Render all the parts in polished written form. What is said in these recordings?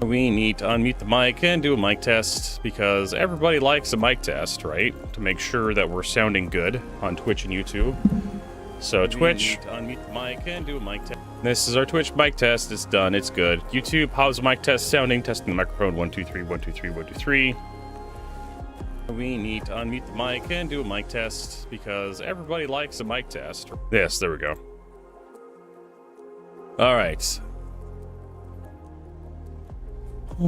We need to unmute the mic and do a mic test because everybody likes a mic test, right? To make sure that we're sounding good on Twitch and YouTube. So Twitch, unmute the mic and do a mic test. This is our Twitch mic test. It's done. It's good. YouTube, how's the mic test sounding? Testing the microphone. 1 2 3 1 2 3 1 2 3. We need to unmute the mic and do a mic test because everybody likes a mic test. Yes, there we go. All right. We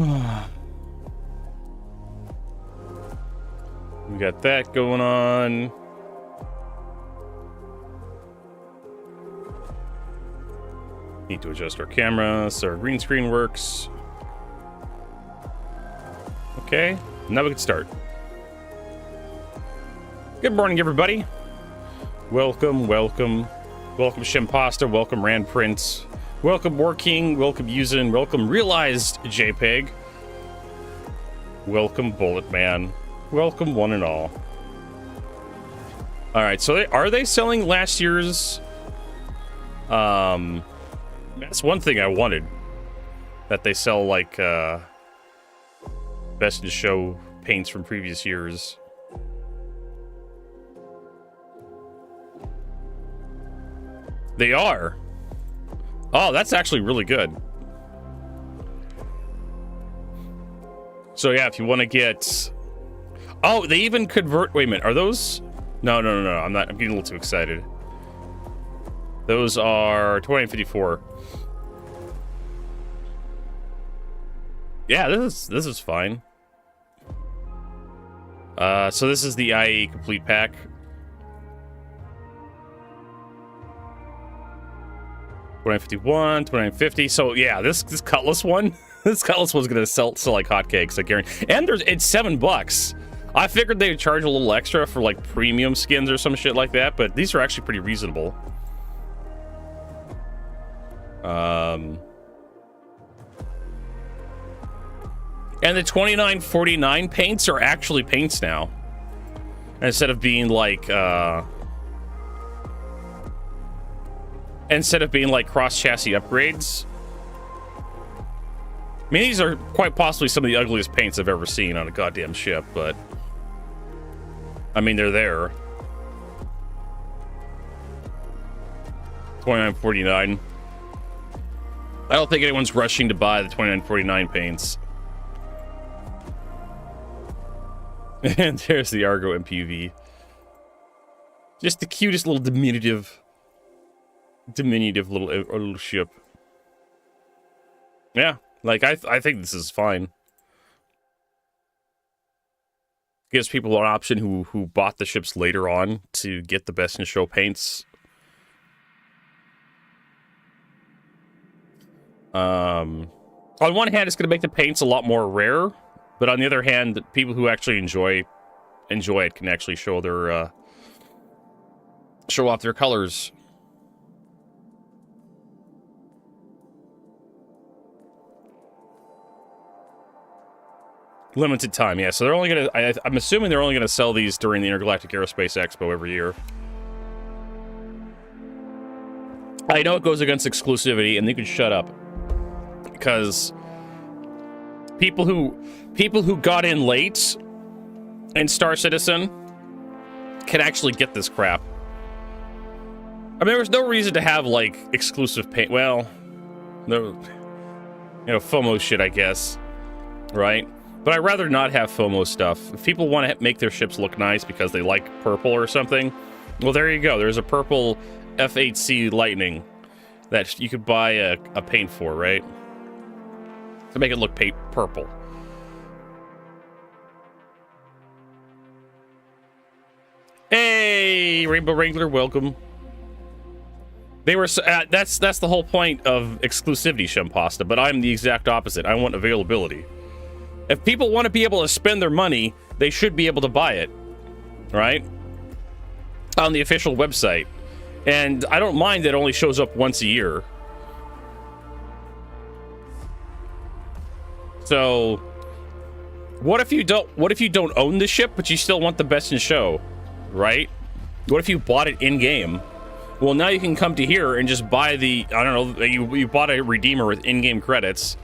got that going on. Need to adjust our camera so our green screen works. Okay, now we can start. Good morning, everybody. Welcome, welcome. Welcome, Shimpasta. Welcome, Rand Prince. Welcome, War King. Welcome, Yuzen. Welcome, Realized JPEG. Welcome, Bullet Man. Welcome, one and all. All right, so are they selling last year's? That's one thing I wanted. That they sell like best in show paints from previous years. They are. Oh, that's actually really good. So yeah, if you want to get... Oh, they even convert. Wait a minute. Are those? No. I'm not. I'm getting a little too excited. Those are 2954. Yeah, this is fine. So this is the IE complete pack. $29.51, $29.50. So yeah, this Cutlass one, this Cutlass one's gonna sell like hotcakes, I guarantee. And it's $7. I figured they would charge a little extra for like premium skins or some shit like that, but these are actually pretty reasonable. And the $29.49 paints are actually paints now, instead of being like cross chassis upgrades. I mean, these are quite possibly some of the ugliest paints I've ever seen on a goddamn ship, but I mean, they're there. $29.49. I don't think anyone's rushing to buy the $29.49 paints. And there's the Argo MPV. Just the cutest little diminutive little ship. Yeah, like I think this is fine. Gives people an option who bought the ships later on to get the best in show paints. On one hand, it's going to make the paints a lot more rare, but on the other hand, people who actually enjoy it can actually show off their colors. Limited time, yeah. So they're only gonna. I'm assuming they're only gonna sell these during the Intergalactic Aerospace Expo every year. I know it goes against exclusivity, and they can shut up because people who got in late in Star Citizen can actually get this crap. I mean, there was no reason to have like exclusive paint. Well, no, FOMO shit, I guess, right? But I'd rather not have FOMO stuff. If people want to make their ships look nice because they like purple or something, well, there you go. There's a purple F8C Lightning that you could buy a paint for, right? To make it look purple. Hey, Rainbow Wrangler, welcome. They were that's the whole point of exclusivity, Shempasta, but I'm the exact opposite. I want availability. If people want to be able to spend their money, they should be able to buy it, right? On the official website. And I don't mind that it only shows up once a year. So, what if you don't own the ship, but you still want the best in show, right? What if you bought it in game? Well, now you can come to here and just buy the, I don't know, you bought a Redeemer with in-game credits.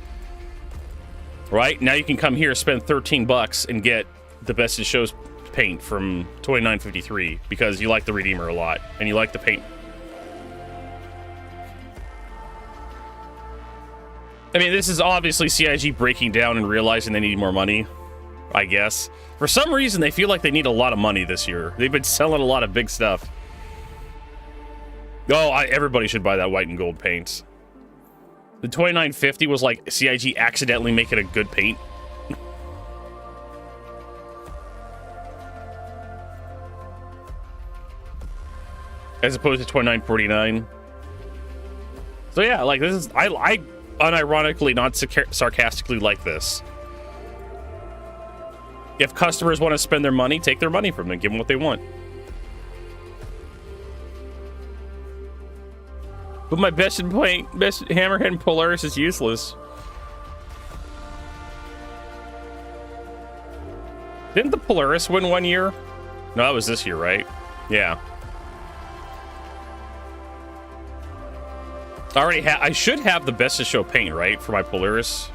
Right? Now you can come here, spend $13 and get the best in shows paint from $29.53 because you like the Redeemer a lot and you like the paint. I mean, this is obviously CIG breaking down and realizing they need more money, I guess. For some reason, they feel like they need a lot of money this year. They've been selling a lot of big stuff. Oh, everybody should buy that white and gold paint. The $29.50 was like CIG accidentally making a good paint. As opposed to $29.49. So yeah, like this is, I unironically, not sarcastically like this. If customers want to spend their money, take their money from them, give them what they want. But my best Hammerhead and Polaris is useless. Didn't the Polaris win one year? No, that was this year, right? Yeah. I should have the best of show paint, right, for my Polaris.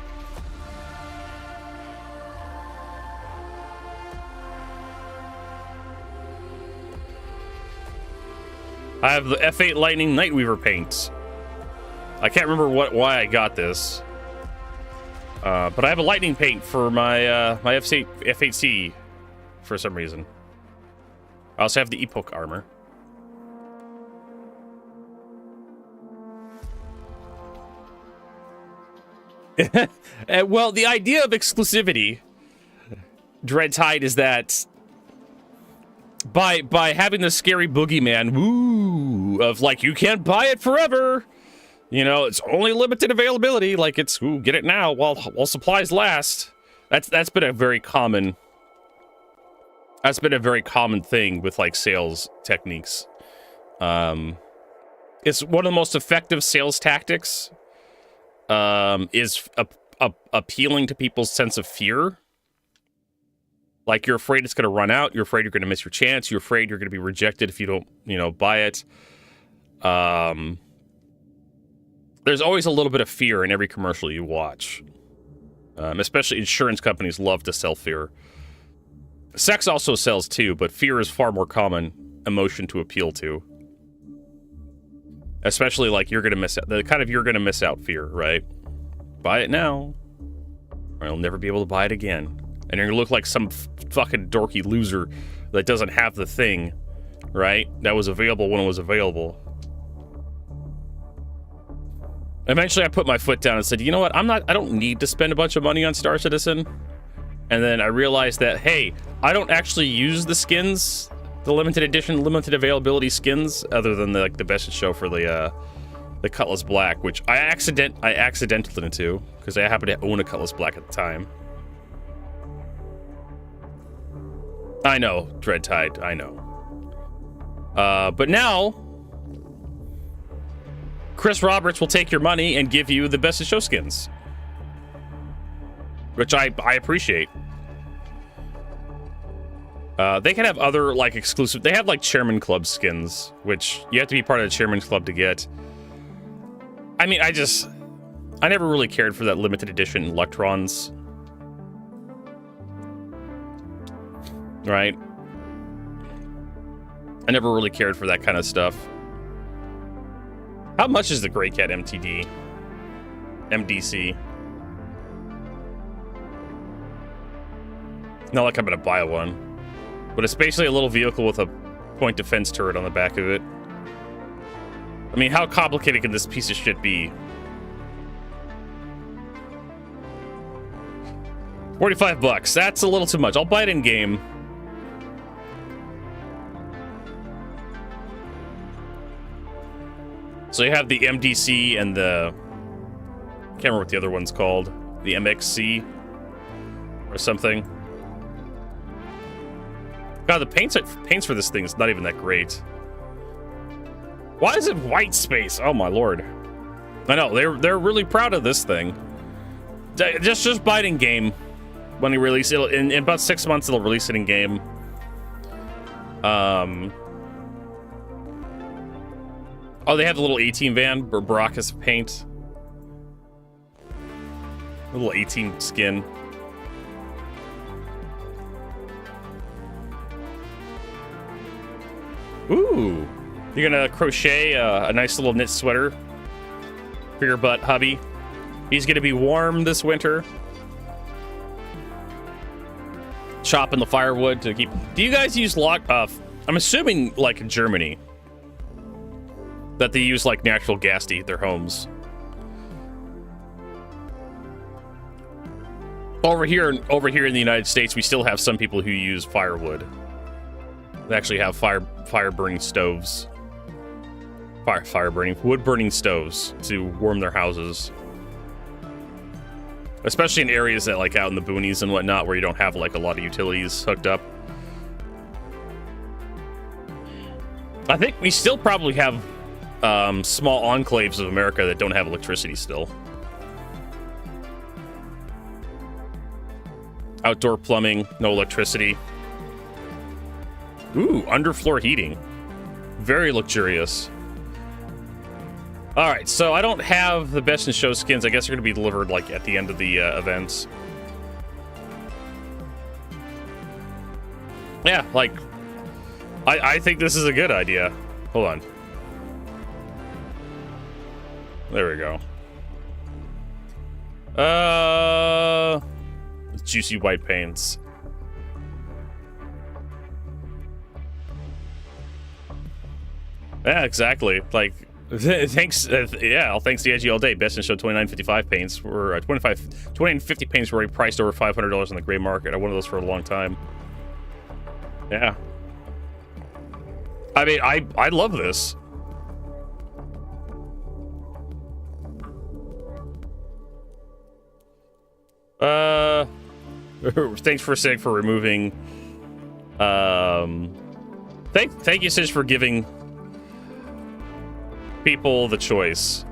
I have the F8 Lightning Nightweaver paints. I can't remember why I got this. But I have a lightning paint for my my F8C for some reason. I also have the Epoch armor. Well, the idea of exclusivity, Dreadtide, is that by having the scary boogeyman, woo, of like, you can't buy it forever. You know, it's only limited availability. Like, it's, ooh, get it now while supplies last. That's been a very common... That's been a very common thing with, like, sales techniques. It's one of the most effective sales tactics. Is appealing to people's sense of fear. Like, you're afraid it's going to run out. You're afraid you're going to miss your chance. You're afraid you're going to be rejected if you don't, you know, buy it. There's always a little bit of fear in every commercial you watch. Especially insurance companies love to sell fear. Sex also sells too, but fear is far more common emotion to appeal to. Especially like you're going to miss out. The kind of you're going to miss out fear, right? Buy it now, or you'll never be able to buy it again. And you're going to look like some fucking dorky loser that doesn't have the thing, right? That was available when it was available. Eventually I put my foot down and said, you know what? I don't need to spend a bunch of money on Star Citizen. And then I realized that, hey, I don't actually use the skins, the limited edition, limited availability skins, other than the Best in Show for the Cutlass Black, which I accidentally into, because I happened to own a Cutlass Black at the time. I know, Dreadtide, I know. But now, Chris Roberts will take your money and give you the Best in Show skins, which I appreciate. They can have other, like, exclusive... They have, like, Chairman Club skins, which you have to be part of the Chairman's Club to get. I mean, I never really cared for that limited edition Electrons. Right? I never really cared for that kind of stuff. How much is the Grey Cat MTD? MDC? Not like I'm gonna buy one. But it's basically a little vehicle with a point defense turret on the back of it. I mean, how complicated can this piece of shit be? 45 bucks. That's a little too much. I'll buy it in game. So you have the MDC and the... I can't remember what the other one's called. The MXC or something. God, the paints for this thing is not even that great. Why is it white space? Oh my lord! I know they're really proud of this thing. Just buy it in game when they release it. In about 6 months, it'll release it in game. Oh, they have the little 18 van, Baracus paint. Little 18 skin. Ooh, you're gonna crochet a nice little knit sweater for your butt hubby. He's gonna be warm this winter. Chopping the firewood to keep... Do you guys use I'm assuming, like, in Germany, that they use, like, natural gas to heat their homes. Over here in the United States, we still have some people who use firewood. They actually have fire-burning stoves. Wood-burning stoves to warm their houses. Especially in areas that, like, out in the boonies and whatnot, where you don't have, like, a lot of utilities hooked up. I think we still probably have small enclaves of America that don't have electricity still. Outdoor plumbing, no electricity. Ooh, underfloor heating. Very luxurious. Alright, so I don't have the Best in Show skins. I guess they're going to be delivered, like, at the end of the events. Yeah, like, I think this is a good idea. Hold on. There we go. Juicy white paints. Yeah, exactly. Like, thanks. Yeah, thanks to Edgy all day. Best in Show 29.55 paints were 29.50 paints were already priced over $500 on the gray market. I wanted those for a long time. Yeah. I mean, I love this. Thanks for Sig for removing. Thank you, Sig, for giving people the choice.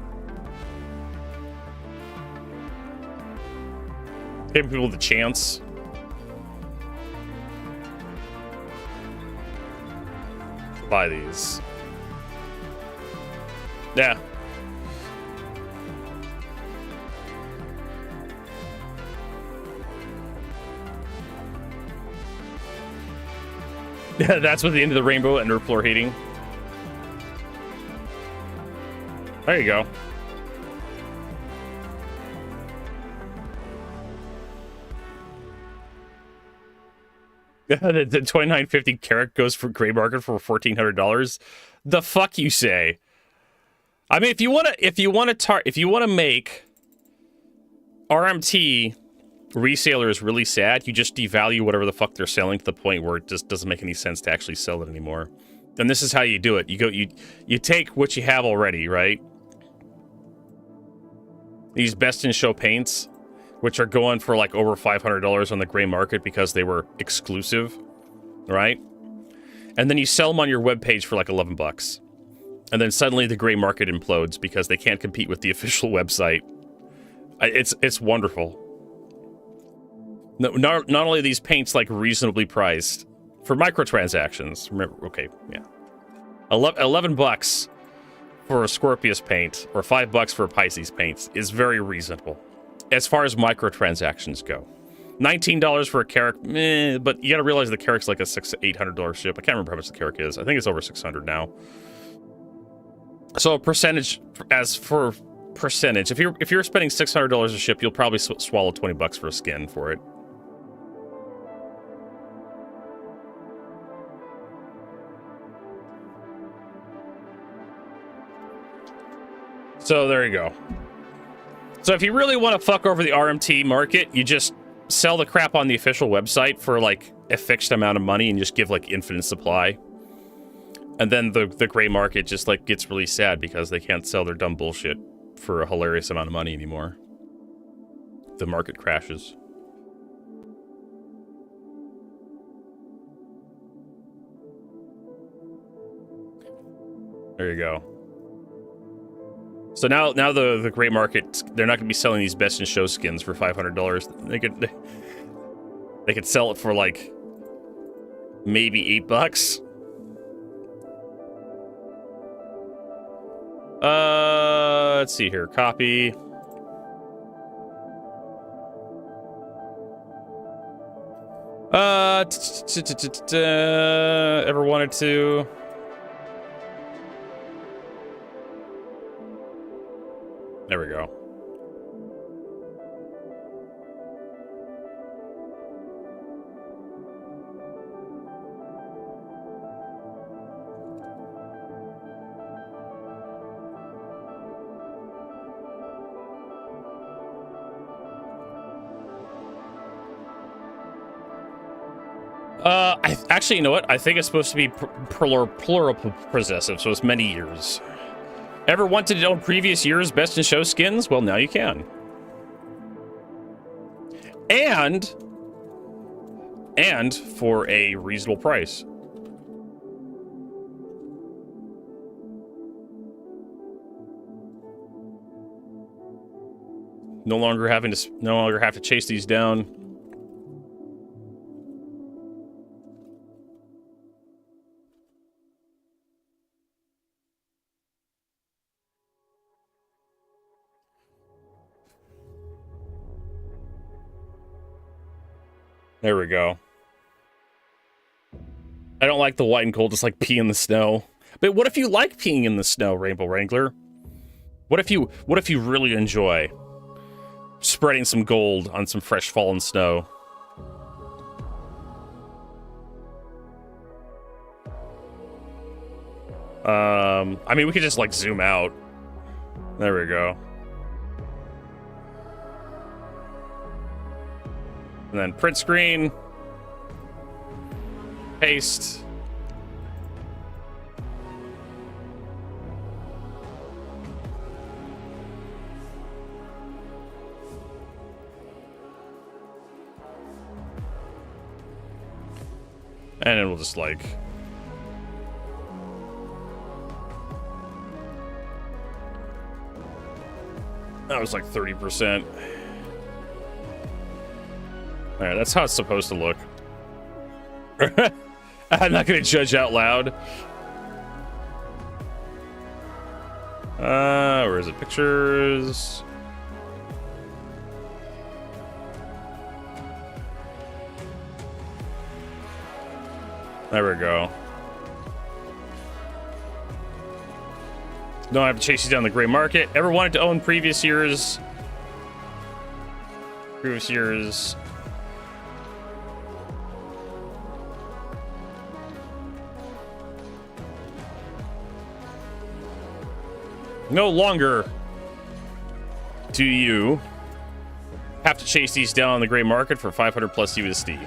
Giving people the chance. To buy these. Yeah. Yeah, that's what the end of the rainbow and Nerdfloor hating. There you go. The 29.50 carat goes for gray market for $1,400. The fuck you say? I mean, if you want to make RMT resellers really sad, you just devalue whatever the fuck they're selling to the point where it just doesn't make any sense to actually sell it anymore. And this is how you do it. You take what you have already, right? These best in show paints, which are going for like over $500 on the gray market because they were exclusive, right? And then you sell them on your webpage for like 11 bucks. And then suddenly the gray market implodes because they can't compete with the official website. It's wonderful. No, not only are these paints like reasonably priced for microtransactions. Remember, okay, yeah, 11 bucks for a Scorpius paint or $5 for a Pisces paint is very reasonable as far as microtransactions go. $19 for a Carrack, but you got to realize the Carrack's like a $600-800 ship. I can't remember how much the Carrack is. I think it's over 600 now. So a percentage, as for percentage, if you're spending $600 a ship, you'll probably swallow 20 bucks for a skin for it. So there you go. So if you really want to fuck over the RMT market, you just sell the crap on the official website for like a fixed amount of money and just give like infinite supply. And then the gray market just like gets really sad because they can't sell their dumb bullshit for a hilarious amount of money anymore. The market crashes. There you go. So now the gray market, they're not going to be selling these best in show skins for $500. They could sell it for like maybe $8. Let's see here. Copy. Ever wanted to? There we go. Actually, you know what? I think it's supposed to be plural possessive, so it's many years. Ever wanted to own previous year's best in show skins? Well, now you can. And for a reasonable price. No longer have to chase these down. There we go. I don't like the white and gold, just like pee in the snow. But what if you like peeing in the snow, Rainbow Wrangler? What if you really enjoy spreading some gold on some fresh fallen snow? I mean, we could just like zoom out. There we go. And then print screen. Paste. And then we'll just like... That was like 30%. Alright, that's how it's supposed to look. I'm not gonna judge out loud. Where is it? Pictures. There we go. Don't have to chase you down the gray market. Ever wanted to own previous years? No longer do you have to chase these down on the gray market for 500 plus USD.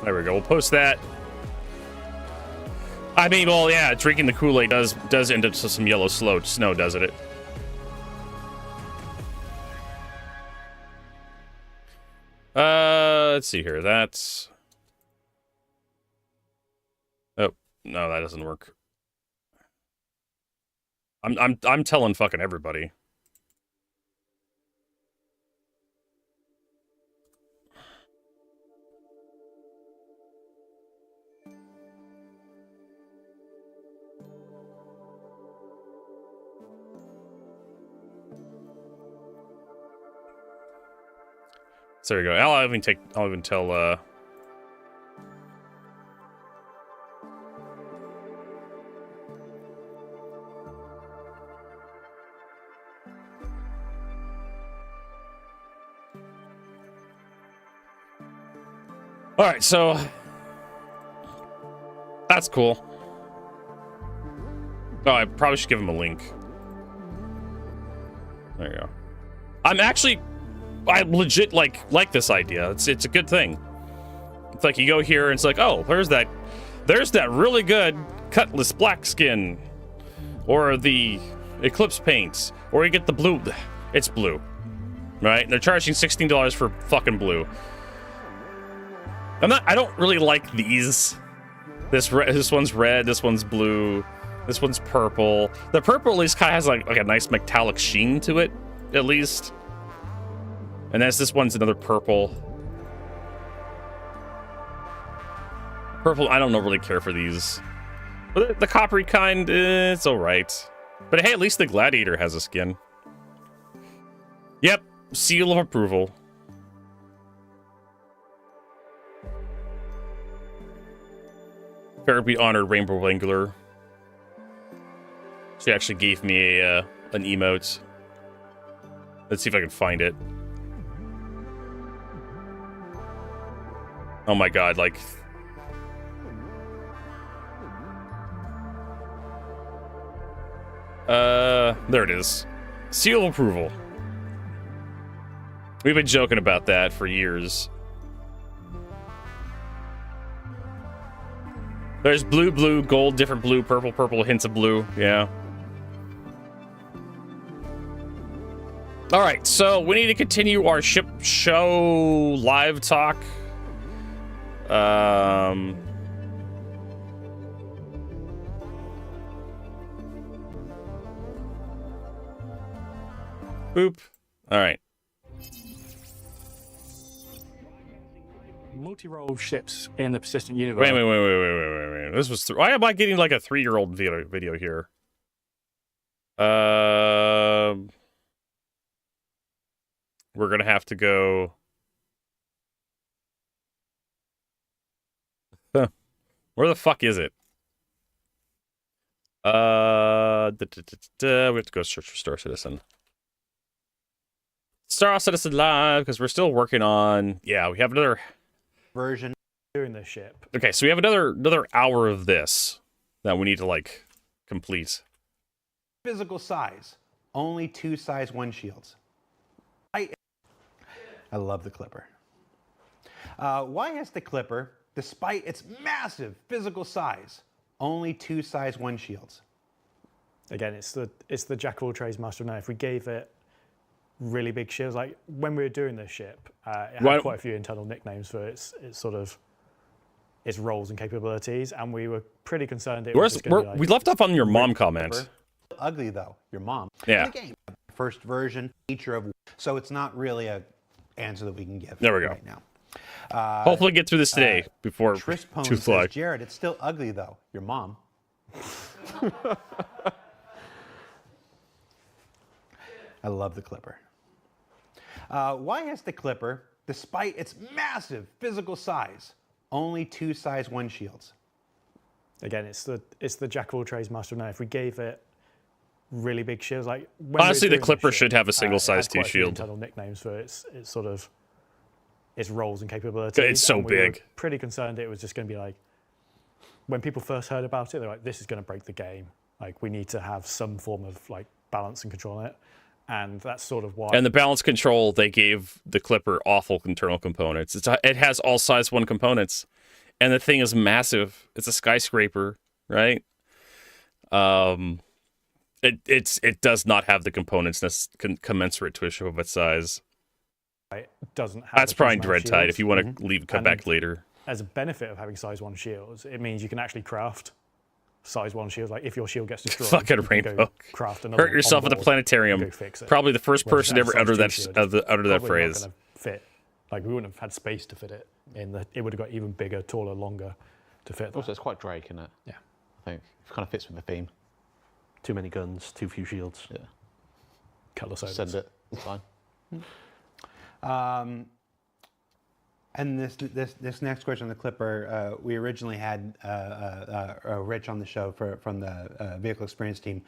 There we go. We'll post that. I mean, well, yeah, drinking the Kool-Aid does end up with some yellow snow, doesn't it? Let's see here. That's... Oh, no, that doesn't work. I'm telling fucking everybody. So there you go. I'll even tell all right, so that's cool. Oh, I probably should give him a link. There you go. I legit like this idea. It's a good thing. It's like you go here and it's like, oh, there's that really good Cutlass black skin, or the Eclipse paints, or you get the blue. It's blue, right? And they're charging $16 for fucking blue. I don't really like these. This one's red. This one's blue. This one's purple. The purple at least kind of has like a nice metallic sheen to it, at least. And this one's another purple. Purple, I don't really care for these. But the coppery kind, it's alright. But hey, at least the Gladiator has a skin. Yep, seal of approval. Fair be honored, Rainbow Wrangler. She actually gave me an emote. Let's see if I can find it. Oh my god, like... there it is. Seal of approval. We've been joking about that for years. There's blue, blue, gold, different blue, purple, purple, hints of blue. Yeah. All right, so we need to continue our ship show live talk. Boop. All right. Multi-role ships in the persistent universe. Wait. This was... Why am I getting like a 3-year-old video here? We're gonna have to go... Where the fuck is it? We have to go search for Star Citizen. Star Citizen Live, because we're still working on... Yeah, we have another... version. doing this ship. Okay, so we have another hour of this that we need to like complete. Physical size, only 2 size 1 shields. I love the Clipper. Why has the Clipper, despite its massive physical size, only 2 size 1 shields? Again, it's the jack of all trades, master of none. If we gave it really big shields, like when we were doing this ship, it had quite a few internal nicknames for its sort of its roles and capabilities, and we were pretty concerned it was just gonna be like, we left off on your mom comment. Ugly though, your mom. Yeah. In the game, first version, feature of, so it's not really a answer that we can give. There we go. Right now. Hopefully, get through this today before Trispone too says, Jared, it's still ugly though, your mom. I love the Clipper. Why has the Clipper, despite its massive physical size, only 2 size 1 shields? Again, it's the jack of all trades, master of none. If we gave it really big shields, like when honestly, we were the doing Clipper this should ship, have a single size it had 2 quite a few shield. internal nicknames for its sort of its roles and capabilities. It's so and we were big. pretty concerned it was just going to be like, when people first heard about it, they're like, this is going to break the game. Like, we need to have some form of like balance and control on it. And that's sort of why. And the balance control, they gave the Clipper awful internal components. It has all size 1 components, and the thing is massive. It's a skyscraper, right? It does not have the components commensurate to a ship of its size. It doesn't have That's a probably huge amount of Dread Tide. shields. If you want to leave, come And back later. As a benefit of having size 1 shields, it means you can actually craft size 1 shields. Like if your shield gets destroyed, Fucking you can go Rainbow. craft another Hurt one yourself on at the board planetarium. and go fix it. Probably the first Whereas person to ever size utter 2 that shield, utter that probably not phrase. gonna fit. Like we wouldn't have had space to fit it in the. It would have got even bigger, taller, longer to fit. Also, it's quite Drake, isn't it? Yeah. I think it kind of fits with the theme. Too many guns, too few shields. Yeah. Colour Send it. It's fine. And this next question on the Clipper, we originally had Rich on the show from the vehicle experience team.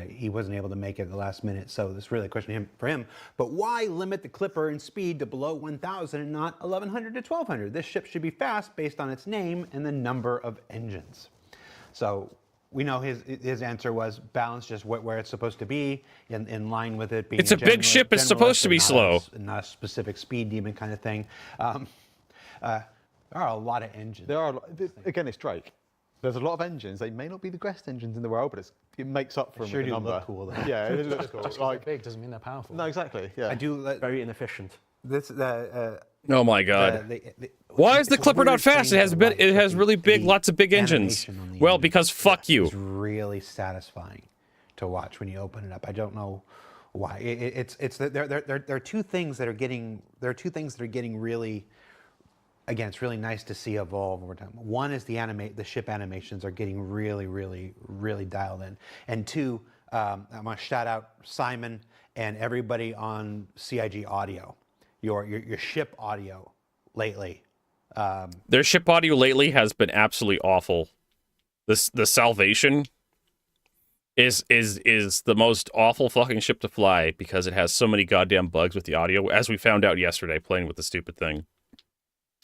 He wasn't able to make it at the last minute, so this is really a question for him. But why limit the Clipper in speed to below 1,000 and not 1,100 to 1,200? This ship should be fast based on its name and the number of engines. So we know his answer was balance just where it's supposed to be, in line with it being. It's a big ship. It's supposed to be slow. Not a specific speed demon kind of thing. There are a lot of engines. There are, again, it's Drake. There's a lot of engines. They may not be the best engines in the world, but it makes up for them with the number. Look cool though. Yeah, it looks cool. Just 'cause Like, they're big doesn't mean they're powerful. no, exactly. Yeah. I do. Very inefficient. Oh my god. Why is the Clipper not fast? It has really big, lots of big engines. Well, because fuck you. It's really satisfying to watch when you open it up. I don't know why. There are two things that are getting really. Again, it's really nice to see evolve over time. One is the ship animations are getting really dialed in. And two, I'm gonna shout out Simon and everybody on CIG Audio. Your ship audio lately. Their ship audio lately has been absolutely awful. The Salvation is the most awful fucking ship to fly because it has so many goddamn bugs with the audio, as we found out yesterday playing with the stupid thing.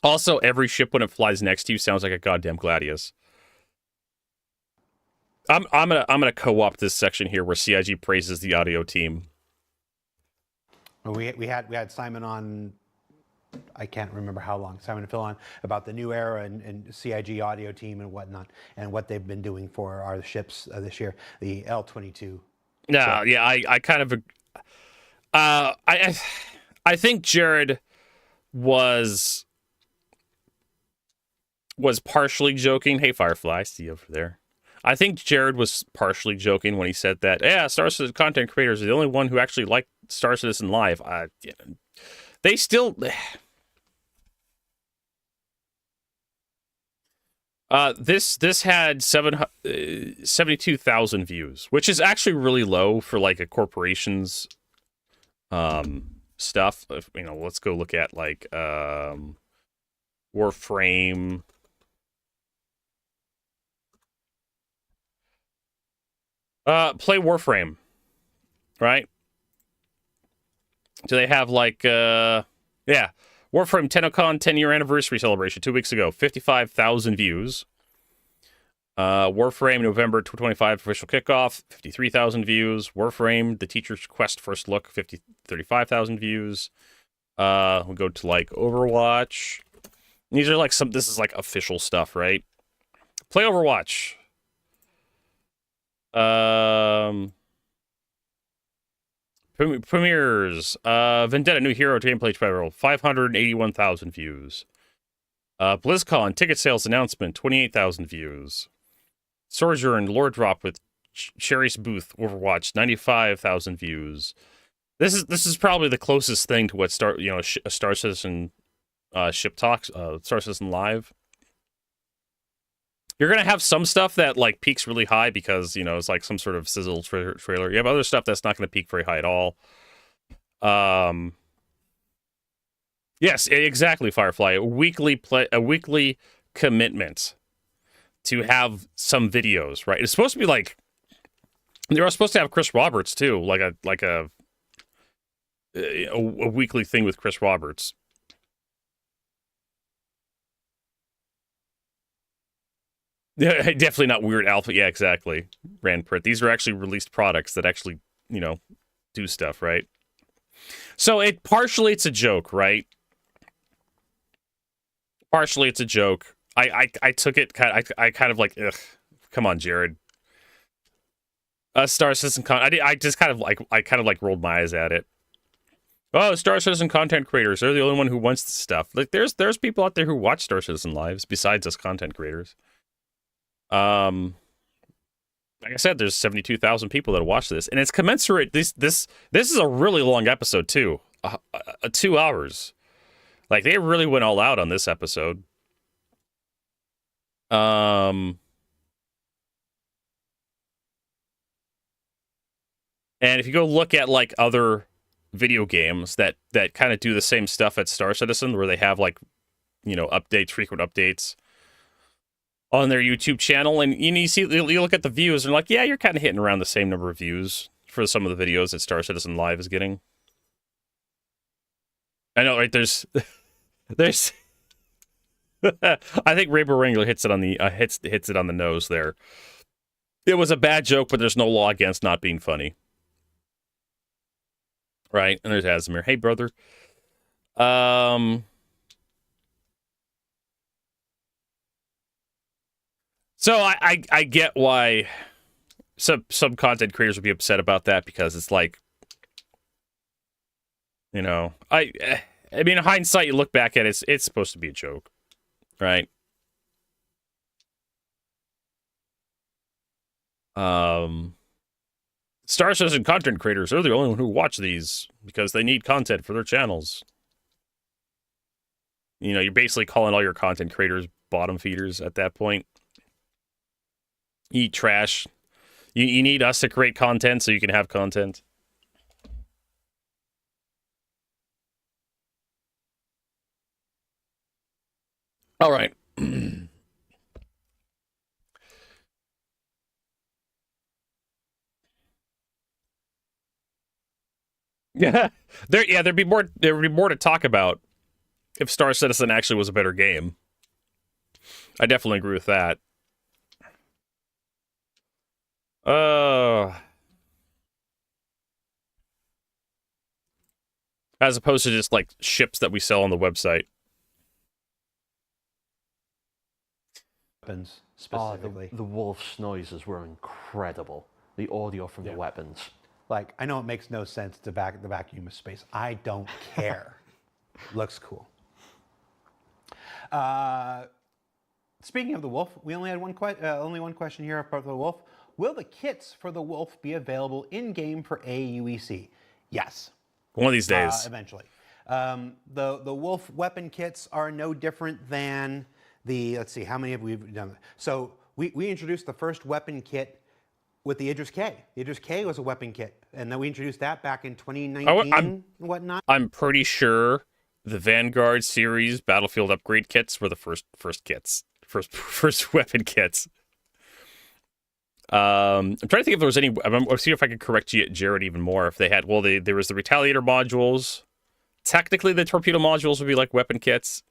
Also, every ship when it flies next to you sounds like a goddamn Gladius. I'm gonna co-opt this section here where CIG praises the audio team. We had Simon on. I can't remember how long. Simon and Phil on about the new era and CIG audio team and whatnot, and what they've been doing for our ships this year. The L-22. No, yeah, I kind of. I think Jared was partially joking. Hey, Firefly, I see you over there. I think Jared was partially joking when he said that, yeah, Star Citizen content creators are the only one who actually like Star Citizen Live. They still... This had 72,000 views, which is actually really low for like a corporation's stuff. Let's go look at like Warframe. Play Warframe, right? Do they have like yeah, Warframe TennoCon 10-year anniversary celebration 2 weeks ago, 55,000 views. Warframe November 2025 official kickoff, 53,000 views. Warframe The Teacher's Quest first look, 35,000 views. We'll go to like Overwatch. These are like this is like official stuff, right? Play Overwatch. Premieres. Vendetta New Hero Gameplay Trailer, 581,000 views. BlizzCon ticket sales announcement, 28,000 views. Sojourn Lore Drop with Sherry's Booth Overwatch, 95,000 views. This is probably the closest thing to what a Star Citizen ship talks, Star Citizen Live. You're gonna have some stuff that like peaks really high because it's like some sort of sizzle trailer. You have other stuff that's not gonna peak very high at all. Yes, exactly, Firefly. A weekly commitment to have some videos, right? It's supposed to be like they were supposed to have Chris Roberts too, like a weekly thing with Chris Roberts. Yeah, definitely not Weird Alpha. Yeah, exactly. Rand Pritt. These are actually released products that actually, do stuff, right? So partially it's a joke, right? Partially it's a joke. I took it I kind of like, ugh, come on, Jared. Star Citizen I just kind of rolled my eyes at it. Oh, Star Citizen content creators, they're the only one who wants this stuff. Like there's people out there who watch Star Citizen lives besides us content creators. Like I said, there's 72,000 people that watch this, and it's commensurate. This is a really long episode too, 2 hours. Like they really went all out on this episode. And if you go look at like other video games that kind of do the same stuff at Star Citizen, where they have like frequent updates on their YouTube channel, and you look at the views and like, yeah, you're kind of hitting around the same number of views for some of the videos that Star Citizen Live is getting. I know, right? There's I think Rainbow Wrangler hits it on the nose there. It was a bad joke, but there's no law against not being funny. Right? And there's Azimir. Hey, brother. So I get why some content creators would be upset about that, because it's like, I mean, in hindsight, you look back at it, it's supposed to be a joke, right? Star Citizen content creators are the only one who watch these because they need content for their channels. You're basically calling all your content creators bottom feeders at that point. Eat trash. You need us to create content so you can have content. All right. Yeah, there'd be more to talk about if Star Citizen actually was a better game. I definitely agree with that. As opposed to just like ships that we sell on the website. Weapons specifically. The wolf's noises were incredible. The audio from the weapons. Like, I know it makes no sense to the vacuum of space. I don't care. Looks cool. Speaking of the wolf, we only had one question here about the wolf. Will the kits for the wolf be available in-game for AUEC? Yes. One of these days. Eventually. The wolf weapon kits are no different than let's see, how many have we done? So we introduced the first weapon kit with the Idris K. The Idris K was a weapon kit, and then we introduced that back in 2019 and whatnot. I'm pretty sure the Vanguard series Battlefield upgrade kits were the first kits, first weapon kits. I'm trying to think if there was any. I'll see if I can correct Jared even more. If they had, there was the Retaliator modules technically the torpedo modules would be like weapon kits.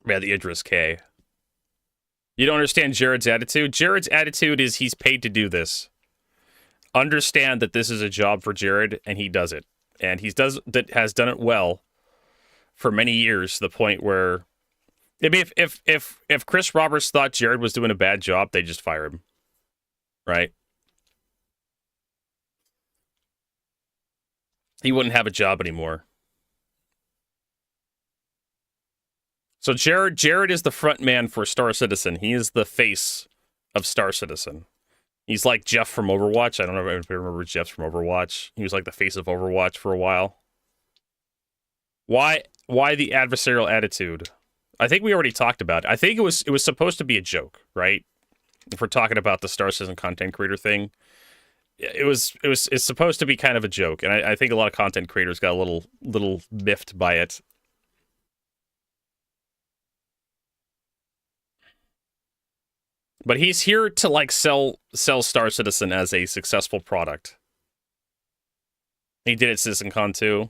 Yeah, the Idris K. You don't understand Jared's attitude? Jared's attitude is he's paid to do this. Understand that this is a job for Jared, and he does it. And has done it well for many years, to the point where, I mean, if Chris Roberts thought Jared was doing a bad job, they'd just fire him. Right? He wouldn't have a job anymore. So Jared is the front man for Star Citizen. He is the face of Star Citizen. He's like Jeff from Overwatch. I don't know if you remember Jeff from Overwatch. He was like the face of Overwatch for a while. Why the adversarial attitude? I think we already talked about it. I think it was supposed to be a joke, right? If we're talking about the Star Citizen content creator thing, it's supposed to be kind of a joke, and I think a lot of content creators got a little miffed by it. But he's here to like sell Star Citizen as a successful product. He did it CitizenCon 2.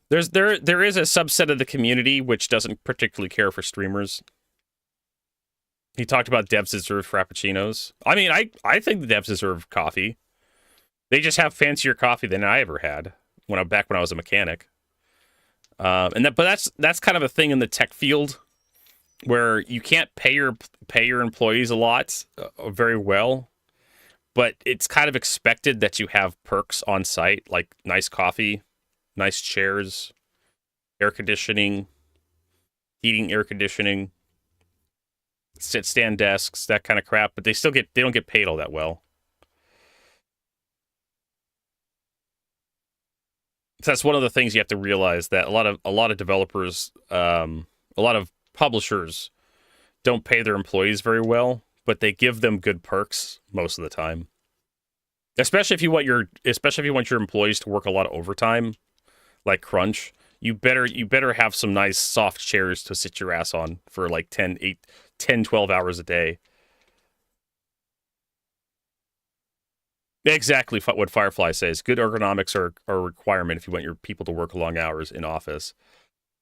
There is a subset of the community which doesn't particularly care for streamers. He talked about devs deserve frappuccinos. I mean, I think the devs deserve coffee. They just have fancier coffee than I ever had back when I was a mechanic. But that's kind of a thing in the tech field, where you can't pay your employees a lot very well, but it's kind of expected that you have perks on site, like nice coffee, nice chairs, air conditioning, heating, air conditioning, sit-stand desks, that kind of crap. But they don't get paid all that well. So that's one of the things you have to realize, that a lot of developers, a lot of publishers don't pay their employees very well, but they give them good perks most of the time. Especially if you want your employees to work a lot of overtime, like crunch, you better have some nice soft chairs to sit your ass on for like 10, 12 hours a day. Exactly what Firefly says. Good ergonomics are a requirement if you want your people to work long hours in office.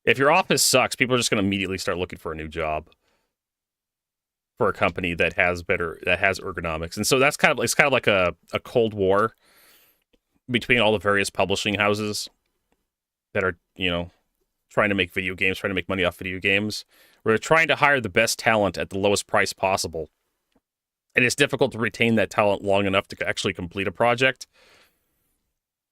If your office sucks, people are just going to immediately start looking for a new job for a company that has ergonomics. And so it's kind of like a Cold War between all the various publishing houses that are, trying to make video games, trying to make money off video games. We're trying to hire the best talent at the lowest price possible. And it's difficult to retain that talent long enough to actually complete a project.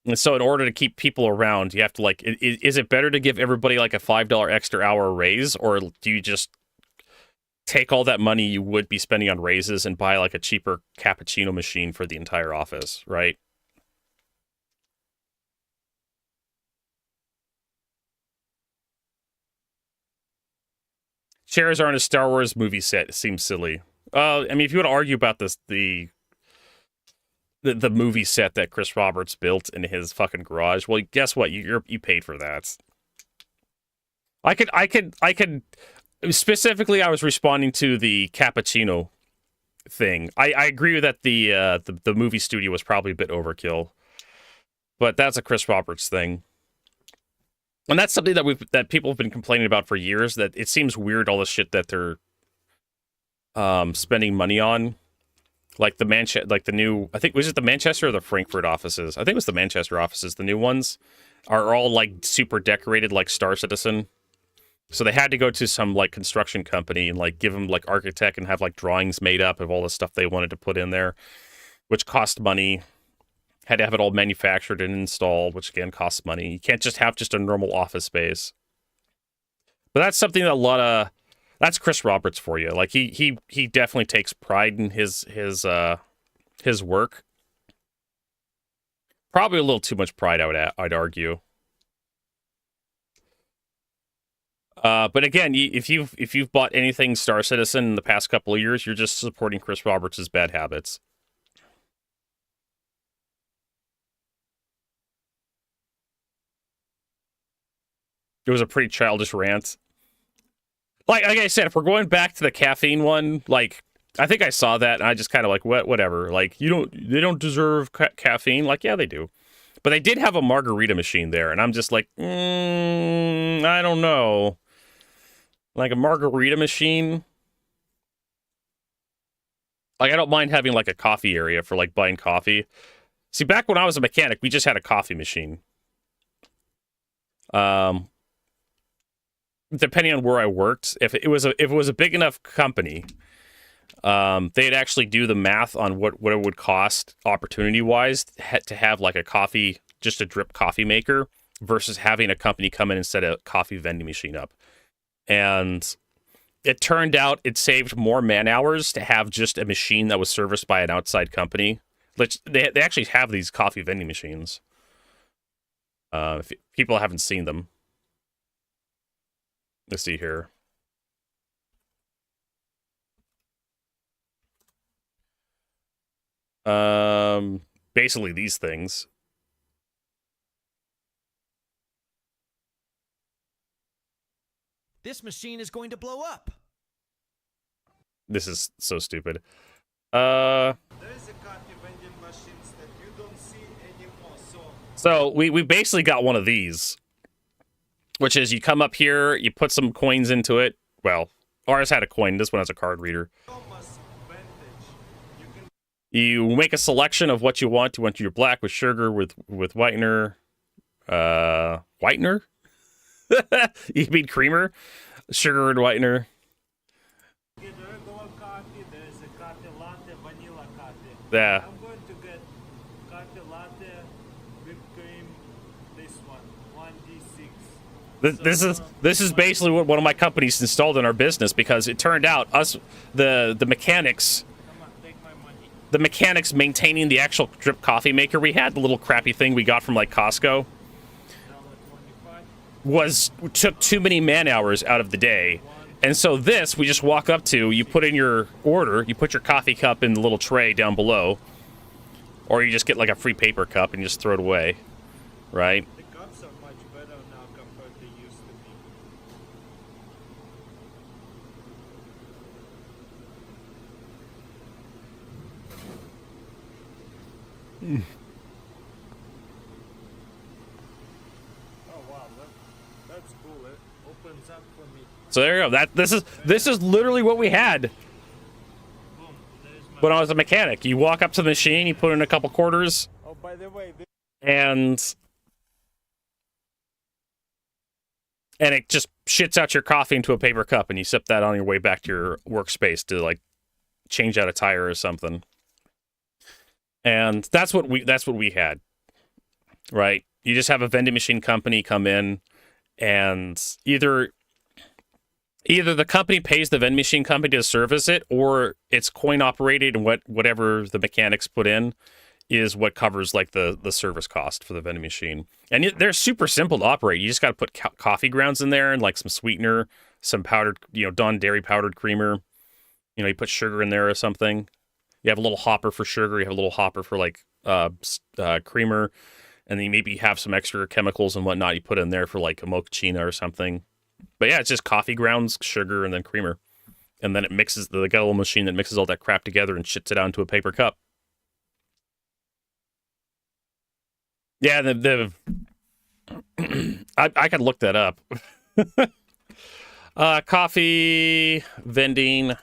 And so in order to keep people around, you have to is it better to give everybody like a $5 extra hour raise, or do you just take all that money you would be spending on raises and buy like a cheaper cappuccino machine for the entire office, right? Chairs aren't a Star Wars movie set. It seems silly. I mean, if you want to argue about this, the movie set that Chris Roberts built in his fucking garage, well, guess what? You paid for that. I could specifically, I was responding to the cappuccino thing. I agree that the movie studio was probably a bit overkill, but that's a Chris Roberts thing. And that's something that people have been complaining about for years, that it seems weird, all the shit that they're spending money on. Like the new, I think, was it the Manchester or the Frankfurt offices? I think it was the Manchester offices. The new ones are all like super decorated, like Star Citizen. So they had to go to some like construction company and like give them like architect and have like drawings made up of all the stuff they wanted to put in there, which cost money. Had to have it all manufactured and installed, which again costs money. You can't just have a normal office space. But that's something that that's Chris Roberts for you. Like he definitely takes pride in his work. Probably a little too much pride, I'd argue. But again, if you've bought anything Star Citizen in the past couple of years, you're just supporting Chris Roberts' bad habits. It was a pretty childish rant. Like I said, if we're going back to the caffeine one, like I think I saw that and I just kind of like whatever. Like they don't deserve caffeine. Like yeah, they do. But they did have a margarita machine there, and I'm just like, I don't know. Like a margarita machine? Like, I don't mind having like a coffee area for like buying coffee. See, back when I was a mechanic, we just had a coffee machine. Depending on where I worked, if it was a big enough company, they'd actually do the math on what it would cost opportunity wise to have like a coffee, just a drip coffee maker versus having a company come in and set a coffee vending machine up. And it turned out it saved more man hours to have just a machine that was serviced by an outside company. They actually have these coffee vending machines. If people haven't seen them. Let's see here. Basically these things. This machine is going to blow up. This is so stupid. There is a coffee vending machines that you don't see anymore. So we basically got one of these, which is you come up here, you put some coins into it. Well, ours had a coin. This one has a card reader. You make a selection of what you want. You want your black with sugar, with whitener. Whitener? You mean creamer? Sugar and whitener. Get regular coffee. There's a coffee latte, vanilla coffee. Yeah. I'm going to get coffee latte, whipped cream. This one, 1D6. This is basically what one of my companies installed in our business, because it turned out the mechanics. Come on, take my money. The mechanics maintaining the actual drip coffee maker we had, the little crappy thing we got from like Costco, took too many man hours out of the day. And so this, we just walk up to, you put in your order, you put your coffee cup in the little tray down below, or you just get like a free paper cup and you just throw it away, right? The cups are much better now compared to used to be. Oh wow, that's cool. It opens up for me. So there you go. This is literally what we had Boom. There's my. when I was a mechanic. You walk up to the machine, you put in a couple quarters, Oh, by the way, and it just shits out your coffee into a paper cup, and you sip that on your way back to your workspace to like change out a tire or something. And that's what we had, right? You just have a vending machine company come in, and either the company pays the vending machine company to service it, or it's coin operated, and whatever the mechanics put in is what covers like the service cost for the vending machine. And they're super simple to operate. You just got to put coffee grounds in there and like some sweetener, some powdered, Dawn dairy powdered creamer. You put sugar in there or something. You have a little hopper for sugar. You have a little hopper for like creamer, and then you maybe have some extra chemicals and whatnot you put in there for like a mochaccino or something. But yeah, it's just coffee grounds, sugar, and then creamer, and then it mixes. They got a little machine that mixes all that crap together and shits it out into a paper cup. Yeah, I could look that up. Coffee vending.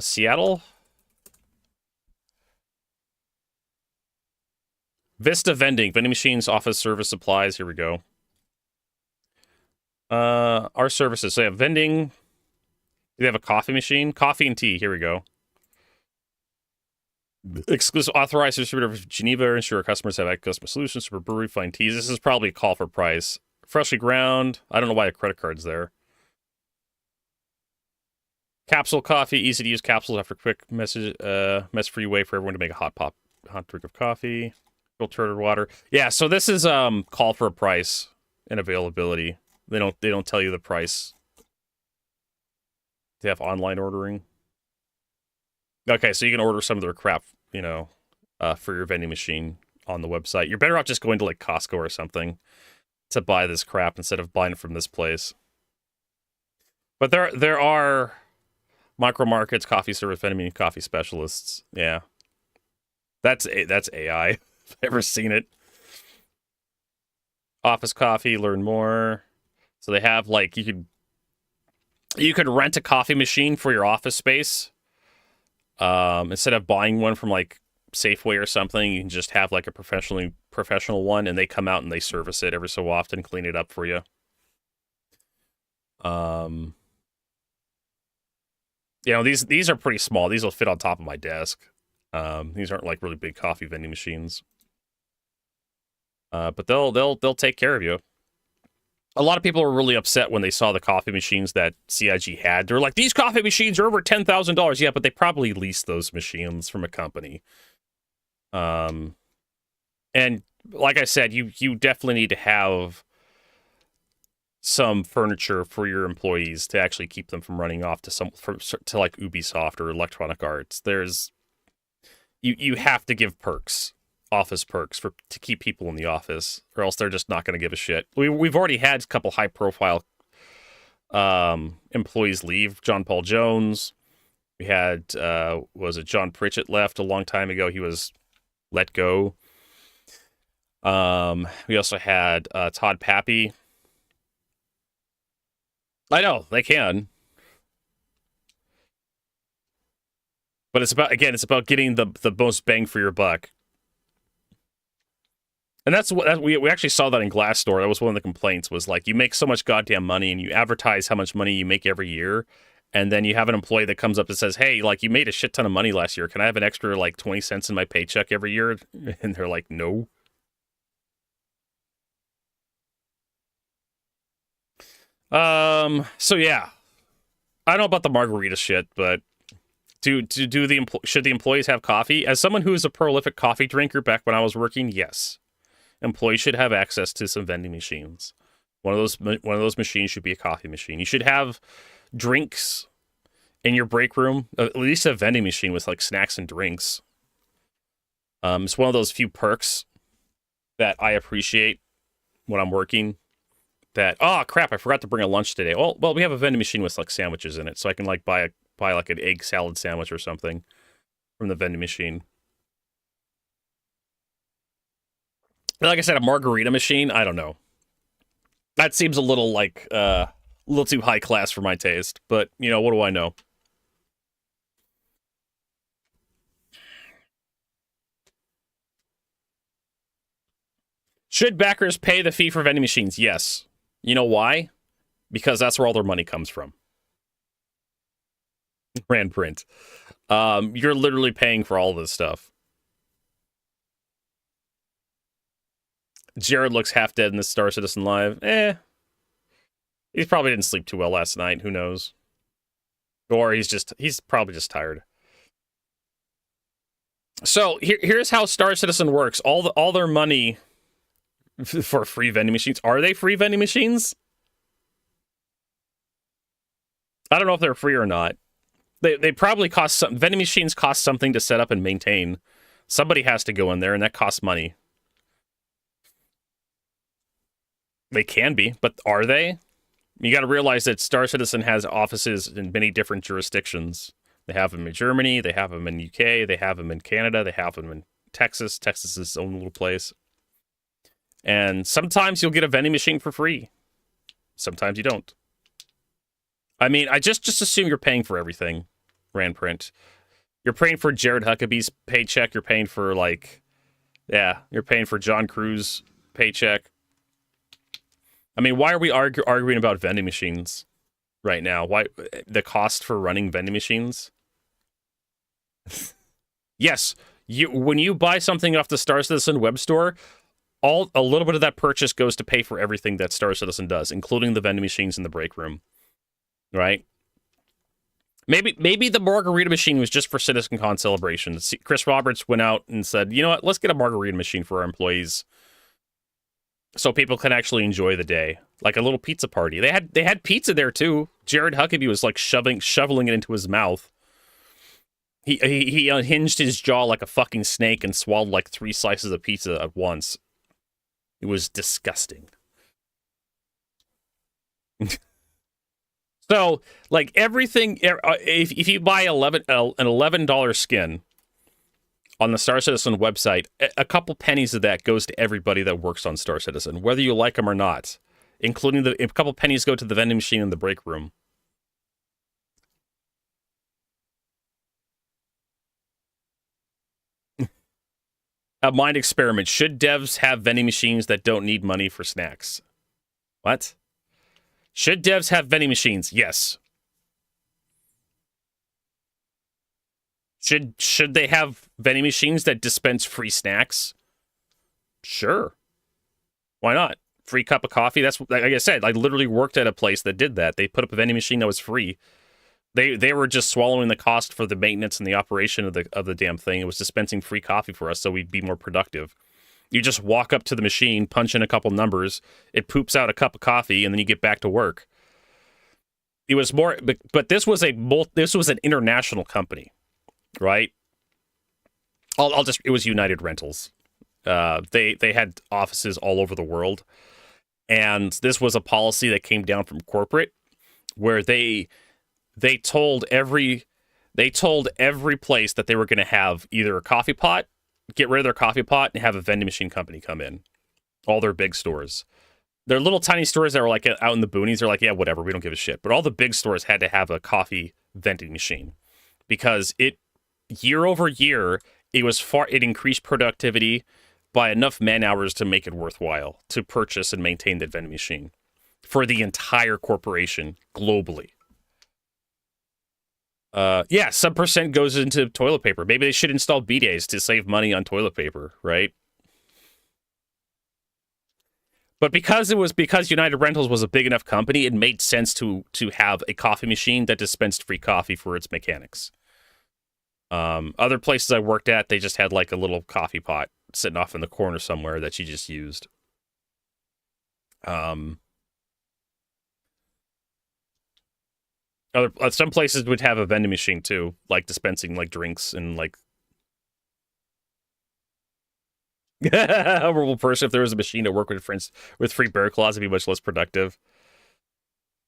Seattle. Vista vending machines, office service supplies. Here we go. Our services. So they have vending. They have a coffee machine, coffee and tea. Here we go. Exclusive authorized distributor of Geneva. Ensure customers have customer solutions for brewery fine teas. This is probably a call for price. Freshly ground. I don't know why a credit card's there. Capsule coffee, easy to use capsules after quick mess-free way for everyone to make a hot drink of coffee. Filtered water. Yeah, so this is call for a price and availability. They don't tell you the price. They have online ordering. Okay, so you can order some of their crap, for your vending machine on the website. You're better off just going to like Costco or something to buy this crap instead of buying it from this place. But there are micro markets, coffee service, vending machine, coffee specialists. Yeah. That's AI. If I've ever seen it. Office coffee, learn more. So they have like you could rent a coffee machine for your office space. Instead of buying one from like Safeway or something, you can just have like a professional one, and they come out and they service it every so often, clean it up for you. You know, these are pretty small. These will fit on top of my desk. These aren't like really big coffee vending machines. But they'll take care of you. A lot of people were really upset when they saw the coffee machines that CIG had. They're like, these coffee machines are over $10,000. Yeah, but they probably leased those machines from a company. And like I said, you definitely need to have some furniture for your employees to actually keep them from running off to like Ubisoft or Electronic Arts. You have to give perks, office perks, to keep people in the office, or else they're just not going to give a shit. We've already had a couple high profile employees leave. John Paul Jones. We had John Pritchett left a long time ago. He was let go. We also had Todd Pappy. I know they can, but it's about getting the most bang for your buck. And that's what we actually saw that in Glassdoor. That was one of the complaints, was like, you make so much goddamn money and you advertise how much money you make every year, and then you have an employee that comes up and says, hey, like, you made a shit ton of money last year. Can I have an extra like 20 cents in my paycheck every year? And they're like, no. So yeah, I don't know about the margarita shit, but should the employees have coffee? As someone who is a prolific coffee drinker back when I was working, yes. Employees should have access to some vending machines. One of those machines should be a coffee machine. You should have drinks in your break room, at least a vending machine with like snacks and drinks. It's one of those few perks that I appreciate when I'm working. That, oh crap, I forgot to bring a lunch today. Well, we have a vending machine with like sandwiches in it, so I can like buy like an egg salad sandwich or something from the vending machine. Like I said, a margarita machine, I don't know. That seems a little like a little too high class for my taste, but you know, what do I know? Should backers pay the fee for vending machines? Yes. You know why? Because that's where all their money comes from. Rand print. You're literally paying for all this stuff. Jared looks half dead in the Star Citizen Live. He probably didn't sleep too well last night. Who knows? Or he's probably just tired. So here's how Star Citizen works. All their money for free vending machines. Are they free vending machines? I don't know if they're free or not. They probably cost some. Vending machines cost something to set up and maintain. Somebody has to go in there, and that costs money. They can be, but are they? You got to realize that Star Citizen has offices in many different jurisdictions. They have them in Germany, they have them in UK, they have them in Canada, they have them in Texas. Texas is its own little place. And sometimes you'll get a vending machine for free. Sometimes you don't. I mean, I just assume you're paying for everything, Rand Print. You're paying for Jared Huckabee's paycheck. You're paying for, like, you're paying for John Crew's paycheck. I mean, why are we arguing about vending machines right now? Why the cost for running vending machines? Yes, when you buy something off the Star Citizen web store, a little bit of that purchase goes to pay for everything that Star Citizen does, including the vending machines in the break room. Right? Maybe the margarita machine was just for CitizenCon celebration. Chris Roberts went out and said, you know what, let's get a margarita machine for our employees so people can actually enjoy the day. Like a little pizza party. They had pizza there too. Jared Huckabee was like shoveling it into his mouth. He unhinged his jaw like a fucking snake and swallowed like 3 slices of pizza at once. It was disgusting. So, like everything, if you buy an $11 skin, on the Star Citizen website, a couple pennies of that goes to everybody that works on Star Citizen, whether you like them or not, including a couple pennies go to the vending machine in the break room. A mind experiment. Should devs have vending machines that don't need money for snacks? What? Should devs have vending machines? Yes. Should they have vending machines that dispense free snacks? Sure. Why not? Free cup of coffee. That's like I said. I literally worked at a place that did that. They put up a vending machine that was free. They were just swallowing the cost for the maintenance and the operation of the damn thing. It was dispensing free coffee for us, so we'd be more productive. You just walk up to the machine, punch in a couple numbers, it poops out a cup of coffee, and then you get back to work. It was more, but this was an international company, right? It was United Rentals. They had offices all over the world, and this was a policy that came down from corporate, where they told every place that they were going to have either a coffee pot, get rid of their coffee pot, and have a vending machine company come in. All their big stores. Their little tiny stores that were like out in the boonies are like, yeah, whatever, we don't give a shit. But all the big stores had to have a coffee vending machine because year over year, it increased productivity by enough man hours to make it worthwhile to purchase and maintain that vending machine for the entire corporation globally. Some percent goes into toilet paper. Maybe they should install bidets to save money on toilet paper, right? But because United Rentals was a big enough company, it made sense to have a coffee machine that dispensed free coffee for its mechanics. Other places I worked at, they just had like a little coffee pot sitting off in the corner somewhere that you just used. Some places would have a vending machine too, like dispensing like drinks and like. A horrible person. If there was a machine to work with friends with free bear claws, it'd be much less productive.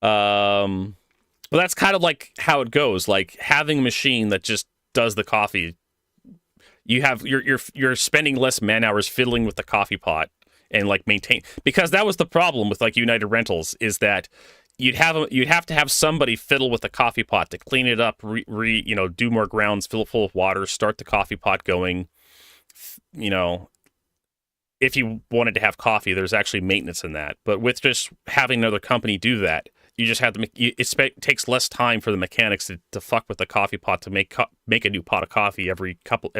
Well, that's kind of like how it goes. Like having a machine that just does the coffee, you're spending less man hours fiddling with the coffee pot and like maintain, because that was the problem with like United Rentals is that you'd have to have somebody fiddle with the coffee pot to clean it up, do more grounds, fill it full of water, start the coffee pot going. If you wanted to have coffee, there's actually maintenance in that. But with just having another company do that, you just have to it takes less time for the mechanics to fuck with the coffee pot to make a new pot of coffee every couple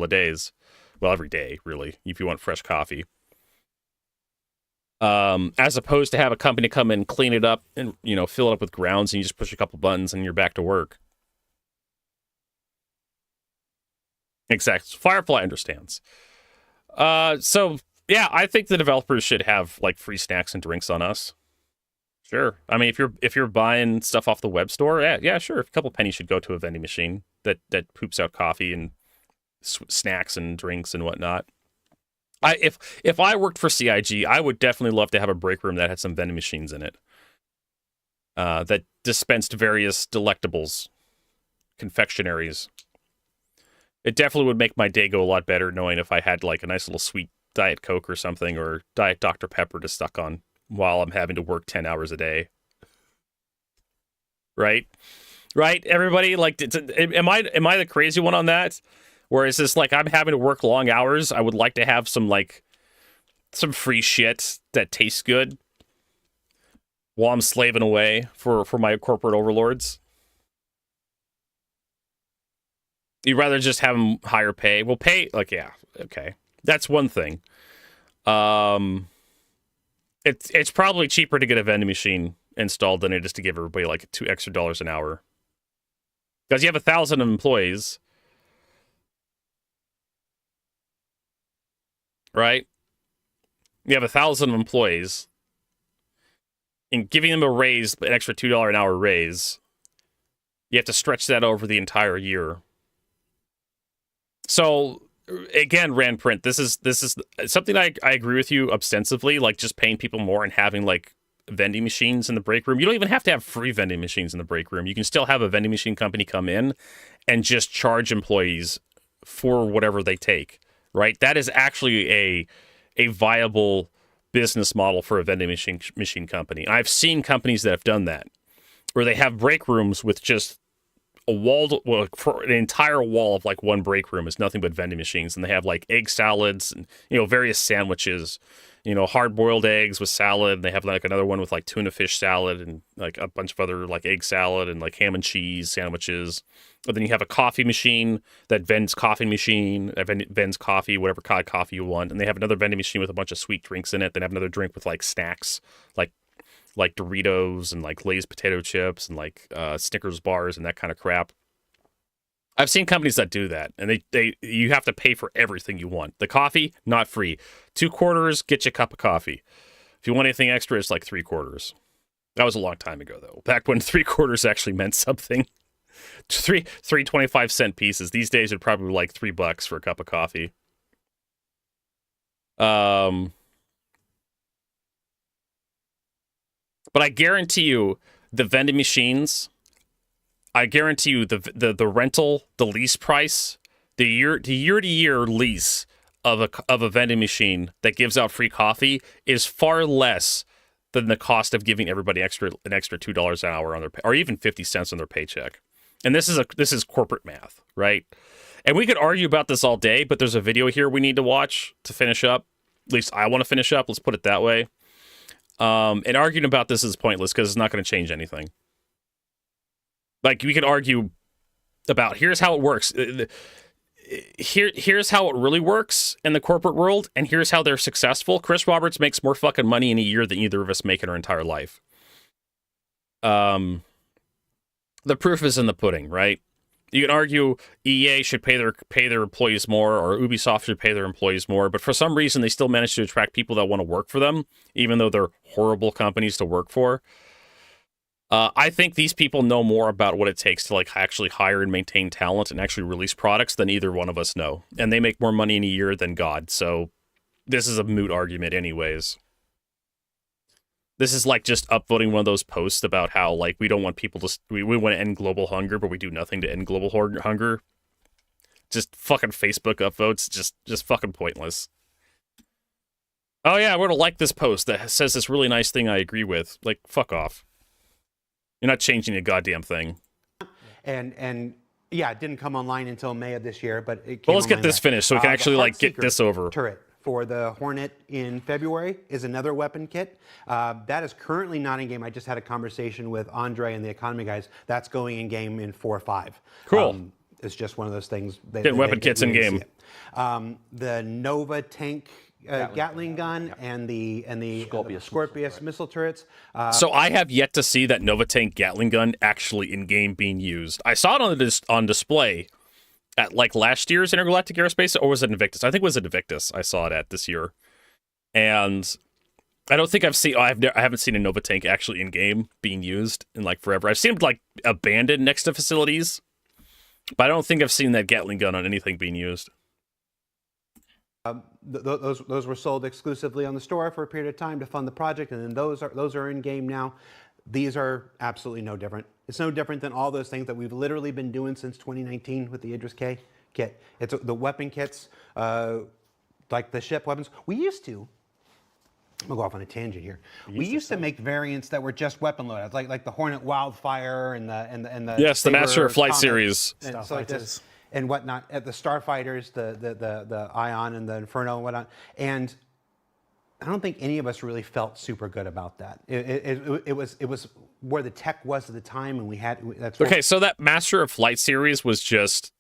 of days. Well, every day, really, if you want fresh coffee. As opposed to have a company come in, clean it up, and fill it up with grounds, and you just push a couple buttons and you're back to work. Exactly. Firefly understands. So yeah, I think the developers should have like free snacks and drinks on us. Sure. I mean, if you're buying stuff off the web store, yeah, sure. A couple pennies should go to a vending machine that poops out coffee and snacks and drinks and whatnot. If I worked for CIG, I would definitely love to have a break room that had some vending machines in it that dispensed various delectables, confectionaries. It definitely would make my day go a lot better knowing if I had like a nice little sweet Diet Coke or something, or Diet Dr. Pepper to suck on while I'm having to work 10 hours a day. Right? Everybody, like, am I the crazy one on that? Where it's just like I'm having to work long hours. I would like to have some free shit that tastes good while I'm slaving away for my corporate overlords. You'd rather just have them higher pay. Well, pay, like, yeah, okay. That's one thing. It's probably cheaper to get a vending machine installed than it is to give everybody like $2 extra an hour. Because you have 1,000 employees. Right? You have 1,000 employees. And giving them a raise, an extra $2 an hour raise, you have to stretch that over the entire year. So, again, Randprint, this is something I agree with you ostensibly, like just paying people more and having like vending machines in the break room. You don't even have to have free vending machines in the break room. You can still have a vending machine company come in and just charge employees for whatever they take, right? That is actually a viable business model for a vending machine company. I've seen companies that have done that, where they have break rooms with just for an entire wall of like one break room is nothing but vending machines, and they have like egg salads and various sandwiches, hard-boiled eggs with salad, and they have like another one with like tuna fish salad and like a bunch of other like egg salad and like ham and cheese sandwiches. But then you have a coffee machine that vends coffee, whatever kind of coffee you want, and they have another vending machine with a bunch of sweet drinks in it. Then have another drink with like snacks, like Doritos and like Lay's potato chips and like Snickers bars and that kind of crap. I've seen companies that do that, and you have to pay for everything you want. The coffee, not free. 2 quarters, get you a cup of coffee. If you want anything extra, it's like 3 quarters. That was a long time ago, though. Back when 3 quarters actually meant something. Three 25-cent pieces. These days, it'd probably be like $3 for a cup of coffee. But I guarantee you, the vending machines, I guarantee you the rental, the lease price, the year-to-year lease of a vending machine that gives out free coffee is far less than the cost of giving everybody an extra $2 an hour on their or even 50 cents on their paycheck. And this is corporate math, right? And we could argue about this all day, but there's a video here we need to watch to finish up. At least I want to finish up. Let's put it that way. And arguing about this is pointless because it's not going to change anything. Like, we could argue about here's how it works. Here's how it really works in the corporate world, and here's how they're successful. Chris Roberts makes more fucking money in a year than either of us make in our entire life. The proof is in the pudding, right? You can argue EA should pay their employees more, or Ubisoft should pay their employees more, but for some reason they still manage to attract people that want to work for them, even though they're horrible companies to work for. I think these people know more about what it takes to like actually hire and maintain talent and actually release products than either one of us know, and they make more money in a year than God. So this is a moot argument, anyways. This is like just upvoting one of those posts about how like we don't want people to we want to end global hunger, but we do nothing to end global hunger. Just fucking Facebook upvotes, just fucking pointless. Oh yeah, we're gonna like this post that says this really nice thing I agree with. Like, fuck off. You're not changing a goddamn thing. And yeah, it didn't come online until May of this year, but it came well, let's get online this finished so we can actually like get this over. Turret for the Hornet in February is another weapon kit. That is currently not in game. I just had a conversation with Andre and the Economy guys. That's going in game in 4.5. Cool. It's just one of those things. Getting weapon kits in game. The Nova tank Gatling gun and the Scorpius missile turrets. So I have yet to see that Novatank Gatling gun actually in game being used. I saw it on display at like last year's Intergalactic Aerospace, or was it Invictus? I think it was at Invictus. I saw it at this year, and I don't think I've seen. I haven't seen a Novatank actually in game being used in like forever. I've seen it like abandoned next to facilities, but I don't think I've seen that Gatling gun on anything being used. Those were sold exclusively on the store for a period of time to fund the project, and then those are in game now. These are absolutely no different. It's no different than all those things that we've literally been doing since 2019 with the Idris K kit. It's the weapon kits, like the ship weapons. We used to. I'm gonna go off on a tangent here. We used to make variants that were just weapon loadouts, like the Hornet Wildfire and the yes, the Master of Flight Comet, series, and so like this and whatnot. At the Starfighters, the Ion and the Inferno and whatnot. And I don't think any of us really felt super good about that. It was where the tech was at the time, and we had that's okay. So that Master of Flight series was just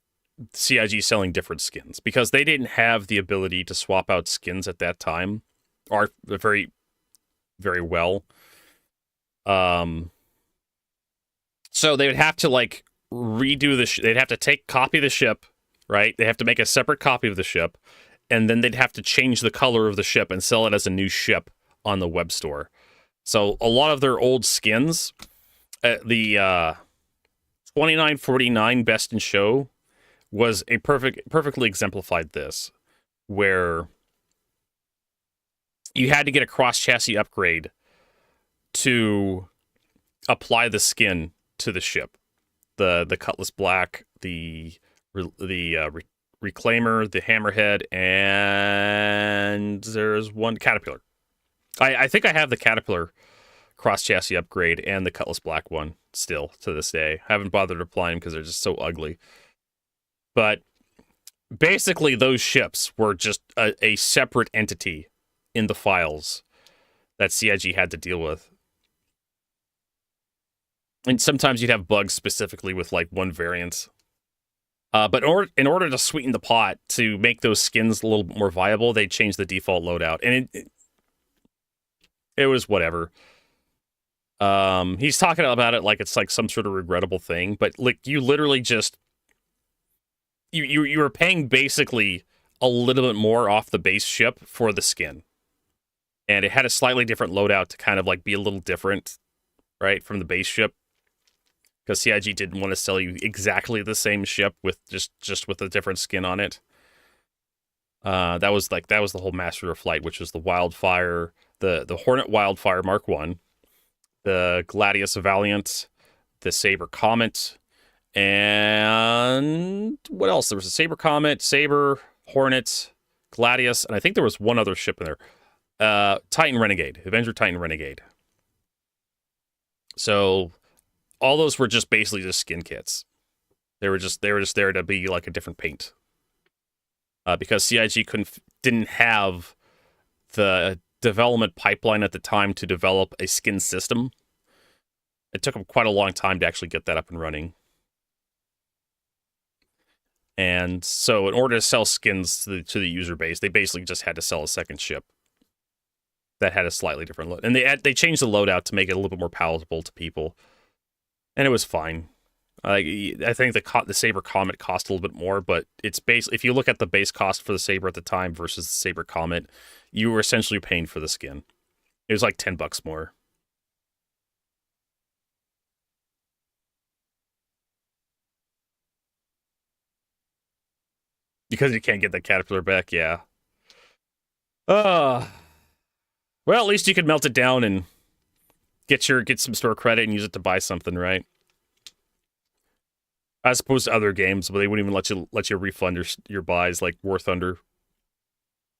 CIG selling different skins because they didn't have the ability to swap out skins at that time, or very, very well. So they would have to like redo they'd have to copy the ship, right? They have to make a separate copy of the ship, and then they'd have to change the color of the ship and sell it as a new ship on the web store. So a lot of their old skins, the 2949 Best in Show was a perfectly exemplified this, where you had to get a cross-chassis upgrade to apply the skin to the ship. The Cutlass Black, the Reclaimer, the Hammerhead, and there's one Caterpillar. I think I have the Caterpillar cross chassis upgrade and the Cutlass Black one still to this day. I haven't bothered applying them because they're just so ugly. But basically, those ships were just a separate entity in the files that CIG had to deal with. And sometimes you'd have bugs specifically with like one variant. But in order to sweeten the pot to make those skins a little bit more viable, they changed the default loadout, and it was whatever. He's talking about it like it's like some sort of regrettable thing, but like you literally just you were paying basically a little bit more off the base ship for the skin, and it had a slightly different loadout to kind of like be a little different, right, from the base ship. Because CIG didn't want to sell you exactly the same ship with just with a different skin on it. That was the whole Master of Flight, which was the Wildfire, the Hornet Wildfire Mark 1, the Gladius Valiant, the Saber Comet, and what else? There was a Saber Comet, Saber, Hornet, Gladius, and I think there was one other ship in there. Titan Renegade, Avenger Titan Renegade. So all those were just basically just skin kits. They were just there to be like a different paint. Because CIG didn't have the development pipeline at the time to develop a skin system. It took them quite a long time to actually get that up and running. And so in order to sell skins to the user base, they basically just had to sell a second ship that had a slightly different load. And they changed the loadout to make it a little bit more palatable to people. And it was fine. I think the Saber Comet cost a little bit more, but it's if you look at the base cost for the Saber at the time versus the Saber Comet, you were essentially paying for the skin. It was like $10 more. Because you can't get the Caterpillar back, yeah. Well, at least you could melt it down and get some store credit and use it to buy something, right? As opposed to other games, but they wouldn't even let you refund your buys, like War Thunder.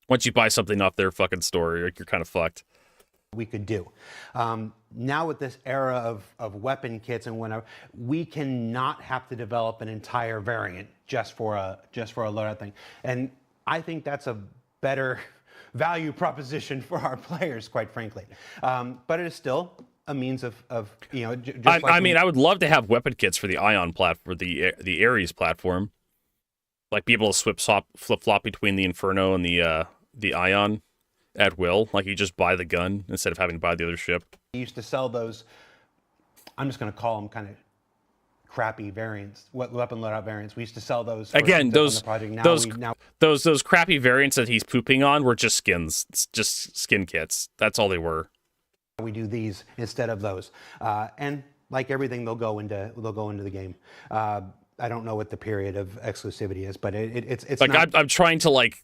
Once you buy something off their fucking store, you're kind of fucked. We could do. Now with this era of weapon kits and whatever, we cannot have to develop an entire variant just for a loadout thing. And I think that's a better value proposition for our players, quite frankly. But it is still a means of I mean, I would love to have weapon kits for the Ion platform, the Ares platform, like be able to flip flop between the Inferno and the Ion at will. Like you just buy the gun instead of having to buy the other ship. We used to sell those. I'm just going to call them kind of crappy variants, weapon loadout variants. We used to sell those. Again, those now, those crappy variants that he's pooping on were just skins, just skin kits. That's all they were. We do these instead of those, and like everything, they'll go into the game. I don't know what the period of exclusivity is, but it's like not... I'm trying to like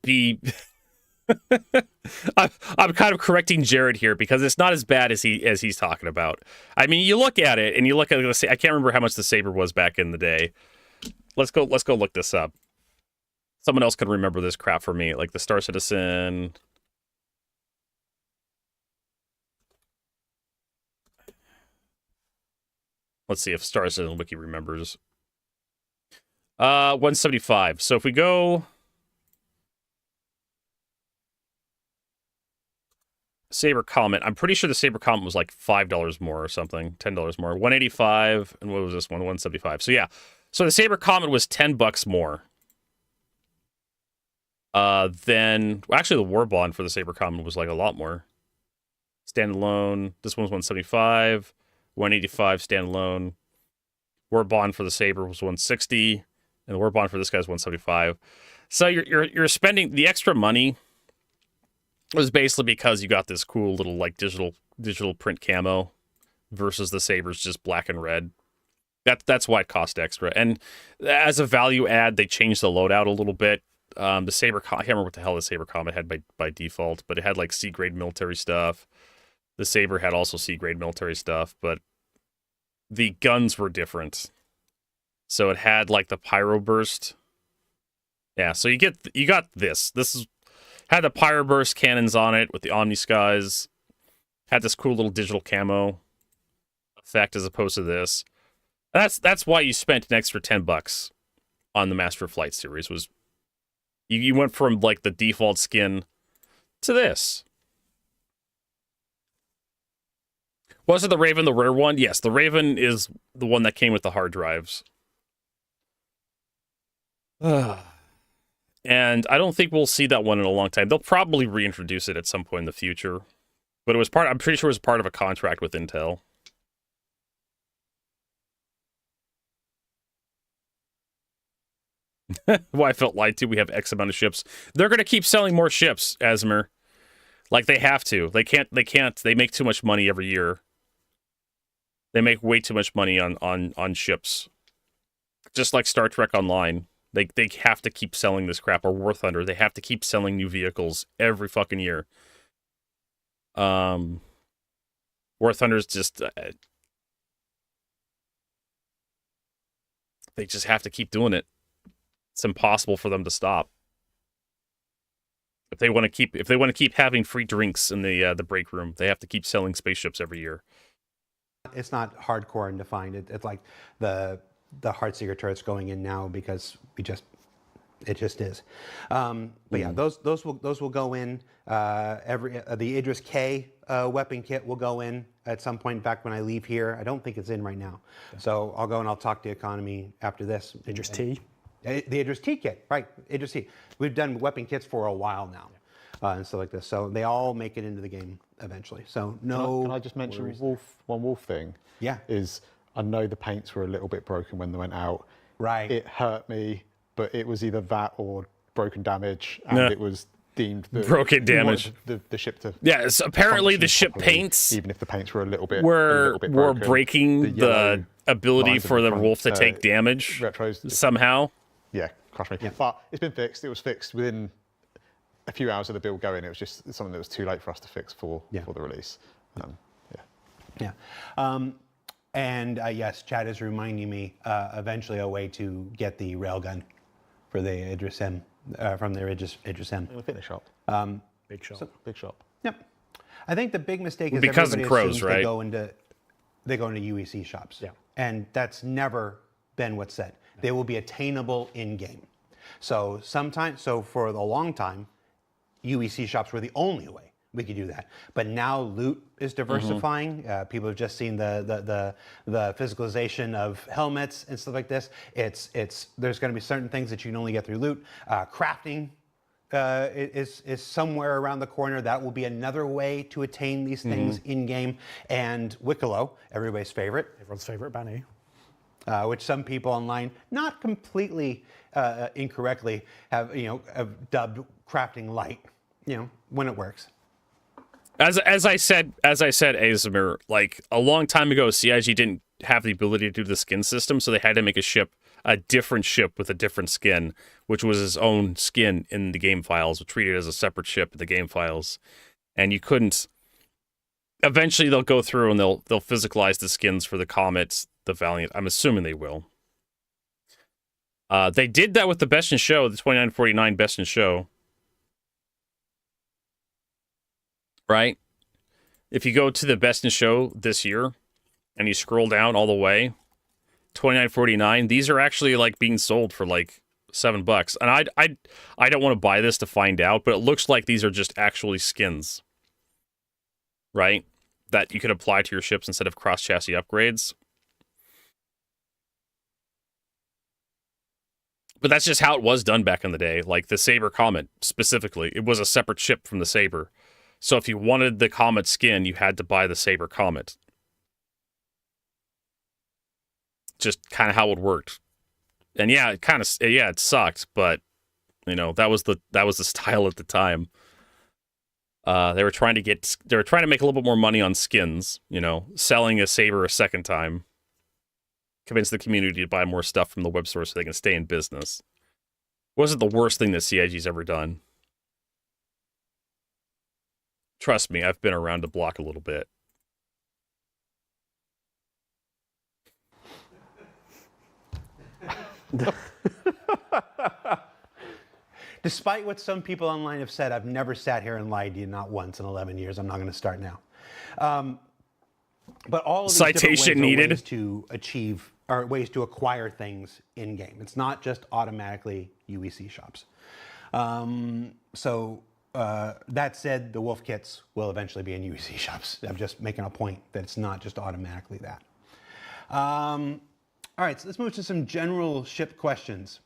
be. I'm kind of correcting Jared here because it's not as bad as he's talking about. I mean, you look at it and you look at it. I can't remember how much the Saber was back in the day. Let's go look this up. Someone else could remember this crap for me, like the Star Citizen. Let's see if Star Citizen Wiki remembers. 175. So if we go Saber Comet, I'm pretty sure the Saber Comet was like $5 more or something, $10 more. 185, and what was this one? 175. So yeah. So the Saber Comet was $10 more. Then actually the War Bond for the Saber Comet was like a lot more. Standalone, this one was 175. 185 standalone. War Bond for the Saber was 160, and the War Bond for this guy is 175. So you're spending the extra money was basically because you got this cool little like digital print camo versus the Saber's just black and red. That's why it cost extra. And as a value add, they changed the loadout a little bit. The Saber, I can't remember what the hell the Saber Comet had by default, but it had like C-grade military stuff. The Saber had also C-grade military stuff, but the guns were different. So it had like the Pyro Burst Yeah, so you got this. This is had the Pyro Burst cannons on it with the Omni Skies. Had this cool little digital camo effect as opposed to this. That's why you spent an extra $10 on the Master of Flight series. Was you went from like the default skin to this. Was it the Raven the rare one? Yes, the Raven is the one that came with the hard drives. And I don't think we'll see that one in a long time. They'll probably reintroduce it at some point in the future. But I'm pretty sure it was part of a contract with Intel. Well, I felt lied to. We have X amount of ships. They're going to keep selling more ships, Asmer. Like they have to. They can't. They make too much money every year. They make way too much money on ships. Just like Star Trek Online. They have to keep selling this crap. Or War Thunder. They have to keep selling new vehicles every fucking year. War Thunder's just... they just have to keep doing it. It's impossible for them to stop. If they want to keep having free drinks in the break room, they have to keep selling spaceships every year. It's not hardcore and defined. It's like the Heartseeker turrets going in now because it just is. But yeah, those will go in. The Idris K weapon kit will go in at some point back when I leave here. I don't think it's in right now, so I'll go and I'll talk to economy after this. Idris T. The Idris T kit, right? Idris T. We've done weapon kits for a while now, and stuff like this. So they all make it into the game eventually. So no. Can I just mention one wolf thing? Yeah. Is I know the paints were a little bit broken when they went out. Right. It hurt me, but it was either that or broken damage, and it was deemed broken damage. The ship to yes. Apparently, the ship properly, paints, even if the paints were a little bit were broken, breaking the ability for the front, wolf to take damage retros somehow. Yeah, crush me. Yeah. But it's been fixed. It was fixed within a few hours of the build going. It was just something that was too late for us to fix for the release. And yes, Chad is reminding me eventually a way to get the railgun for the Idris M from the Idris M. In the fitness shop. Big shop. Big shop. Yep. I think the big mistake is because of everybody crows, assumes right? they go into UEC shops. Yeah. And that's never been what's said. They will be attainable in game. So for a long time, UEC shops were the only way we could do that. But now loot is diversifying. People have just seen the physicalization of helmets and stuff like this. There's going to be certain things that you can only get through loot. Crafting is somewhere around the corner. That will be another way to attain these things in game. And Wicklow, everybody's favorite. Everyone's favorite Banny. Which some people online, not completely incorrectly, have dubbed crafting light. When it works. As I said, Azimir, like a long time ago, CIG didn't have the ability to do the skin system, so they had to make a different ship with a different skin, which was his own skin in the game files, treated as a separate ship in the game files, and you couldn't. Eventually, they'll go through and they'll physicalize the skins for the Comet, the Valiant. I'm assuming they will. They did that with the Best in Show, the 2949 Best in Show. Right? If you go to the Best in Show this year and you scroll down all the way, 2949, these are actually like being sold for like $7. And I don't want to buy this to find out, but it looks like these are just actually skins. Right? That you could apply to your ships instead of cross-chassis upgrades. But that's just how it was done back in the day. Like the Saber Comet, specifically. It was a separate ship from the Saber. So if you wanted the Comet skin, you had to buy the Saber Comet. Just kind of how it worked. And yeah, it sucked, but that was the style at the time. They were trying to make a little bit more money on skins, selling a Saber a second time. Convince the community to buy more stuff from the web store so they can stay in business. Wasn't the worst thing that CIG's ever done. Trust me, I've been around the block a little bit. Despite what some people online have said, I've never sat here and lied to you, not once in 11 years. I'm not going to start now. But all of these Citation different ways needed. are ways to achieve, or ways to acquire things in game. It's not just automatically UEC shops. That said, the Wolf kits will eventually be in UEC shops. I'm just making a point that it's not just automatically that. All right, so let's move to some general ship questions.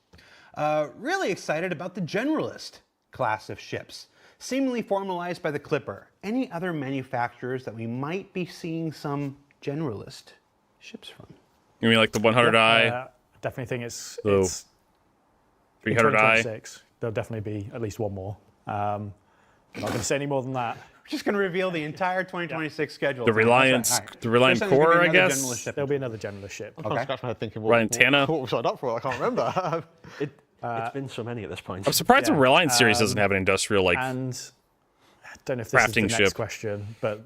Really excited about the Generalist class of ships, seemingly formalized by the Clipper. Any other manufacturers that we might be seeing some Generalist ships from? You mean like the 100i, Definitely think it's 300i? There'll definitely be at least one more. I'm not going to say any more than that. We're just going to reveal the entire 2026 schedule. The Reliant, All right. the Reliant There's gonna be Core, I another guess. Generalist ship. There'll be another Generalist ship. I'm trying to scratch my head thinking Reliant Tana. what we signed up for. I can't remember. It's been so many at this point. I'm surprised the Yeah, Reliant series doesn't have an industrial like. And I don't know if this is the Crafting next ship. question, but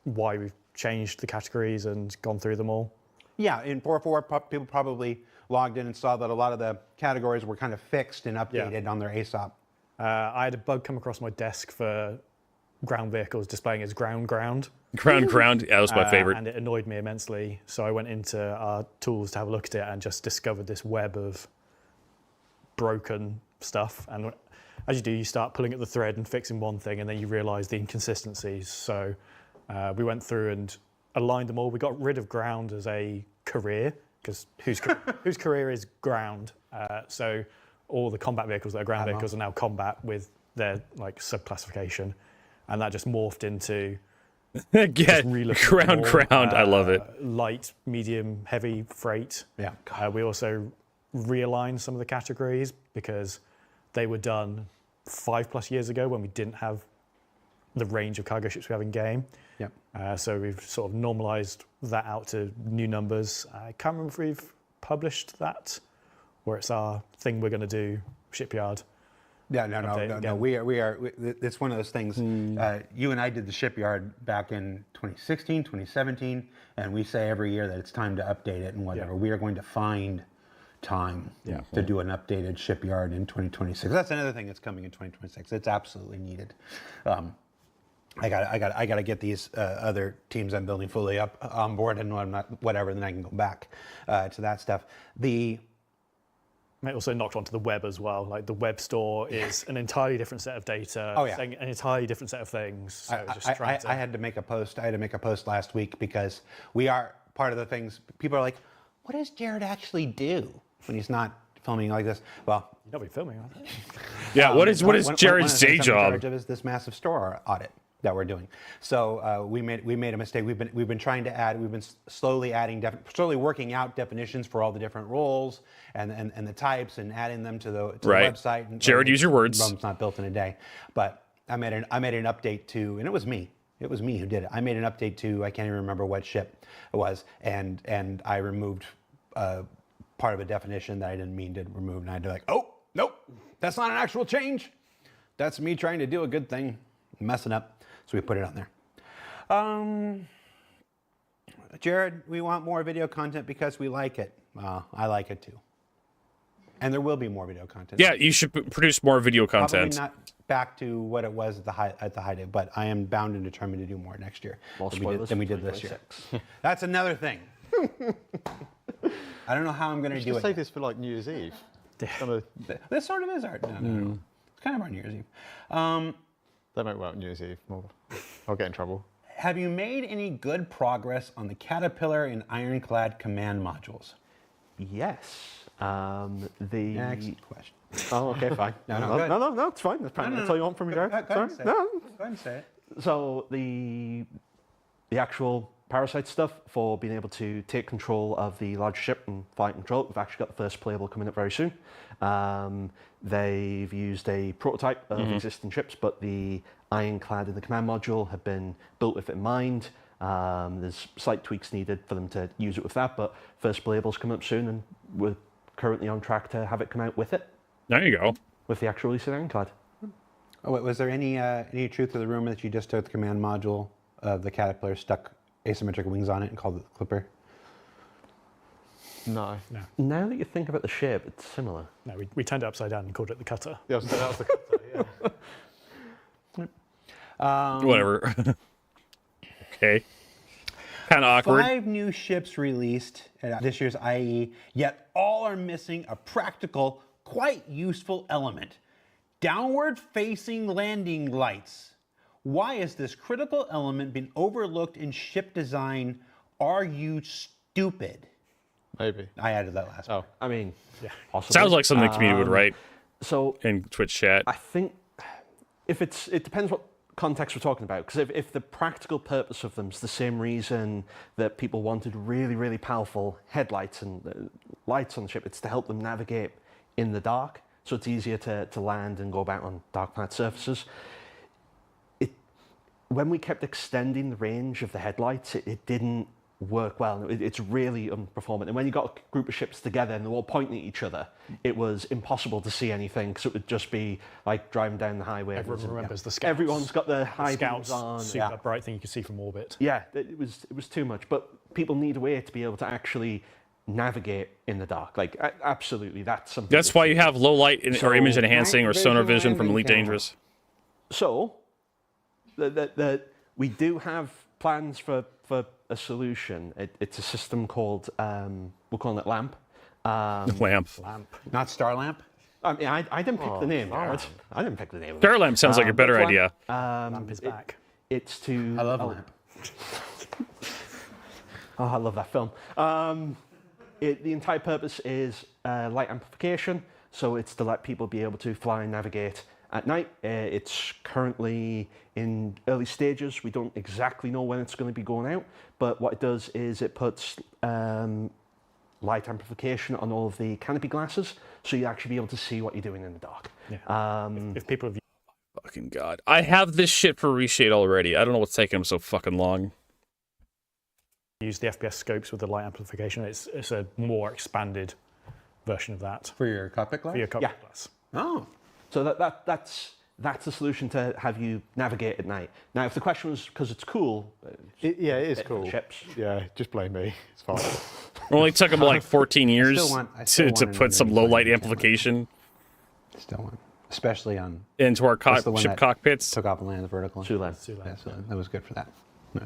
why we've changed the categories and gone through them all. Yeah, in 4.4, people probably logged in and saw that a lot of the categories were kind of fixed and updated on their ASOP. I had a bug come across my desk for ground vehicles displaying as ground. Ground. Yeah, that was my favorite. And it annoyed me immensely. So I went into our tools to have a look at it and just discovered this web of broken stuff. And as you do, you start pulling at the thread and fixing one thing, and then you realize the inconsistencies. So we went through and aligned them all. We got rid of ground as a career, because whose career is ground? So all the combat vehicles that are ground vehicles are now combat with their like subclassification, and that just morphed into Get relooking at them all. ground. I love it. Light, medium, heavy freight. Yeah. We also realigned some of the categories because they were done 5+ years ago when we didn't have the range of cargo ships we have in game. Yep. So we've sort of normalized that out to new numbers. I can't remember if we've published that or it's our thing we're going to do, shipyard. Yeah, no. We are. It's one of those things. You and I did the shipyard back in 2016, 2017, and we say every year that it's time to update it and whatever. Yeah. We are going to find time to do an updated shipyard in 2026. That's another thing that's coming in 2026. It's absolutely needed. I got to get these other teams I'm building fully up on board, and when I'm not, whatever, then I can go back to that stuff. It also knocked onto the web as well. Like the web store is an entirely different set of data, saying an entirely different set of things. So I had to make a post. I had to make a post last week because we are part of the things. People are like, "What does Jared actually do when he's not filming like this?" Well, you're not really filming, are you? Yeah. What is Jared's day job? Is this massive store audit that we're doing. So we made a mistake. We've been trying to add. We've been slowly working out definitions for all the different roles and the types and adding them to the website. And, Jared, use your words. Rome's not built in a day, but I made an update to, and it was me. It was me who did it. I made an update to, I can't even remember what ship it was, and I removed part of a definition that I didn't mean to remove, and I had to oh nope, that's not an actual change. That's me trying to do a good thing, messing up. So we put it on there. Jared, we want more video content because we like it. I like it too. And there will be more video content. Yeah, you should produce more video content. Probably not back to what it was at the high day, but I am bound and determined to do more next year than we did this year. That's another thing. I don't know how I'm going to do it. Save this for like New Year's Eve. This sort of is art. No. It's kind of our New Year's Eve. They might work New Year's Eve. I'll get in trouble. Have you made any good progress on the Caterpillar and Ironclad command modules? Yes. Next question. Oh, okay, fine. No, it's fine. That's all you want from me, Jared. Go ahead and say it. So the actual Parasite stuff for being able to take control of the large ship and fly and control it. We've actually got the first playable coming up very soon. They've used a prototype of existing ships, but the Ironclad and the command module have been built with it in mind. There's slight tweaks needed for them to use it with that, but first playable's coming up soon, and we're currently on track to have it come out with it. There you go. With the actual release of Ironclad. Oh, wait, was there any truth to the rumor that you just took the command module of the Caterpillar, stuck asymmetric wings on it, and called it the Clipper? No. Now that you think about the shape, it's similar. No, we turned it upside down and called it the cutter. Yeah, that was the cutter, yeah. Whatever. Okay. Kind of awkward. 5 new ships released at this year's IE, yet all are missing a practical, quite useful element. Downward-facing landing lights. Why has this critical element been overlooked in ship design? Are you stupid? Maybe. I added that last part. I mean, possibly. Sounds like something the community would write So in Twitch chat. I think it depends what context we're talking about. Because if the practical purpose of them is the same reason that people wanted really, really powerful headlights and lights on the ship, it's to help them navigate in the dark. So it's easier to land and go about on dark planet surfaces. When we kept extending the range of the headlights, it didn't work well. It's really unperformant. And when you got a group of ships together and they're all pointing at each other, it was impossible to see anything because it would just be like driving down the highway. Everyone remembers the scouts. Everyone's got the high Scouts, beams on. super bright thing you can see from orbit. Yeah, it was too much. But people need a way to be able to actually navigate in the dark. Like, absolutely, that's something. That's why you have low light or image enhancing or night sonar vision vision from landing Elite camera. Dangerous. So, we do have plans for a solution. It's a system called, we're calling it LAMP. Lamp. Not Star Lamp? I mean, I didn't pick the name. Garrett. I didn't pick the name. Star Lamp sounds like a better but idea. Lamp is back. It's to. I love Lamp. Oh, I love that film. The entire purpose is light amplification, so it's to let people be able to fly and navigate at night. It's currently in early stages. We don't exactly know when it's going to be going out, but what it does is it puts light amplification on all of the canopy glasses, so you actually be able to see what you're doing in the dark. Yeah. If people have Fucking God. I have this shit for reshade already. I don't know what's taking them so fucking long. used the FPS scopes with the light amplification, it's a more expanded version of that For your cockpit glass? for your cockpit Yeah. glass. Oh. So that's the solution to have you navigate at night. Now, if the question was because it's cool, Yeah, it is bit cool. chips. Yeah, just blame me. It's fine. It only took them like 14 years I still to want it put some in low light the amplification Still one. Especially on into our That's the one ship that cockpits. took off and landed vertical. Two lens. Yeah, so that was good for that. Yeah.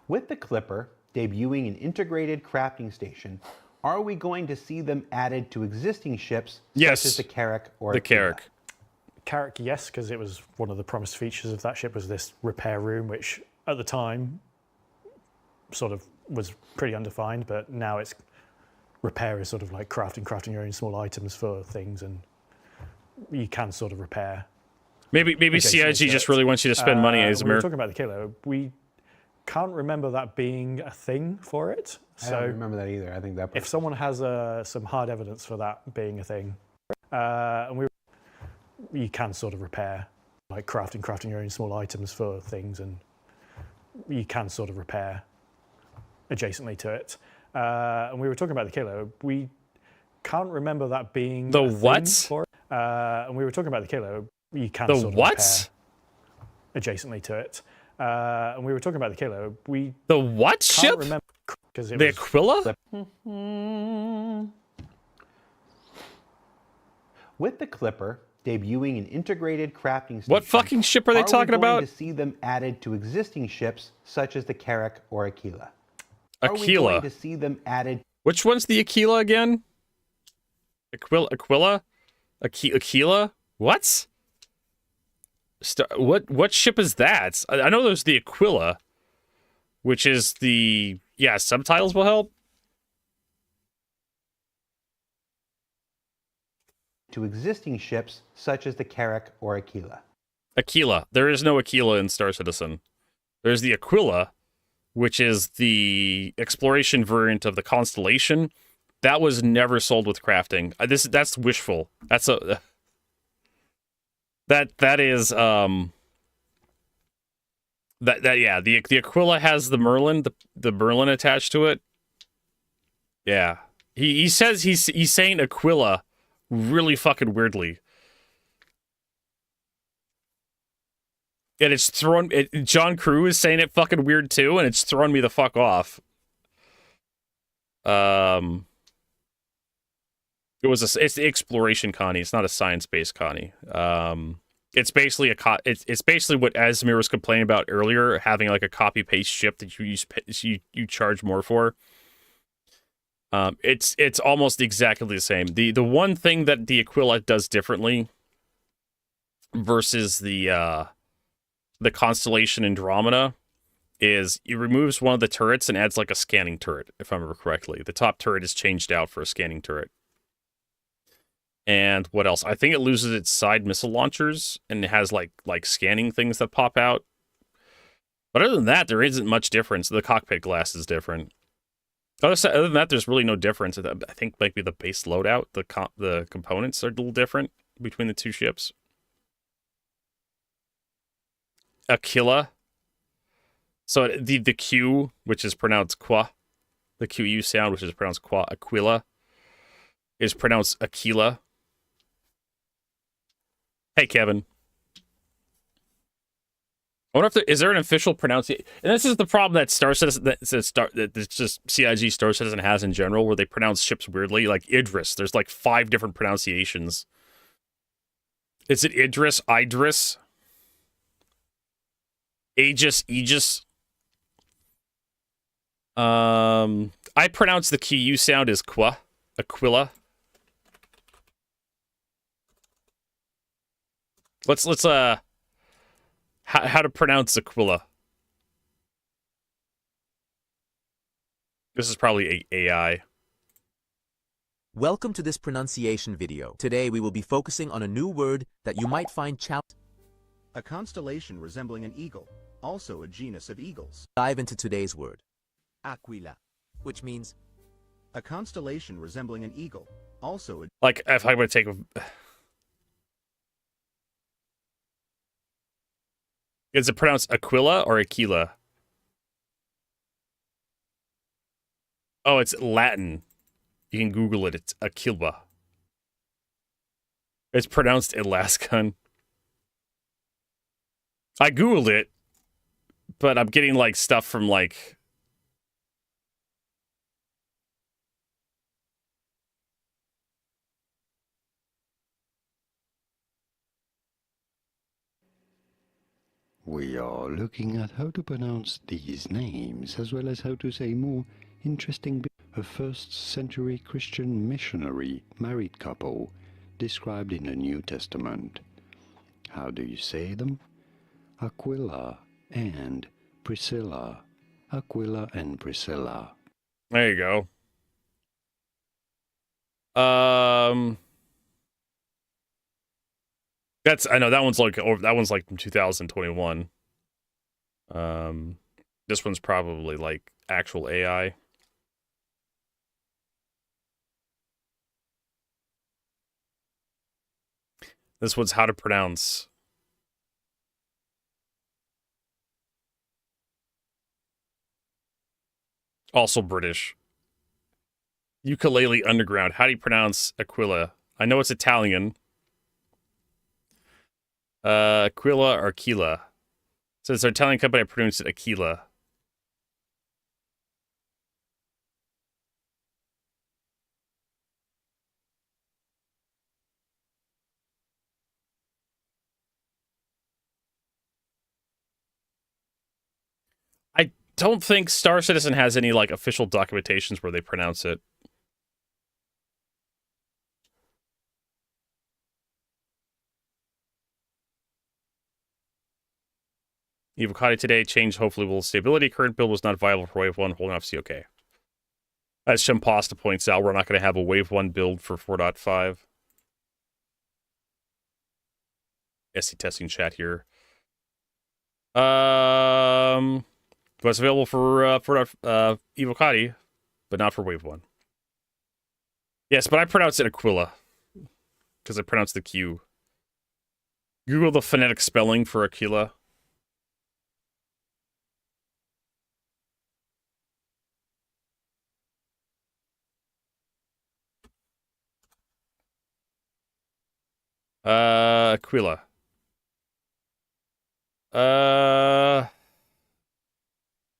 With the Clipper debuting an integrated crafting station, are we going to see them added to existing ships Yes. such as the Carrack or The Aquila? Carrack. Carrack, yes, because it was one of the promised features of that ship was this repair room, which at the time sort of was pretty undefined, but now it's repair is sort of like crafting your own small items for things, and you can sort of repair. Maybe adjacent CIG just to it. really wants you to spend money as We were America. talking about the kilo. We can't remember that being a thing for it. I don't So remember that either. I think that. if someone has some hard evidence for that being a thing, and you can sort of repair, like crafting your own small items for things, and you can sort of repair adjacently to it. And we were talking about the kilo. We can't remember that being The a thing what? for it. And we were talking about the kilo. You can The sort of what? repair adjacently to it. And we were talking about the kilo. We The what can't ship? remember because it The was Aquila? With the Clipper debuting an integrated crafting station, What fucking ship are they talking we going about? to see them added to existing ships such as the Carrack or Aquila? Are we Aquila. going to see them added Which one's the Aquila again? Aquila? Aquila? What? What ship is that? I know there's the Aquila, which is the subtitles will help. to existing ships such as the Carrack or Aquila? Aquila. There is no Aquila in Star Citizen. There's the Aquila, which is the exploration variant of the Constellation. That was never sold with crafting. That's wishful. That's a that is the Aquila has the Merlin, the Merlin attached to it. Yeah. He says he's saying Aquila really fucking weirdly. And it's thrown. John Crew is saying it fucking weird too, and it's throwing me the fuck off. It's the exploration Connie. It's not a science-based Connie. It's basically it's basically what Asmir was complaining about earlier, having like a copy-paste ship that you charge more for. It's almost exactly the same. The one thing that the Aquila does differently versus the Constellation Andromeda is it removes one of the turrets and adds like a scanning turret, if I remember correctly. The top turret is changed out for a scanning turret. And what else? I think it loses its side missile launchers and it has like scanning things that pop out. But other than that, there isn't much difference. The cockpit glass is different. Other than that, there's really no difference. I think maybe the base loadout, the components are a little different between the two ships. Aquila. So the Q, which is pronounced qua, the QU sound, which is pronounced qua, Aquila, is pronounced Aquila. Hey, Kevin. I wonder if is there an official pronunciation? And this is the problem that Star Citizen, that just CIG Star Citizen has in general, where they pronounce ships weirdly. Like Idris, there's like 5 different pronunciations. Is it Idris, Idris, Aegis? I pronounce the QU sound as qua, Aquila. Let's how to pronounce Aquila. This is probably AI. Welcome to this pronunciation video. Today we will be focusing on a new word that you might find challenging. A constellation resembling an eagle, also a genus of eagles. Dive into today's word. Aquila, which means a constellation resembling an eagle, also a... Like, if I'm going to take a... Is it pronounced Aquila or Aquila? Oh, it's Latin. You can Google it. It's Aquila. It's pronounced Alaskan. I Googled it, but I'm getting, like, stuff from, like... We are looking at how to pronounce these names, as well as how to say more interesting. A 1st century Christian missionary married couple described in the New Testament. How do you say them? Aquila and Priscilla. Aquila and Priscilla. There you go. I know that one's like from 2021. This one's probably like actual AI. This one's how to pronounce. Also British. Ukulele Underground. How do you pronounce Aquila? I know it's Italian. Aquila or Aquila. So it's an Italian company. I pronounced it Aquila. I don't think Star Citizen has any like official documentations where they pronounce it. Evocati today changed hopefully will stability. Current build was not viable for Wave 1. Holding off COK. As Shimpasta points out, we're not going to have a Wave 1 build for 4.5. SC testing chat here. Was available for Evocati, but not for Wave 1. Yes, but I pronounce it Aquila. Because I pronounce the Q. Google the phonetic spelling for Aquila. Aquila.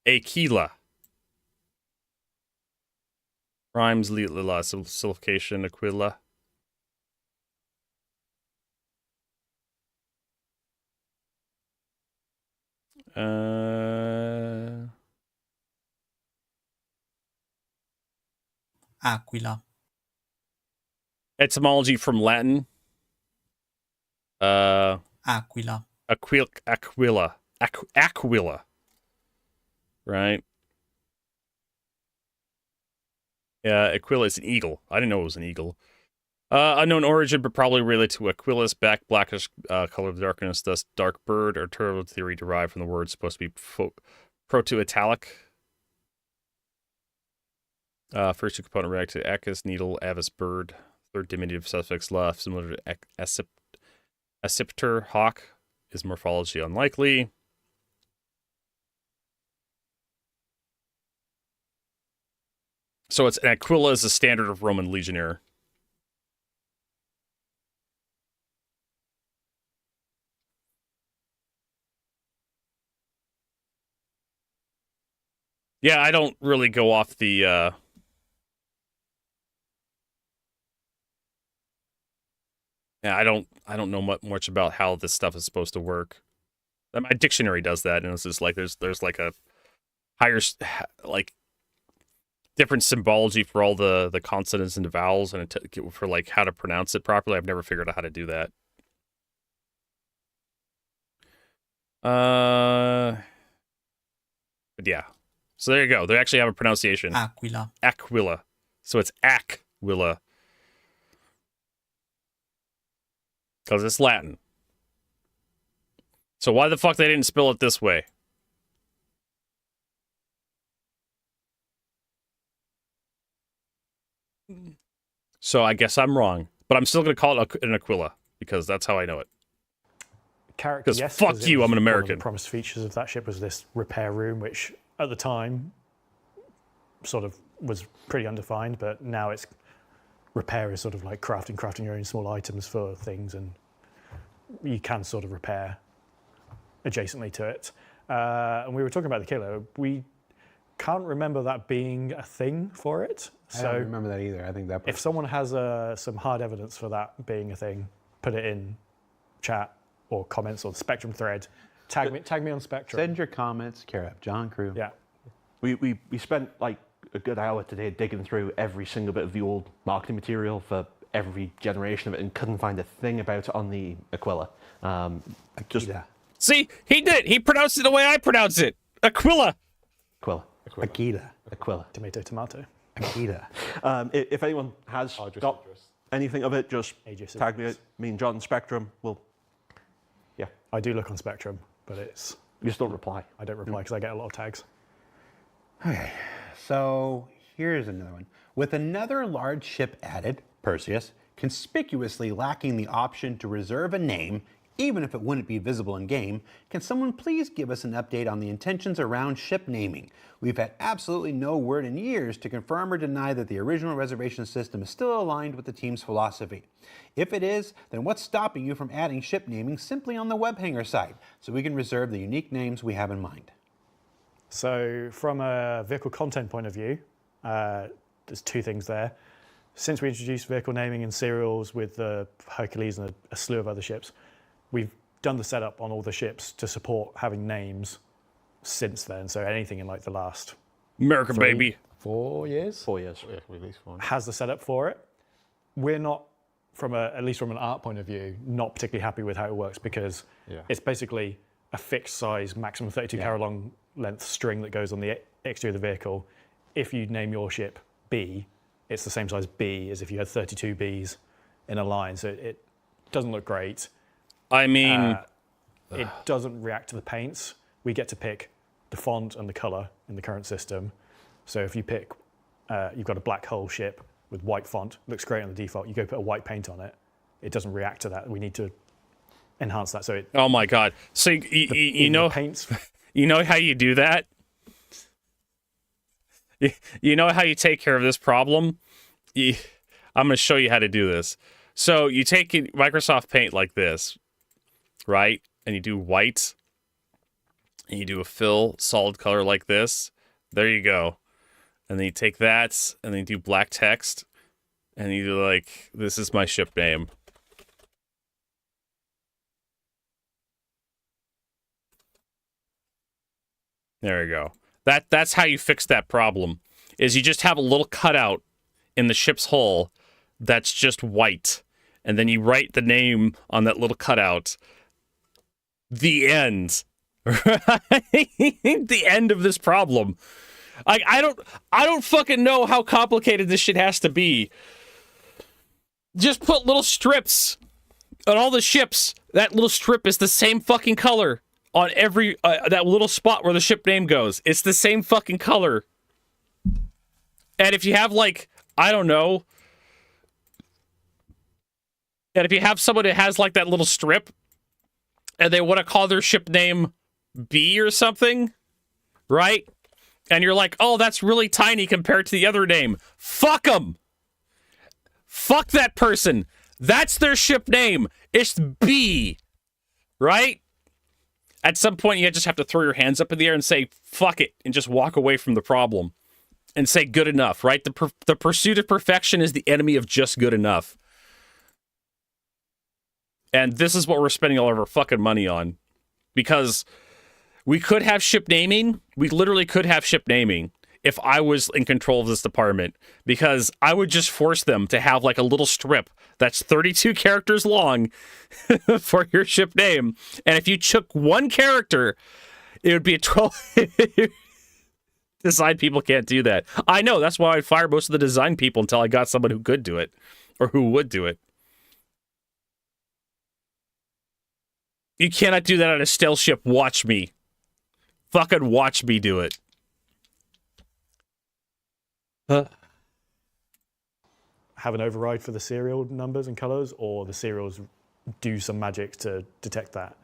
Aquila. Rhymes, Lila, simplification, Aquila. Aquila. Etymology from Latin. Aquila. Aquila. Right? Yeah, Aquila is an eagle. I didn't know it was an eagle. Unknown origin, but probably related to Aquila's back blackish color of darkness, thus dark bird, or turtle theory derived from the word supposed to be proto-Italic. First two component react to Acus, needle, avis, bird. Third diminutive suffix left, similar to acipiter, hawk, is morphology unlikely. So it's an Aquila is a standard of Roman legionnaire. Yeah, I don't really go off the yeah, I don't know much about how this stuff is supposed to work. My dictionary does that, and it's just like there's like a higher like different symbology for all the consonants and the vowels, and for like how to pronounce it properly. I've never figured out how to do that. But yeah. So there you go. They actually have a pronunciation. Aquila. Aquila. So it's Aquila. Because it's Latin. So why the fuck they didn't spell it this way? So I guess I'm wrong. But I'm still going to call it an Aquila. Because that's how I know it. Character, because fuck you, I'm an American. One of the promised features of that ship was this repair room, which at the time sort of was pretty undefined, but now it's repair is sort of like crafting your own small items for things, and you can sort of repair adjacently to it. And we were talking about the killer. We can't remember that being a thing for it. I don't remember that either. I think that. If someone has some hard evidence for that being a thing, put it in chat or comments or the Spectrum thread. Tag me on Spectrum. Send your comments, Care up, John Crew. Yeah. We spent like a good hour today digging through every single bit of the old marketing material for every generation of it and couldn't find a thing about it on the Aquila. See, he did. He pronounced it the way I pronounce it. Aquila. Aquila. Tomato. Aquila. If anyone has got anything of it, just tag me and John Spectrum. Yeah. I do look on Spectrum, but it's... You just don't reply. I don't reply because I get a lot of tags. Okay, so here's another one. With another large ship added, Perseus, conspicuously lacking the option to reserve a name, even if it wouldn't be visible in game, can someone please give us an update on the intentions around ship naming? We've had absolutely no word in years to confirm or deny that the original reservation system is still aligned with the team's philosophy. If it is, then what's stopping you from adding ship naming simply on the web hanger side, so we can reserve the unique names we have in mind? So from a vehicle content point of view, there's two things there. Since we introduced vehicle naming and serials with the Hercules and a slew of other ships, we've done the setup on all the ships to support having names since then. So anything in like the last American baby 4 years? 4 years. Yeah, at least 4. Has the setup for it. We're not, at least from an art point of view, not particularly happy with how it works because it's basically a fixed size, maximum 32 carat long length string that goes on the exterior of the vehicle. If you name your ship B, it's the same size B as if you had 32 Bs in a line. So it doesn't look great. I mean, it doesn't react to the paints. We get to pick the font and the color in the current system. So if you pick, you've got a black hull ship with white font, looks great on the default. You go put a white paint on it, it doesn't react to that. We need to enhance that. So it. Oh my God! So you know paints. You know how you do that? You know how you take care of this problem? I'm going to show you how to do this. So you take Microsoft Paint like this, right? And you do white And you do a fill solid color like this. There you go. And then you take that, and then you do black text, and you do like, this is my ship name. There you go. That's how you fix that problem, is you just have a little cutout in the ship's hull that's just white, and then you write the name on that little cutout. The end. The end of this problem. I don't fucking know how complicated this shit has to be. Just put little strips on all the ships. That little strip is the same fucking color on every that little spot where the ship name goes. It's the same fucking color. And if you have like, I don't know, and if you have someone that has like that little strip and they want to call their ship name B or something, right? And you're like, oh, that's really tiny compared to the other name. Fuck them. Fuck that person. That's their ship name. It's B, right? At some point, you just have to throw your hands up in the air and say, fuck it, and just walk away from the problem and say good enough, right? The pursuit of perfection is the enemy of just good enough. And this is what we're spending all of our fucking money on. Because we could have ship naming. We literally could have ship naming if I was in control of this department. Because I would just force them to have like a little strip that's 32 characters long for your ship name. And if you took one character, it would be a 12... Design people can't do that. I know, that's why I'd fire most of the design people until I got someone who could do it. Or who would do it. You cannot do that on a stealth ship. Watch me. Fucking watch me do it. Have an override for the serial numbers and colors, or the serials do some magic to detect that.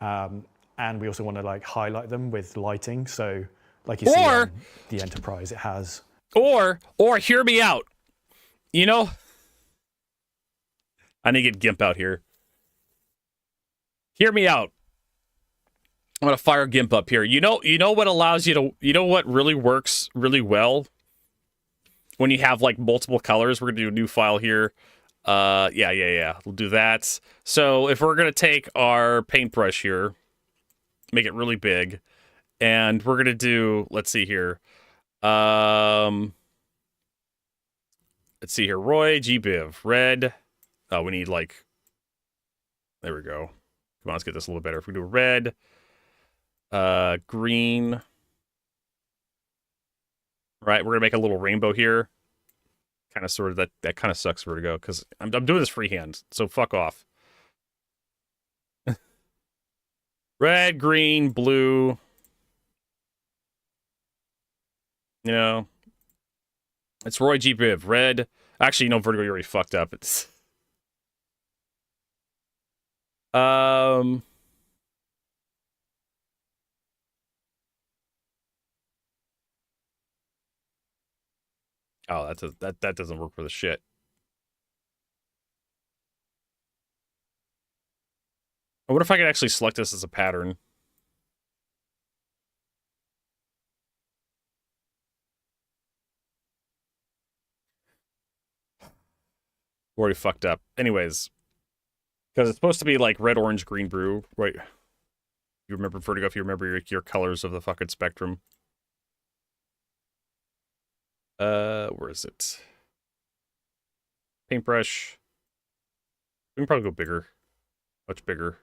And we also want to like highlight them with lighting. So like you see on the Enterprise, it has... Or hear me out. You know... I need to get GIMP out here. Hear me out. I'm going to fire GIMP up here. You know what allows you to... You know what really works really well? When you have, like, multiple colors. We're going to do a new file here. Yeah. We'll do that. So, if we're going to take our paintbrush here, make it really big, and we're going to do... Let's see here. Let's see here. Roy, GBiv. Red. Oh, we need, like... There we go. Come on, let's get this a little better. If we do red, green, right? We're gonna make a little rainbow here. Kind of, sort of that kind of sucks for it to go because I'm doing this freehand, so fuck off. Red, green, blue. You know, it's Roy G. Biv. Red. Actually, you know, Vertigo, you already fucked up. It's Oh, that doesn't work for the shit. What if I could actually select this as a pattern? Already fucked up. Anyways. Because it's supposed to be like red, orange, green, blue. Wait. You remember Vertigo if you remember your colors of the fucking spectrum. Where is it? Paintbrush. We can probably go bigger. Much bigger.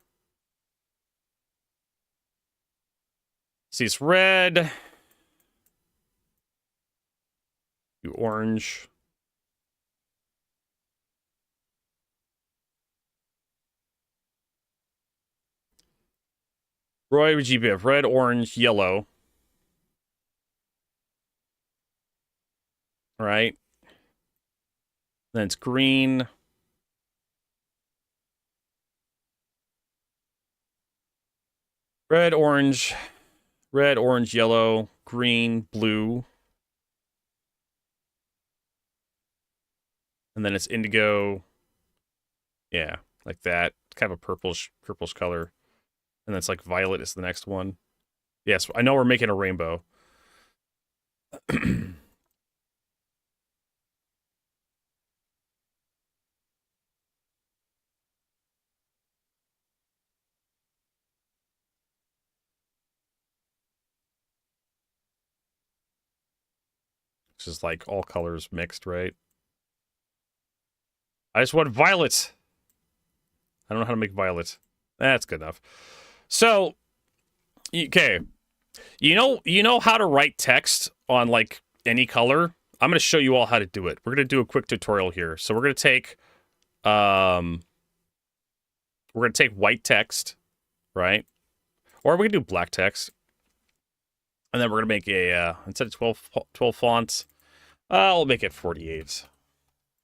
See, it's red. Do orange. Roy GBF, red, orange, yellow. All right. Then it's green. Red, orange, yellow, green, blue. And then it's indigo. Yeah, like that. It's kind of a purplish color. And then it's like violet is the next one. Yes, I know we're making a rainbow. It's just like all colors mixed, right? I just want violet. I don't know how to make violet. That's good enough. So, okay. You know how to write text on like any color? I'm going to show you all how to do it. We're going to do a quick tutorial here. So we're going to take white text, right? Or we can do black text. And then we're going to make a instead of 12 fonts, I'll make it 48.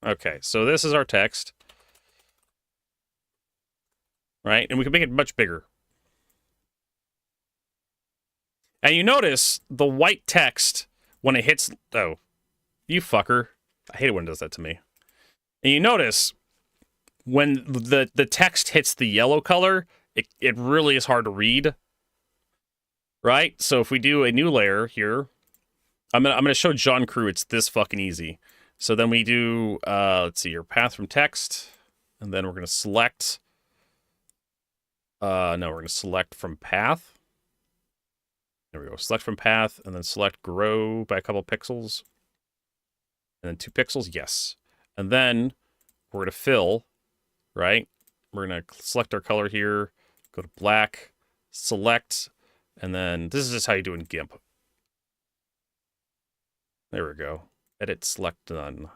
Okay. So this is our text. Right? And we can make it much bigger. And you notice the white text when it hits... Oh, you fucker. I hate it when it does that to me. And you notice when the text hits the yellow color, it really is hard to read. Right? So if we do a new layer here, I'm gonna show John Crew it's this fucking easy. So then we do, let's see, your path from text. And then we're going to select... no, we're going to select from path. There we go. Select from path, and then select grow by a couple pixels. And then 2 pixels, yes. And then we're going to fill, right? We're going to select our color here, go to black, select, and then this is just how you do it in GIMP. There we go. Edit, select, none.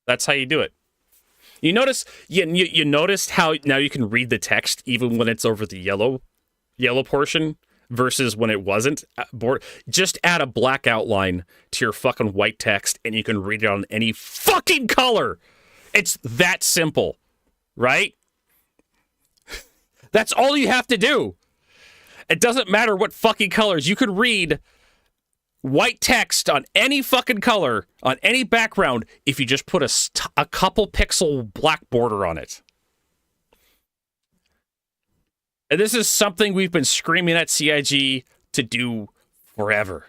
That's how you do it. You notice, you noticed how now you can read the text even when it's over the yellow portion versus when it wasn't. Just add a black outline to your fucking white text and you can read it on any fucking color. It's that simple, right? That's all you have to do. It doesn't matter what fucking colors. You could read white text on any fucking color, on any background, if you just put a couple pixel black border on it. And this is something we've been screaming at CIG to do forever.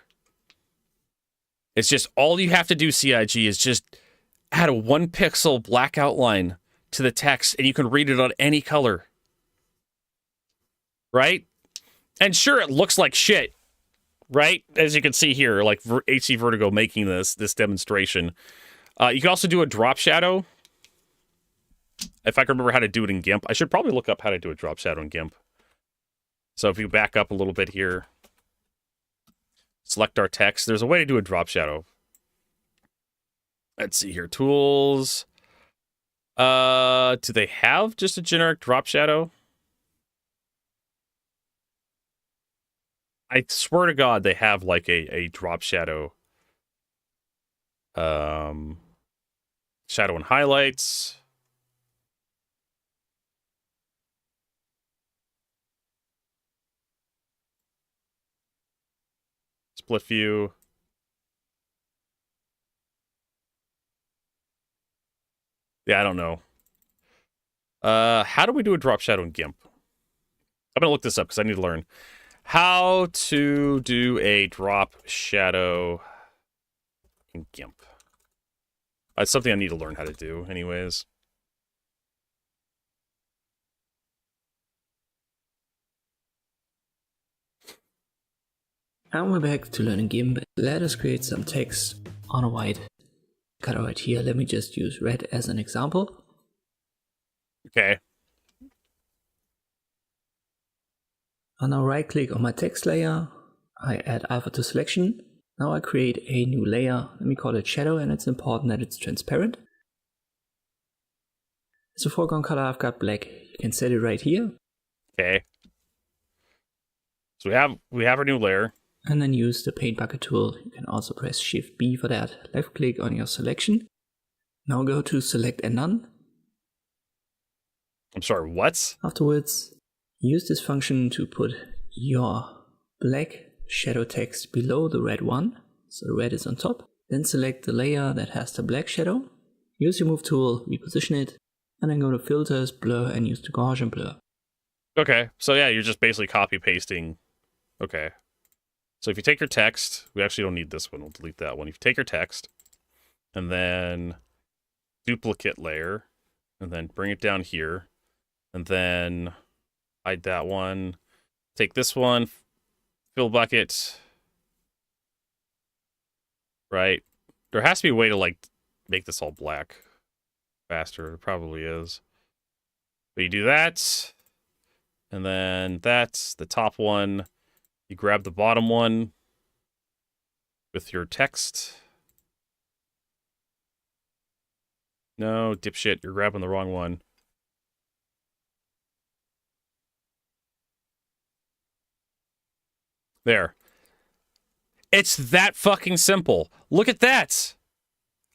It's just all you have to do, CIG, is just add a 1 pixel black outline to the text and you can read it on any color. Right? And sure, it looks like shit. Right? As you can see here, like HC Vertigo making this demonstration. You can also do a drop shadow. If I can remember how to do it in GIMP. I should probably look up how to do a drop shadow in GIMP. So if you back up a little bit here, select our text. There's a way to do a drop shadow. Let's see here. Tools. Do they have just a generic drop shadow? I swear to God, they have like a drop shadow. Shadow and highlights. Split view. Yeah, I don't know. How do we do a drop shadow in GIMP? I'm going to look this up because I need to learn. How to do a drop shadow in GIMP. It's something I need to learn how to do anyways. And we're back to learning GIMP. Let us create some text on a white color right here. Let me just use red as an example. Okay. And now right click on my text layer. I add alpha to selection. Now I create a new layer. Let me call it shadow, and it's important that it's transparent. As a foreground color, I've got black. You can set it right here. Okay. So we have our new layer. And then use the paint bucket tool. You can also press Shift B for that. Left click on your selection. Now go to select and none. I'm sorry, what? Afterwards, use this function to put your black shadow text below the red one. So the red is on top. Then select the layer that has the black shadow. Use your move tool, reposition it, and then go to filters, blur, and use the Gaussian blur. Okay, so yeah, you're just basically copy pasting. Okay. So if you take your text, we actually don't need this one. We'll delete that one. If you take your text and then duplicate layer and then bring it down here and then hide that one. Take this one, fill bucket, right? There has to be a way to like make this all black faster. It probably is. But you do that, and then that's the top one. You grab the bottom one with your text. No, dipshit, you're grabbing the wrong one. There. It's that fucking simple. Look at that.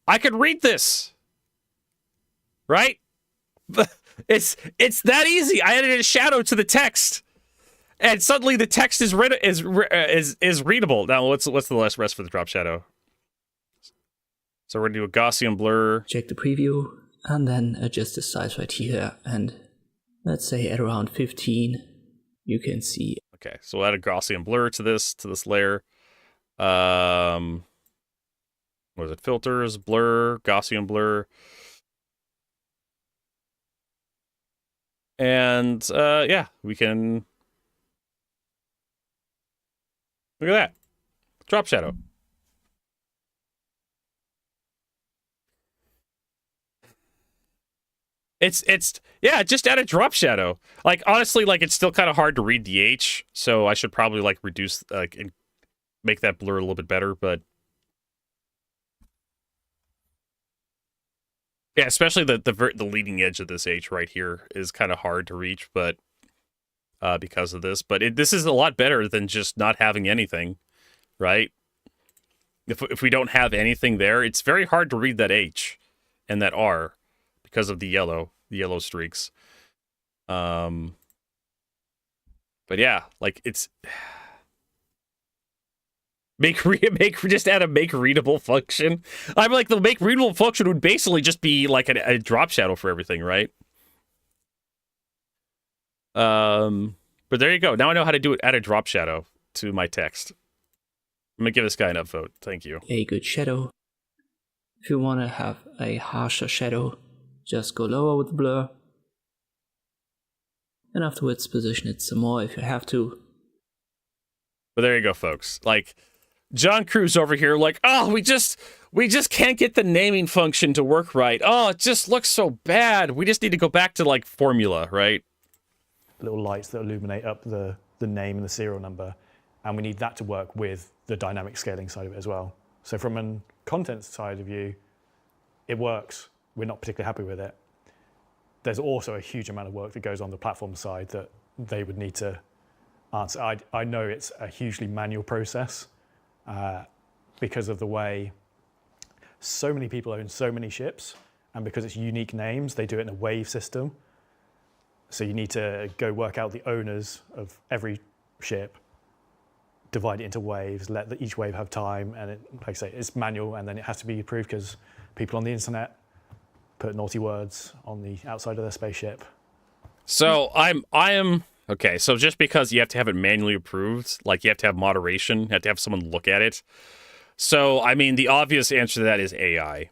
I could read this. Right? It's that easy. I added a shadow to the text. And suddenly the text is readable. Now what's the rest for the drop shadow? So we're gonna do a Gaussian blur. Check the preview and then adjust the size right here. And let's say at around 15, you can see. Okay, so we'll add a Gaussian blur to this layer. What is it? Filters, blur, Gaussian blur. And yeah, we can look at that. Drop shadow. It's yeah, just add a drop shadow. Like honestly, like it's still kind of hard to read the H, so I should probably like reduce and make that blur a little bit better, but yeah, especially the leading edge of this H right here is kind of hard to reach, but because of this. But this is a lot better than just not having anything, right? If we don't have anything there, it's very hard to read that H and that R because of the yellow streaks. But yeah, like it's just add a make readable function. I'm like the make readable function would basically just be like a drop shadow for everything, right? But there you go. Now I know how to do it. Add a drop shadow to my text. I'm gonna give this guy an upvote. Thank you. A good shadow. If you want to have a harsher shadow, just go lower with the blur. And afterwards position it some more if you have to. But there you go, folks. Like John Cruz over here, like, oh, we just can't get the naming function to work right. Oh, it just looks so bad. We just need to go back to like formula, right? Little lights that illuminate up the name and the serial number. And we need that to work with the dynamic scaling side of it as well. So from a content side of view, it works. We're not particularly happy with it. There's also a huge amount of work that goes on the platform side that they would need to answer. I know it's a hugely manual process because of the way so many people own so many ships, and because it's unique names, they do it in a wave system. So you need to go work out the owners of every ship, divide it into waves, let each wave have time, and like I say, it's manual, and then it has to be approved because people on the internet put naughty words on the outside of their spaceship. So I am okay. So just because you have to have it manually approved, like you have to have moderation, you have to have someone look at it. So I mean, the obvious answer to that is AI,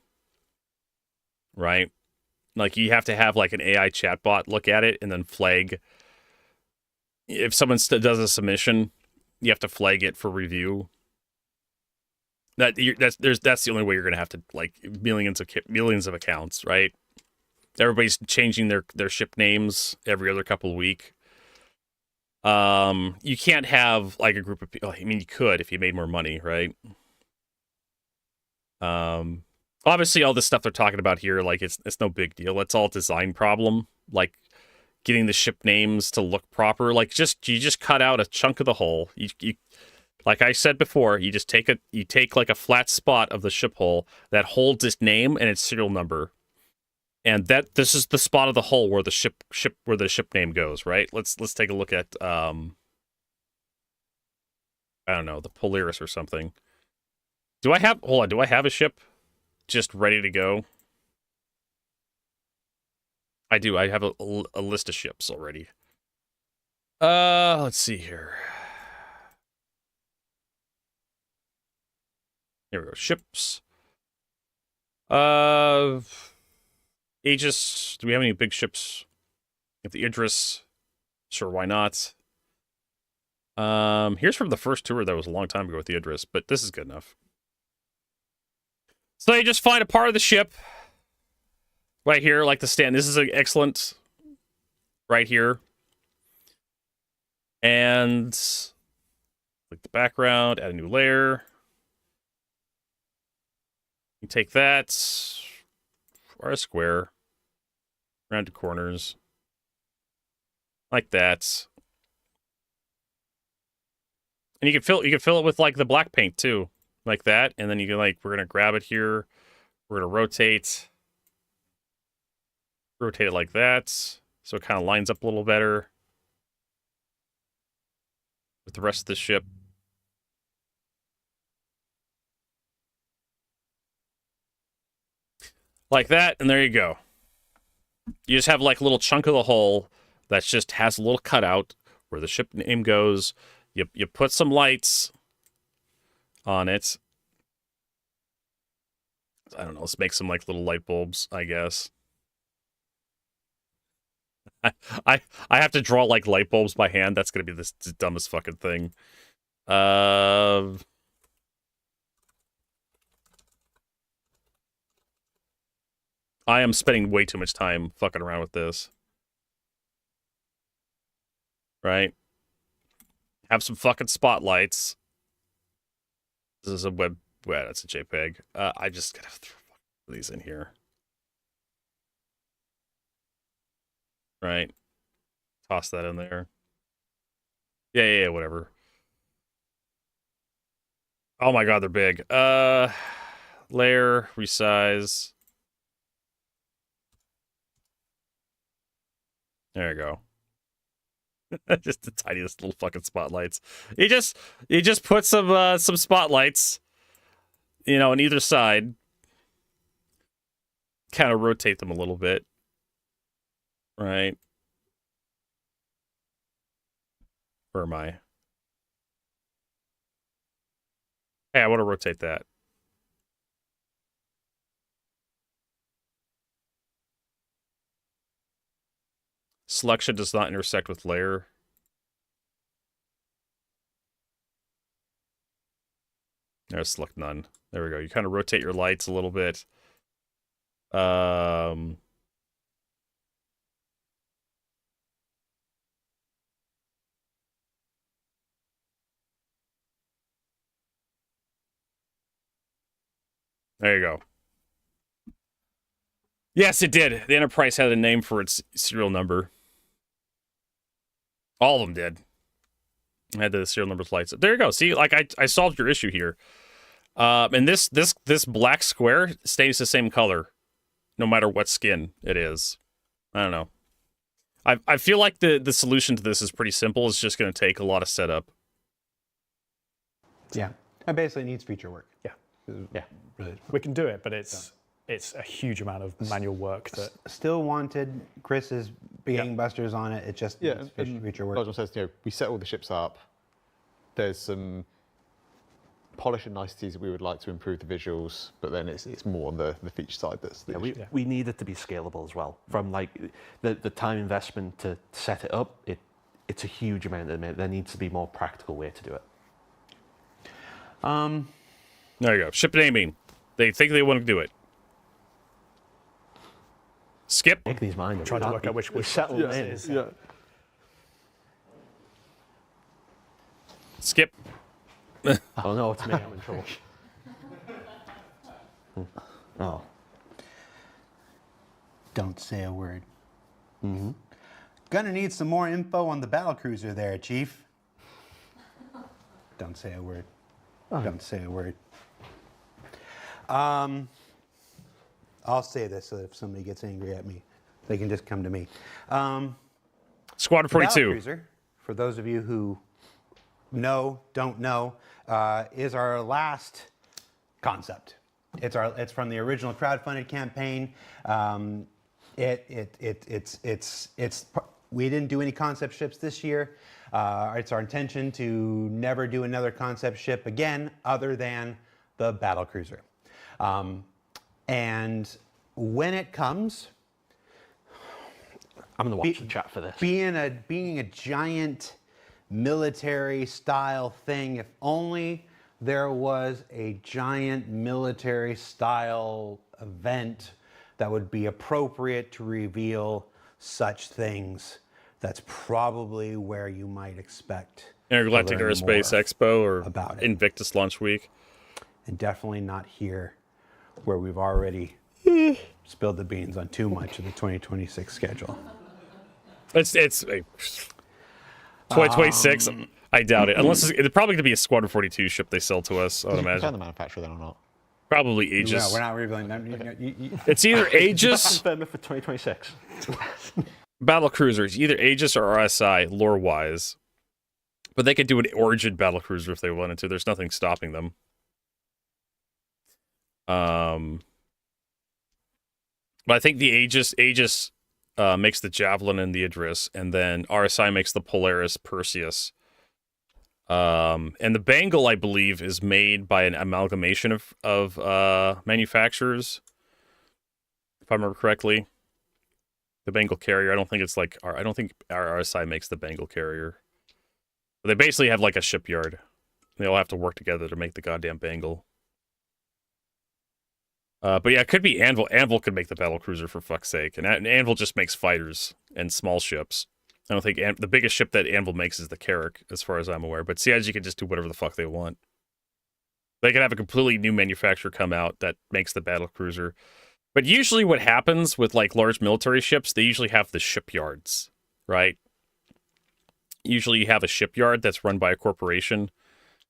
right? Like you have to have like an AI chatbot look at it and then flag. If someone does a submission, you have to flag it for review. That's the only way you're gonna have to like millions of accounts, right? Everybody's changing their ship names every other couple of weeks. You can't have like a group of people. I mean, you could if you made more money, right? Obviously, all this stuff they're talking about here, like it's no big deal. It's all a design problem, like getting the ship names to look proper. Like you just cut out a chunk of the hull. You like I said before, you just take like a flat spot of the ship hull that holds its name and its serial number, and this is the spot of the hull where the ship name goes. Right? Let's take a look at I don't know, the Polaris or something. Do I have a ship just ready to go? I do. I have a list of ships already. Let's see here. Here we go. Ships. Aegis. Do we have any big ships? If the Idris. Sure, why not? Here's from the first tour that was a long time ago with the Idris, but this is good enough. So you just find a part of the ship right here, like the stand. This is an excellent right here. And click the background, add a new layer. You take that, or a square, round to corners, like that. And you can fill it with like the black paint too, like that. And then you can we're gonna grab it here, we're gonna rotate it like that, so it kind of lines up a little better with the rest of the ship. Like that, and there you go. You just have like a little chunk of the hull that just has a little cutout where the ship name goes. You put some lights on it. I don't know, let's make some like little light bulbs, I guess. I have to draw like light bulbs by hand. That's gonna be the dumbest fucking thing. I am spending way too much time fucking around with this. Right? Have some fucking spotlights. This is a web. Well, that's a JPEG. I just gotta throw these in here. Right. Toss that in there. Yeah, whatever. Oh my god, they're big. Layer, resize. There you go. Just the tiniest little fucking spotlights. You just put some spotlights, on either side. Kind of rotate them a little bit. Right. Where am I? Hey, I want to rotate that. Selection does not intersect with layer. There's select none. There we go. You kind of rotate your lights a little bit. There you go. Yes, it did. The Enterprise had a name for its serial number. All of them did. I had the serial numbers lights. There you go. See, like I solved your issue here. And this black square stays the same color, no matter what skin it is. I don't know. I feel like the solution to this is pretty simple. It's just going to take a lot of setup. Yeah, it basically needs feature work. Yeah. Really. We can do it, but it's a huge amount of manual work that still wanted. Chris is gangbusters on it. It just needs feature work. Nigel says, we set all the ships up. There's some polish and niceties that we would like to improve the visuals, but then it's more on the feature side that's the issue. We need it to be scalable as well. From like the time investment to set it up, it's a huge amount of money. There needs to be more practical way to do it. There you go. Ship naming. They think they want to do it. Skip. Make these mine. Trying to work out which settle it is. Yeah. Skip. Oh no, it's me. I'm in trouble. Oh. Don't say a word. Mm-hmm. Gonna need some more info on the battlecruiser there, Chief. Don't say a word. Oh. Don't say a word. I'll say this so that if somebody gets angry at me, they can just come to me. Squadron 42. Battlecruiser, for those of you who don't know, is our last concept. It's from the original crowdfunded campaign. We didn't do any concept ships this year. It's our intention to never do another concept ship again, other than the battlecruiser. And when it comes, I'm going to watch the chat for this. Being a giant military style thing, if only there was a giant military style event that would be appropriate to reveal such things. That's probably where you might expect Intergalactic Aerospace Expo or about Invictus Launch Week. And definitely not here where we've already spilled the beans on too much of the 2026 schedule. It's 2026. I doubt it. Unless it's probably going to be a Squadron 42 ship they sell to us, I would imagine. Can the manufacturer then or not? Probably Aegis. No, we're not revealing that. It's either Aegis. Confirm it for 2026. Battlecruisers, either Aegis or RSI, lore-wise. But they could do an Origin battlecruiser if they wanted to. There's nothing stopping them. But I think the Aegis makes the Javelin and the Idris, and then RSI makes the Polaris Perseus. And the Bengal, I believe, is made by an amalgamation of manufacturers, if I remember correctly. The Bengal carrier. I don't think RSI makes the Bengal carrier. But they basically have like a shipyard. They all have to work together to make the goddamn Bengal. But yeah, it could be Anvil. Anvil could make the battlecruiser for fuck's sake, and Anvil just makes fighters and small ships. I don't think the biggest ship that Anvil makes is the Carrack, as far as I'm aware. But CIG can just do whatever the fuck they want. They could have a completely new manufacturer come out that makes the battlecruiser. But usually what happens with like large military ships, they usually have the shipyards, right? Usually you have a shipyard that's run by a corporation,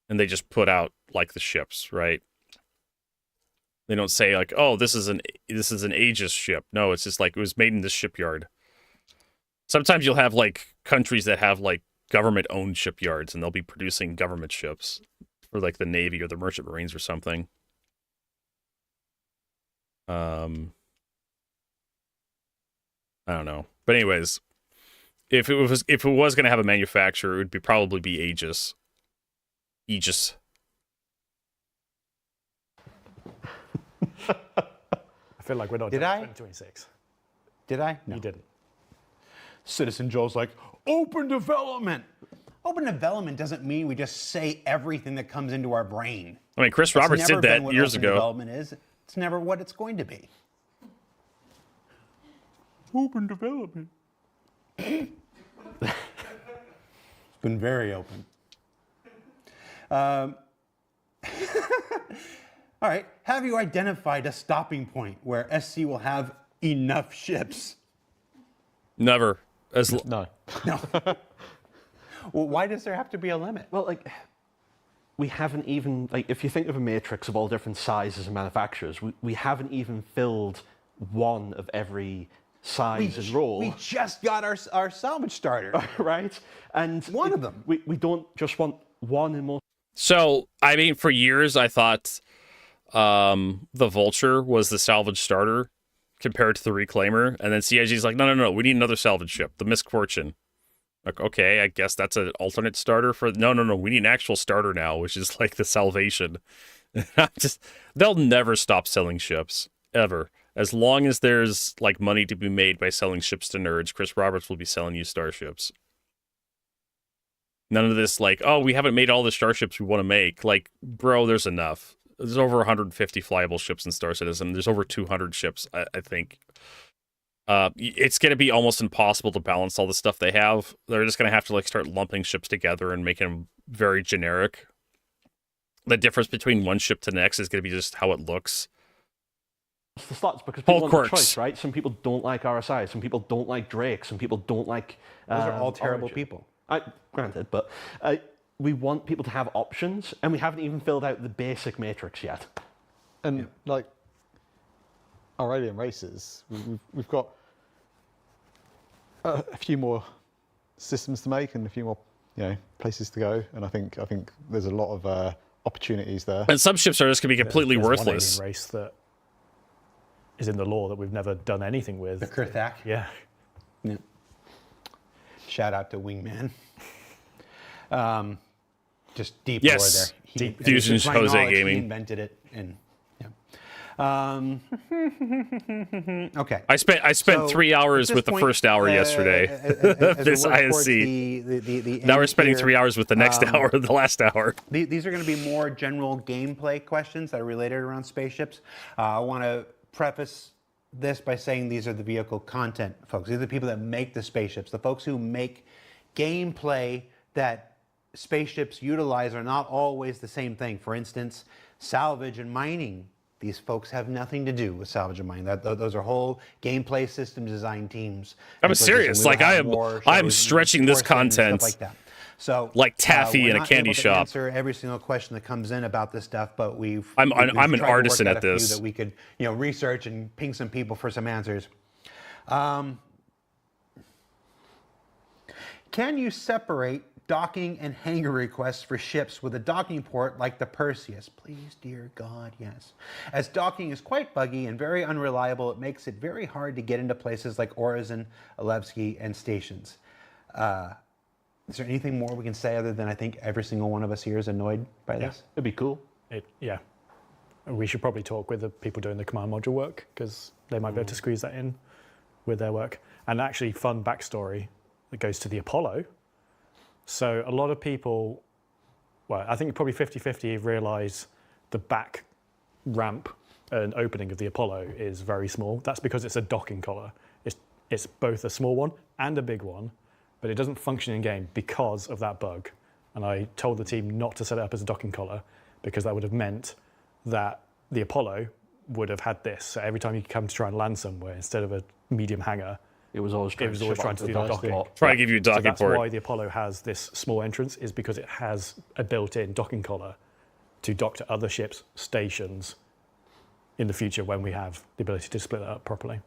and they just put out like the ships, right? They don't say like, oh, this is an Aegis ship. No, it's just like it was made in this shipyard. Sometimes you'll have like countries that have like government-owned shipyards, and they'll be producing government ships for like the Navy or the Merchant Marines or something. I don't know, but anyways, if it was going to have a manufacturer, it would probably be Aegis. Aegis. I feel like we're not Did done I? 2026. Did I? No. You didn't. Citizen Joel's like, open development. Open development doesn't mean we just say everything that comes into our brain. I mean, Chris Roberts did that years ago. Development is. It's never what it's going to be. Open development. It's been very open. All right. Have you identified a stopping point where SC will have enough ships? Never. No. No. Well, why does there have to be a limit? Well, like, we haven't even, like, if you think of a matrix of all different sizes and manufacturers, we haven't even filled one of every size and role. We just got our salvage starter. Right? And one of them. We don't just want one in most. So, I mean, for years, I thought the Vulture was the salvage starter compared to the Reclaimer. And then CIG's like, no, we need another salvage ship, the Misfortune. Like, okay, I guess that's an alternate starter for... No, we need an actual starter now, which is like the Salvation. They'll never stop selling ships, ever. As long as there's like money to be made by selling ships to nerds, Chris Roberts will be selling you starships. None of this like, oh, we haven't made all the starships we want to make. Like, bro, there's enough. There's over 150 flyable ships in Star Citizen. There's over 200 ships, I think. It's going to be almost impossible to balance all the stuff they have. They're just going to have to like start lumping ships together and making them very generic. The difference between one ship to the next is going to be just how it looks. The slots, because people want a choice, right? Some people don't like RSI, some people don't like Drake, some people don't like... Those are all terrible Origin. people. Granted, but we want people to have options, and we haven't even filled out the basic matrix yet. And like our alien races, we've got a few more systems to make and a few more, places to go. And I think there's a lot of opportunities there. And some ships are just going to be completely There's worthless. One alien race that is in the lore that we've never done anything with. The Kurthak? Yeah. Shout out to Wingman. Just deep Yes. lore there. Fusion Jose Gaming invented it, and okay. I spent 3 hours with the first hour yesterday. This ISC. Now we're spending 3 hours with the next hour, the last hour. These are going to be more general gameplay questions that are related around spaceships. I want to preface this by saying these are the vehicle content folks. These are the people that make the spaceships. The folks who make gameplay that spaceships utilize are not always the same thing. For instance, salvage and mining. These folks have nothing to do with salvage and mining. Those are whole gameplay system design teams. I'm serious. Like I'm stretching this content like that. So like taffy in a candy shop. Answer every single question that comes in about this stuff, but I'm an artisan at this. That we could research and ping some people for some answers. Can you separate docking and hangar requests for ships with a docking port like the Perseus? Please, dear God, yes. As docking is quite buggy and very unreliable, it makes it very hard to get into places like Orizon, Alevsky, and stations. Is there anything more we can say other than I think every single one of us here is annoyed by this? It'd be cool. Yeah. We should probably talk with the people doing the command module work because they might be able to squeeze that in with their work. And actually, fun backstory that goes to the Apollo. So a lot of people, well, I think probably 50-50 realize the back ramp and opening of the Apollo is very small. That's because it's a docking collar. It's both a small one and a big one, but it doesn't function in game because of that bug. And I told the team not to set it up as a docking collar because that would have meant that the Apollo would have had this. So every time you come to try and land somewhere, instead of a medium hangar, it was always trying to do the docking. Try to give you a docking port. So that's why the Apollo has this small entrance, is because it has a built-in docking collar to dock to other ships, stations in the future when we have the ability to split it up properly.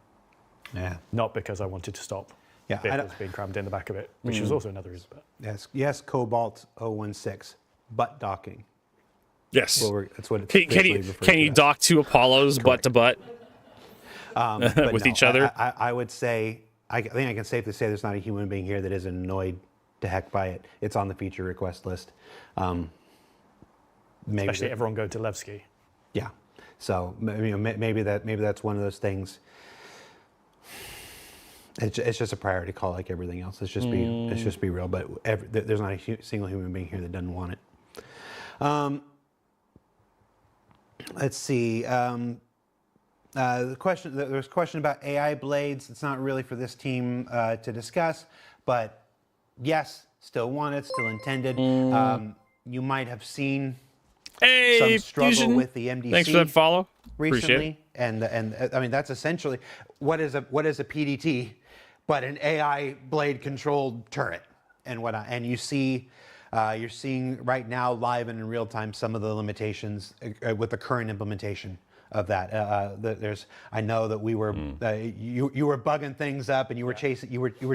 Yeah. Not because I wanted to stop vehicles being crammed in the back of it, which was also another reason. But. Yes, Cobalt 016, butt docking. Yes. Well, that's what it's can you dock two Apollos butt to butt with each other? I would say, I think I can safely say there's not a human being here that isn't annoyed to heck by it. It's on the feature request list. Especially everyone going to Levski. Yeah. So maybe that's one of those things. It's just a priority call like everything else. Let's just be real. But there's not a single human being here that doesn't want it. Let's see. There was a question about AI blades. It's not really for this team to discuss, but yes, still wanted, still intended. You might have seen some struggle Fusion. with the MDC. Thanks for that follow. Recently, and I mean that's essentially what is a PDT, but an AI blade controlled turret and whatnot. And you see. You're seeing right now, live and in real time, some of the limitations with the current implementation of that. I know that we were you were bugging things up, and you were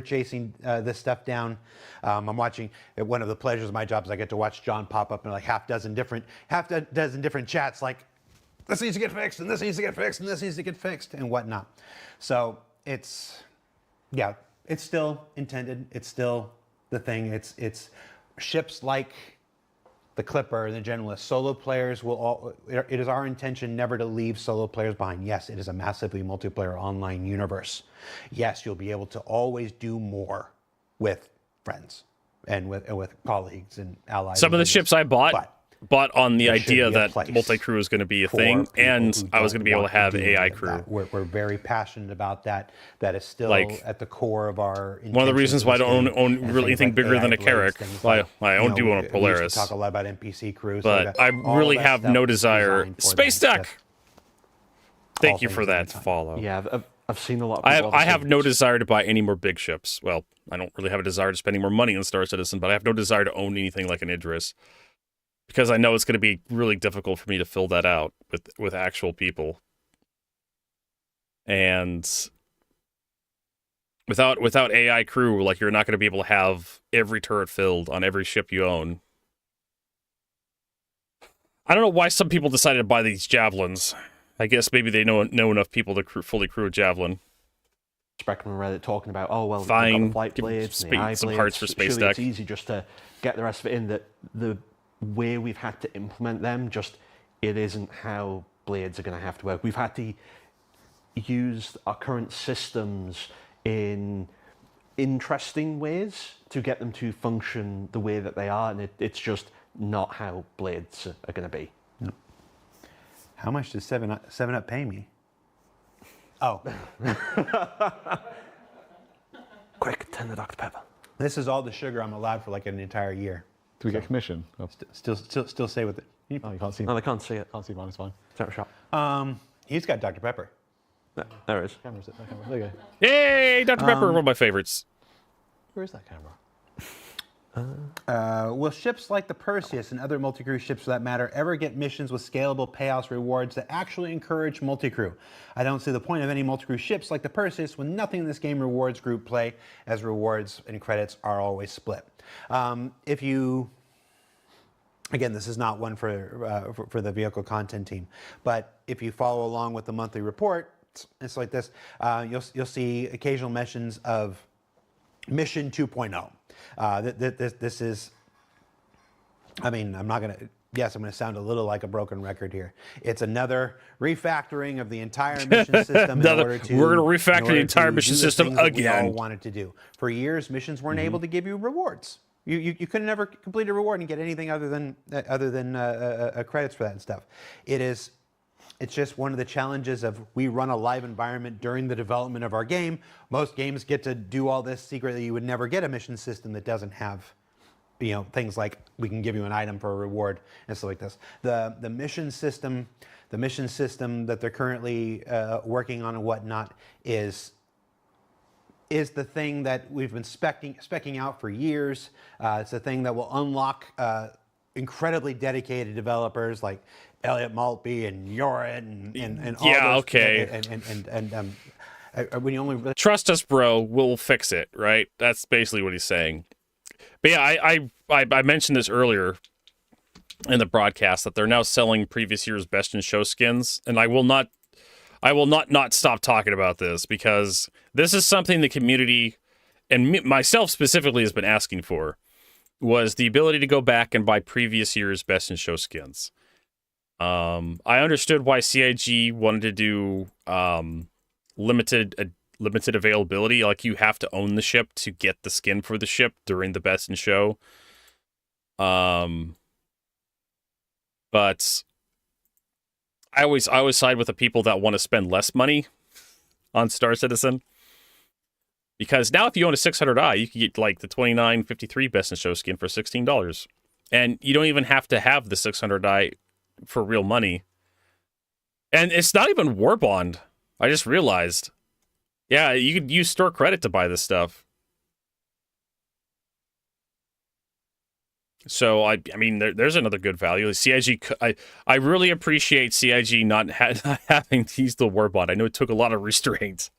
chasing this stuff down. I'm watching. One of the pleasures of my job is I get to watch John pop up in like half dozen different chats, like this needs to get fixed, and this needs to get fixed, and this needs to get fixed, and whatnot. So it's still intended. It's still the thing. It's ships like the Clipper and the Generalist, solo players it is our intention never to leave solo players behind. Yes, it is a massively multiplayer online universe. Yes, you'll be able to always do more with friends and with colleagues and allies. Some of the ships I bought on the idea that multi-crew was going to be a thing, and I was going to be able to have AI crew. We're very passionate about that. That is still at the core of our. One of the reasons why I don't own really anything bigger than a Carrack. I do own a Polaris. We talk a lot about NPC crews, but I really have no desire. Space Duck. Thank you for that follow. Yeah, I've seen a lot. I have no desire to buy any more big ships. Well, I don't really have a desire to spend any more money on Star Citizen, but I have no desire to own anything like an Idris. Because I know it's going to be really difficult for me to fill that out with actual people. And without AI crew, like, you're not going to be able to have every turret filled on every ship you own. I don't know why some people decided to buy these Javelins. I guess maybe they know enough people to fully crew a Javelin. Spectrum Reddit talking about, fine, flight blades, some parts for Space Duck. It's easy just to get the rest of it in. That the where we've had to implement them, just it isn't how Blades are going to have to work. We've had to use our current systems in interesting ways to get them to function the way that they are, and it's just not how Blades are going to be. No. How much does 7-Up pay me? Oh. Quick, 10 of Dr. Pepper. This is all the sugar I'm allowed for like an entire year. Do we get commission? Oh. Still say with it. Oh, you can't see. No, they can't see it. Can't see mine. It's fine. It's shop. He's got Dr. Pepper. There it is. Camera's it. Camera. There you go. Yay, Dr. Pepper, one of my favorites. Where is that camera? Will ships like the Perseus and other multi-crew ships for that matter ever get missions with scalable payouts rewards that actually encourage multi-crew? I don't see the point of any multi-crew ships like the Perseus when nothing in this game rewards group play, as rewards and credits are always split. If you... Again, this is not one for the vehicle content team, but if you follow along with the monthly report, it's like this. You'll see occasional mentions of Mission 2.0. This is, I mean, I'm not going to, yes, I'm going to sound a little like a broken record here. It's another refactoring of the entire mission system in order to... We're going to refactor the entire mission system again. We all wanted to do. For years, missions weren't able to give you rewards. You could never complete a reward and get anything other than credits for that and stuff. It's just one of the challenges of we run a live environment during the development of our game. Most games get to do all this secretly. You would never get a mission system that doesn't have, things like we can give you an item for a reward and stuff like this. The mission system that they're currently working on and whatnot is the thing that we've been specking out for years. It's a thing that will unlock incredibly dedicated developers like Elliot Maltby and Yorin and all those. Okay. When you only trust us, bro, we'll fix it, right? That's basically what he's saying. But yeah, I mentioned this earlier in the broadcast that they're now selling previous year's best in show skins, and I will not stop talking about this because this is something the community and myself specifically has been asking for, was the ability to go back and buy previous year's best in show skins. I understood why CIG wanted to do limited availability, like you have to own the ship to get the skin for the ship during the best in show. But I always side with the people that want to spend less money on Star Citizen. Because now if you own a 600i, you can get like the 2953 Best in Show skin for $16. And you don't even have to have the 600i for real money. And it's not even War Bond. I just realized. Yeah, you could use store credit to buy this stuff. So, I mean, there's another good value. CIG, I really appreciate CIG not having to use the War Bond. I know it took a lot of restraint.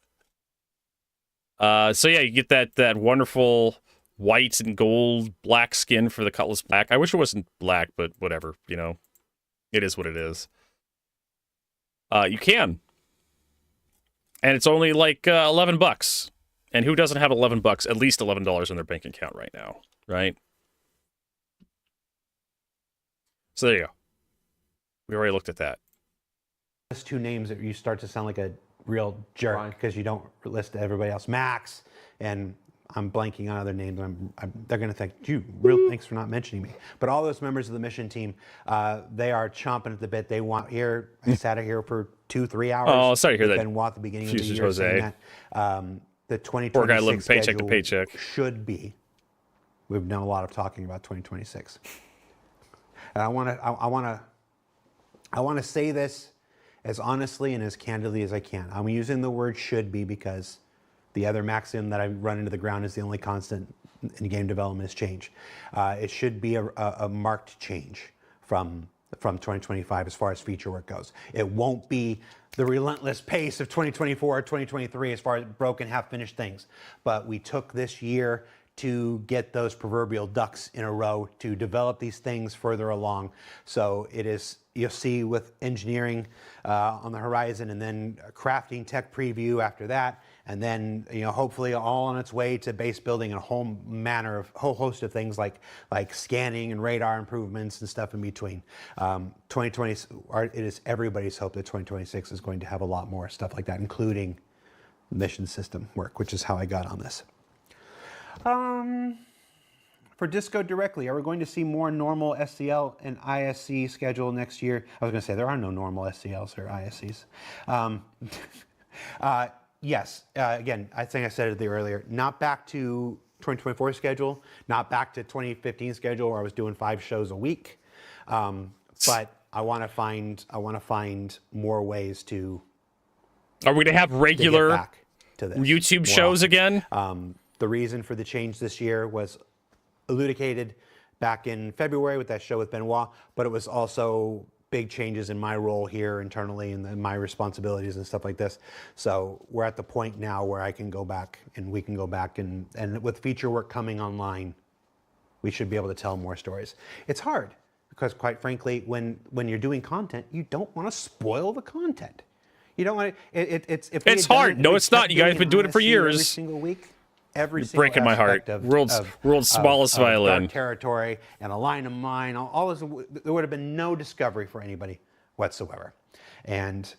So yeah, you get that wonderful white and gold black skin for the Cutlass Black. I wish it wasn't black, but whatever, it is what it is. You can. And it's only like $11. And who doesn't have $11, at least $11 in their bank account right now, right? So there you go. We already looked at that. Those two names that you start to sound like a real jerk because you don't list everybody else. Max, and I'm blanking on other names. They're going to think, thanks for not mentioning me. But all those members of the mission team, they are chomping at the bit. They want here. I sat here for 2-3 hours. Oh, sorry to hear that. Benoit at the beginning of the year Jose. saying that the 2026 poor guy living paycheck to paycheck should be. We've done a lot of talking about 2026. And I want to say this as honestly and as candidly as I can. I'm using the word should be because the other maxim that I run into the ground is the only constant in game development is change. It should be a marked change from 2025 as far as feature work goes. It won't be the relentless pace of 2024 or 2023 as far as broken, half-finished things. But we took this year to get those proverbial ducks in a row to develop these things further along. So it is, you'll see with engineering on the horizon, and then crafting tech preview after that, and then hopefully all on its way to base building and a whole host of things like scanning and radar improvements and stuff in between. 2020, it is everybody's hope that 2026 is going to have a lot more stuff like that, including mission system work, which is how I got on this. For Disco directly, are we going to see more normal SCL and ISC schedule next year? I was going to say there are no normal SCLs or ISCs. Yes, again, I think I said it earlier, not back to 2024 schedule, not back to 2015 schedule where I was doing 5 shows a week. But I want to find more ways to. Are we going to have regular back to this YouTube shows again? The reason for the change this year was elucidated back in February with that show with Benoit, but it was also big changes in my role here internally and my responsibilities and stuff like this. So we're at the point now where I can go back and we can go back and with feature work coming online, we should be able to tell more stories. It's hard because quite frankly, when you're doing content, you don't want to spoil the content. You don't want to, it's hard. No, it's not. You guys have been doing it for years. Every single week. You're breaking my heart. World's smallest violin. Dark territory and a line of mine. All this, there would have been no discovery for anybody whatsoever, and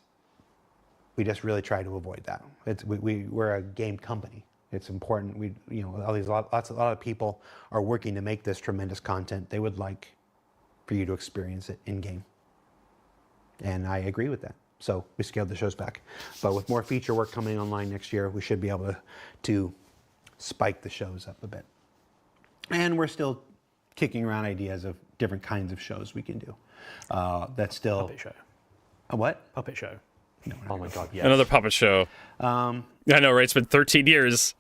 we just really try to avoid that. We're a game company. It's important. A lot of people are working to make this tremendous content. They would like for you to experience it in game, and I agree with that. So we scaled the shows back, but with more feature work coming online next year, we should be able to spike the shows up a bit. And we're still kicking around ideas of different kinds of shows we can do. That's still puppet show. A what? Puppet show. No, oh my God, yes. Another puppet show. I know, right? It's been 13 years.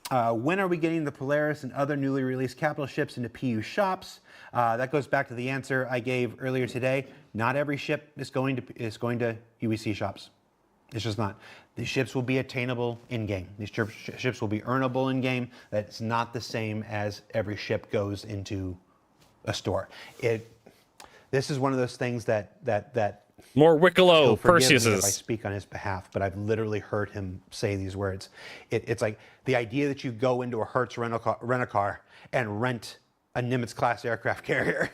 When are we getting the Polaris and other newly released capital ships into PU shops? That goes back to the answer I gave earlier today. Not every ship is going to UEC shops. It's just not. The ships will be attainable in-game. These ships will be earnable in-game. That's not the same as every ship goes into a store. This is one of those things that more Wicklow Perseus's. If I speak on his behalf, but I've literally heard him say these words. It's like the idea that you go into a Hertz rent-a-car and rent a Nimitz-class aircraft carrier,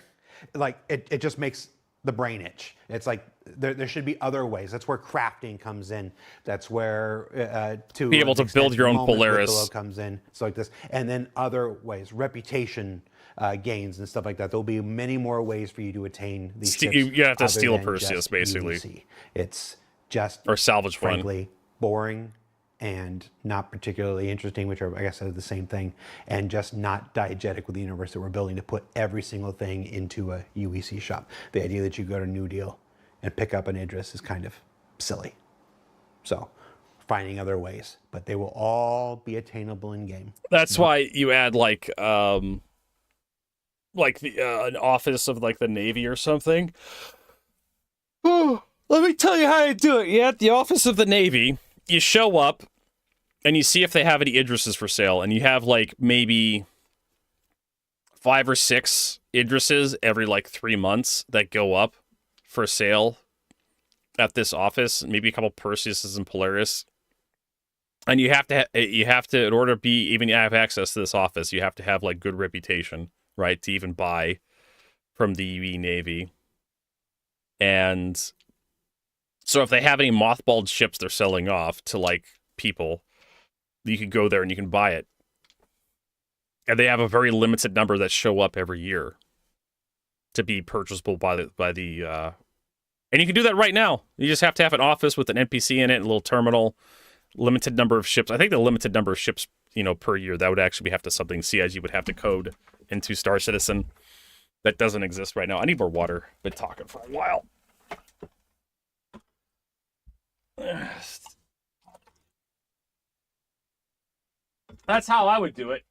like it just makes the brain itch. It's like there should be other ways. That's where crafting comes in. That's where to be able to build your own Polaris comes in. So like this, and then other ways, reputation gains and stuff like that. There'll be many more ways for you to attain these ships. You have to steal a Perseus, basically. UVC. It's just or salvage frankly boring and not particularly interesting, which are, I guess, are the same thing, and just not diegetic with the universe that we're building to put every single thing into a UEC shop. The idea that you go to New Deal and pick up an Idris is kind of silly. So finding other ways, but they will all be attainable in game. That's why you add like the an office of like the Navy or something. Oh, let me tell you how you do it. You're at the office of the Navy. You show up and you see if they have any Idrises for sale, and you have like maybe 5 or 6 Idrises every like 3 months that go up for sale at this office, maybe a couple Perseuses and Polaris. And you have to in order to even have access to this office, you have to have like good reputation, right, to even buy from the UE Navy. And so if they have any mothballed ships they're selling off to like people, you can go there and you can buy it. And they have a very limited number that show up every year to be purchasable by the and you can do that right now. You just have to have an office with an NPC in it, a little terminal, limited number of ships. I think the limited number of ships, per year, that would actually have to something CIG would have to code into Star Citizen. That doesn't exist right now. I need more water. Been talking for a while. That's how I would do it.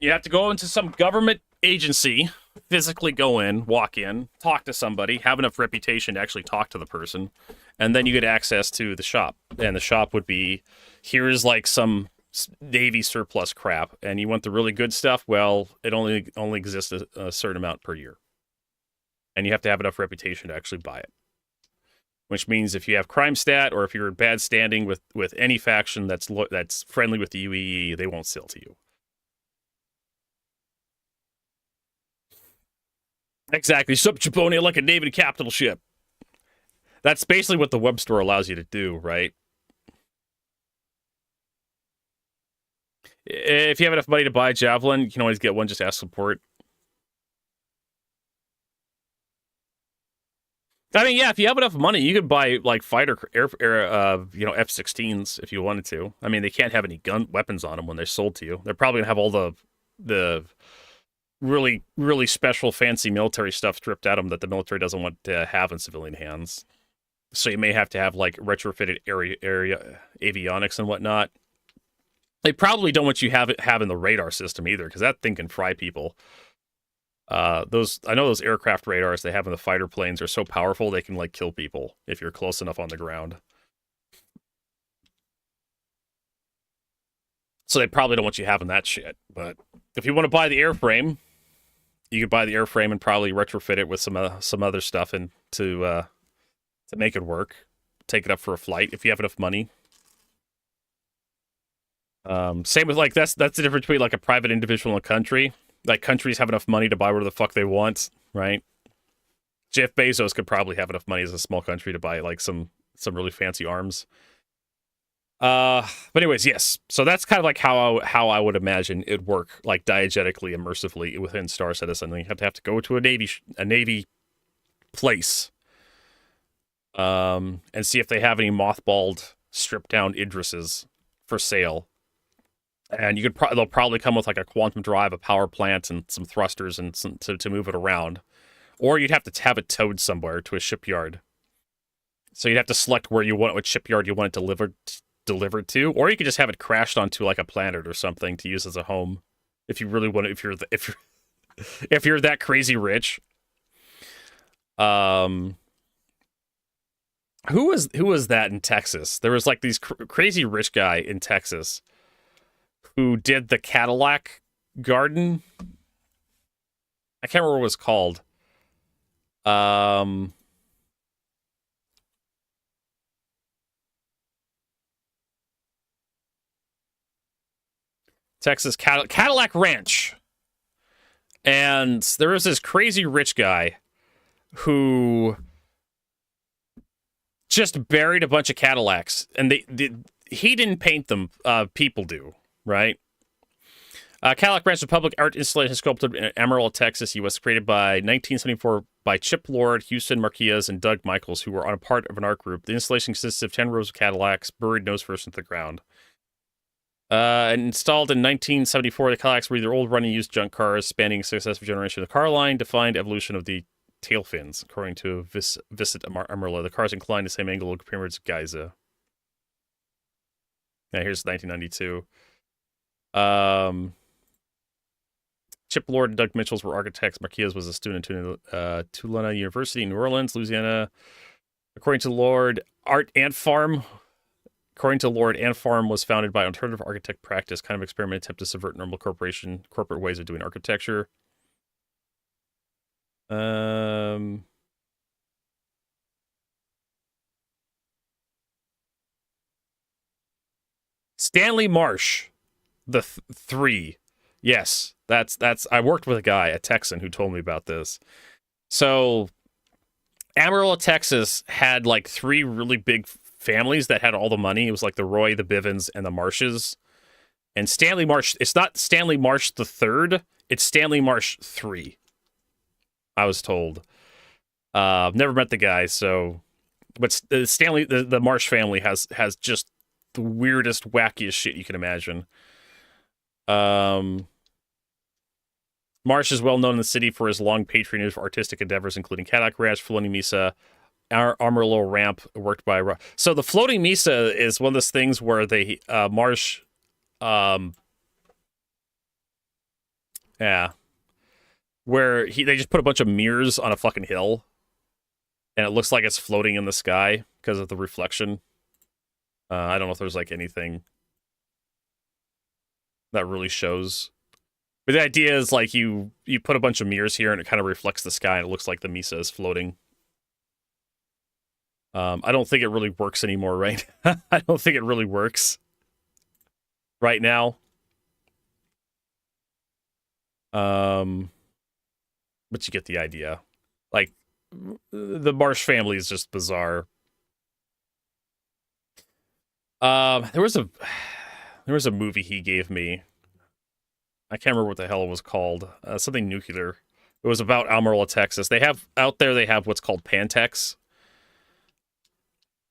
You have to go into some government agency, physically go in, walk in, talk to somebody, have enough reputation to actually talk to the person, and then you get access to the shop. And the shop would be, here's like some Navy surplus crap, and you want the really good stuff, well, it only exists a certain amount per year. And you have to have enough reputation to actually buy it. Which means if you have crime stat or if you're in bad standing with any faction that's friendly with the UEE, they won't sell to you. Exactly. Sub Chapone like a Navy capital ship. That's basically what the web store allows you to do, right? If you have enough money to buy a Javelin, you can always get one, just ask support. I mean, yeah, if you have enough money, you could buy like fighter F-16s if you wanted to. I mean, they can't have any weapons on them when they're sold to you. They're probably gonna have all the really, really special, fancy military stuff stripped out of them that the military doesn't want to have in civilian hands. So you may have to have like retrofitted area avionics and whatnot. They probably don't want you having the radar system either, because that thing can fry people. I know those aircraft radars they have in the fighter planes are so powerful they can like kill people if you're close enough on the ground. So they probably don't want you having that shit. But if you want to buy the airframe, you could buy the airframe and probably retrofit it with some other stuff and to make it work. Take it up for a flight if you have enough money. Same with like that's the difference between like a private individual and a country. Like, countries have enough money to buy whatever the fuck they want, right? Jeff Bezos could probably have enough money as a small country to buy, like, some really fancy arms. But anyways, yes. So that's kind of like how I would imagine it'd work, like, diegetically, immersively within Star Citizen. You have to go to a Navy place and see if they have any mothballed, stripped-down Idrises for sale. And you could they'll probably come with like a quantum drive, a power plant, and some thrusters and to move it around. Or you'd have to have it towed somewhere to a shipyard. So you'd have to select what shipyard you want it delivered to, or you could just have it crashed onto like a planet or something to use as a home. If you really want to, if you're that crazy rich. Who was that in Texas? There was like these crazy rich guy in Texas who did the Cadillac garden. I can't remember what it was called. Texas Cadillac Ranch. And there was this crazy rich guy who just buried a bunch of Cadillacs. And he didn't paint them. People do. Right? Cadillac Ranch, a public art installation sculpted in Amarillo, Texas, U.S., created by 1974 by Chip Lord, Houston Marquez, and Doug Michaels, who were on a part of an art group. The installation consists of 10 rows of Cadillacs, buried nose first into the ground. Installed in 1974, the Cadillacs were either old running used junk cars spanning a successive generation of the car line, defined evolution of the tail fins, according to Visit Amarillo. The cars inclined the same angle of pyramids of Giza. Yeah, here's 1992. Chip Lord and Doug Mitchells were architects. Marquez was a student at Tulane University in New Orleans, Louisiana. According to Lord, Ant Farm was founded by alternative architect practice, kind of experiment attempt to subvert normal corporate ways of doing architecture. Stanley Marsh. The 3. Yes, that's I worked with a guy, a Texan, who told me about this. So Amarillo, Texas had like 3 really big families that had all the money. It was like the Roy, the Bivens, and the Marshes. And Stanley Marsh, it's not Stanley Marsh the 3rd, it's Stanley Marsh 3. I was told. I've never met the guy, so but Stanley the Marsh family has just the weirdest, wackiest shit you can imagine. Marsh is well known in the city for his long patronage for artistic endeavors, including Cadillac Ranch, Floating Mesa, Amarillo Ramp, worked by. So the Floating Mesa is one of those things where they Marsh, where they just put a bunch of mirrors on a fucking hill, and it looks like it's floating in the sky because of the reflection. I don't know if there's like anything. that really shows. But the idea is like you put a bunch of mirrors here and it kind of reflects the sky and it looks like the Misa is floating. I don't think it really works anymore, right? I don't think it really works right now. But you get the idea. Like, the Marsh family is just bizarre. There was a movie he gave me. I can't remember what the hell it was called. Something nuclear. It was about Amarillo, Texas. They have what's called Pantex,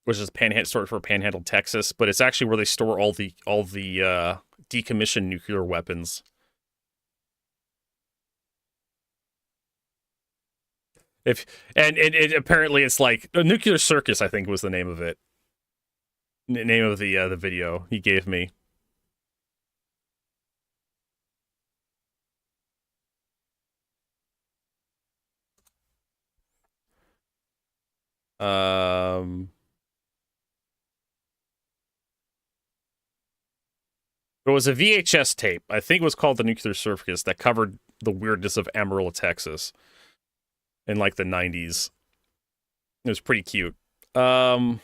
which is short for Panhandle, Texas. But it's actually where they store all the decommissioned nuclear weapons. Apparently it's like a Nuclear Circus, I think was the name of it. Name of the video he gave me. It was a VHS tape. I think it was called The Nuclear Circus that covered the weirdness of Amarillo, Texas in like the 90s. It was pretty cute. Anyways,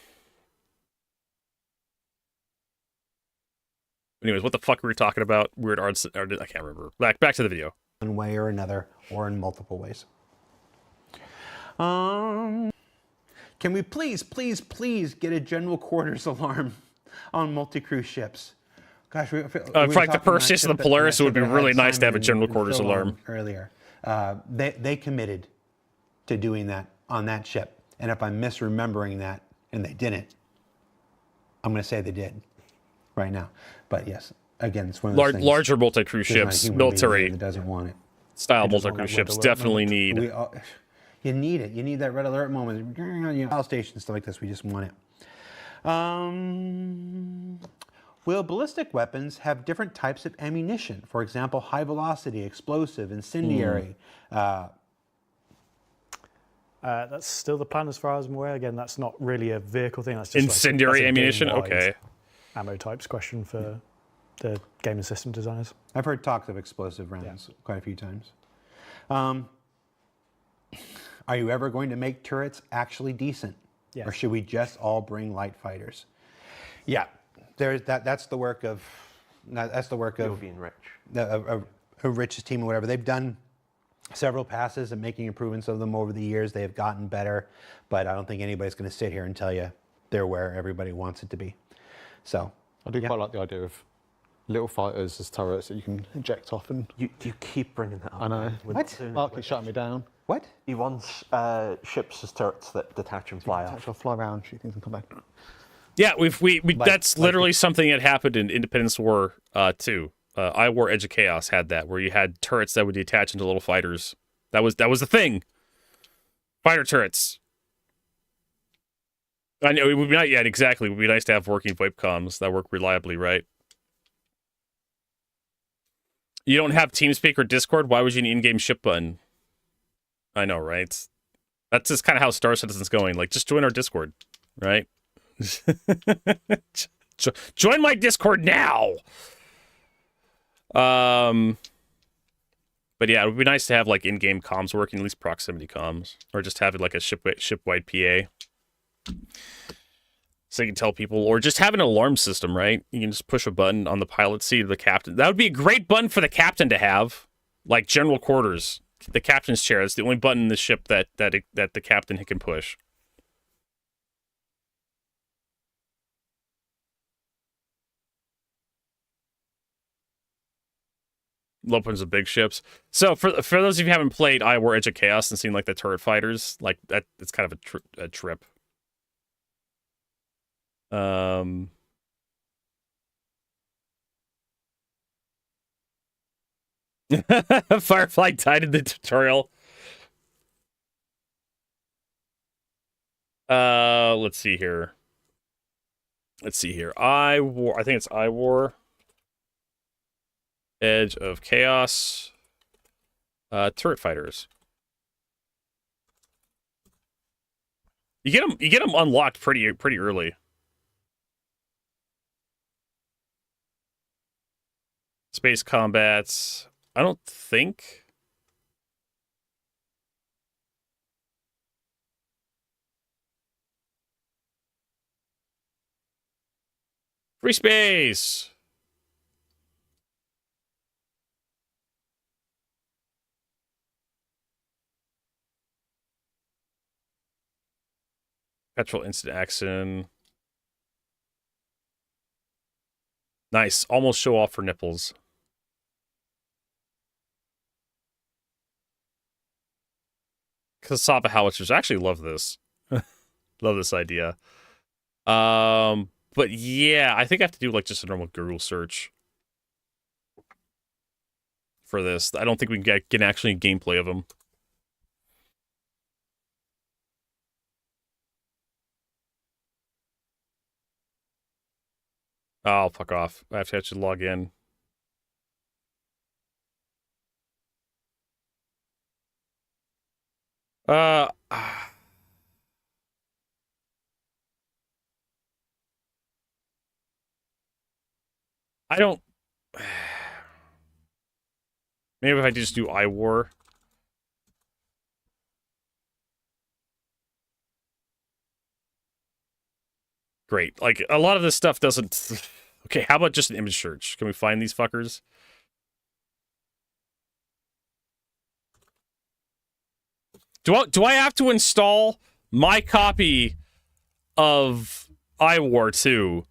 what the fuck were we talking about? Weird arts. I can't remember. Back to the video. One way or another, or in multiple ways. Can we please get a general quarters alarm on multi-cruise ships? Gosh, for like the Perseus and the Polaris, it would be really nice to have a general quarters alarm. Earlier, they committed to doing that on that ship, and if I'm misremembering that, and they didn't, I'm going to say they did right now. But yes, again, it's one of those things. Larger multi-cruise ships, military that doesn't want it. Style multi-cruise ships definitely need. You need it. You need that red alert moment. All stations, stuff like this. We just want it. Will ballistic weapons have different types of ammunition? For example, high velocity, explosive, incendiary. That's still the plan as far as I'm aware. Again, that's not really a vehicle thing. That's just incendiary ammunition. Okay. Ammo types question for the game and system designers. I've heard talks of explosive rounds quite a few times. Are you ever going to make turrets actually decent? Yes. Or should we just all bring light fighters? Yeah, that's the work of being Rich. Of Rich's team or whatever. They've done several passes and making improvements of them over the years. They have gotten better, but I don't think anybody's going to sit here and tell you they're where everybody wants it to be. So I do quite like the idea of little fighters as turrets that you can eject off. And you keep bringing that up. I know. What? Mark is shutting me down. What? He wants ships as turrets that detach and fly off. Fly around, shoot things and come back. Yeah, that's literally something that happened in Independence War 2. I War Edge of Chaos had that, where you had turrets that would detach into little fighters. That was the thing. Fighter turrets. I know it would be not yet exactly. It would be nice to have working VoIP comms that work reliably, right? You don't have TeamSpeak or Discord. Why would you need in-game ship button? I know, right? That's just kind of how Star Citizen's going. Like, just join our Discord, right? Join my Discord now. But yeah, it would be nice to have like in-game comms working, at least proximity comms, or just have it like a ship-wide PA. So you can tell people, or just have an alarm system, right? You can just push a button on the pilot seat of the captain. That would be a great button for the captain to have, like general quarters, the captain's chair. It's the only button in the ship that the captain can push. Opens of big ships. So for those of you who haven't played I War Edge of Chaos and seen like the turret fighters, like that, it's kind of a trip. Firefly died in the tutorial. Let's see here. I think it's I War Edge of Chaos. Turret fighters. You get them unlocked pretty early. Space combats. I don't think. Free space. Petrol instant action. Nice. Almost show off for nipples. Cassava howitzers. I actually love this. Love this idea. But yeah, I think I have to do like just a normal Google search for this. I don't think we can get actually gameplay of them. Oh, fuck off. I have to actually log in. I don't... Maybe if I just do iWar. Great. Like, a lot of this stuff doesn't... Okay, how about just an image search? Can we find these fuckers? Do I have to install my copy of iWar 2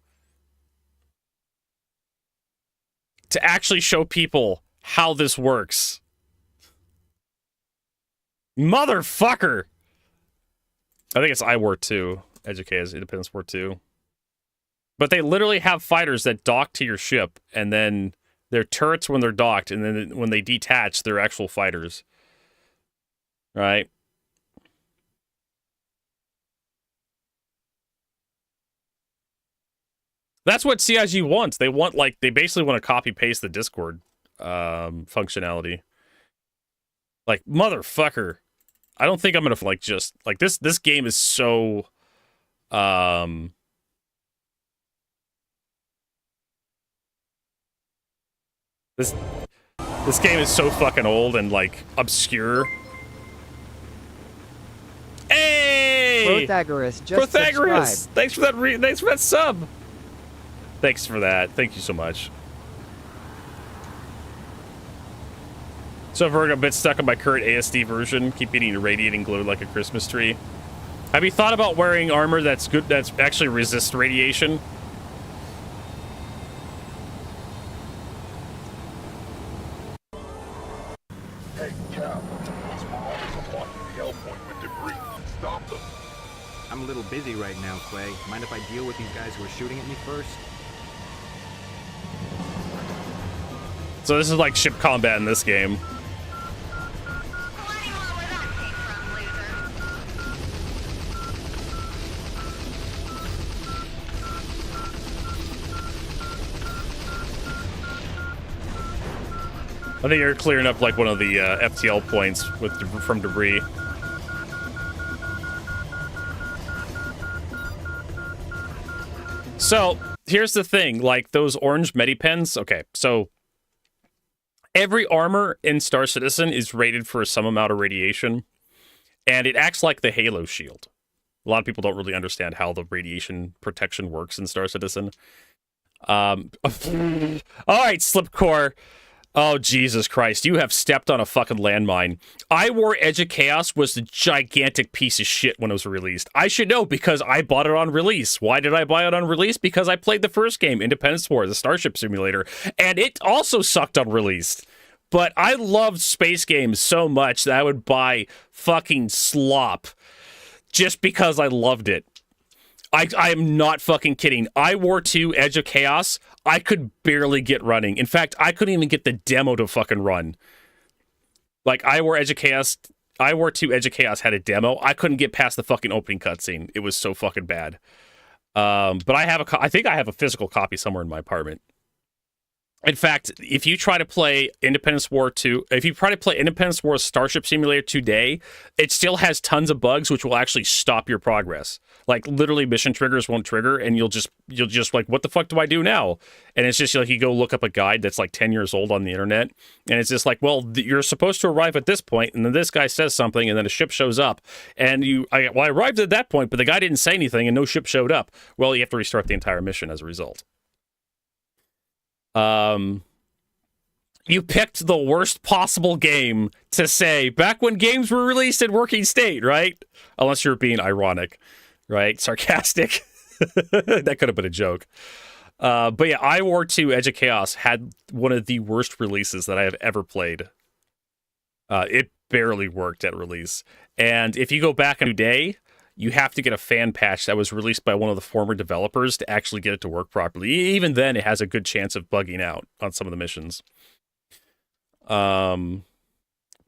to actually show people how this works? Motherfucker! I think it's iWar 2. Educate as Independence War 2. But they literally have fighters that dock to your ship, and then they're turrets when they're docked, and then when they detach, they're actual fighters. Right? That's what CIG wants. They want, like, they basically want to copy-paste the Discord functionality. Like, motherfucker. I don't think I'm gonna, like, just... Like, this game is so... This game is so fucking old and, like, obscure. Hey! Protagoras just Protagoras! subscribed. Thanks for that sub! Thanks for that. Thank you so much. So far, I'm a bit stuck on my current ASD version. Keep getting radiating glow like a Christmas tree. Have you thought about wearing armor that's good, that's actually resists radiation? Hey, Cap. These marauders are blocking the L point with debris. Stop them. I'm a little busy right now, Clay. Mind if I deal with these guys who are shooting at me first? So this is like ship combat in this game. I think you're clearing up like one of the FTL points from debris. So here's the thing, like those orange medipens. Okay, so every armor in Star Citizen is rated for some amount of radiation, and it acts like the Halo shield. A lot of people don't really understand how the radiation protection works in Star Citizen. All right, Slipcore. Oh, Jesus Christ. You have stepped on a fucking landmine. iWar Edge of Chaos was a gigantic piece of shit when it was released. I should know because I bought it on release. Why did I buy it on release? Because I played the first game, Independence War, the Starship Simulator, and it also sucked on release. But I loved space games so much that I would buy fucking slop just because I loved it. I am not fucking kidding. iWar 2 Edge of Chaos, I could barely get running. In fact, I couldn't even get the demo to fucking run. Like, iWar 2 Edge of Chaos had a demo. I couldn't get past the fucking opening cutscene. It was so fucking bad. But I think I have a physical copy somewhere in my apartment. In fact, if you try to play Independence War 2, if you try to play Independence War Starship Simulator today, it still has tons of bugs which will actually stop your progress. Like literally mission triggers won't trigger and you'll just like, what the fuck do I do now? And it's just like you go look up a guide that's like 10 years old on the internet and it's just like, well, you're supposed to arrive at this point and then this guy says something and then a ship shows up and I arrived at that point, but the guy didn't say anything and no ship showed up. Well, you have to restart the entire mission as a result. You picked the worst possible game to say back when games were released in working state, right? Unless you're being ironic, right? Sarcastic. That could have been a joke. But yeah, iWar 2 Edge of Chaos had one of the worst releases that I have ever played. It barely worked at release. And if you go back today, you have to get a fan patch that was released by one of the former developers to actually get it to work properly. Even then, it has a good chance of bugging out on some of the missions. But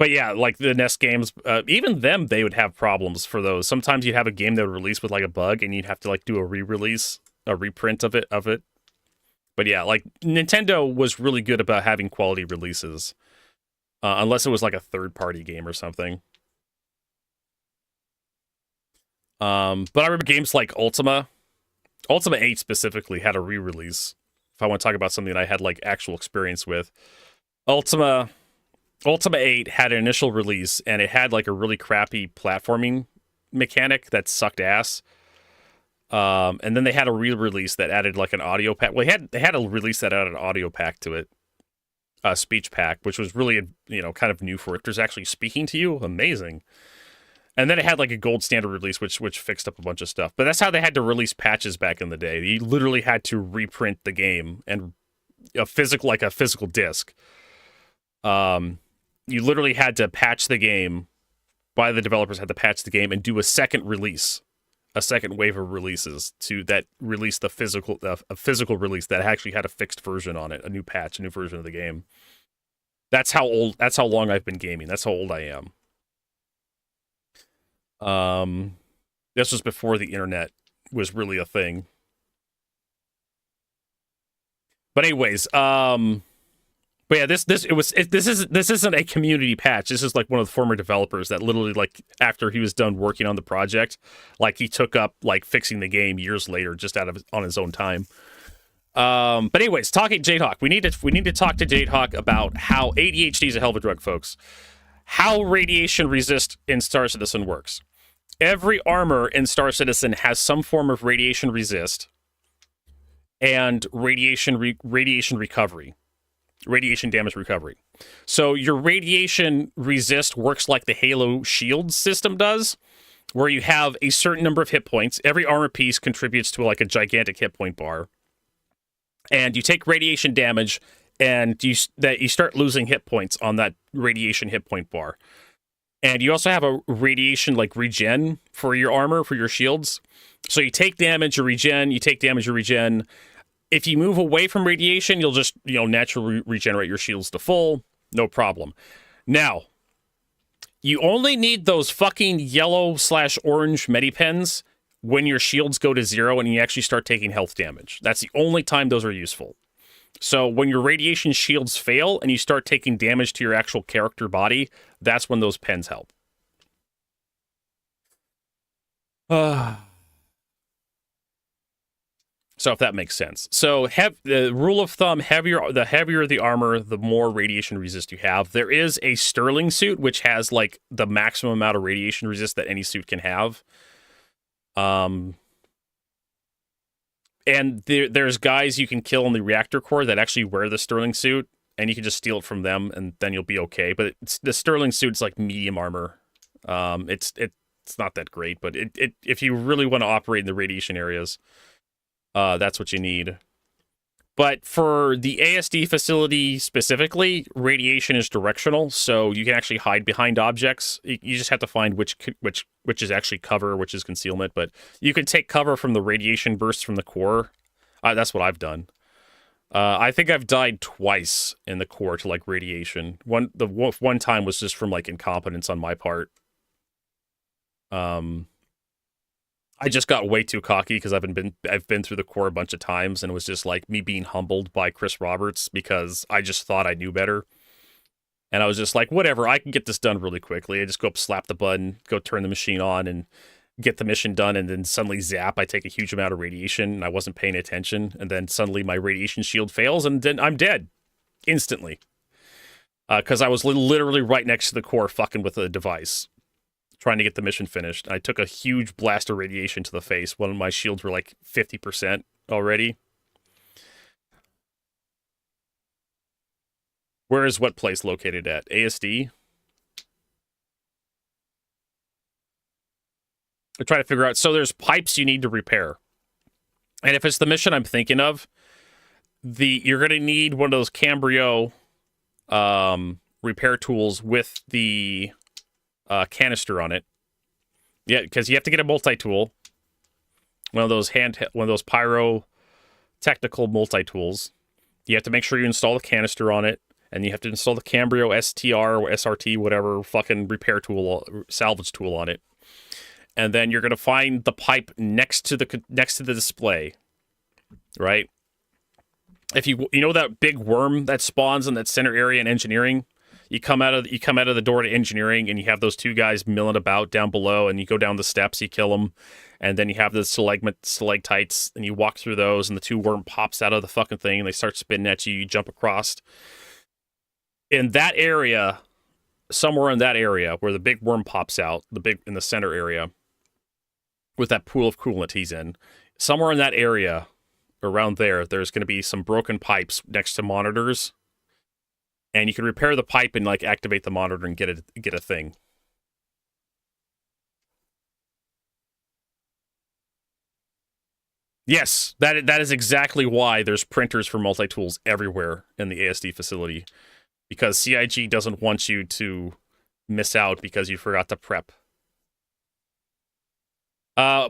yeah, like the NES games, even them, they would have problems for those. Sometimes you'd have a game that would release with like a bug and you'd have to like do a re-release, a reprint of it. But yeah, like Nintendo was really good about having quality releases. Unless it was like a third-party game or something. But I remember games like Ultima 8 specifically had a re-release. If I want to talk about something that I had like actual experience with. Ultima 8 had an initial release and it had like a really crappy platforming mechanic that sucked ass. And then they had a re-release that added like an audio pack. Well, they had a release that added an audio pack to it. A speech pack, which was really, kind of new for it. There's actually speaking to you. Amazing. And then it had like a gold standard release, which fixed up a bunch of stuff. But that's how they had to release patches back in the day. You literally had to reprint the game and a physical disc. You literally had to patch the game. The developers had to patch the game and do a second release, a second wave of releases that release a physical release that actually had a fixed version on it, a new patch, a new version of the game. That's how long I've been gaming. That's how old I am. This was before the internet was really a thing. But anyways, but yeah, this isn't a community patch. This is like one of the former developers that literally, like, after he was done working on the project, like he took up like fixing the game years later, just on his own time. But anyways, talking Jadehawk, we need to talk to Jadehawk about how ADHD is a hell of a drug, folks. How radiation resist in Star Citizen works. Every armor in Star Citizen has some form of radiation resist and radiation recovery. Radiation damage recovery. So your radiation resist works like the Halo shield system does, where you have a certain number of hit points. Every armor piece contributes to like a gigantic hit point bar. And you take radiation damage and you start losing hit points on that radiation hit point bar. And you also have a radiation like regen for your armor, for your shields. So you take damage, you regen, you take damage, you regen. If you move away from radiation, you'll just, naturally regenerate your shields to full. No problem. Now, you only need those fucking yellow/orange medipens when your shields go to 0 and you actually start taking health damage. That's the only time those are useful. So when your radiation shields fail and you start taking damage to your actual character body, that's when those pens help. So if that makes sense. So the rule of thumb, the heavier the armor, the more radiation resist you have. There is a Sterling suit, which has like the maximum amount of radiation resist that any suit can have. And there's guys you can kill in the reactor core that actually wear the Sterling suit, and you can just steal it from them, and then you'll be okay. But the Sterling suit's like medium armor. It's not that great, but if you really want to operate in the radiation areas, that's what you need. But for the ASD facility specifically, radiation is directional, so you can actually hide behind objects. You just have to find which is actually cover, which is concealment. But you can take cover from the radiation bursts from the core. That's what I've done. I think I've died twice in the core to like radiation. One time was just from like incompetence on my part. I just got way too cocky because I've been through the core a bunch of times, and it was just like me being humbled by Chris Roberts because I just thought I knew better. And I was just like, whatever, I can get this done really quickly. I just go up, slap the button, go turn the machine on, and get the mission done. And then suddenly, zap, I take a huge amount of radiation, and I wasn't paying attention. And then suddenly my radiation shield fails, and then I'm dead instantly. Because I was literally right next to the core fucking with the device, trying to get the mission finished. And I took a huge blast of radiation to the face. One of my shields were like 50% already. Where is what place located at? ASD? I try to figure out. So there's pipes you need to repair. And if it's the mission I'm thinking of, you're going to need one of those Cambrio repair tools with the canister on it. Yeah, because you have to get a multi-tool. One of those pyro technical multi-tools. You have to make sure you install the canister on it. And you have to install the Cambrio STR or SRT, whatever fucking repair tool, salvage tool on it. And then you're going to find the pipe next to the display, right? If you know that big worm that spawns in that center area in engineering, you come out of the door to engineering, and you have those two guys milling about down below, and you go down the steps, you kill them, and then you have the stalactites, and you walk through those, and the two worm pops out of the fucking thing, and they start spinning at you. You jump across. In that area, somewhere in that area where the big worm pops out, in the center area, with that pool of coolant he's in, somewhere in that area, around there's going to be some broken pipes next to monitors, and you can repair the pipe and like activate the monitor and get a thing. Yes, that is exactly why there's printers for multi-tools everywhere in the ASD facility. Because CIG doesn't want you to miss out because you forgot to prep.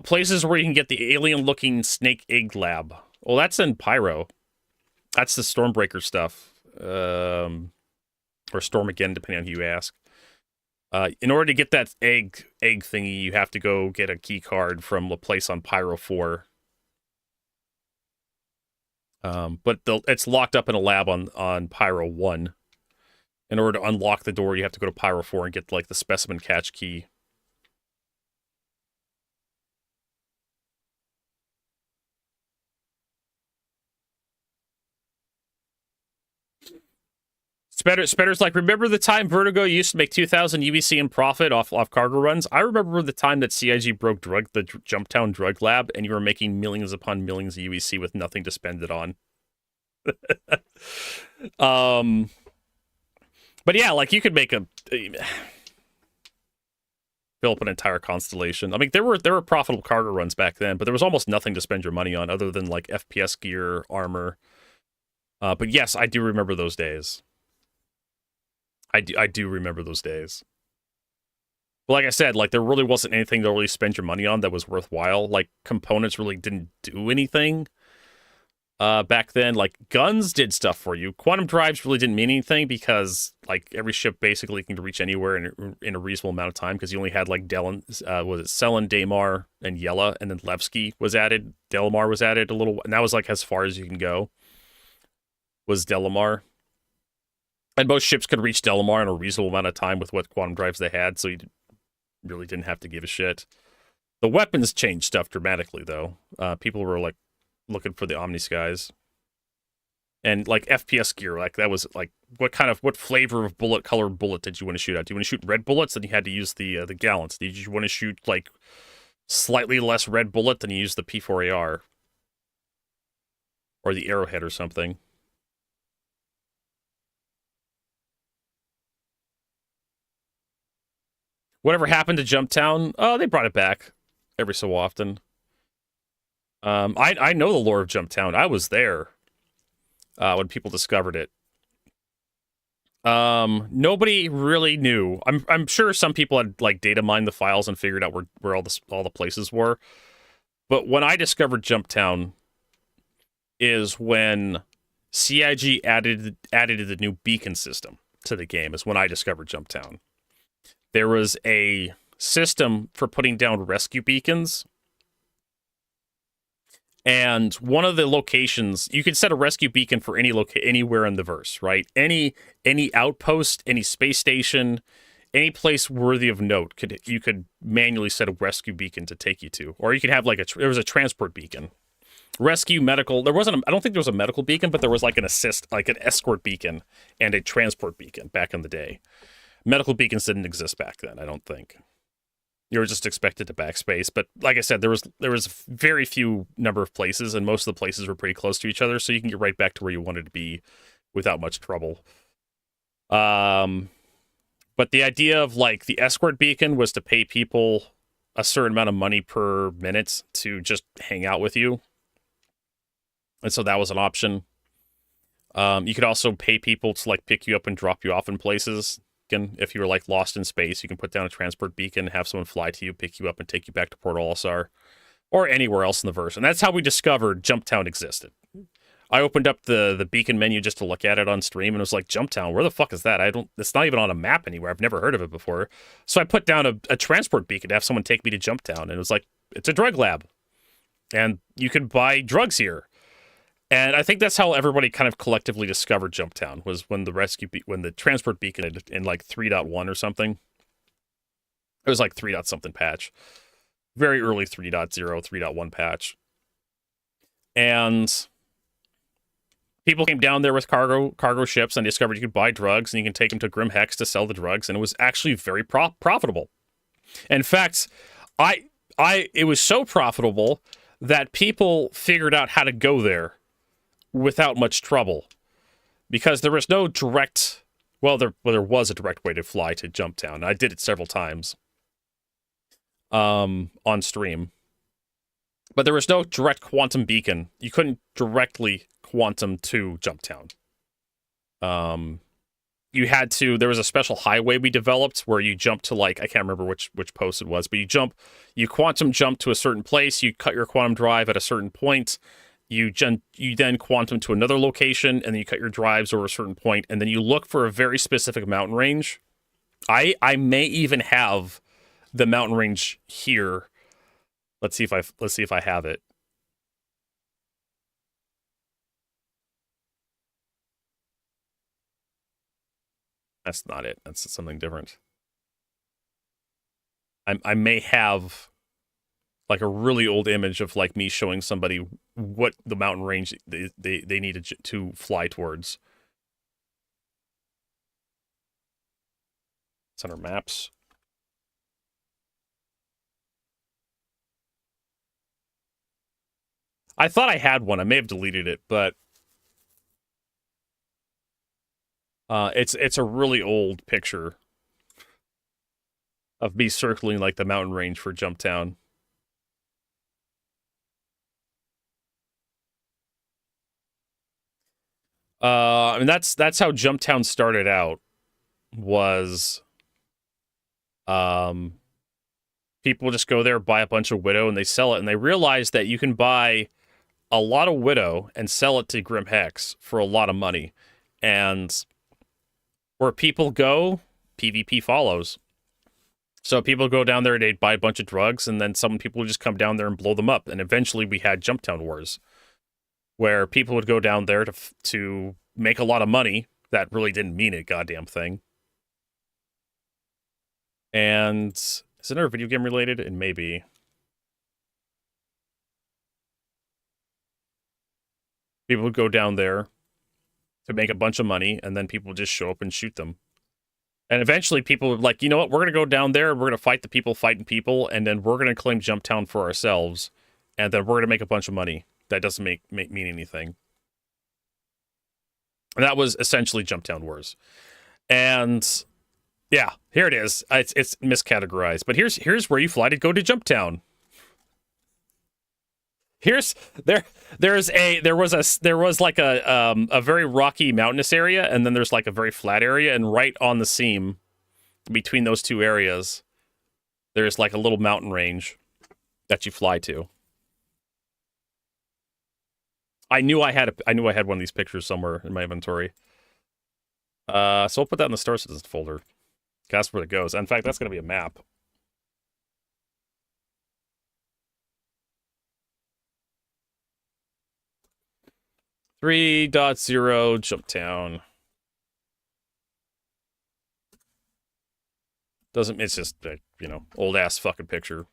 Places where you can get the alien-looking snake egg lab. Well, that's in Pyro. That's the Stormbreaker stuff. Or Stormageddon, depending on who you ask. In order to get that egg thingy, you have to go get a key card from a place on Pyro 4. But it's locked up in a lab on Pyro 1. In order to unlock the door, you have to go to Pyro 4 and get, like, the specimen catch key. Spedder's like, remember the time Vertigo used to make 2,000 UBC in profit off cargo runs? I remember the time that CIG broke the Jumptown drug lab, and you were making millions upon millions of UBC with nothing to spend it on. But yeah, like you could make fill up an entire constellation. I mean, there were profitable cargo runs back then, but there was almost nothing to spend your money on other than like FPS gear, armor. But yes, I do remember those days. I do remember those days. But like I said, like there really wasn't anything to really spend your money on that was worthwhile. Like components really didn't do anything. Back then, like guns did stuff for you. Quantum drives really didn't mean anything because like every ship basically can reach anywhere in a reasonable amount of time because you only had like Selen, Daymar, and Yella, and then Levski was added. Delamar was added a little, and that was like as far as you can go. Was Delamar, and most ships could reach Delamar in a reasonable amount of time with what quantum drives they had, so you really didn't have to give a shit. The weapons changed stuff dramatically, though. People were like looking for the Omni Skies. And like FPS gear, like that was like what flavor of colored bullet did you want to shoot at? Do you want to shoot red bullets? Then you had to use the gallants. Did you want to shoot like slightly less red bullet? Then you use the P4AR or the arrowhead or something. Whatever happened to Jumptown? Oh, they brought it back every so often. I know the lore of Jumptown. I was there when people discovered it. Nobody really knew. I'm sure some people had like data mined the files and figured out where all the places were. But when I discovered Jumptown is when CIG added the new beacon system to the game. Is when I discovered Jumptown. There was a system for putting down rescue beacons And one of the locations, you could set a rescue beacon for anywhere in the verse, right? Any outpost, any space station, any place worthy of note, you could manually set a rescue beacon to take you to. Or you could have there was a transport beacon. Rescue, medical, I don't think there was a medical beacon, but there was like an escort beacon and a transport beacon back in the day. Medical beacons didn't exist back then, I don't think. You were just expected to backspace, but like I said, there was very few number of places, and most of the places were pretty close to each other, so you can get right back to where you wanted to be without much trouble. But the idea of like the escort beacon was to pay people a certain amount of money per minute to just hang out with you, and so that was an option. You could also pay people to like pick you up and drop you off in places. If you were like lost in space, you can put down a transport beacon, have someone fly to you, pick you up, and take you back to Port Olisar or anywhere else in the verse. And that's how we discovered Jumptown existed. I opened up the beacon menu just to look at it on stream, and it was like, Jumptown, where the fuck is that? It's not even on a map anywhere. I've never heard of it before. So I put down a transport beacon to have someone take me to Jumptown, and it was like, it's a drug lab, and you can buy drugs here. And I think that's how everybody kind of collectively discovered Jumptown, was when the transport beacon in like 3.1 or something. It was like 3. something patch. Very early 3.0, 3.1 patch. And people came down there with cargo ships and discovered you could buy drugs and you can take them to Grim Hex to sell the drugs, and it was actually very profitable. In fact, it was so profitable that people figured out how to go there without much trouble, because there was no direct, there was a direct way to fly to Jumptown. I did it several times on stream, but there was no direct quantum beacon. You couldn't directly quantum to Jumptown. There was a special highway we developed where you jump to I can't remember which post it was, but you quantum jump to a certain place, you cut your quantum drive at a certain point, you then quantum to another location, and then you cut your drives over a certain point, and then you look for a very specific mountain range. I may even have the mountain range here. Let's see if I have it. That's not it. That's something different. I may have like a really old image of like me showing somebody what the mountain range they needed to fly towards. It's under maps. I thought I had one. I may have deleted it, but it's a really old picture of me circling like the mountain range for Jumptown. I mean, that's how Jumptown started out. Was people just go there, buy a bunch of Widow, and they sell it, and they realize that you can buy a lot of Widow and sell it to Grim Hex for a lot of money. And where people go, PvP follows. So people go down there and they buy a bunch of drugs, and then some people would just come down there and blow them up. And eventually we had Jumptown Wars, where people would go down there to make a lot of money that really didn't mean a goddamn thing. And is it another video game related? It may be. People would go down there to make a bunch of money, and then people would just show up and shoot them. And eventually people would like, you know what, we're going to go down there, and we're going to fight the people fighting people, and then we're going to claim Jumptown for ourselves, and then we're going to make a bunch of money. That doesn't mean anything. And that was essentially Jumptown Wars. And yeah, here it is. It's miscategorized, but here's where you fly to go to Jumptown. There was like a very rocky mountainous area, and then there's like a very flat area, and right on the seam between those two areas, there's like a little mountain range that you fly to. I knew I had one of these pictures somewhere in my inventory. So I'll put that in the Star Citizen folder. That's where it goes. In fact, that's going to be a map. 3.0 Jumptown. It's just a, old ass fucking picture.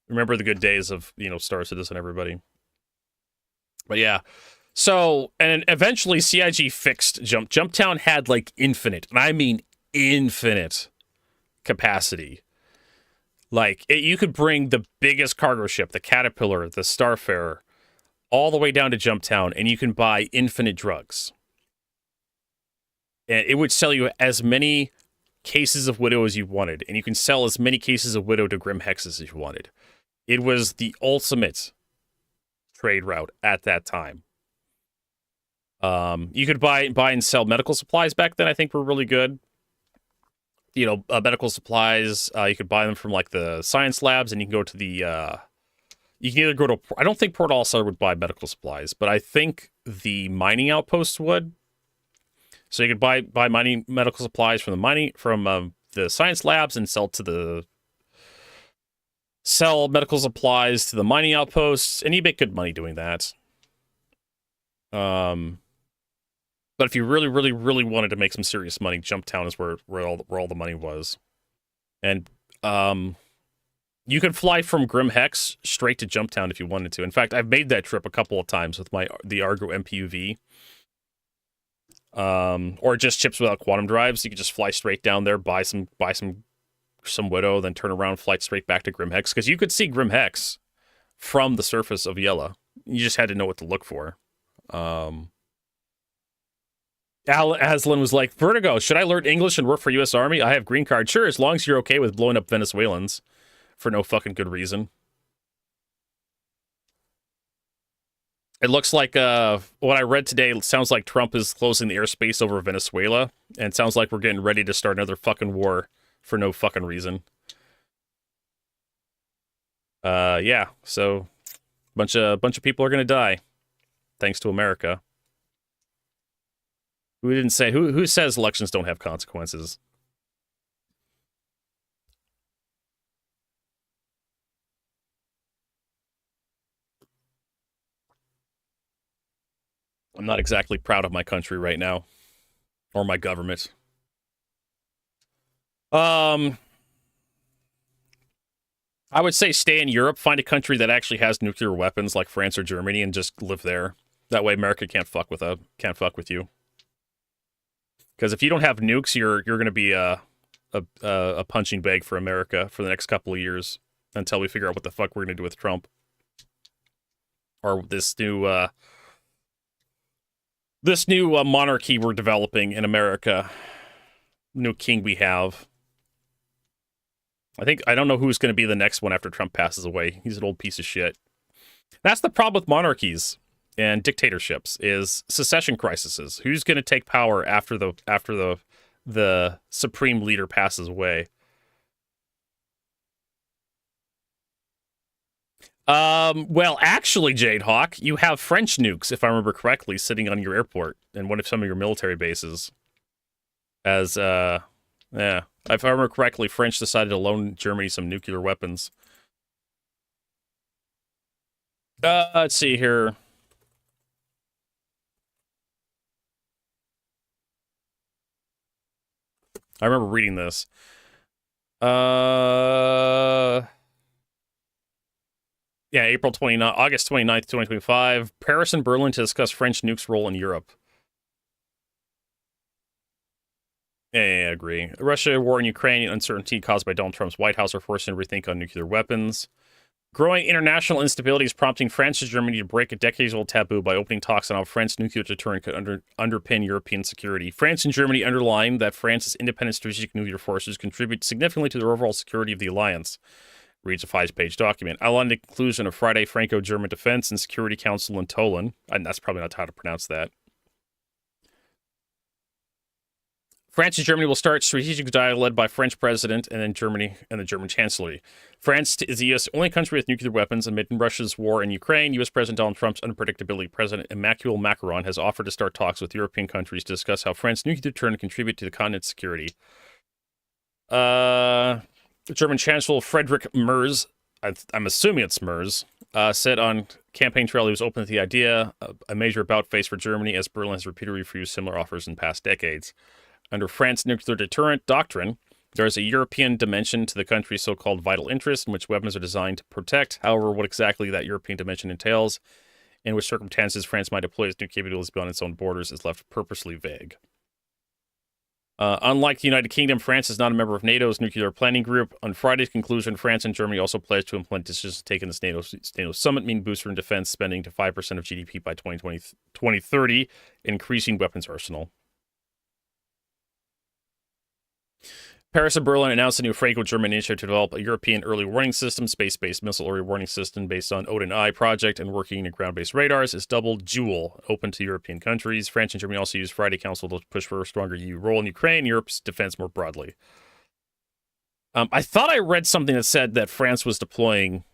Remember the good days of, Star Citizen, everybody. But yeah. So, and eventually CIG fixed Jumptown had like infinite, and I mean infinite capacity. Like, you could bring the biggest cargo ship, the Caterpillar, the Starfarer, all the way down to Jumptown, and you can buy infinite drugs. And it would sell you as many cases of Widow as you wanted, and you can sell as many cases of Widow to Grim Hexes as you wanted. It was the ultimate trade route at that time. You could buy and sell medical supplies back then. I think were really good. Medical supplies. You could buy them from like the science labs, and you can go to the. You can either go to. I don't think Port All-Star would buy medical supplies, but I think the mining outposts would. So you could buy mining medical supplies from the science labs and sell medical supplies to the mining outposts, and you make good money doing that. But if you really, really, really wanted to make some serious money, Jumptown is where all the money was. And you could fly from Grim Hex straight to Jumptown if you wanted to. In fact, I've made that trip a couple of times with the Argo MPUV. Or just chips without quantum drives. You could just fly straight down there, buy some Widow, then turn around, fly straight back to Grim Hex. Because you could see Grim Hex from the surface of Yella. You just had to know what to look for. Aslan was like, Vertigo, should I learn English and work for U.S. Army? I have green card. Sure, as long as you're okay with blowing up Venezuelans for no fucking good reason. It looks like what I read today sounds like Trump is closing the airspace over Venezuela, and it sounds like we're getting ready to start another fucking war for no fucking reason. Yeah, so bunch of people are gonna die, thanks to America. Who says elections don't have consequences? I'm not exactly proud of my country right now, or my government. I would say stay in Europe, find a country that actually has nuclear weapons, like France or Germany, and just live there. That way, America can't fuck with you. Because if you don't have nukes, you're going to be a punching bag for America for the next couple of years until we figure out what the fuck we're going to do with Trump or this new monarchy we're developing in America. New king we have. I don't know who's going to be the next one after Trump passes away. He's an old piece of shit. That's the problem with monarchies and dictatorships is secession crises. Who's going to take power after the supreme leader passes away? Well, actually, Jade Hawk, you have French nukes, if I remember correctly, sitting on your airport and some of your military bases. Yeah, if I remember correctly, French decided to loan Germany some nuclear weapons. Let's see here. I remember reading this. Yeah, August 29th, 2025. Paris and Berlin to discuss French nukes' role in Europe. Yeah, I agree. Russia war in Ukraine, uncertainty caused by Donald Trump's White House are forcing to rethink on nuclear weapons. Growing international instability is prompting France and Germany to break a decades-old taboo by opening talks on how France's nuclear deterrent could underpin European security. France and Germany underline that France's independent strategic nuclear forces contribute significantly to the overall security of the alliance. Reads a 5-page document. Outlining the conclusion of Friday Franco-German Defense and Security Council in Tolen. And that's probably not how to pronounce that. France and Germany will start strategic dialogue led by French president and then Germany and the German chancellery. France is the U.S. only country with nuclear weapons amid Russia's war in Ukraine. U.S. President Donald Trump's unpredictability. President Emmanuel Macron has offered to start talks with European countries to discuss how France's nuclear deterrent contribute to the continent's security. German Chancellor Friedrich Merz, I'm assuming it's Merz, said on campaign trail, he was open to the idea, a major about face for Germany, as Berlin has repeatedly refused similar offers in past decades. Under France's nuclear deterrent doctrine, there is a European dimension to the country's so-called vital interest, in which weapons are designed to protect. However, what exactly that European dimension entails, in which circumstances France might deploy its nuclear capabilities beyond its own borders, is left purposely vague. Unlike the United Kingdom, France is not a member of NATO's nuclear planning group. On Friday's conclusion, France and Germany also pledged to implement decisions taken at this NATO summit, mean booster in defense spending to 5% of GDP by 2030, increasing weapons arsenal. Paris and Berlin announced a new Franco-German initiative to develop a European early warning system, space-based missile early warning system based on Odin I project and working in ground-based radars. Is double Jewel, open to European countries. France and Germany also used Friday Council to push for a stronger EU role in Ukraine, Europe's defense more broadly. I thought I read something that said that France was deploying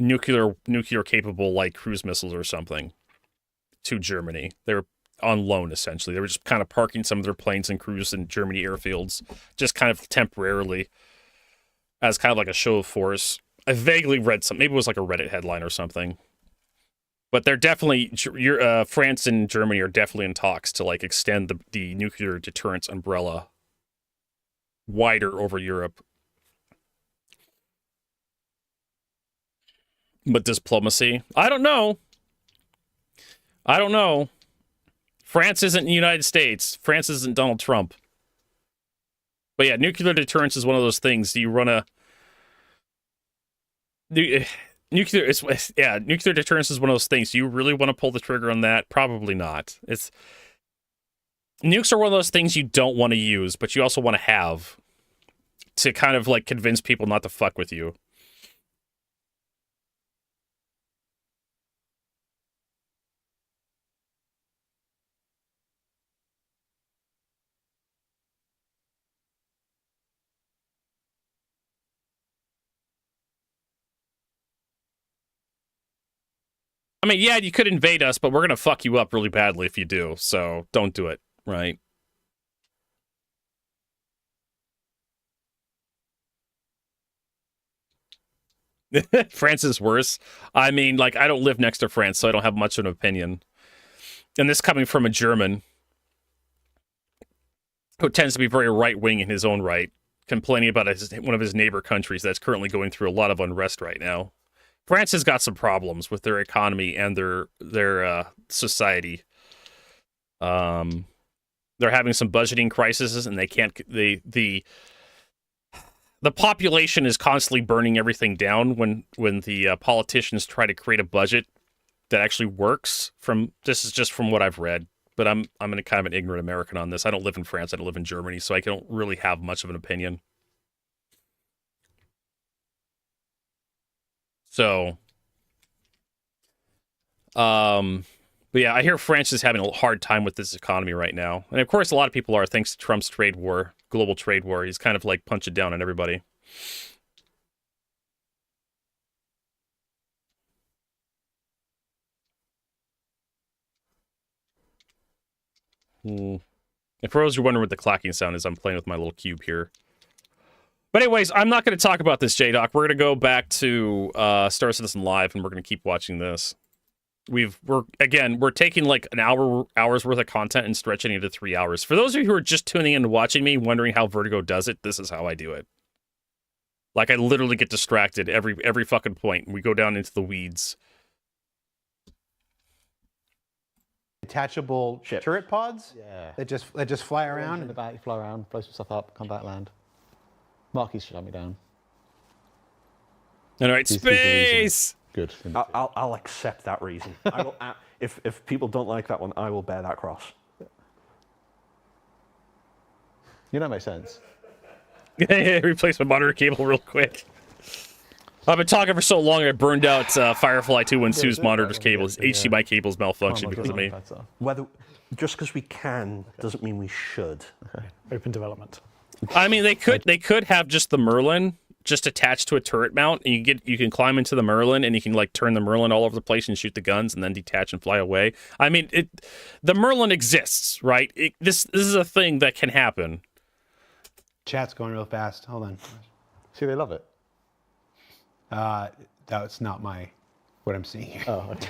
nuclear-capable like cruise missiles or something to Germany. They were on loan, essentially. They were just kind of parking some of their planes and crews in Germany airfields, just kind of temporarily, as kind of like a show of force. I vaguely read something. Maybe it was like a Reddit headline or something. But they're definitely, France and Germany are definitely in talks to like extend the nuclear deterrence umbrella wider over Europe. But diplomacy? I don't know. France isn't the United States. France isn't Donald Trump. But yeah, nuclear deterrence is one of those things. Do you run a nuclear deterrence is one of those things. Do you really want to pull the trigger on that? Probably not. Nukes are one of those things you don't want to use, but you also want to have to kind of like convince people not to fuck with you. I mean, yeah, you could invade us, but we're going to fuck you up really badly if you do, so don't do it, right? France is worse. I mean, like, I don't live next to France, so I don't have much of an opinion. And this coming from a German who tends to be very right-wing in his own right, complaining about one of his neighbor countries that's currently going through a lot of unrest right now. France has got some problems with their economy and their society. They're having some budgeting crises, and they can't. The population is constantly burning everything down when the politicians try to create a budget that actually works. This is just from what I've read, but I'm kind of an ignorant American on this. I don't live in France. I don't live in Germany, so I don't really have much of an opinion. So, but yeah, I hear France is having a hard time with this economy right now. And of course, a lot of people are, thanks to Trump's global trade war. He's kind of like punching down on everybody. And for those who are wondering what the clacking sound is, I'm playing with my little cube here. But anyways, I'm not going to talk about this, J-Doc. We're going to go back to Star Citizen Live, and we're going to keep watching this. We're taking like an hour's worth of content and stretching it to 3 hours. For those of you who are just tuning in and watching me, wondering how Vertigo does it, this is how I do it. Like, I literally get distracted every fucking point. We go down into the weeds. Detachable turret pods? Yeah. That just fly around? In the back, you fly around, blow some stuff up, come back, land. Marky's shut me down. All right, space! Good. I'll accept that reason. I will, if people don't like that one, I will bear that cross. You know, it makes sense. Replace my monitor cable real quick. I've been talking for so long, I burned out Firefly 212's monitor's cables. HDMI cables malfunctioned because of me. Just because we can doesn't mean we should. Okay. Open development. I mean, they could have just the Merlin just attached to a turret mount, and you can climb into the Merlin, and you can like turn the Merlin all over the place and shoot the guns, and then detach and fly away. I mean, the Merlin exists, right? This is a thing that can happen. Chat's going real fast. Hold on. See, they love it. That's not my what I'm seeing here. Oh, okay.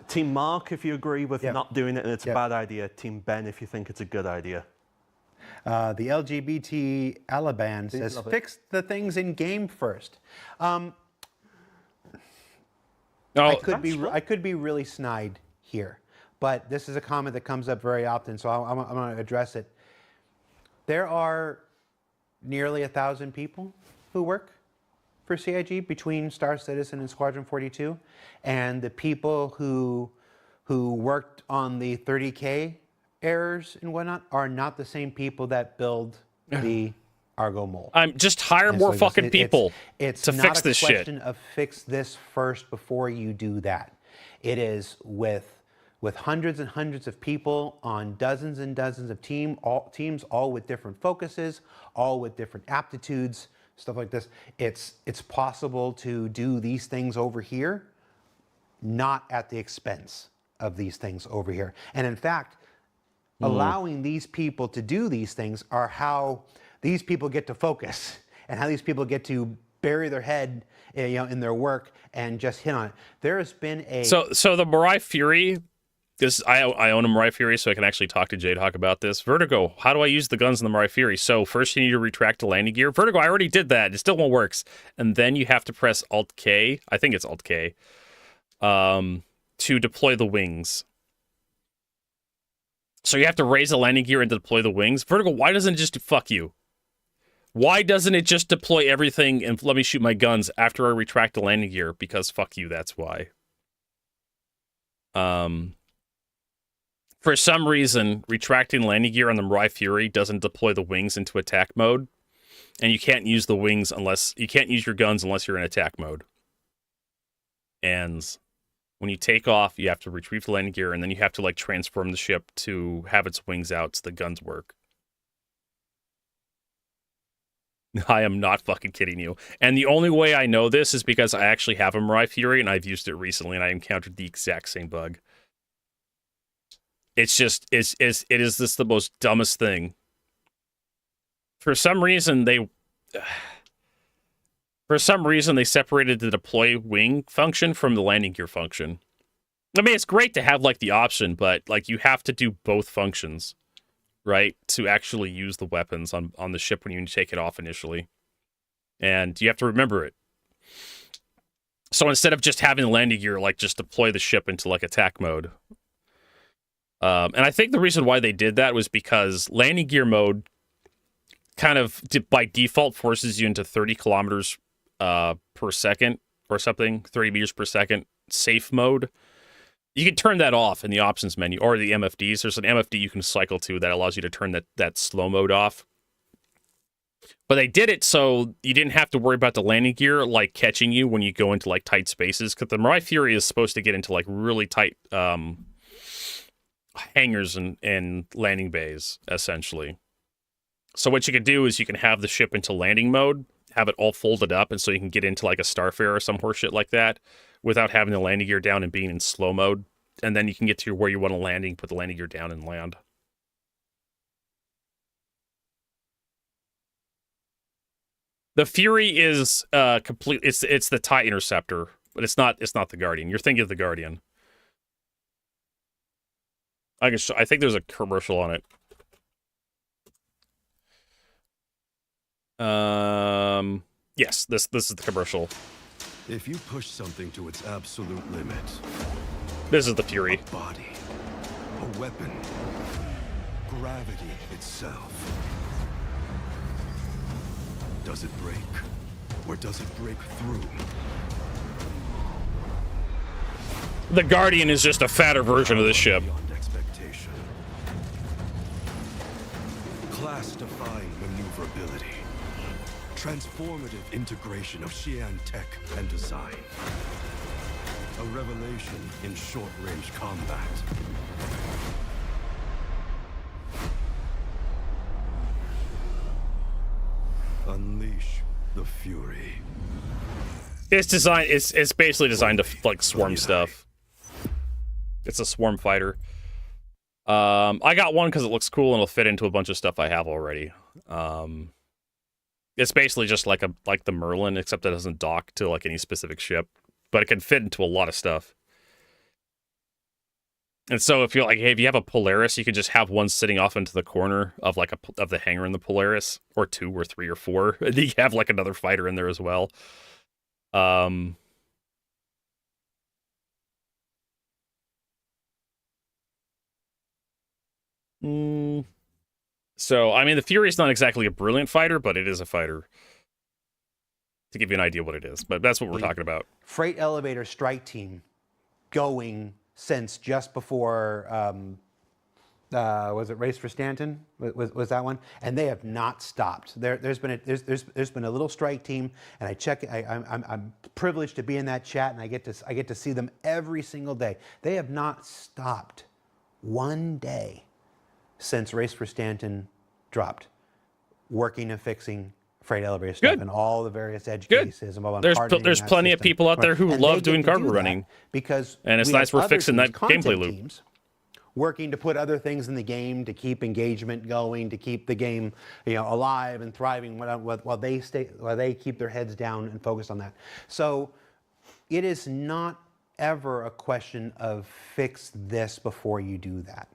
Team Mark, if you agree with Yep. not doing it and it's Yep. a bad idea. Team Ben, if you think it's a good idea. The LGBT Alaban says, love it. fix the things in game first. Oh, I could be really snide here, but this is a comment that comes up very often, so I'm going to address it. There are nearly 1,000 people who work for CIG between Star Citizen and Squadron 42, and the people who worked on the 30K errors and whatnot are not the same people that build the Argo mold. Just hire more fucking people to fix this shit. It's not a question of fix this first before you do that. It is with hundreds and hundreds of people on dozens and dozens of teams, all with different focuses, all with different aptitudes, stuff like this. It's possible to do these things over here, not at the expense of these things over here. And in fact, allowing these people to do these things are how these people get to focus and how these people get to bury their head, in their work and just hit on it. There has been a so the Mirai Fury. This I own a Mirai Fury, so I can actually talk to Jayhawk about this. Vertigo, how do I use the guns in the Mirai Fury? So first you need to retract the landing gear. Vertigo, I already did that. It still won't work. And then you have to press Alt K. I think it's Alt K. To deploy the wings. So you have to raise the landing gear and deploy the wings. Vertigo, why doesn't it just fuck you? Why doesn't it just deploy everything and let me shoot my guns after I retract the landing gear? Because fuck you, that's why. For some reason, retracting landing gear on the Mirai Fury doesn't deploy the wings into attack mode. And you can't use the wings you can't use your guns unless you're in attack mode. And when you take off, you have to retrieve the landing gear and then you have to transform the ship to have its wings out so the guns work. I am not fucking kidding you. And the only way I know this is because I actually have a Mirai Fury and I've used it recently and I encountered the exact same bug. It is the most dumbest thing. For some reason they separated the deploy wing function from the landing gear function. I mean, it's great to have the option, but you have to do both functions, right? To actually use the weapons on the ship when you take it off initially. And you have to remember it. So instead of just having the landing gear, just deploy the ship into attack mode. And I think the reason why they did that was because landing gear mode kind of by default forces you into 30 kilometers per second or something, 30 meters per second safe mode. You can turn that off in the options menu or the MFDs. There's an MFD you can cycle to that allows you to turn that slow mode off. But they did it so you didn't have to worry about the landing gear catching you when you go into tight spaces, because the Mirai Fury is supposed to get into really tight hangars and landing bays, essentially. So what you can do is you can have the ship into landing mode, have it all folded up, and so you can get into a Starfare or some horseshit like that without having the landing gear down and being in slow mode. And then you can get to where you want to landing, put the landing gear down and land. The Fury is complete. It's the TIE Interceptor, but it's not the Guardian. You're thinking of the Guardian. I think there's a commercial on it. Yes, this is the commercial. If you push something to its absolute limit, this is the Fury. A body, a weapon, gravity itself. Does it break, or does it break through? The Guardian is just a fatter version of this ship. Beyond expectation. Class-defying maneuverability. Transformative integration of Xi'an tech and design. A revelation in short-range combat. Unleash the Fury. It's designed. It's basically designed to swarm stuff. It's a swarm fighter. I got one because it looks cool and it'll fit into a bunch of stuff I have already. It's basically just like the Merlin, except it doesn't dock to any specific ship. but it can fit into a lot of stuff. And so if you're like, hey, if you have a Polaris, you can just have one sitting off into the corner of like of the hangar in the Polaris, or 2 or 3 or 4. And you have like another fighter in there as well. So, I mean, the Fury's not exactly a brilliant fighter, but it is a fighter. To give you an idea what it is. But that's what we're talking about. Freight elevator strike team going since just before, was it Race for Stanton? Was that one? And they have not stopped. There's been a little strike team, and I'm privileged to be in that chat, and I get to see them every single day. They have not stopped one day since Race for Stanton dropped, working and fixing freight elevator stuff and all the various edge cases. And there's plenty of people out there who love doing cargo running, because and it's nice we're fixing that gameplay loop. Teams working to put other things in the game to keep engagement going, to keep the game, alive and thriving while they keep their heads down and focus on that. So it is not ever a question of fix this before you do that.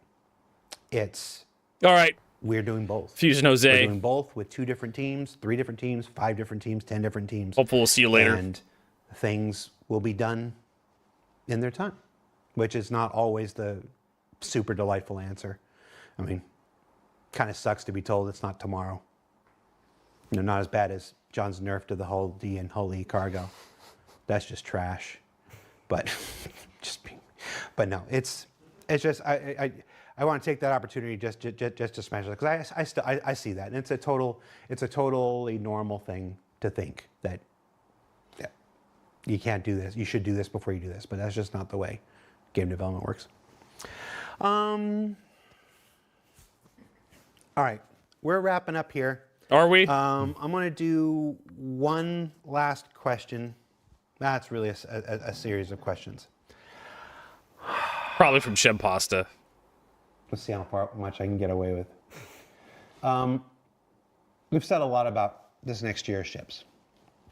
It's all right. We're doing both. Fusion Jose. We're doing both with 2 different teams, 3 different teams, 5 different teams, 10 different teams. Hopefully we'll see you later. And things will be done in their time, which is not always the super delightful answer. I mean, kind of sucks to be told it's not tomorrow. Not as bad as John's nerf to the whole D and whole E cargo. That's just trash. But but no, it's just I want to take that opportunity just to smash it, because I see that, and it's a totally normal thing to think that you can't do this, you should do this before you do this, but that's just not the way game development works. All right, we're wrapping up here. Are we? I'm going to do one last question. That's really a series of questions. Probably from Shem Pasta. Let's see how much I can get away with. We've said a lot about this next year's ships.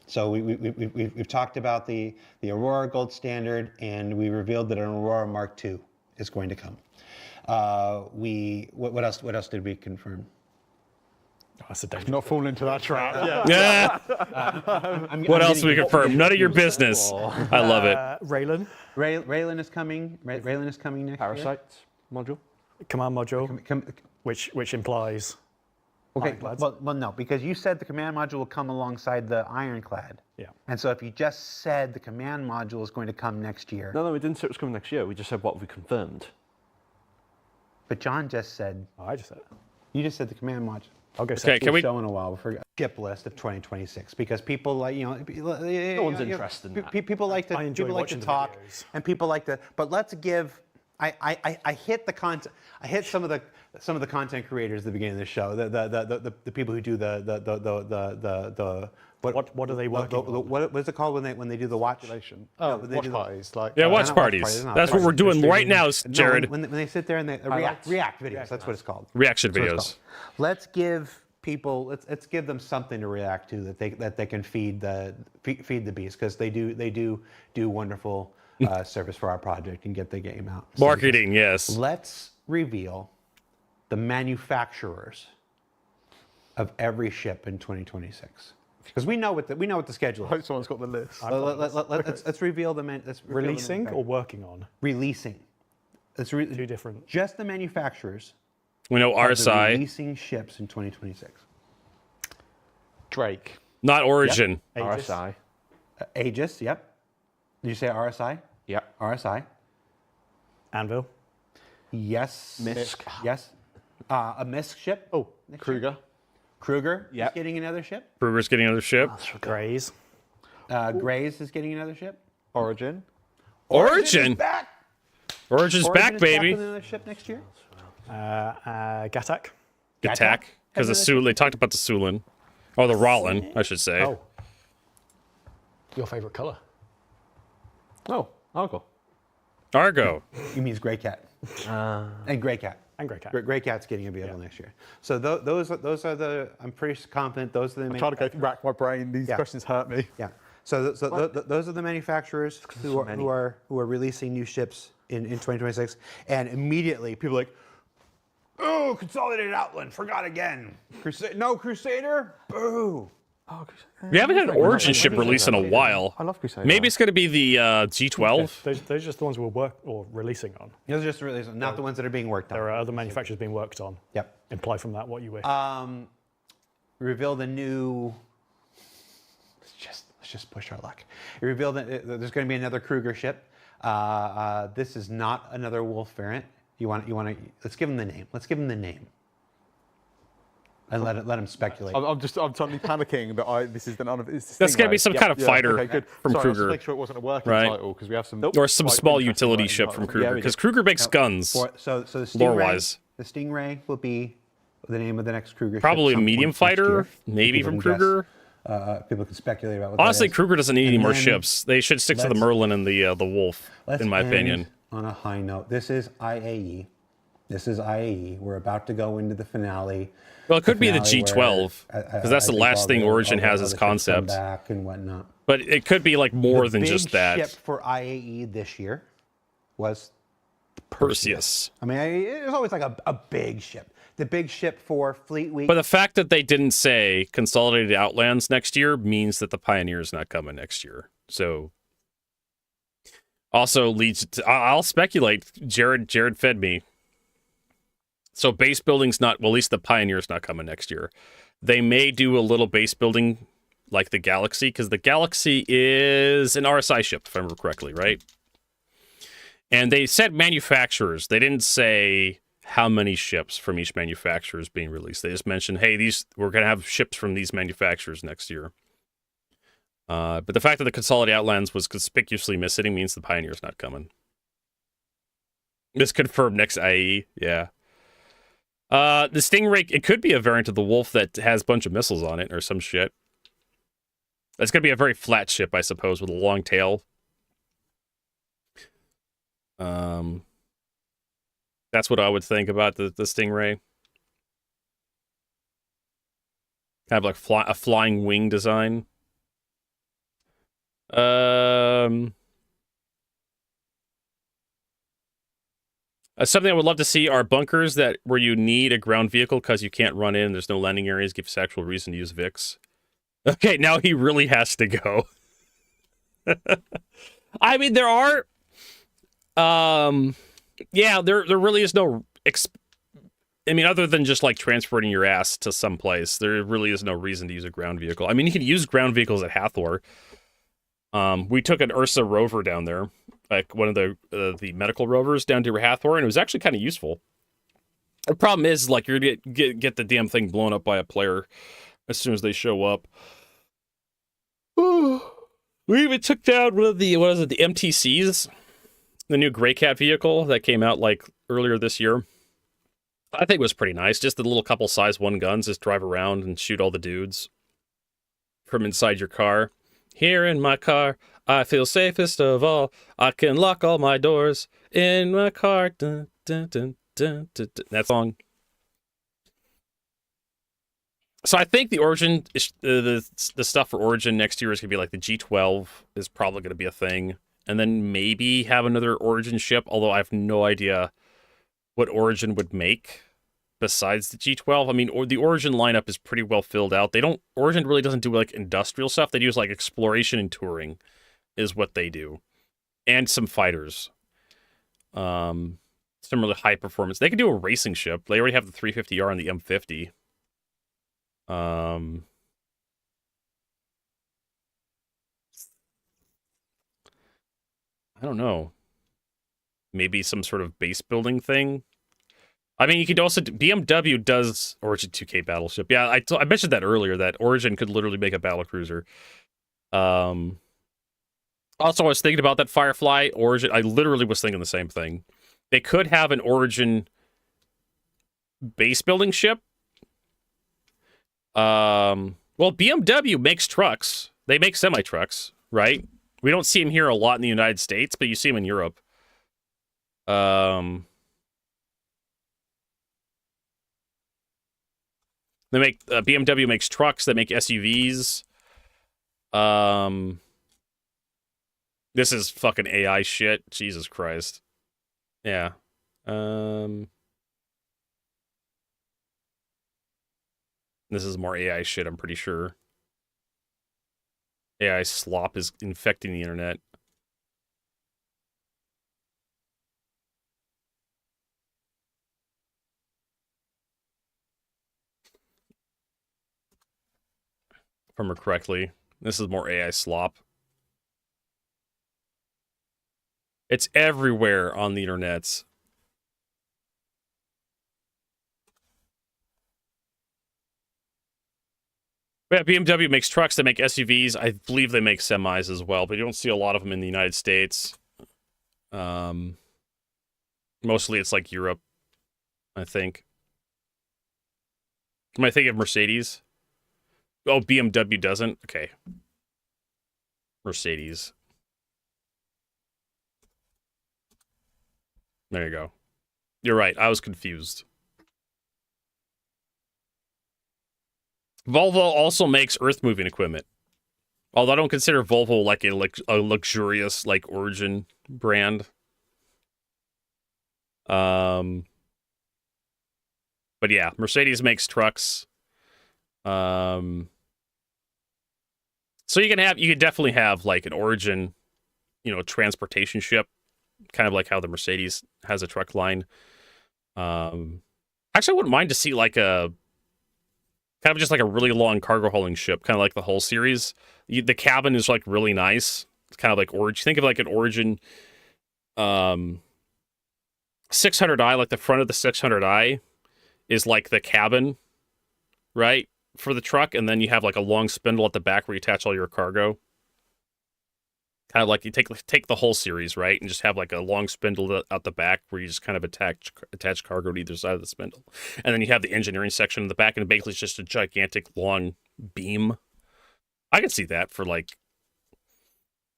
So we've talked about the Aurora Gold Standard, and we revealed that an Aurora Mark II is going to come. What else did we confirm? Not fall into that trap. What else we confirm? None of your business. I love it. Raylan. Raylan is coming. Raylan is coming next year. Parasite module. Command module, which implies. Okay, well, no, because you said the command module will come alongside the Ironclad. Yeah. And so if you just said the command module is going to come next year. No, we didn't say it was coming next year. We just said what we confirmed. But John just said. Oh, I just said it. You just said the command module. I'll go. Okay, can we? Show in a while. We forgot ship list of 2026, because people like no one's interested in that. People like to. People like to talk, and people like to. But let's give. I hit the content. I hit some of the content creators at the beginning of the show. The people who do the what are they working on? What is it called when they do the watch? Watch parties. Watch parties. That's what we're doing right now, Jared. When they sit there and they react videos. That's what it's called. Reaction videos. Let's give people. Let's give them something to react to that they can feed the beast, because they do wonderful service for our project and get the game out. Marketing, yes. Let's reveal the manufacturers of every ship in 2026. Because we know what the schedule is. I hope someone's got the list. Let's reveal the releasing or working on. Releasing. Two different. Just the manufacturers. We know RSI. Releasing ships in 2026. Drake. Not Origin. Yep. RSI. Aegis. Yep. Did you say RSI? Yep. RSI. Anvil. Yes. Misk. Yes. A Misk ship. Oh, Kruger. Kruger is getting another ship. Kruger's getting another ship. Grays. Grays is getting another ship. Origin. Origin. Back. Origin's back, baby. Another ship next year. Gatak. Gatak. Because they talked about the Sulin. Or the Rollin, I should say. Oh. Your favorite color? Oh, Argo. He means Grey Cat. And Grey Cat. And Grey Cat. Grey Cat's getting a vehicle next year. So those are the. I'm pretty confident those are the. I'm trying to rack my brain. These questions hurt me. Yeah. Those are the manufacturers who are releasing new ships in 2026, and immediately people are like, oh, Consolidated Outland, forgot again. No Crusader, boo. Oh, We haven't had an Origin ship release in a while. I love Crusader. Maybe it's going to be the G12. Those are just the ones we're releasing on. Those are just releasing, not the ones that are being worked on. There are other manufacturers being worked on. Yep. Imply from that what you wish. Reveal the new. Let's just push our luck. You revealed that there's going to be another Kruger ship. This is not another Wolf variant. You want to. Let's give him the name. Let's give him the name. And let him speculate. I'm totally panicking that this is the none of this. That's going to be some kind of fighter from Sorry, Kruger. Let's make sure it wasn't a working Right. title because we have some. Or some small utility ship from Kruger, because Kruger makes guns. So the Stingray, lore-wise. the Stingray will be the name of the next Kruger ship. Probably a some medium point next fighter, year. maybe People from can guess. Kruger. People can speculate about what Honestly, that is. Kruger doesn't need any And more then ships. They should stick to the let's- Merlin and the Wolf, Let's in my end opinion. on a high note. This is IAE. We're about to go into the finale. Well, it could be the finale G12, where because that's the last thing Origin has as concept. Back and whatnot. But it could be like more than just The that. big ship for IAE this year was Perseus. I mean, it was always like a big ship. The big ship for Fleet Week. But the fact that they didn't say Consolidated Outlands next year means that the Pioneer's not coming next year. So also leads to, I'll speculate, Jared fed me. So base building's not, well, at least the Pioneer's not coming next year. They may do a little base building like the Galaxy, because the Galaxy is an RSI ship, if I remember correctly, right? And they said manufacturers. They didn't say how many ships from each manufacturer is being released. They just mentioned, hey, we're going to have ships from these manufacturers next year. But the fact that the Consolidated Outlands was conspicuously missing means the Pioneer's not coming. This confirmed next IE, yeah. The Stingray, it could be a variant of the Wolf that has a bunch of missiles on it or some shit. It's going to be a very flat ship, I suppose, with a long tail. That's what I would think about the Stingray. Kind of like a flying wing design. Something I would love to see are bunkers where you need a ground vehicle because you can't run in. There's no landing areas. Gives actual reason to use VIX. Okay, now he really has to go. I mean, there are. Yeah, there really is no. I mean, other than just like transporting your ass to some place, there really is no reason to use a ground vehicle. I mean, you can use ground vehicles at Hathor. We took an Ursa rover down there, like one of the medical rovers down to Hathor, and it was actually kind of useful. The problem is, like, you're gonna get the damn thing blown up by a player as soon as they show up. We even took down one of the MTCs, the new Grey Cat vehicle that came out like earlier this year. I think it was pretty nice. Just the little couple size 1 guns, just drive around and shoot all the dudes from inside your car. Here in my car, I feel safest of all. I can lock all my doors in my car. Dun, dun, dun, dun, dun, dun. That song. So I think the Origin, the stuff for Origin next year is going to be like the G12 is probably going to be a thing. And then maybe have another Origin ship, although I have no idea what Origin would make besides the G12. I mean, the Origin lineup is pretty well filled out. Origin really doesn't do like industrial stuff. They do like exploration and touring is what they do. And some fighters. Some really high performance. They could do a racing ship. They already have the 350R and the M50. I don't know. Maybe some sort of base building thing. I mean, you could also BMW does Origin 2K battleship. Yeah, I mentioned that earlier, that Origin could literally make a battlecruiser. Also, I was thinking about that Firefly Origin. I literally was thinking the same thing. They could have an Origin base building ship. Well, BMW makes trucks. They make semi-trucks, right? We don't see them here a lot in the United States, but you see them in Europe. They make BMW makes trucks. They make SUVs. This is fucking AI shit. Jesus Christ. Yeah. This is more AI shit, I'm pretty sure. AI slop is infecting the internet. If I remember correctly. This is more AI slop. It's everywhere on the internets. Yeah, BMW makes trucks, they make SUVs. I believe they make semis as well, but you don't see a lot of them in the United States. Mostly it's like Europe, I think. Am I thinking of Mercedes? Oh, BMW doesn't? Okay. Mercedes. There you go. You're right, I was confused. Volvo also makes earth-moving equipment. Although I don't consider Volvo like a luxurious like Origin brand. But yeah, Mercedes makes trucks. So you can definitely have like an Origin, transportation ship, kind of like how the Mercedes has a truck line. Actually, I wouldn't mind to see like a kind of just like a really long cargo hauling ship, kind of like the whole series. The cabin is like really nice. It's kind of like Origin. Think of like an Origin 600i, like the front of the 600i is like the cabin, right, for the truck, and then you have like a long spindle at the back where you attach all your cargo. Kind of like you take the whole series, right, and just have like a long spindle at the back where you just kind of attach cargo to either side of the spindle, and then you have the engineering section in the back, and basically it's just a gigantic long beam. I could see that for like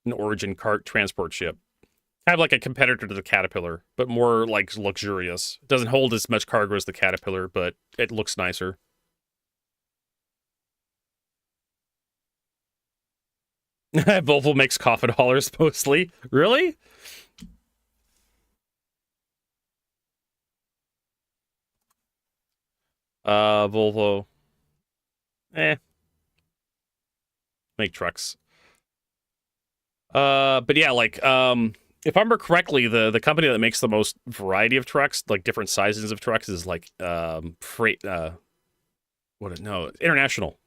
an Origin cart transport ship. Kind of like a competitor to the Caterpillar, but more like luxurious. It doesn't hold as much cargo as the Caterpillar, but it looks nicer. Volvo makes coffin haulers mostly. Really? Volvo. Make trucks. But yeah, like, if I remember correctly, the company that makes the most variety of trucks, like different sizes of trucks, is like, Freight, International.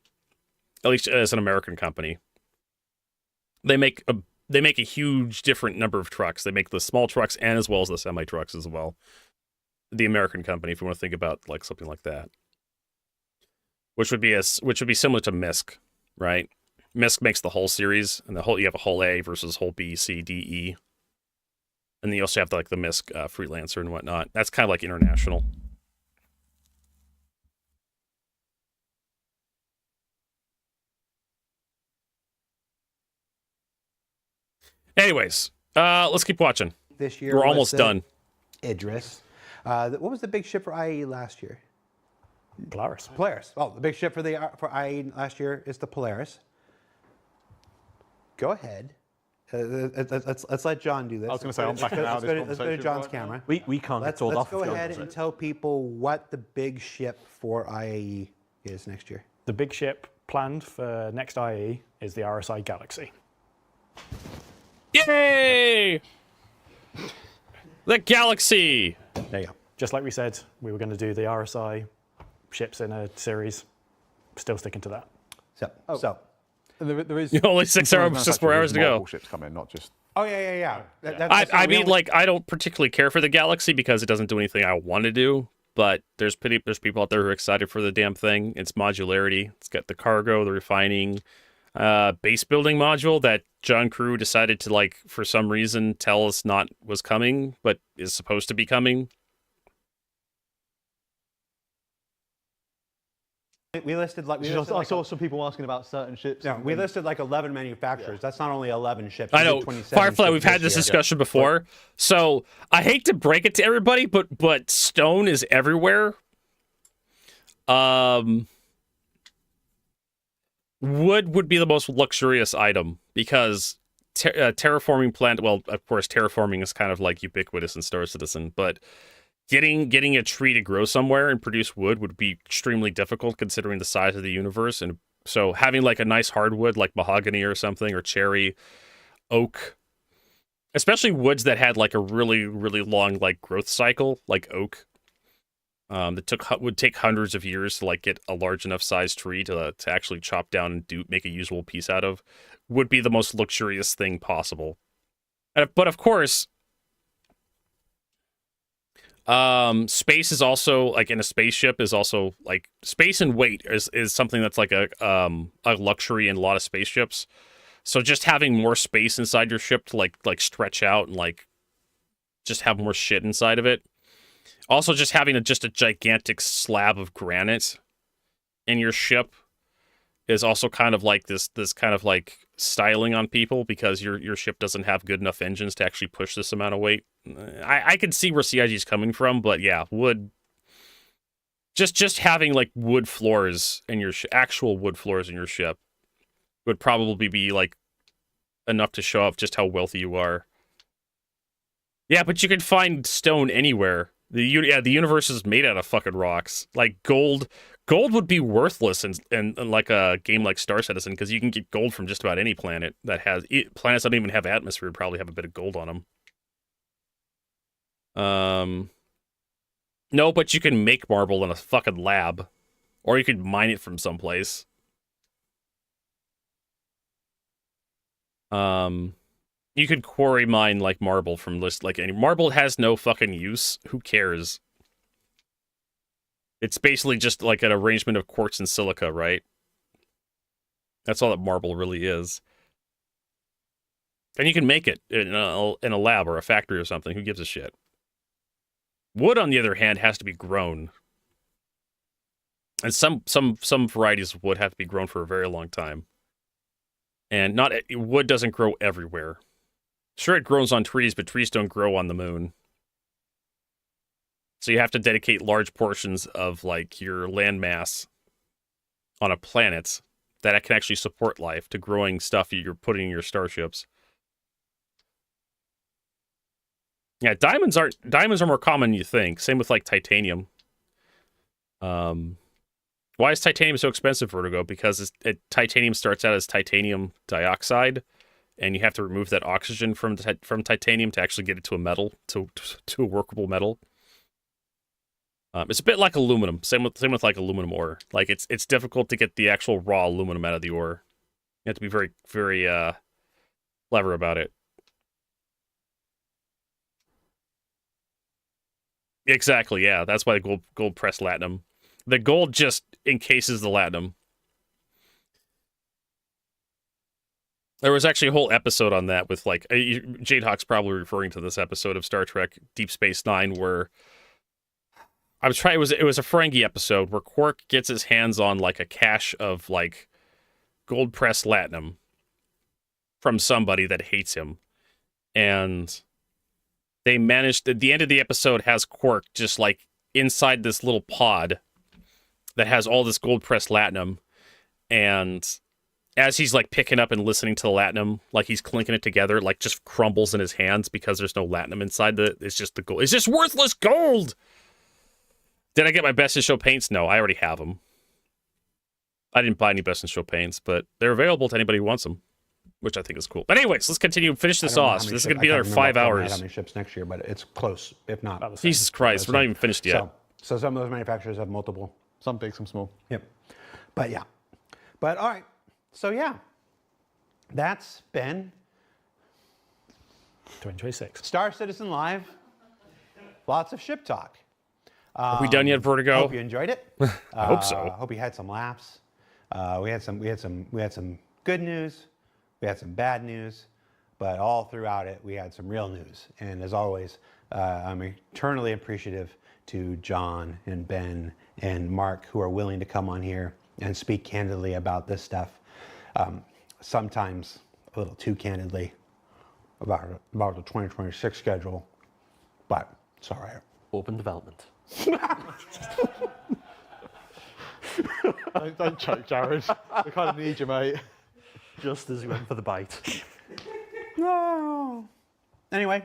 At least as an American company. They make a huge different number of trucks. They make the small trucks and as well as the semi trucks as well. The American company, if you want to think about like something like that, which would be similar to MISC, right? MISC makes the whole series, and you have a whole A versus whole B, C, D, E, and then you also have the MISC Freelancer and whatnot. That's kind of like International. Anyways, let's keep watching. This year we're almost done. Idris. What was the big ship for IE last year? Polaris. Polaris. Oh, the big ship for IE last year is the Polaris. Go ahead. Let's let John do this. I was going to say, I'm backing out of this conversation. Let's go to John's camera. We can't get told off. Let's go ahead and tell people what the big ship for IAE is next year. The big ship planned for next IAE is the RSI Galaxy. Yay! The Galaxy! There you go. Just like we said, we were going to do the RSI ships in a series. Still sticking to that. So. There is only 6 hours, just 4 hours to go. Ships come in, not just. Oh yeah. I mean, I don't particularly care for the Galaxy because it doesn't do anything I want to do. But there's people out there who are excited for the damn thing. It's modularity. It's got the cargo, the refining, base building module that John Crew decided to for some reason tell us was coming, but is supposed to be coming. We listed I saw some people asking about certain ships. No, we listed 11 manufacturers. Yeah. That's not only 11 ships. I know. Firefly, we've had this discussion before. Yeah. So I hate to break it to everybody, but stone is everywhere. Wood would be the most luxurious item because terraforming plant. Well, of course, terraforming is kind of like ubiquitous in Star Citizen, but getting a tree to grow somewhere and produce wood would be extremely difficult considering the size of the universe. And so having like a nice hardwood like mahogany or something, or cherry, oak, especially woods that had like a really, really long like growth cycle, like oak, that would take hundreds of years to like get a large enough sized tree to actually chop down and make a usable piece out of, would be the most luxurious thing possible. But of course, space is also like in a spaceship is also like space and weight is something that's like a luxury in a lot of spaceships. So just having more space inside your ship to like stretch out and like just have more shit inside of it. Also, just having just a gigantic slab of granite in your ship is also kind of like this kind of like styling on people, because your ship doesn't have good enough engines to actually push this amount of weight. I can see where CIG is coming from, but yeah, wood. Just having like wood floors in your actual wood floors in your ship would probably be like enough to show off just how wealthy you are. Yeah, but you can find stone anywhere. The universe is made out of fucking rocks. Like gold would be worthless in like a game like Star Citizen, because you can get gold from just about any planet that has planets that don't even have atmosphere. Would probably have a bit of gold on them. No, but you can make marble in a fucking lab, or you could mine it from someplace. You could quarry mine like marble from like any marble has no fucking use. Who cares? It's basically just like an arrangement of quartz and silica, right? That's all that marble really is. And you can make it in a lab or a factory or something. Who gives a shit? Wood, on the other hand, has to be grown. And some varieties of wood have to be grown for a very long time. And wood doesn't grow everywhere. Sure, it grows on trees, but trees don't grow on the moon. So you have to dedicate large portions of like your land mass on a planet that can actually support life to growing stuff you're putting in your starships. Yeah, diamonds are more common than you think. Same with like titanium. Why is titanium so expensive, Vertigo? Because titanium starts out as titanium dioxide, and you have to remove that oxygen from titanium to actually get it to a metal, to a workable metal. It's a bit like aluminum. Same with like aluminum ore. Like it's difficult to get the actual raw aluminum out of the ore. You have to be very, very clever about it. Exactly, yeah. That's why the gold pressed latinum. The gold just encases the latinum. There was actually a whole episode on that with like Jade Hawk's probably referring to this episode of Star Trek Deep Space Nine where I was trying. It was a Ferengi episode where Quark gets his hands on like a cache of like gold pressed latinum from somebody that hates him, and they managed. At the end of the episode has Quark just like inside this little pod that has all this gold pressed latinum, and as he's like picking up and listening to the latinum, like he's clinking it together, it like just crumbles in his hands because there's no latinum inside it's just the gold. It's just worthless gold. Did I get my Best in Show paints? No, I already have them. I didn't buy any Best in Show paints, but they're available to anybody who wants them, which I think is cool. But anyways, let's continue. Finish this off. This is going to be another 5 hours. How many ships next year, but it's close, if not. Jesus Christ, we're not even finished yet. So some of those manufacturers have multiple. Some big, some small. Yep. But yeah. But all right. So yeah. That's been 2026. Star Citizen Live. Lots of ship talk. Are we done yet, Vertigo? I hope you enjoyed it. I hope so. I hope you had some laughs. We had some good news. We had some bad news, but all throughout it, we had some real news. And as always, I'm eternally appreciative to John and Ben and Mark, who are willing to come on here and speak candidly about this stuff. Sometimes a little too candidly about the 2026 schedule, but it's all right. Open development. Don't choke, Jared. We kind of need you, mate. Just as you went for the bite. No. Anyway,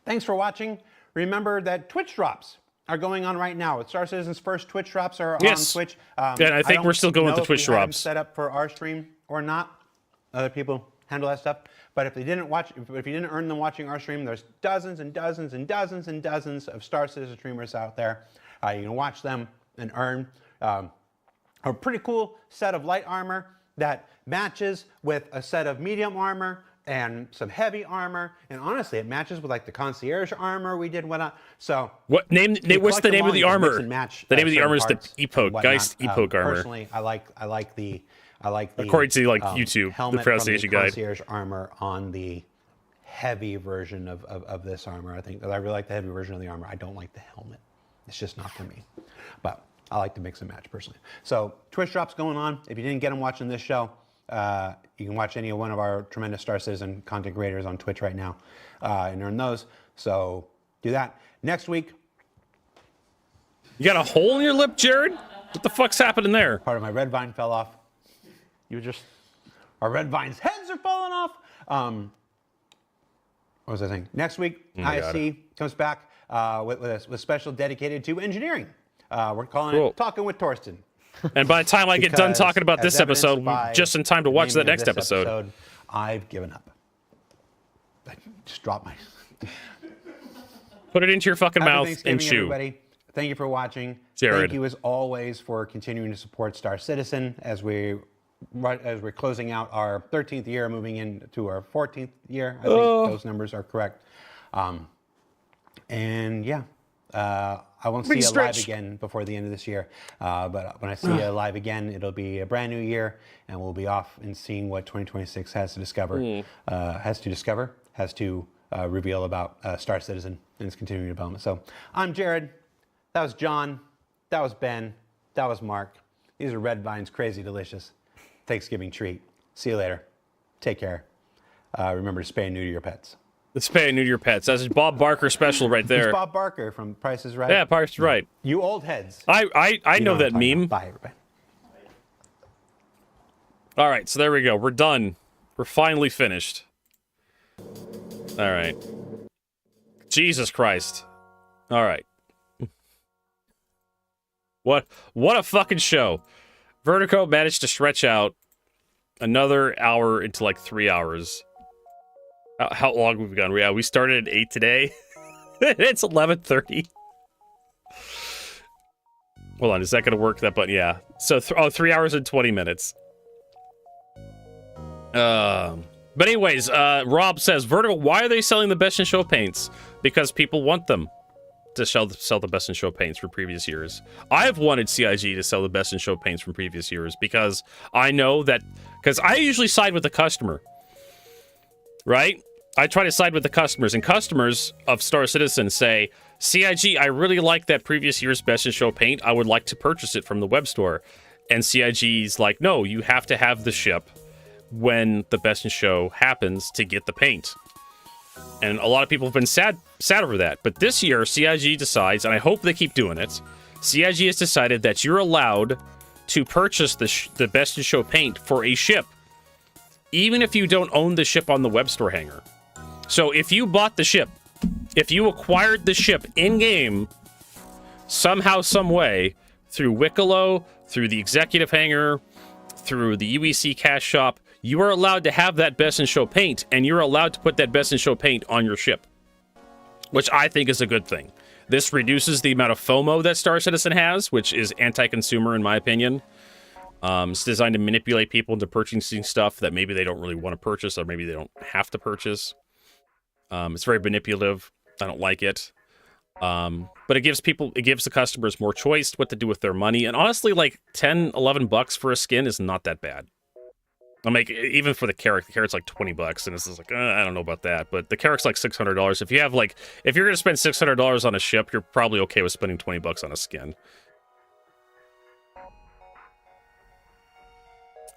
thanks for watching. Remember that Twitch drops are going on right now. Star Citizen's first Twitch drops are on Twitch. Yeah, I think we're still going with the Twitch drops. Set up for our stream or not. Other people handle that stuff. But if they didn't watch, if you didn't earn them watching our stream, there's dozens and dozens and dozens and dozens of Star Citizen streamers out there. You can watch them and earn a pretty cool set of light armor that matches with a set of medium armor and some heavy armor, and honestly, it matches with like the concierge armor we did. So what's the name of the armor? The name of the armor is the Epoch Geist Epoch armor. Personally, I like the according to like YouTube, the pronunciation guide. Concierge armor on the heavy version of this armor. I think I really like the heavy version of the armor. I don't like the helmet. It's just not for me. But I like to mix and match personally. So Twitch drops going on. If you didn't get them watching this show, you can watch any one of our tremendous Star Citizen content creators on Twitch right now and earn those. So do that. Next week. You got a hole in your lip, Jared? What the fuck's happening there? Part of my red vine fell off. Our red vine's heads are falling off. What was I saying? Next week, ISC comes back with a special dedicated to engineering. We're calling it Talking with Torsten. And by the time I get done talking about this episode, just in time to watch that next episode. I've given up. I just dropped my... Put it into your fucking mouth and chew. Everybody. Thank you for watching. Jared. Thank you as always for continuing to support Star Citizen as we're closing out our 13th year, moving into our 14th year. I think those numbers are correct. And yeah, I won't see you live again before the end of this year. But when I see you live again, it'll be a brand new year, and we'll be off and seeing what 2026 has to discover, has to reveal about Star Citizen and its continuing development. So I'm Jared. That was John. That was Ben. That was Mark. These are Red Vine's Crazy Delicious Thanksgiving treat. See you later. Take care. Remember to spay and neuter your pets. The spay and neuter your pets. That's a Bob Barker special right there. It's Bob Barker from Price is Right. Yeah, Price is Right. You old heads. I know that meme. Bye, everybody. All right, so there we go. We're done. We're finally finished. All right. Jesus Christ. All right. What a fucking show. Vertigo managed to stretch out another hour into like 3 hours. How long have we gone? Yeah, we started at 8 today. It's 11:30. Hold on, is that going to work? That button, yeah. So 3 hours and 20 minutes. But anyways, Rob says, Vertigo, why are they selling the Best in Show paints? Because people want them to sell the Best in Show paints from previous years. I've wanted CIG to sell the Best in Show paints from previous years because I know that, because I usually side with the customer, right? I try to side with the customers, and customers of Star Citizen say, CIG, I really like that previous year's Best in Show paint. I would like to purchase it from the web store. And CIG's like, no, you have to have the ship when the Best in Show happens to get the paint. And a lot of people have been sad over that. But this year, CIG decides, and I hope they keep doing it, CIG has decided that you're allowed to purchase the Best in Show paint for a ship, even if you don't own the ship on the web store hanger. So if you bought the ship, if you acquired the ship in-game, somehow, some way, through Wicklow, through the executive hangar, through the UEC cash shop, you are allowed to have that Best in Show paint, and you're allowed to put that Best in Show paint on your ship, which I think is a good thing. This reduces the amount of FOMO that Star Citizen has, which is anti-consumer in my opinion. It's designed to manipulate people into purchasing stuff that maybe they don't really want to purchase, or maybe they don't have to purchase. It's very manipulative. I don't like it. But it gives the customers more choice what to do with their money. And honestly, like $10-11 for a skin is not that bad. I mean, even for the carrot carrot's like $20, and this is like, I don't know about that. But the carrot's like $600. If you're going to spend $600 on a ship, you're probably okay with spending $20 on a skin.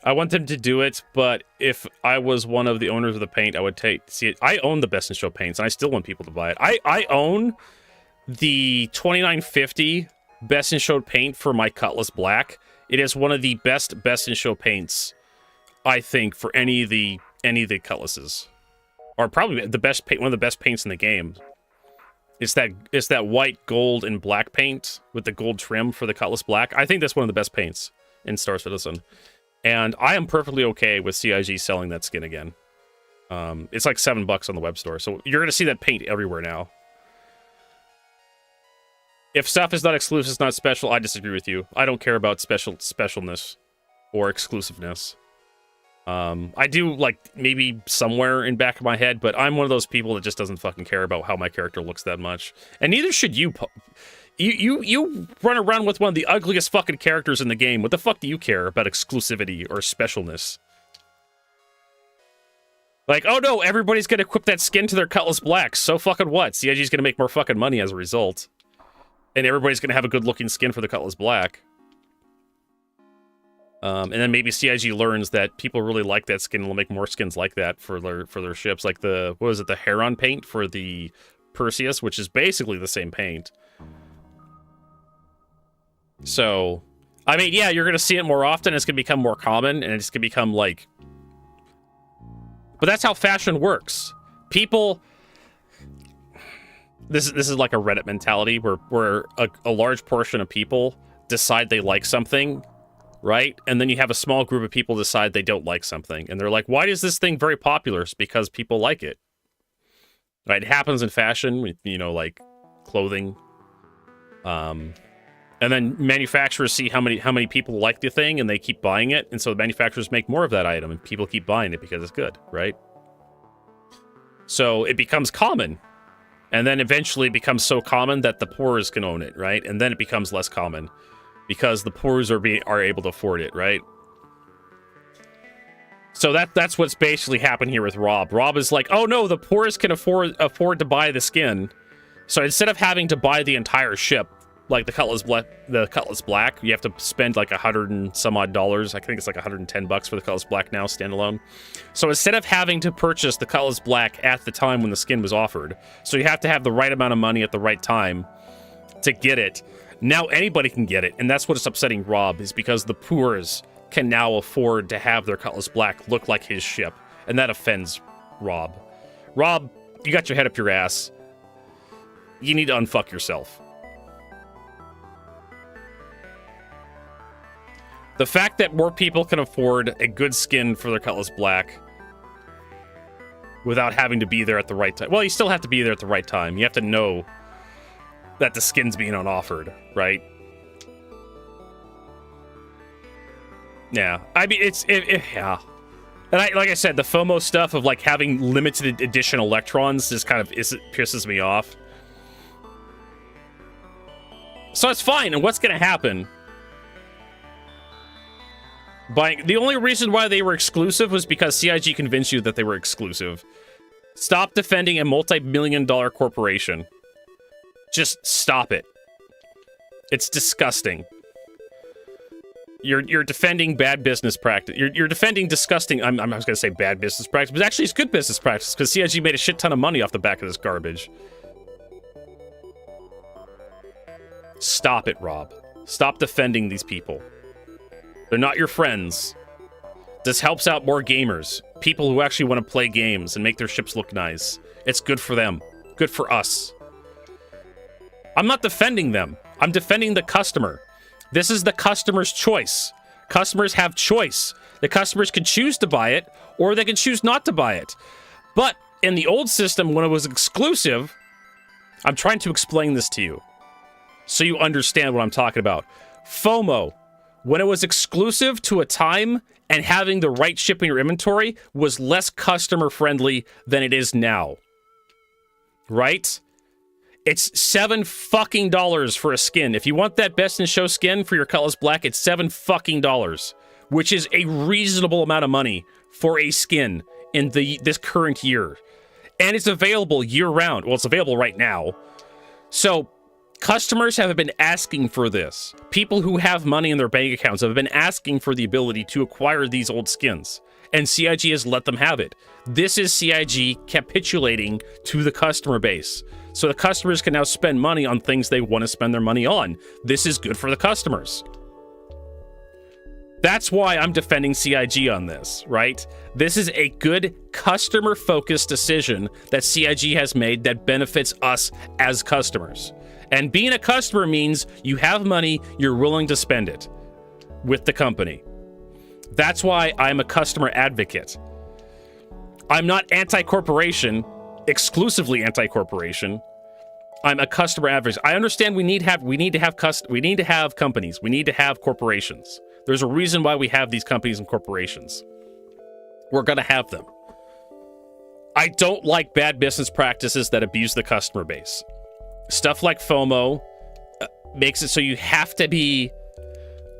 I want them to do it, but if I was one of the owners of the paint, I would see it. I own the Best in Show paints, and I still want people to buy it. I own the 2950 Best in Show paint for my Cutlass Black. It is one of the best in Show paints, I think, for any of the Cutlasses. or probably the best paint, one of the best paints in the game. It's that white, gold, and black paint with the gold trim for the Cutlass Black. I think that's one of the best paints in Star Citizen. And I am perfectly okay with CIG selling that skin again. It's like $7 on the web store. So you're going to see that paint everywhere now. If stuff is not exclusive, it's not special, I disagree with you. I don't care about specialness or exclusiveness. I do, like, maybe somewhere in back of my head, but I'm one of those people that just doesn't fucking care about how my character looks that much. And neither should you. You run around with one of the ugliest fucking characters in the game. What the fuck do you care about exclusivity or specialness? Like, oh no, everybody's gonna equip that skin to their Cutlass Black. So fucking what? CIG's gonna make more fucking money as a result. And everybody's gonna have a good looking skin for the Cutlass Black. And then maybe CIG learns that people really like that skin and will make more skins like that for their ships. Like the, what was it, the Heron paint for the Perseus, which is basically the same paint. So, I mean, yeah, you're going to see it more often. It's going to become more common, and it's going to become like... But that's how fashion works. People... This is like a Reddit mentality where a large portion of people decide they like something, right? And then you have a small group of people decide they don't like something. And they're like, why is this thing very popular? It's because people like it. Right? It happens in fashion, you know, like clothing. And then manufacturers see how many people like the thing and they keep buying it. And so the manufacturers make more of that item and people keep buying it because it's good, right? So it becomes common. And then eventually it becomes so common that the poor's can own it, right? And then it becomes less common because the poor's are able to afford it, right? So that's what's basically happened here with Rob. Rob is like, oh no, the poor's can afford to buy the skin. So instead of having to buy the entire ship, like the Cutlass Black, you have to spend like $100 and some odd. I think it's like $110 for the Cutlass Black now, standalone. So instead of having to purchase the Cutlass Black at the time when the skin was offered, so you have to have the right amount of money at the right time to get it. Now anybody can get it, and that's what's upsetting Rob, is because the poors can now afford to have their Cutlass Black look like his ship, and that offends Rob. Rob, you got your head up your ass. You need to unfuck yourself. The fact that more people can afford a good skin for their Cutlass Black without having to be there at the right time. Well, you still have to be there at the right time. You have to know that the skin's being offered, right? Yeah. I mean, yeah. And like I said, the FOMO stuff of like having limited edition electrons just kind of pisses me off. So it's fine. And what's going to happen? The only reason why they were exclusive was because CIG convinced you that they were exclusive. Stop defending a multi-million-dollar corporation. Just stop it. It's disgusting. You're defending bad business practice. You're defending disgusting. I was going to say bad business practice, but actually it's good business practice because CIG made a shit ton of money off the back of this garbage. Stop it, Rob. Stop defending these people. They're not your friends. This helps out more gamers. People who actually want to play games and make their ships look nice. It's good for them. Good for us. I'm not defending them. I'm defending the customer. This is the customer's choice. Customers have choice. The customers can choose to buy it, or they can choose not to buy it. But in the old system, when it was exclusive, I'm trying to explain this to you so you understand what I'm talking about. FOMO. When it was exclusive to a time and having the right ship in your inventory was less customer friendly than it is now. Right? It's $7 fucking for a skin. If you want that best in show skin for your Cutlass Black, it's $7 fucking, which is a reasonable amount of money for a skin in this current year. And it's available year round. Well, it's available right now. So customers have been asking for this. People who have money in their bank accounts have been asking for the ability to acquire these old skins. And CIG has let them have it. This is CIG capitulating to the customer base. So the customers can now spend money on things they want to spend their money on. This is good for the customers. That's why I'm defending CIG on this, right? This is a good customer-focused decision that CIG has made that benefits us as customers. And being a customer means you have money, you're willing to spend it with the company. That's why I'm a customer advocate. I'm not anti-corporation, exclusively anti-corporation. I'm a customer advocate. I understand we need to have companies. We need to have corporations. There's a reason why we have these companies and corporations. We're going to have them. I don't like bad business practices that abuse the customer base. Stuff like FOMO makes it so you have to be,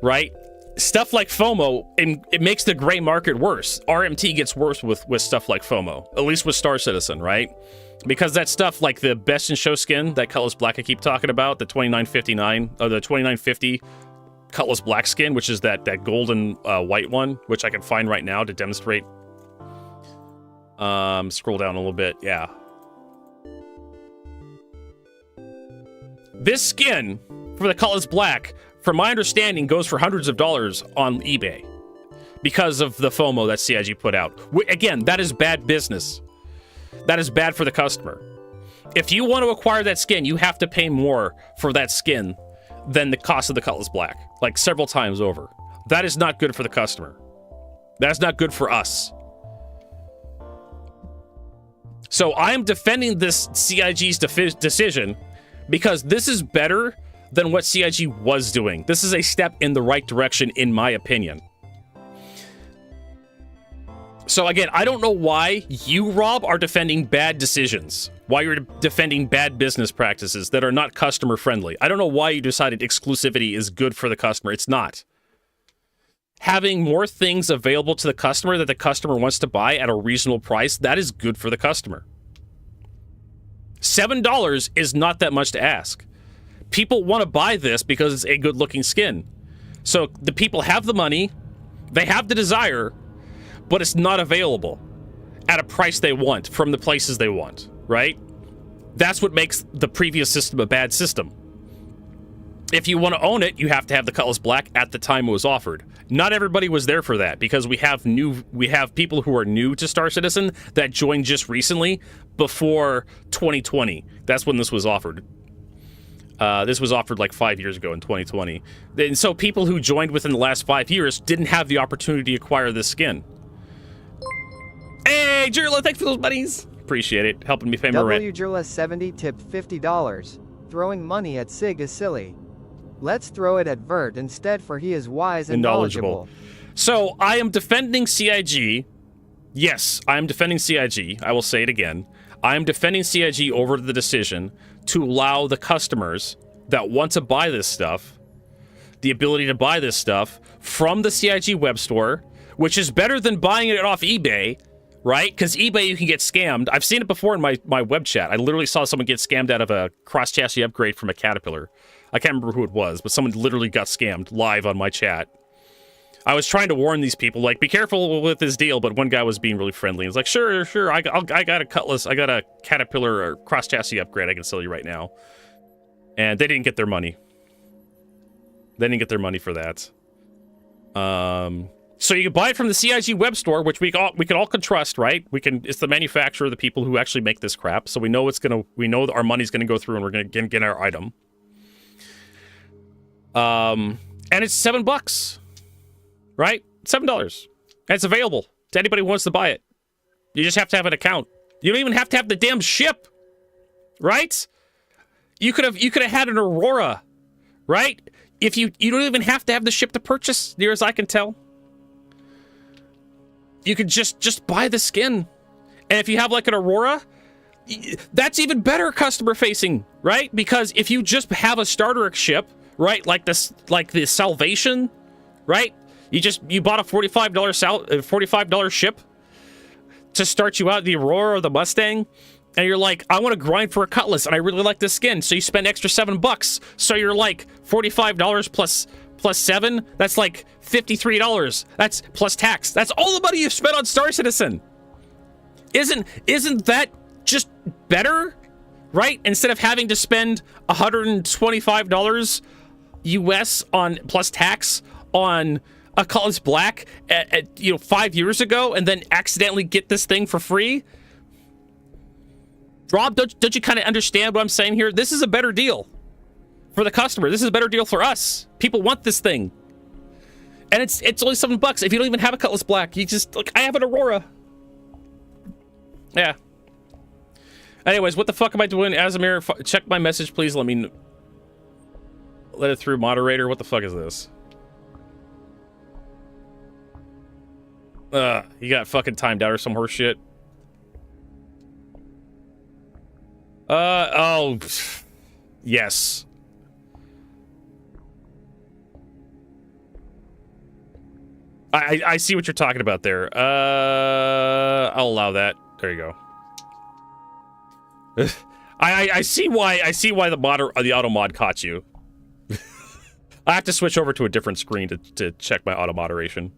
right? Stuff like FOMO, it makes the gray market worse. RMT gets worse with stuff like FOMO, at least with Star Citizen, right? Because that stuff like the Best in Show skin, that Cutlass Black I keep talking about, the 2959, or the 2950 Cutlass Black skin, which is that golden white one, which I can find right now to demonstrate. Scroll down a little bit, yeah. This skin for the Cutlass Black, from my understanding, goes for hundreds of dollars on eBay because of the FOMO that CIG put out. Again, that is bad business. That is bad for the customer. If you want to acquire that skin, you have to pay more for that skin than the cost of the Cutlass Black, like several times over. That is not good for the customer. That's not good for us. So I am defending this CIG's decision because this is better than what CIG was doing. This is a step in the right direction, in my opinion. So again, I don't know why you, Rob, are defending bad decisions. Why you're defending bad business practices that are not customer friendly. I don't know why you decided exclusivity is good for the customer. It's not. Having more things available to the customer that the customer wants to buy at a reasonable price, that is good for the customer. $7 is not that much to ask. People want to buy this because it's a good-looking skin. So the people have the money, they have the desire, but it's not available at a price they want from the places they want, right? That's what makes the previous system a bad system. If you want to own it, you have to have the Cutlass Black at the time it was offered. Not everybody was there for that because we have people who are new to Star Citizen that joined just recently before 2020. That's when this was offered. This was offered like 5 years ago in 2020. And so people who joined within the last 5 years didn't have the opportunity to acquire this skin. Hey, Jirla, thanks for those buddies. Appreciate it. Helping me pay my rent. WJirla70 tipped $50. Throwing money at Sig is silly. Let's throw it at Vert instead, for he is wise and knowledgeable. So I am defending CIG. Yes, I am defending CIG. I will say it again. I am defending CIG over the decision to allow the customers that want to buy this stuff the ability to buy this stuff from the CIG web store, which is better than buying it off eBay, right? Because eBay, you can get scammed. I've seen it before in my web chat. I literally saw someone get scammed out of a cross-chassis upgrade from a Caterpillar. I can't remember who it was, but someone literally got scammed live on my chat. I was trying to warn these people, like, be careful with this deal, but one guy was being really friendly. He's like, sure, I got a Cutlass, I got a Caterpillar or cross-chassis upgrade I can sell you right now. And they didn't get their money. They didn't get their money for that. So you can buy it from the CIG web store, which we all can trust, right? It's the manufacturer, the people who actually make this crap, so we know that our money's gonna go through and we're gonna get our item. And it's $7, right? $7, and it's available to anybody who wants to buy it. You just have to have an account. You don't even have to have the damn ship, right? You could have had an Aurora, right? If you don't even have to have the ship to purchase, near as I can tell. You could just buy the skin. And if you have like an Aurora, that's even better customer facing, right? Because if you just have a starter ship, right? Like the Salvation, right? You bought a $45 ship to start you out, the Aurora or the Mustang, and you're like, I want to grind for a Cutlass, and I really like this skin, so you spend extra $7. So you're like $45 plus 7, that's like $53. That's plus tax. That's all the money you've spent on Star Citizen. Isn't that just better, right? Instead of having to spend $125 US on plus tax on a Colors Black at 5 years ago and then accidentally get this thing for free? Rob, don't you kind of understand what I'm saying here? This is a better deal for the customer. This is a better deal for us. People want this thing. And it's only $7 if you don't even have a Cutlass Black. You just, I have an Aurora. Yeah. Anyways, what the fuck am I doing? Azamir, check my message, please. Let it through, moderator. What the fuck is this? You got fucking timed out or some horse shit. Oh. Yes. I see what you're talking about there. I'll allow that. There you go. I see why the auto mod caught you. I have to switch over to a different screen to check my auto moderation.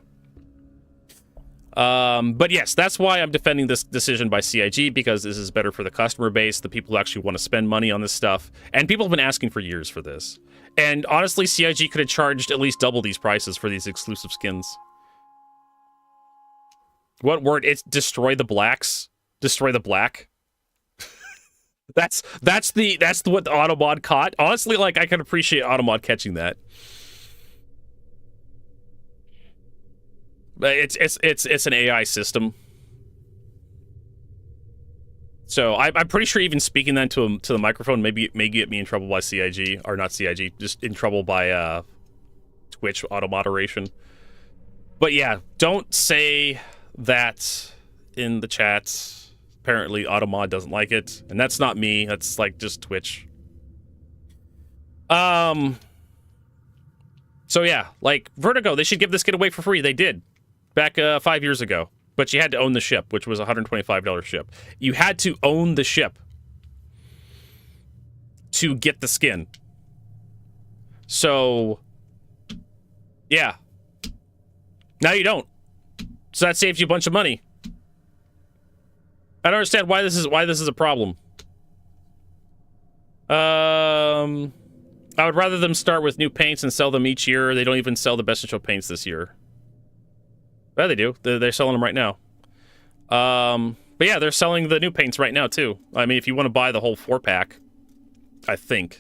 But yes, that's why I'm defending this decision by CIG, because this is better for the customer base, the people who actually want to spend money on this stuff. And people have been asking for years for this. And honestly, CIG could have charged at least double these prices for these exclusive skins. What word? It's destroy the blacks. Destroy the black. That's what the Automod caught. Honestly, like, I can appreciate Automod catching that. But it's an AI system. So I'm pretty sure even speaking that to the microphone may get me in trouble by CIG, or not CIG, just in trouble by Twitch auto moderation. But yeah, don't say that in the chat. Apparently Automod doesn't like it, and that's not me. That's like just Twitch. So yeah, like Vertigo, they should give this kit away for free. They did back 5 years ago, but you had to own the ship, which was a $125 ship. You had to own the ship to get the skin. So yeah, now you don't. So that saves you a bunch of money. I don't understand why this is a problem. I would rather them start with new paints and sell them each year. They don't even sell the Best in Show paints this year. Yeah, they do. They're selling them right now. But yeah, they're selling the new paints right now too. I mean, if you want to buy the whole 4-pack, I think.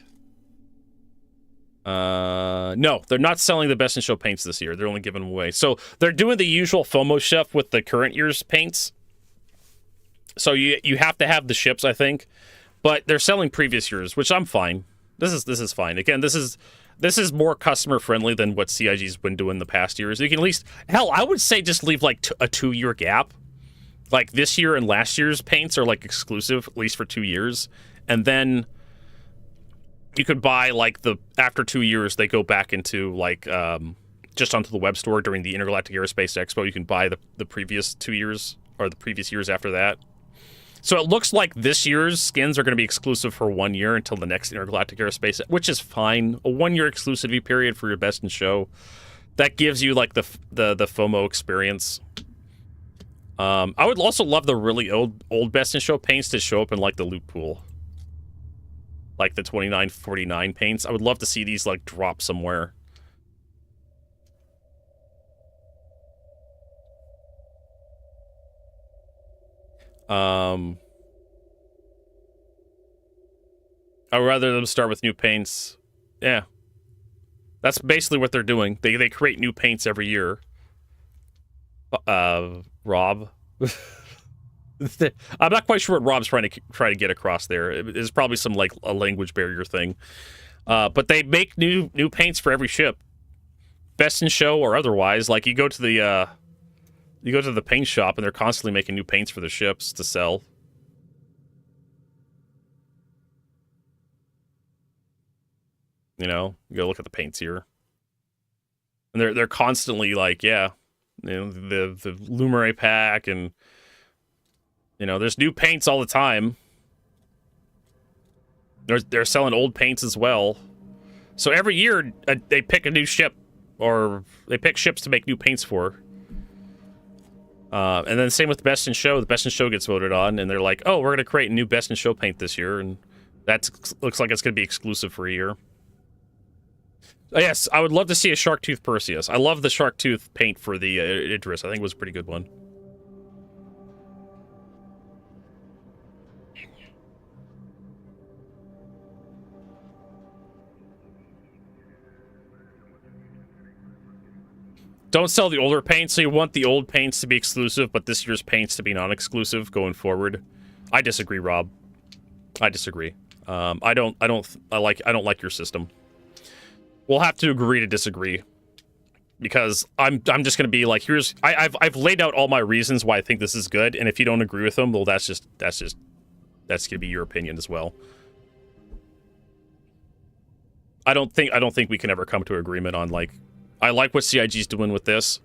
No, they're not selling the Best in Show paints this year. They're only giving them away. So they're doing the usual FOMO stuff with the current year's paints. So you have to have the ships, I think, but they're selling previous years, which I'm fine. This is fine. Again, this is more customer friendly than what CIG's been doing the past years. You can at least, hell, I would say just leave like a 2-year gap. Like this year and last year's paints are like exclusive, at least for 2 years, and then you could buy like after 2 years they go back into like just onto the web store during the Intergalactic Aerospace Expo. You can buy the previous 2 years or the previous years after that. So it looks like this year's skins are going to be exclusive for 1 year until the next Intergalactic Aerospace, which is fine. A 1-year exclusivity period for your Best in Show. That gives you like the FOMO experience. I would also love the really old Best in Show paints to show up in like the loot pool. Like the 2949 paints. I would love to see these like drop somewhere. I would rather them start with new paints. Yeah. That's basically what they're doing. They create new paints every year. Rob. I'm not quite sure what Rob's trying to get across there. It's probably some like a language barrier thing. But they make new paints for every ship. Best in Show or otherwise. Like you go to the paint shop and they're constantly making new paints for the ships to sell. You know, you go look at the paints here. And they're constantly like, yeah, you know, the Lumere pack, and you know, there's new paints all the time. They're selling old paints as well. So every year they pick a new ship, or they pick ships to make new paints for. And then same with Best in Show. The Best in Show gets voted on, and they're like, oh, we're going to create a new Best in Show paint this year, and that looks like it's going to be exclusive for a year. Oh, yes, I would love to see a shark tooth Perseus. I love the shark tooth paint for the Idris. I think it was a pretty good one. Don't sell the older paints, so you want the old paints to be exclusive, but this year's paints to be non-exclusive going forward. I disagree, Rob. I disagree. I don't like your system. We'll have to agree to disagree, because I'm just gonna be like, I've laid out all my reasons why I think this is good, and if you don't agree with them, well, that's gonna be your opinion as well. I don't think we can ever come to agreement on, like, I like what CIG's doing with this.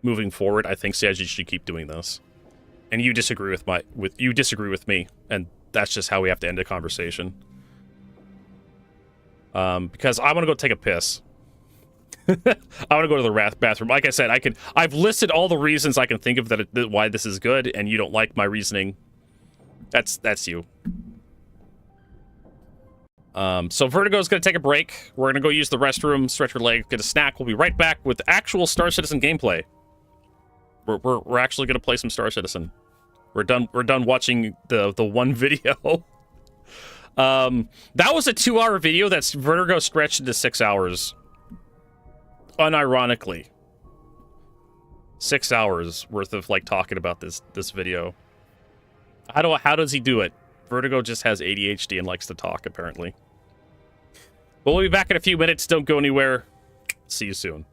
Moving forward, I think CIG should keep doing this. And you disagree with me, and that's just how we have to end a conversation. Because I want to go take a piss. I want to go to the bathroom. Like I said, I've listed all the reasons I can think of why this is good, and you don't like my reasoning. That's you. So Vertigo's gonna take a break. We're gonna go use the restroom, stretch your leg, get a snack. We'll be right back with actual Star Citizen gameplay. We're actually gonna play some Star Citizen. We're done watching the one video. That was a 2-hour video that's Vertigo stretched into 6 hours. Unironically. 6 hours worth of, like, talking about this video. How does he do it? Vertigo just has ADHD and likes to talk, apparently. But we'll be back in a few minutes. Don't go anywhere. See you soon.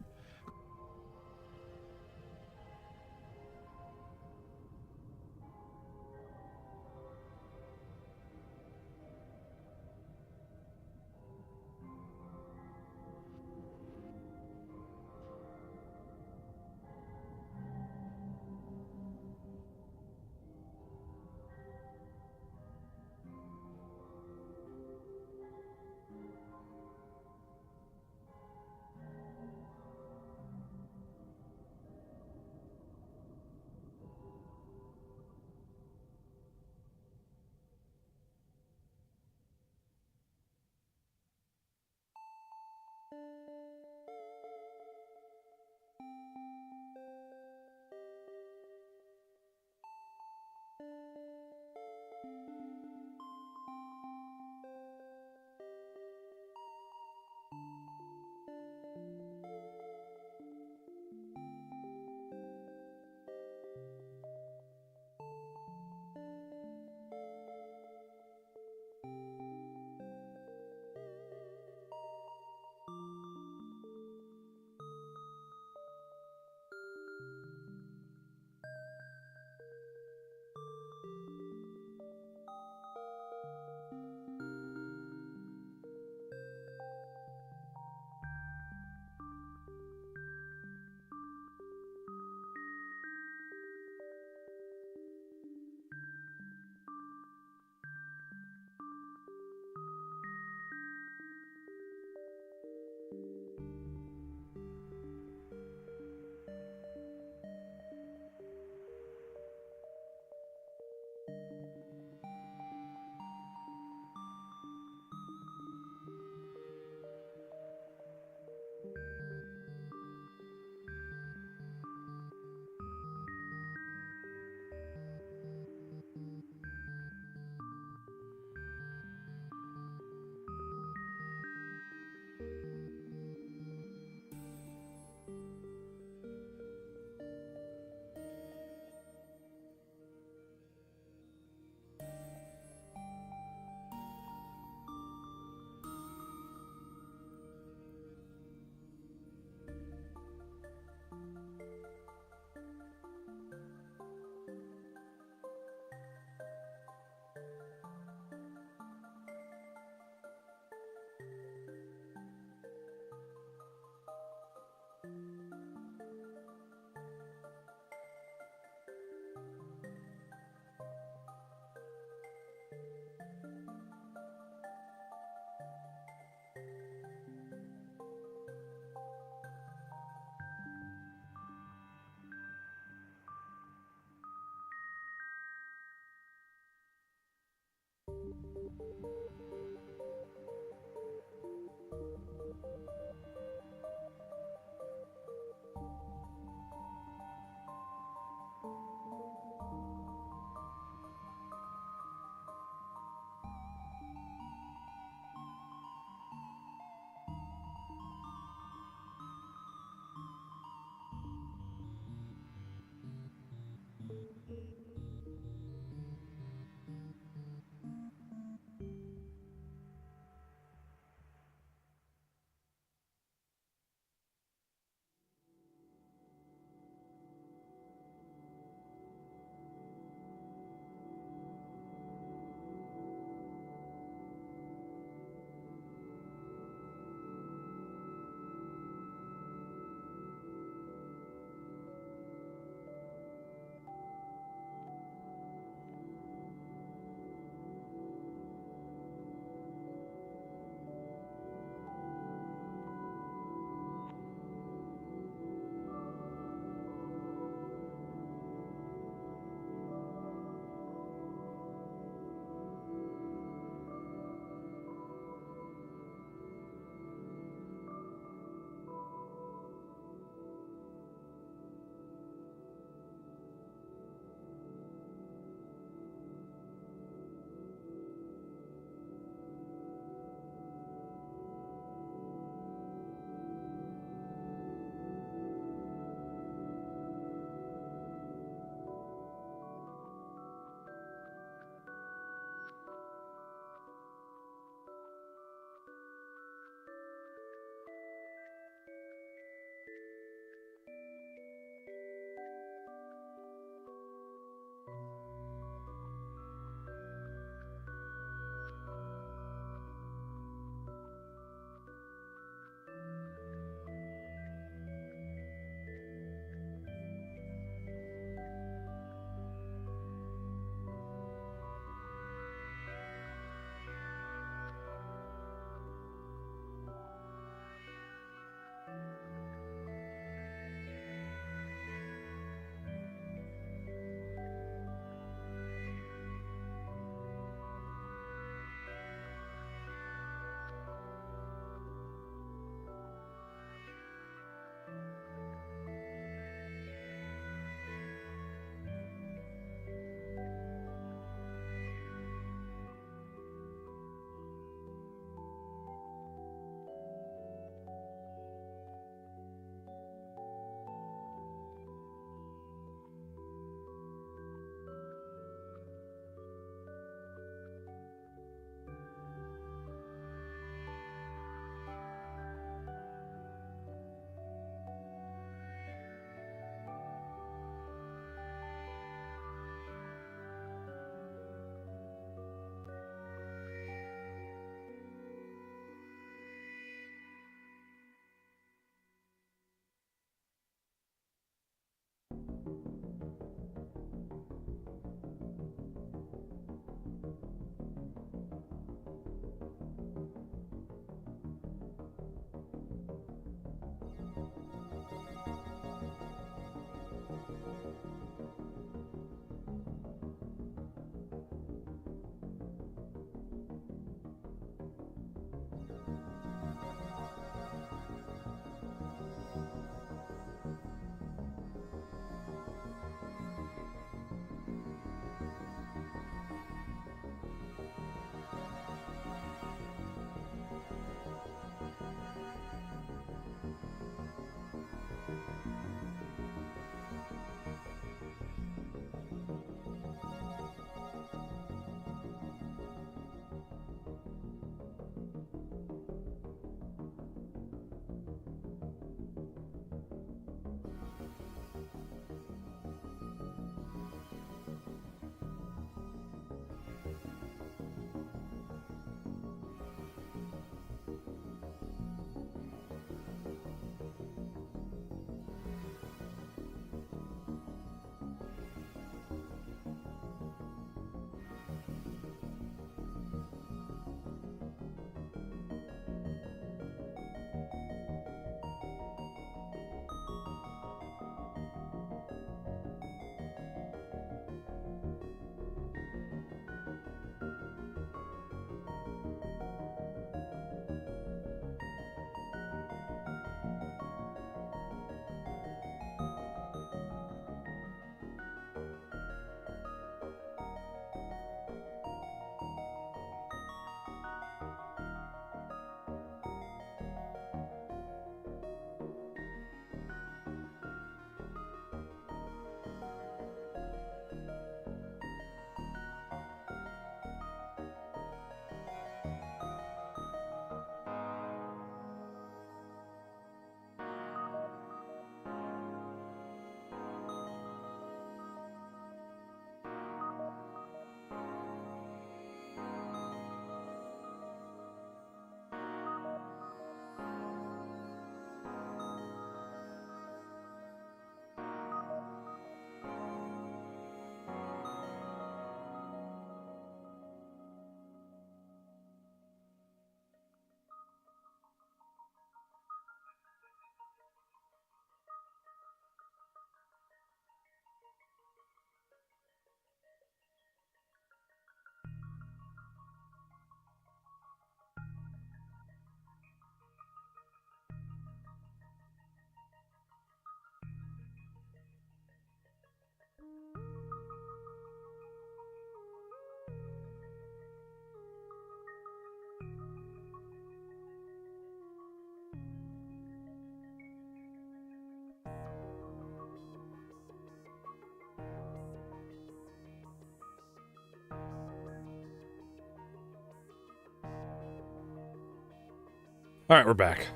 All right, we're back.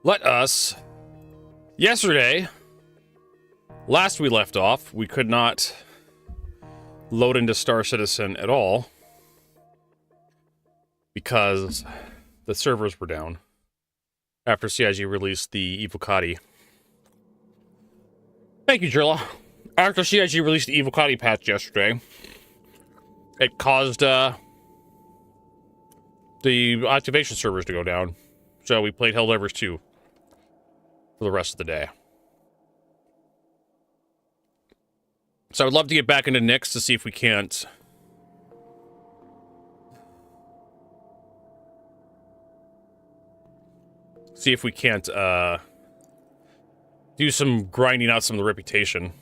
Let us... Yesterday, last we left off, we could not load into Star Citizen at all because the servers were down after CIG released the Evocati. Thank you, Drilla. After CIG released the Evocati patch yesterday, it caused the activation servers to go down. So we played Helldivers 2 for the rest of the day. So I would love to get back into Nyx to see if we can't... do some grinding out some of the reputation.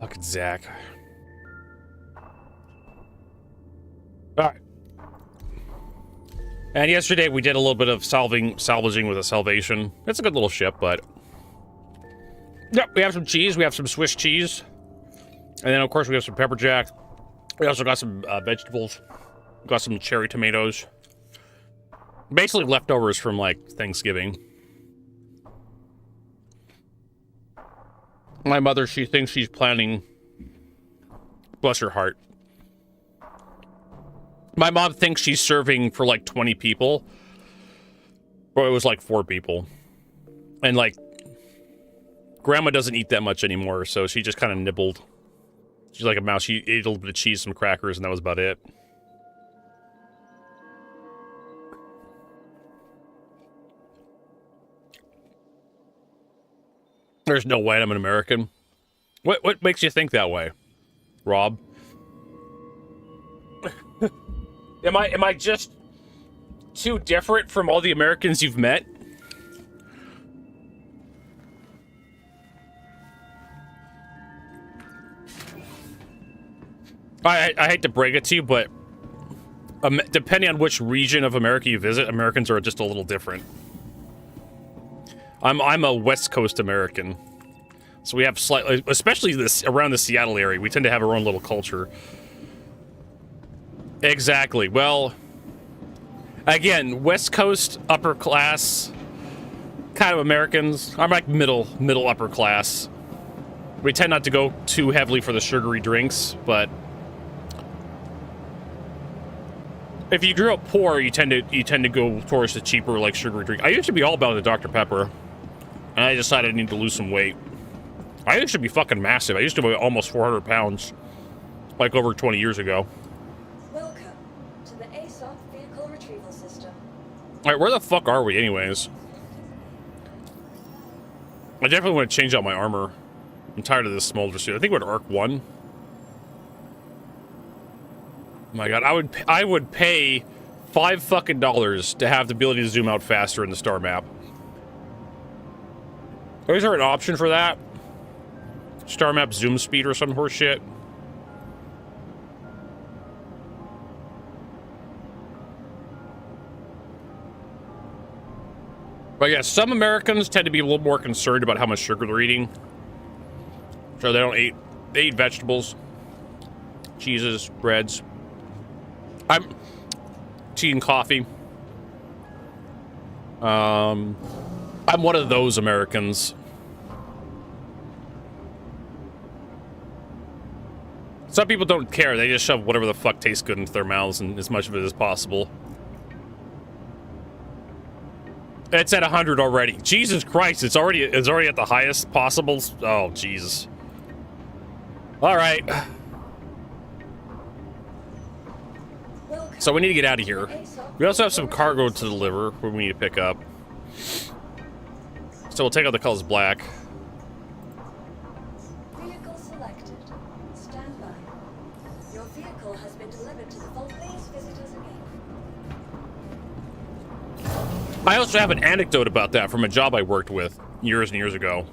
Fucking Zach. Alright. And yesterday we did a little bit of salvaging with a Salvation. It's a good little ship, but... Yep, we have some cheese. We have some Swiss cheese. And then, of course, we have some pepper jack. We also got some vegetables. We got some cherry tomatoes. Basically leftovers from, like, Thanksgiving. My mother, she thinks she's planning... Bless her heart. My mom thinks she's serving for, like, 20 people. But it was, like, 4 people. And, like... Grandma doesn't eat that much anymore, so she just kind of nibbled. She's like a mouse. She ate a little bit of cheese, some crackers, and that was about it. There's no way I'm an American. What makes you think that way, Rob? Am I just too different from all the Americans you've met? I hate to break it to you, but depending on which region of America you visit, Americans are just a little different. I'm a West Coast American, so we have slightly, especially around the Seattle area, we tend to have our own little culture. Exactly. Well, again, West Coast upper class kind of Americans. I'm like middle upper class. We tend not to go too heavily for the sugary drinks, but if you grew up poor, you tend to go towards the cheaper, like, sugary drink. I used to be all about the Dr. Pepper, and I decided I need to lose some weight. I used to be fucking massive. I used to weigh almost 400 pounds, like, over 20 years ago. Welcome to the ASOC vehicle retrieval system. All right, where the fuck are we, anyways? I definitely want to change out my armor. I'm tired of this smolder suit. I think we're at Arc 1. Oh my god, I would pay $5 fucking to have the ability to zoom out faster in the star map. Is there an option for that? Star map zoom speed or some horse shit? But yeah, some Americans tend to be a little more concerned about how much sugar they're eating. So they eat vegetables, cheeses, breads. Tea and coffee. I'm one of those Americans. Some people don't care. They just shove whatever the fuck tastes good into their mouths and as much of it as possible. It's at 100 already. Jesus Christ, it's already at the highest possible. Oh, Jesus. All right. So we need to get out of here. We also have some cargo to deliver we need to pick up. So we'll take out the colors black. Vehicle selected. Stand by. Your vehicle has been delivered to the vault. Please visitors again. I also have an anecdote about that from a job I worked with years and years ago.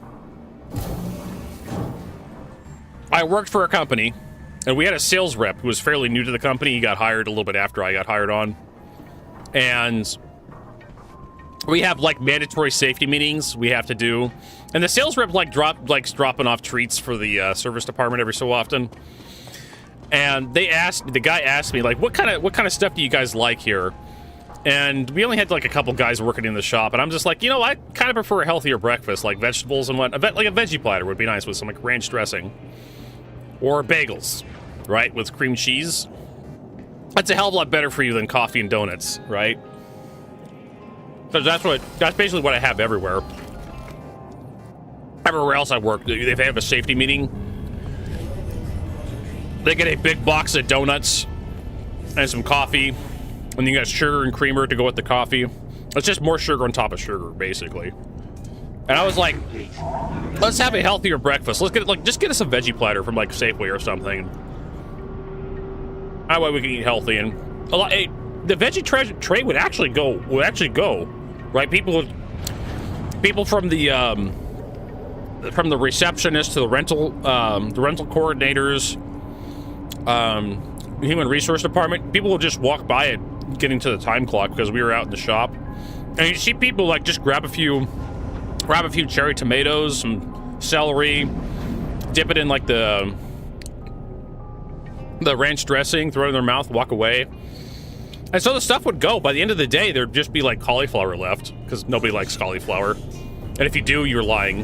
I worked for a company, and we had a sales rep who was fairly new to the company. He got hired a little bit after I got hired on. And we have like mandatory safety meetings we have to do, and the sales rep likes dropping off treats for the service department every so often. And the guy asked me like, what kind of stuff do you guys like here? And we only had like a couple guys working in the shop, and I'm just like, you know, I kind of prefer a healthier breakfast, like vegetables and what, like a veggie platter would be nice with some like ranch dressing, or bagels, right, with cream cheese. That's a hell of a lot better for you than coffee and donuts, right? Because that's basically what I have everywhere. Everywhere else I work, they have a safety meeting. They get a big box of donuts and some coffee. And you got sugar and creamer to go with the coffee. It's just more sugar on top of sugar, basically. And I was like, let's have a healthier breakfast. Let's get just get us a veggie platter from like Safeway or something. That way we can eat healthy. And the veggie tray would actually go. Right? People from the receptionist to the rental coordinators, human resource department, people will just walk by it getting to the time clock because we were out in the shop, and you see people like just grab a few cherry tomatoes, some celery, dip it in like the ranch dressing, throw it in their mouth, walk away. And so the stuff would go. By the end of the day, there'd just be like cauliflower left because nobody likes cauliflower, and if you do, you're lying.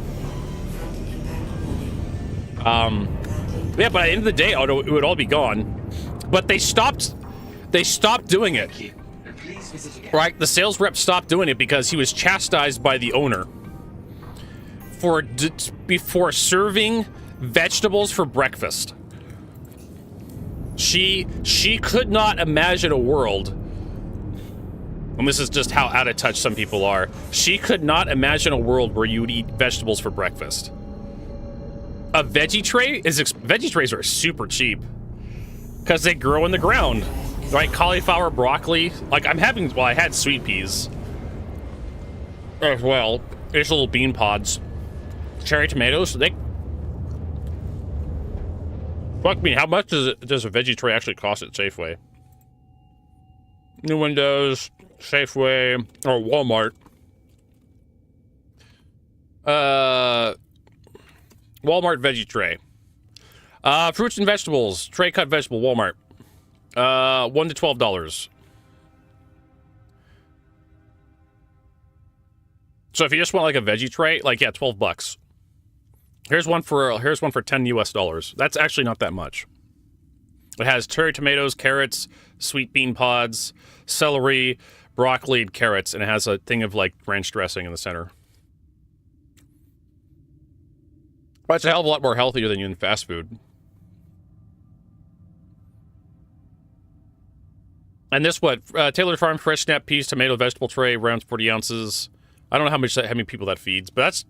Yeah, by the end of the day, it would all be gone. But they stopped doing it. Right? The sales rep stopped doing it because he was chastised by the owner for serving vegetables for breakfast. She could not imagine a world, and this is just how out of touch some people are. She could not imagine a world where you would eat vegetables for breakfast. A veggie trays are super cheap because they grow in the ground, right? Cauliflower, broccoli. Like I had sweet peas as well. There's little bean pods. Cherry tomatoes. Fuck me. How much does a veggie tray actually cost at Safeway? New Windows, Safeway, or Walmart. Walmart veggie tray. Fruits and vegetables, tray cut vegetable, Walmart. $1 to $12. So if you just want like a veggie tray, like yeah, $12. Here's one for $10 US. That's actually not that much. It has cherry tomatoes, carrots, sweet bean pods, celery, broccoli, and carrots, and it has a thing of like ranch dressing in the center. But it's a hell of a lot more healthier than fast food. And this Taylor Farm fresh snap peas, tomato, vegetable tray, rounds 40 ounces. I don't know how many people that feeds, but that's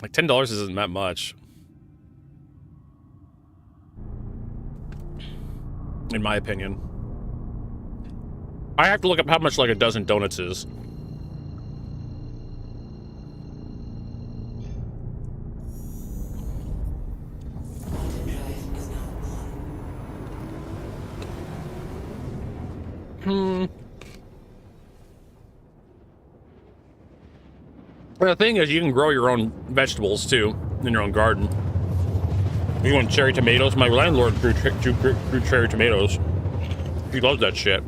like $10 isn't that much, in my opinion. I have to look up how much like a dozen donuts is. Well, the thing is, you can grow your own vegetables too in your own garden. You want cherry tomatoes? My landlord grew cherry tomatoes. He loves that shit.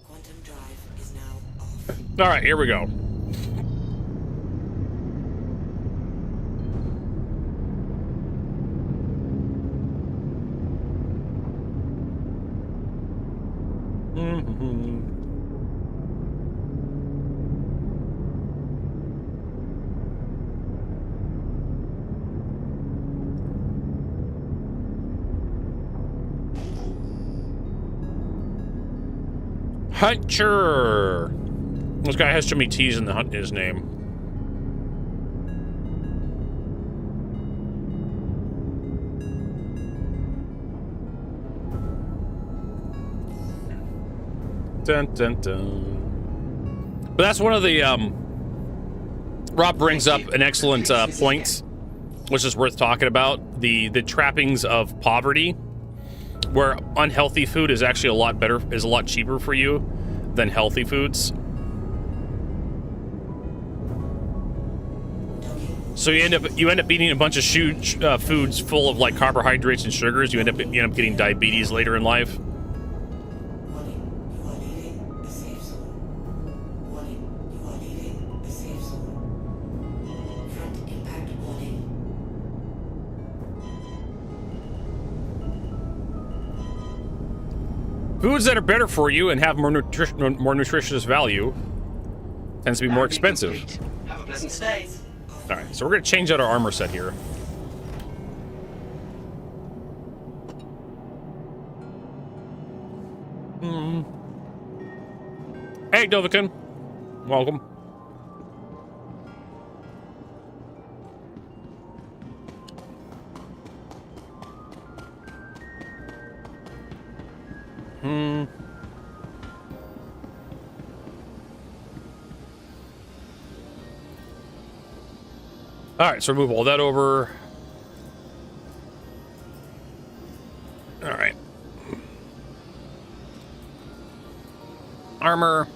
Quantum drive is now off. All right, here we go. Hunter. This guy has too many T's in his name. Dun, dun, dun. But that's one of the, Rob brings up an excellent point, which is worth talking about. The trappings of poverty, where unhealthy food is actually a lot better, is a lot cheaper for you than healthy foods. So you end up eating a bunch of foods full of like carbohydrates and sugars. You end up getting diabetes later in life. Foods that are better for you and have more nutritious value tends to be more expensive. Have a pleasant stay. All right, so we're gonna change out our armor set here. Hey, Dovikin. Welcome. All right, so move all that over. All right. Armor.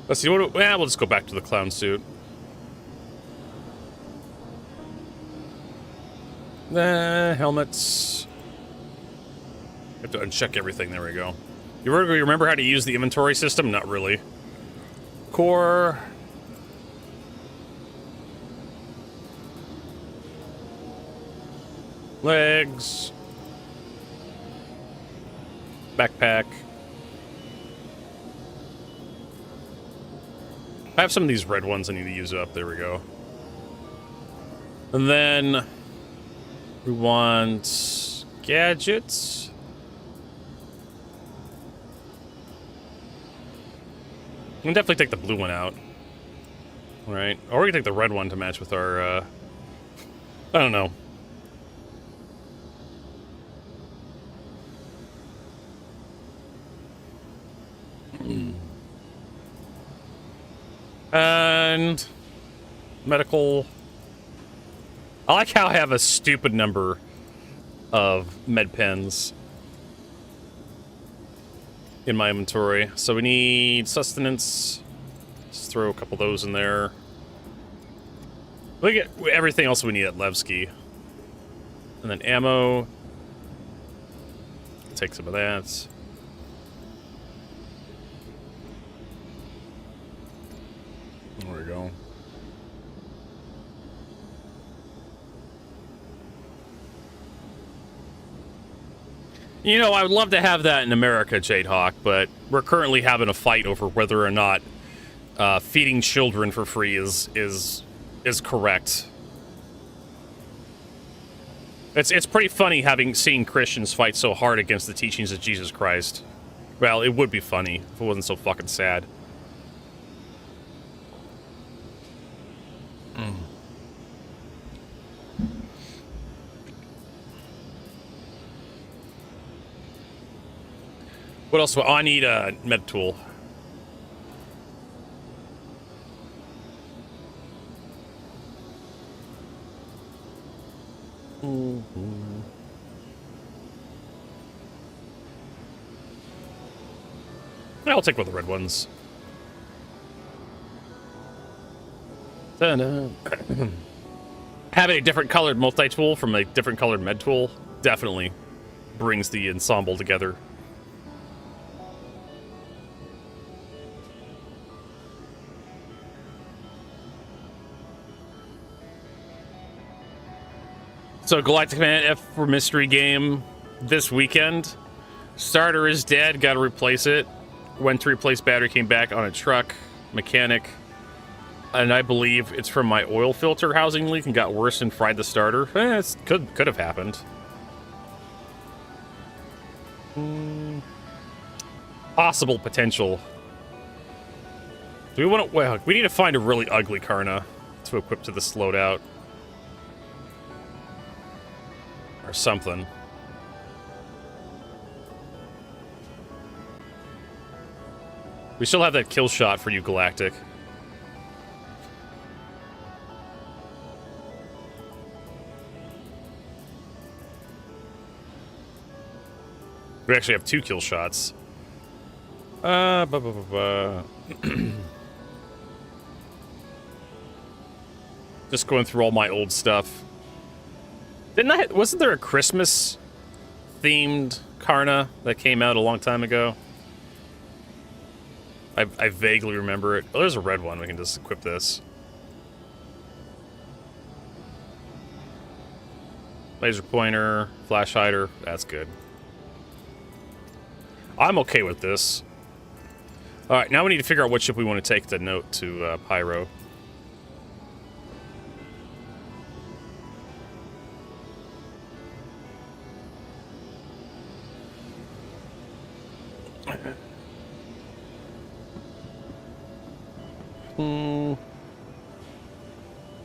Let's see, we'll just go back to the clown suit. The helmets. Have to uncheck everything, there we go. You remember how to use the inventory system? Not really. Core. Legs. Backpack. I have some of these red ones I need to use up. There we go. And then we want gadgets. We can definitely take the blue one out. All right. Or we can take the red one to match with our, I don't know. And medical. I like how I have a stupid number of med pens in my inventory. So we need sustenance. Just throw a couple of those in there. We get everything else we need at Levski. And then ammo. Take some of that. There we go. You know, I would love to have that in America, Jadehawk, but we're currently having a fight over whether or not feeding children for free is correct. It's pretty funny seeing Christians fight so hard against the teachings of Jesus Christ. Well, it would be funny if it wasn't so fucking sad. What else? I need a med tool. I'll take one of the red ones. Having a different colored multi-tool from a different colored med tool definitely brings the ensemble together. So Galactic Man F for mystery game this weekend. Starter is dead, gotta replace it. Went to replace battery, came back on a truck. Mechanic. And I believe it's from my oil filter housing leak and got worse and fried the starter. It could have happened. Possible potential. Do we want to... Well, we need to find a really ugly Karna to equip to this loadout. Or something. We still have that kill shot for you, Galactic. We actually have 2 kill shots. Just going through all my old stuff. Wasn't there a Christmas themed Karna that came out a long time ago? I vaguely remember it. Oh, there's a red one. We can just equip this. Laser pointer, flash hider. That's good. I'm okay with this. Alright, now we need to figure out what ship we want to take the note to Pyro.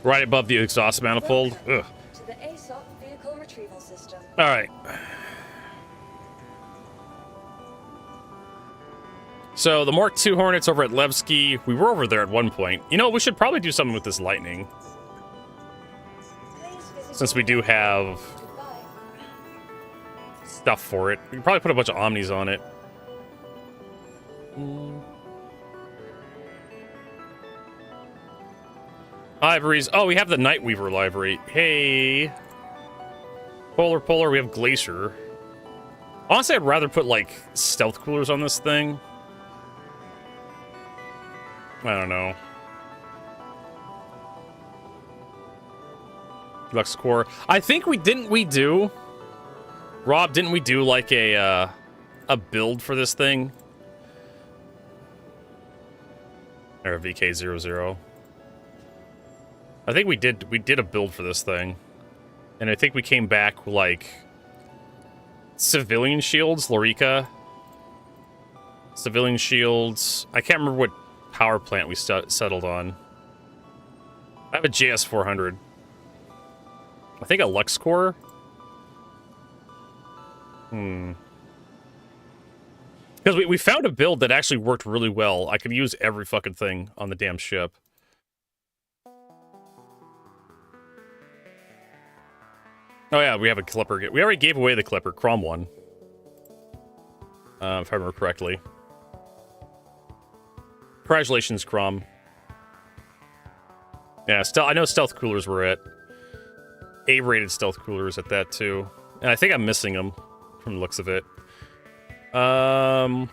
Right above the exhaust manifold. Ugh. To the ASOP vehicle retrieval system. All right. So the Mark II Hornets over at Levski, we were over there at one point. You know, we should probably do something with this lightning. Since we do have stuff for it. We can probably put a bunch of Omnis on it. Libraries. Oh, we have the Nightweaver library. Hey. Polar, we have Glacier. Honestly, I'd rather put, like, stealth coolers on this thing. I don't know. Lux Core. I think didn't we do, like, a build for this thing? Or a VK00. I think we did a build for this thing. And I think we came back like civilian shields, Lorica. Civilian shields. I can't remember what power plant we settled on. I have a JS400. I think a Lux Core. Because we found a build that actually worked really well. I could use every fucking thing on the damn ship. Oh yeah, we have a Clipper. We already gave away the Clipper, Crom 1. If I remember correctly. Congratulations, Crom. Yeah, I know stealth coolers were at A-rated stealth coolers at that too. And I think I'm missing them from the looks of it. Oh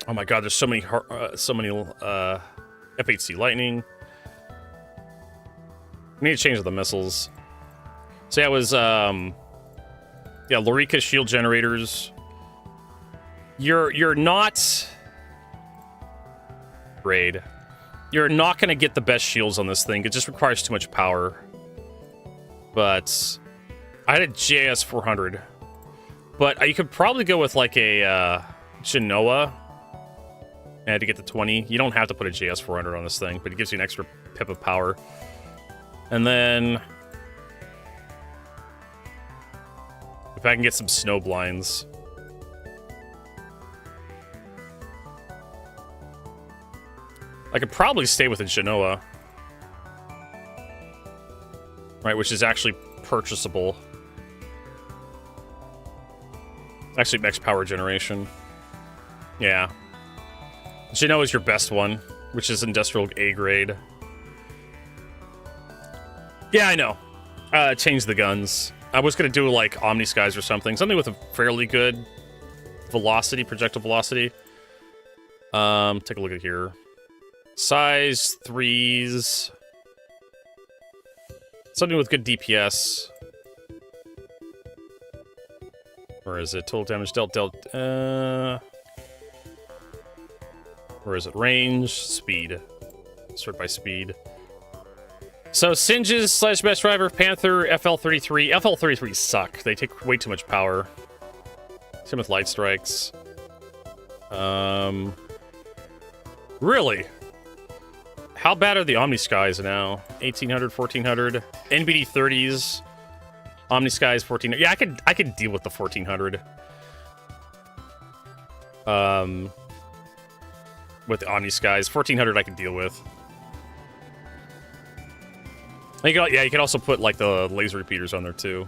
my god, there's so many F8C Lightning. We need to change the missiles. So yeah, it was Lorica shield generators. You're not raid. You're not gonna get the best shields on this thing. It just requires too much power. But I had a JS400. But you could probably go with like a Genoa. And to get the 20, you don't have to put a JS400 on this thing, but it gives you an extra pip of power. And then if I can get some snow blinds. I could probably stay with a Genoa. Right, which is actually purchasable. Actually, max power generation. Yeah. Genoa is your best one, which is industrial A grade. Yeah, I know. Change the guns. I was gonna do like Omni Skies or something with a fairly good velocity, projectile velocity. Take a look at here. Size 3s. Something with good DPS. Where is it? Total damage dealt. Where is it? Range, speed. Sort by speed. So Singes / Best Driver, Panther, FL33. FL33 suck. They take way too much power. Same with Light Strikes. Really? How bad are the Omni Skies now? 1800, 1400. NBD 30s. Omni Skies 1400. Yeah, I could deal with the 1400. With the Omni Skies. 1400 I can deal with. You can also put like the laser repeaters on there too.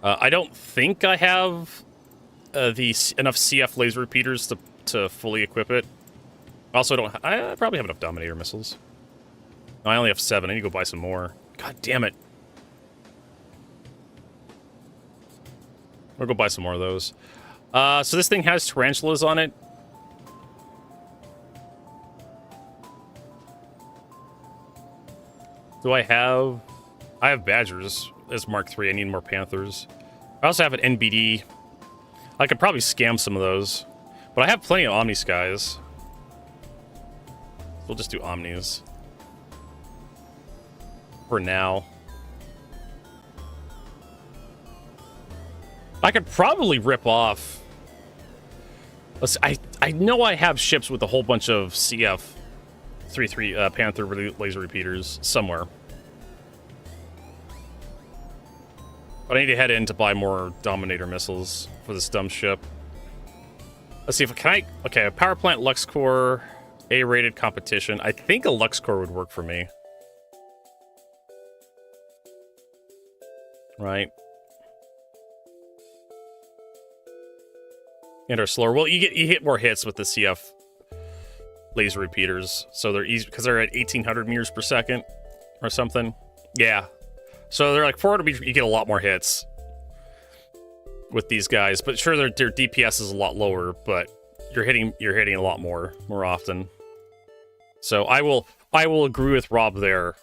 I don't think I have enough CF laser repeaters to fully equip it. Also, I probably have enough Dominator missiles. No, I only have 7. I need to go buy some more. God damn it. I'll go buy some more of those. So this thing has tarantulas on it. Do I have... I have Badgers as Mark III. I need more Panthers. I also have an NBD. I could probably scam some of those. But I have plenty of Omni Skies. We'll just do Omnis. For now. I could probably rip off... I know I have ships with a whole bunch of CF 3-3 Panther laser repeaters somewhere. But I need to head in to buy more Dominator missiles for this dumb ship. Let's see if okay, a power plant Lux Core, A-rated competition. I think a Lux Core would work for me. Right. And are slower. Well, you hit more hits with the CF laser repeaters, so they're easy because they're at 1800 meters per second or something. Yeah. So they're like 400 meters. You get a lot more hits with these guys, but sure, their DPS is a lot lower, but you're hitting a lot more often. So I will agree with Rob there.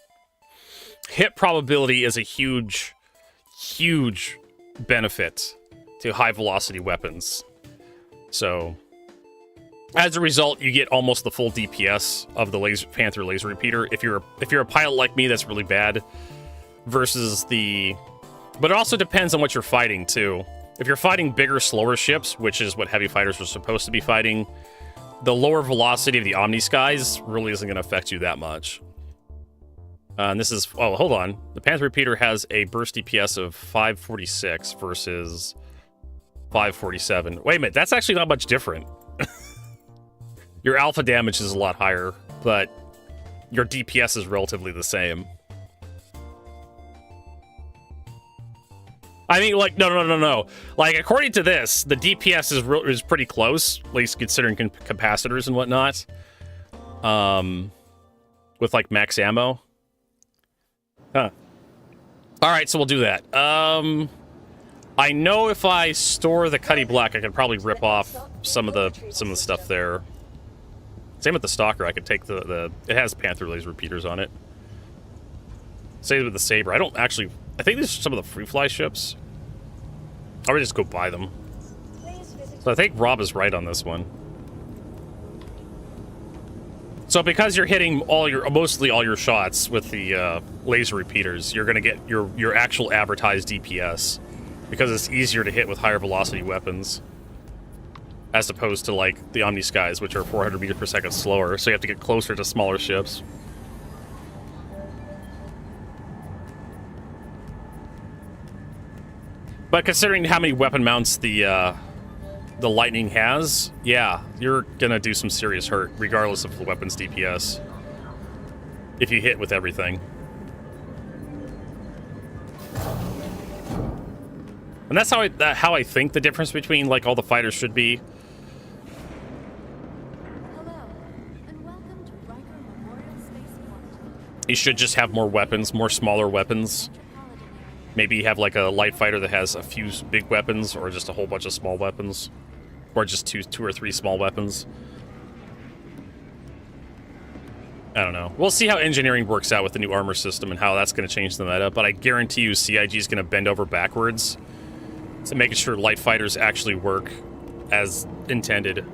Hit probability is a huge benefit to high velocity weapons. So as a result, you get almost the full DPS of the Panther laser repeater. If you're a pilot like me, that's really bad. Versus the... But it also depends on what you're fighting, too. If you're fighting bigger, slower ships, which is what heavy fighters are supposed to be fighting, the lower velocity of the Omni Skies really isn't going to affect you that much. And this is... Oh, hold on. The Panther repeater has a burst DPS of 546 versus 547. Wait a minute, that's actually not much different. Your alpha damage is a lot higher, but your DPS is relatively the same. I mean, like, no. Like, according to this, the DPS is pretty close, at least considering capacitors and whatnot. With, like, max ammo. Huh. Alright, so we'll do that. I know if I store the Cuddy Black, I could probably rip off some of the stuff there. Same with the Stalker, I could take it has Panther laser repeaters on it. Same with the Saber. I think these are some of the free fly ships. I would just go buy them. So I think Rob is right on this one. So because you're hitting mostly all your shots with the laser repeaters, you're gonna get your actual advertised DPS because it's easier to hit with higher velocity weapons, as opposed to like the Omni Skies, which are 400 meters per second slower. So you have to get closer to smaller ships. But considering how many weapon mounts the Lightning has, yeah, you're gonna do some serious hurt, regardless of the weapon's DPS. If you hit with everything. And that's how I think the difference between like all the fighters should be. You should just have more weapons, more smaller weapons. Maybe you have like a light fighter that has a few big weapons, or just a whole bunch of small weapons. Or just two or three small weapons. I don't know. We'll see how engineering works out with the new armor system and how that's going to change the meta, but I guarantee you CIG is going to bend over backwards to making sure light fighters actually work as intended.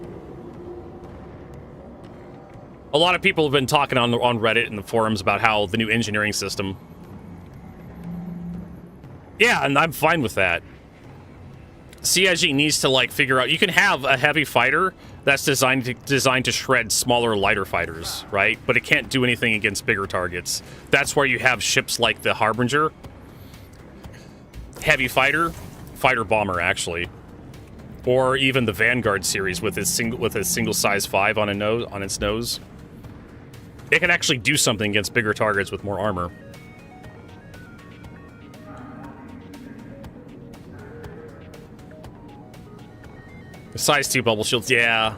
A lot of people have been talking on Reddit and the forums about how the new engineering system... Yeah, and I'm fine with that. CIG needs to like figure out... You can have a heavy fighter that's designed to shred smaller, lighter fighters, right? But it can't do anything against bigger targets. That's where you have ships like the Harbinger. Heavy fighter bomber, actually. Or even the Vanguard series with its single size 5 on its nose. It can actually do something against bigger targets with more armor. Size 2 bubble shields, yeah.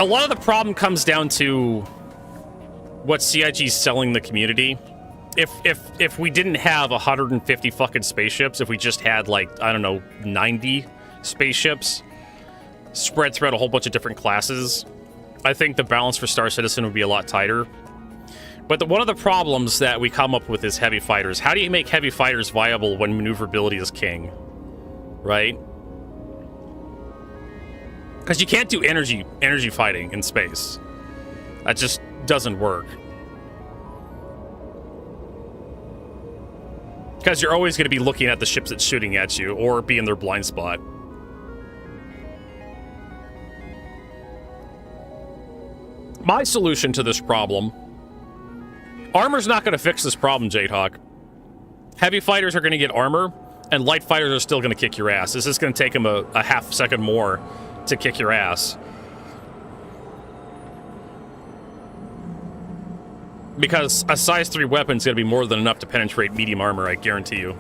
A lot of the problem comes down to what CIG's selling the community. If we didn't have 150 fucking spaceships, if we just had, like, I don't know, 90 spaceships spread throughout a whole bunch of different classes, I think the balance for Star Citizen would be a lot tighter. But one of the problems that we come up with is heavy fighters. How do you make heavy fighters viable when maneuverability is king? Right? Because you can't do energy fighting in space. That just doesn't work. Because you're always going to be looking at the ships that's shooting at you, or be in their blind spot. My solution to this problem... Armor's not going to fix this problem, Jadehawk. Heavy fighters are going to get armor, and light fighters are still going to kick your ass. This is going to take them a half second more to kick your ass. Because a size 3 weapon is going to be more than enough to penetrate medium armor, I guarantee you.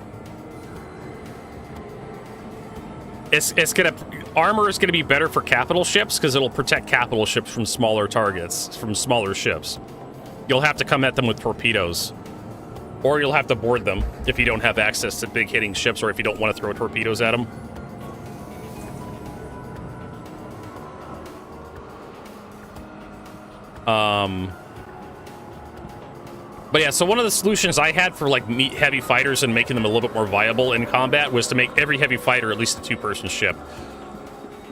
Armor is going to be better for capital ships, because it'll protect capital ships from smaller targets, from smaller ships. You'll have to come at them with torpedoes. Or you'll have to board them if you don't have access to big hitting ships, or if you don't want to throw torpedoes at them. But yeah, so one of the solutions I had for like heavy fighters and making them a little bit more viable in combat was to make every heavy fighter at least a 2-person ship.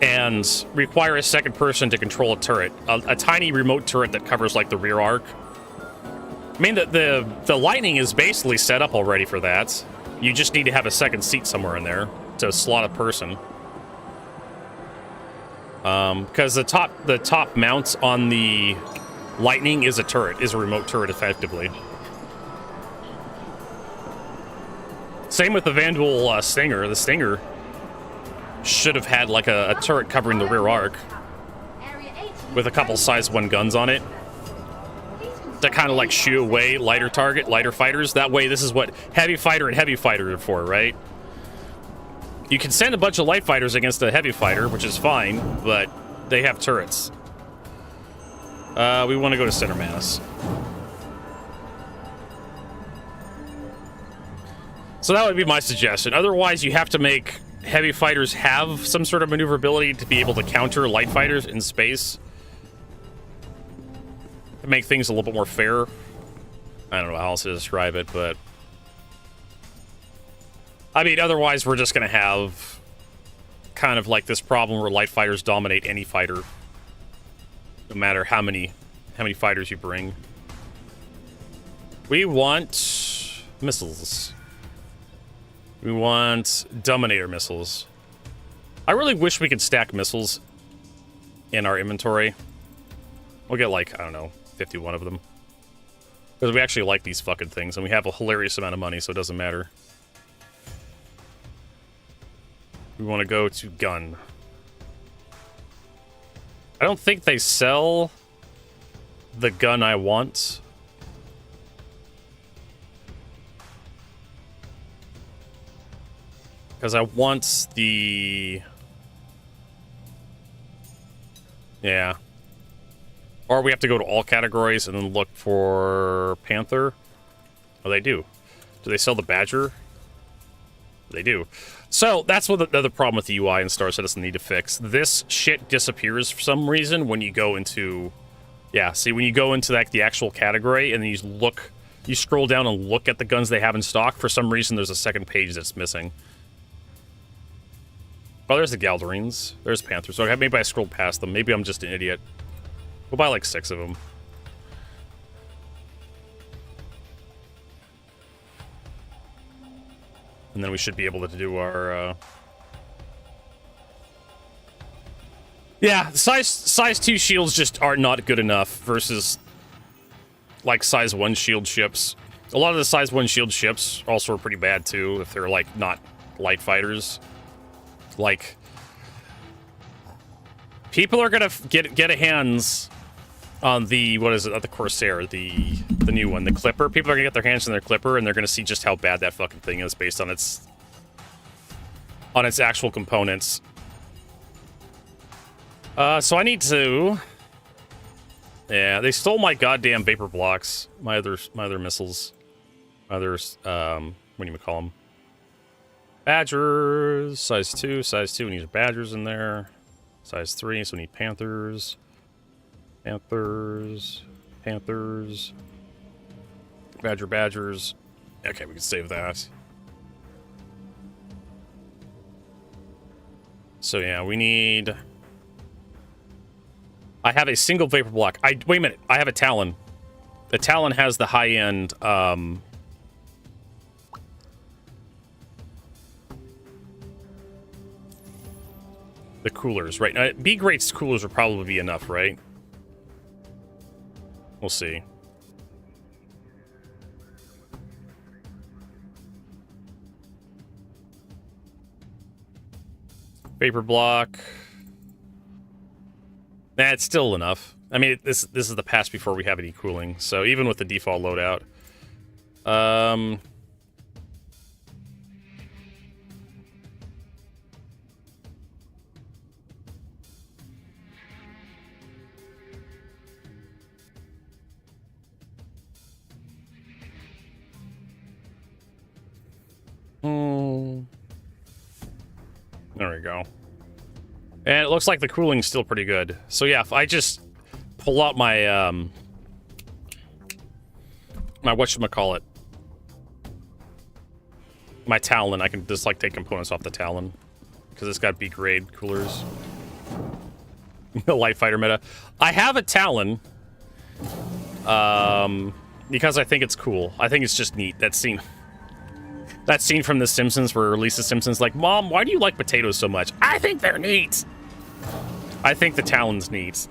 And require a second person to control a turret. A tiny remote turret that covers like the rear arc. I mean, the Lightning is basically set up already for that. You just need to have a second seat somewhere in there to slot a person. Because the top mount on the Lightning is a turret, is a remote turret effectively. Same with the Vanduul Stinger. The Stinger should have had like a turret covering the rear arc with a couple size 1 guns on it to kind of like shoo away lighter fighters. That way, this is what heavy fighter and heavy fighter are for, right? You can send a bunch of light fighters against a heavy fighter, which is fine, but they have turrets. We want to go to center mass. So that would be my suggestion. Otherwise, you have to make heavy fighters have some sort of maneuverability to be able to counter light fighters in space. To make things a little bit more fair. I don't know how else to describe it, but... I mean, otherwise we're just going to have kind of like this problem where light fighters dominate any fighter. No matter how many fighters you bring. We want missiles. We want Dominator missiles. I really wish we could stack missiles in our inventory. We'll get like, I don't know, 51 of them. Because we actually like these fucking things, and we have a hilarious amount of money, so it doesn't matter. We want to go to gun. I don't think they sell the gun I want. Because I want the... Yeah. Or we have to go to all categories and then look for Panther. Oh, they do. Do they sell the Badger? They do. So, that's what the other problem with the UI in Star Citizen need to fix. This shit disappears for some reason when you go into... Yeah, see, when you go into like the actual category and then you scroll down and look at the guns they have in stock, for some reason there's a second page that's missing. Oh, there's the Galdarines. There's Panthers. So maybe I scrolled past them. Maybe I'm just an idiot. We'll buy like 6 of them. And then we should be able to do our... Yeah, size 2 shields just are not good enough versus like size 1 shield ships. A lot of the size 1 shield ships also are pretty bad too if they're like not light fighters. Like, people are gonna get a hands on the, what is it, not the Corsair, the new one, the Clipper. People are gonna get their hands on their Clipper, and they're gonna see just how bad that fucking thing is based on its actual components. So I need to... Yeah, they stole my goddamn vapor blocks. My other missiles. What do you call them? Badgers. Size 2. Size 2. We need badgers in there. Size 3. So we need panthers. Panthers. Panthers. Badgers. Okay, we can save that. So yeah, we need... I have a single vapor block. Wait a minute. I have a Talon. The Talon has the high-end... the coolers, right? Now, B-grade coolers would probably be enough, right? We'll see. Vapor block. Nah, it's still enough. I mean, this is the pass before we have any cooling, so even with the default loadout. There we go. And it looks like the cooling's still pretty good. So yeah, if I just pull out my my whatchamacallit, my Talon, I can just like take components off the Talon because it's got B grade coolers. Light fighter meta. I have a Talon because I think it's cool. I think it's just neat. That scene from The Simpsons where Lisa Simpson's like, "Mom, why do you like potatoes so much?" I think they're neat. I think the Talon's neat.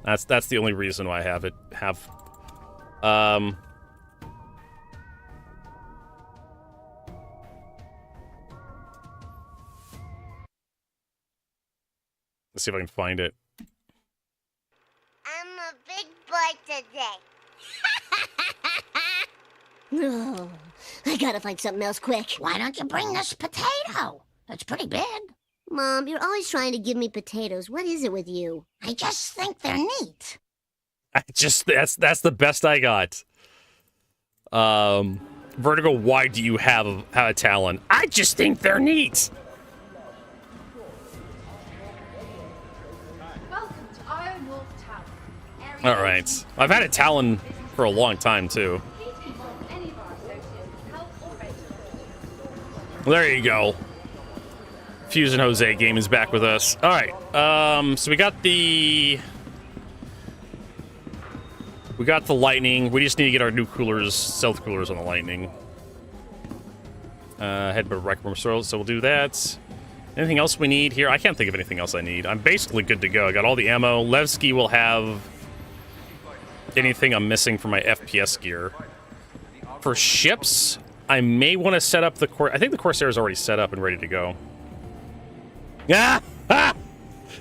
That's the only reason why I have it. Let's see if I can find it. I'm a big boy today. No, I gotta find something else quick. Why don't you bring this potato? That's pretty big. Mom, you're always trying to give me potatoes. What is it with you? I just think they're neat. That's the best I got. Vertigo, why do you have a Talon? I just think they're neat. Welcome to Iron Wolf Tower. All right, I've had a Talon for a long time too. There you go. Fusion Jose game is back with us. All right. So we got the lightning. We just need to get our new coolers, stealth coolers on the lightning. Head to Rec Room, so we'll do that. Anything else we need here? I can't think of anything else I need. I'm basically good to go. I got all the ammo. Levski will have anything I'm missing for my FPS gear. For ships, I may want to set up the I think the Corsair is already set up and ready to go. Ah! Ah!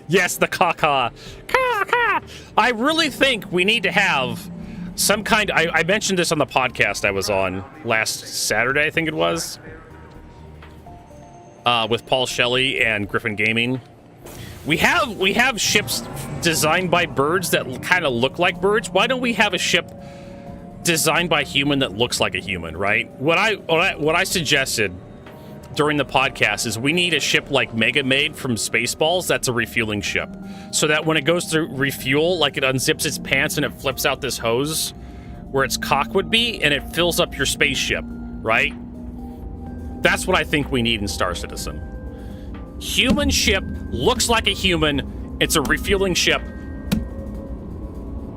Yes, the caca. Caca! I really think we need to have some kind... I mentioned this on the podcast I was on last Saturday, I think it was. With Paul Shelley and Griffin Gaming. We have ships designed by birds that kind of look like birds. Why don't we have a ship designed by a human that looks like a human, right? What I suggested during the podcast is we need a ship like Mega Maid from Spaceballs that's a refueling ship. So that when it goes to refuel, like it unzips its pants and it flips out this hose where its cock would be and it fills up your spaceship, right? That's what I think we need in Star Citizen. Human ship, looks like a human, it's a refueling ship.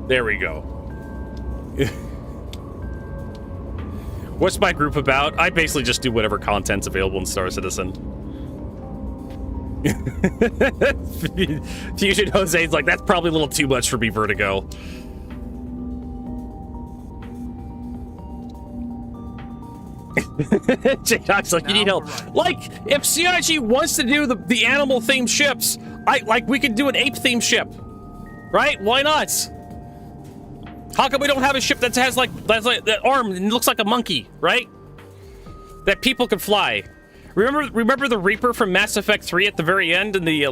There we go. What's my group about? I basically just do whatever content's available in Star Citizen. Fusion Jose's like, that's probably a little too much for me, Vertigo. J-Doc's like, you need help. Like, if CIG wants to do the animal-themed ships, we could do an ape-themed ship. Right? Why not? How come we don't have a ship that has that arm and looks like a monkey, right? That people can fly. Remember the Reaper from Mass Effect 3 at the very end in the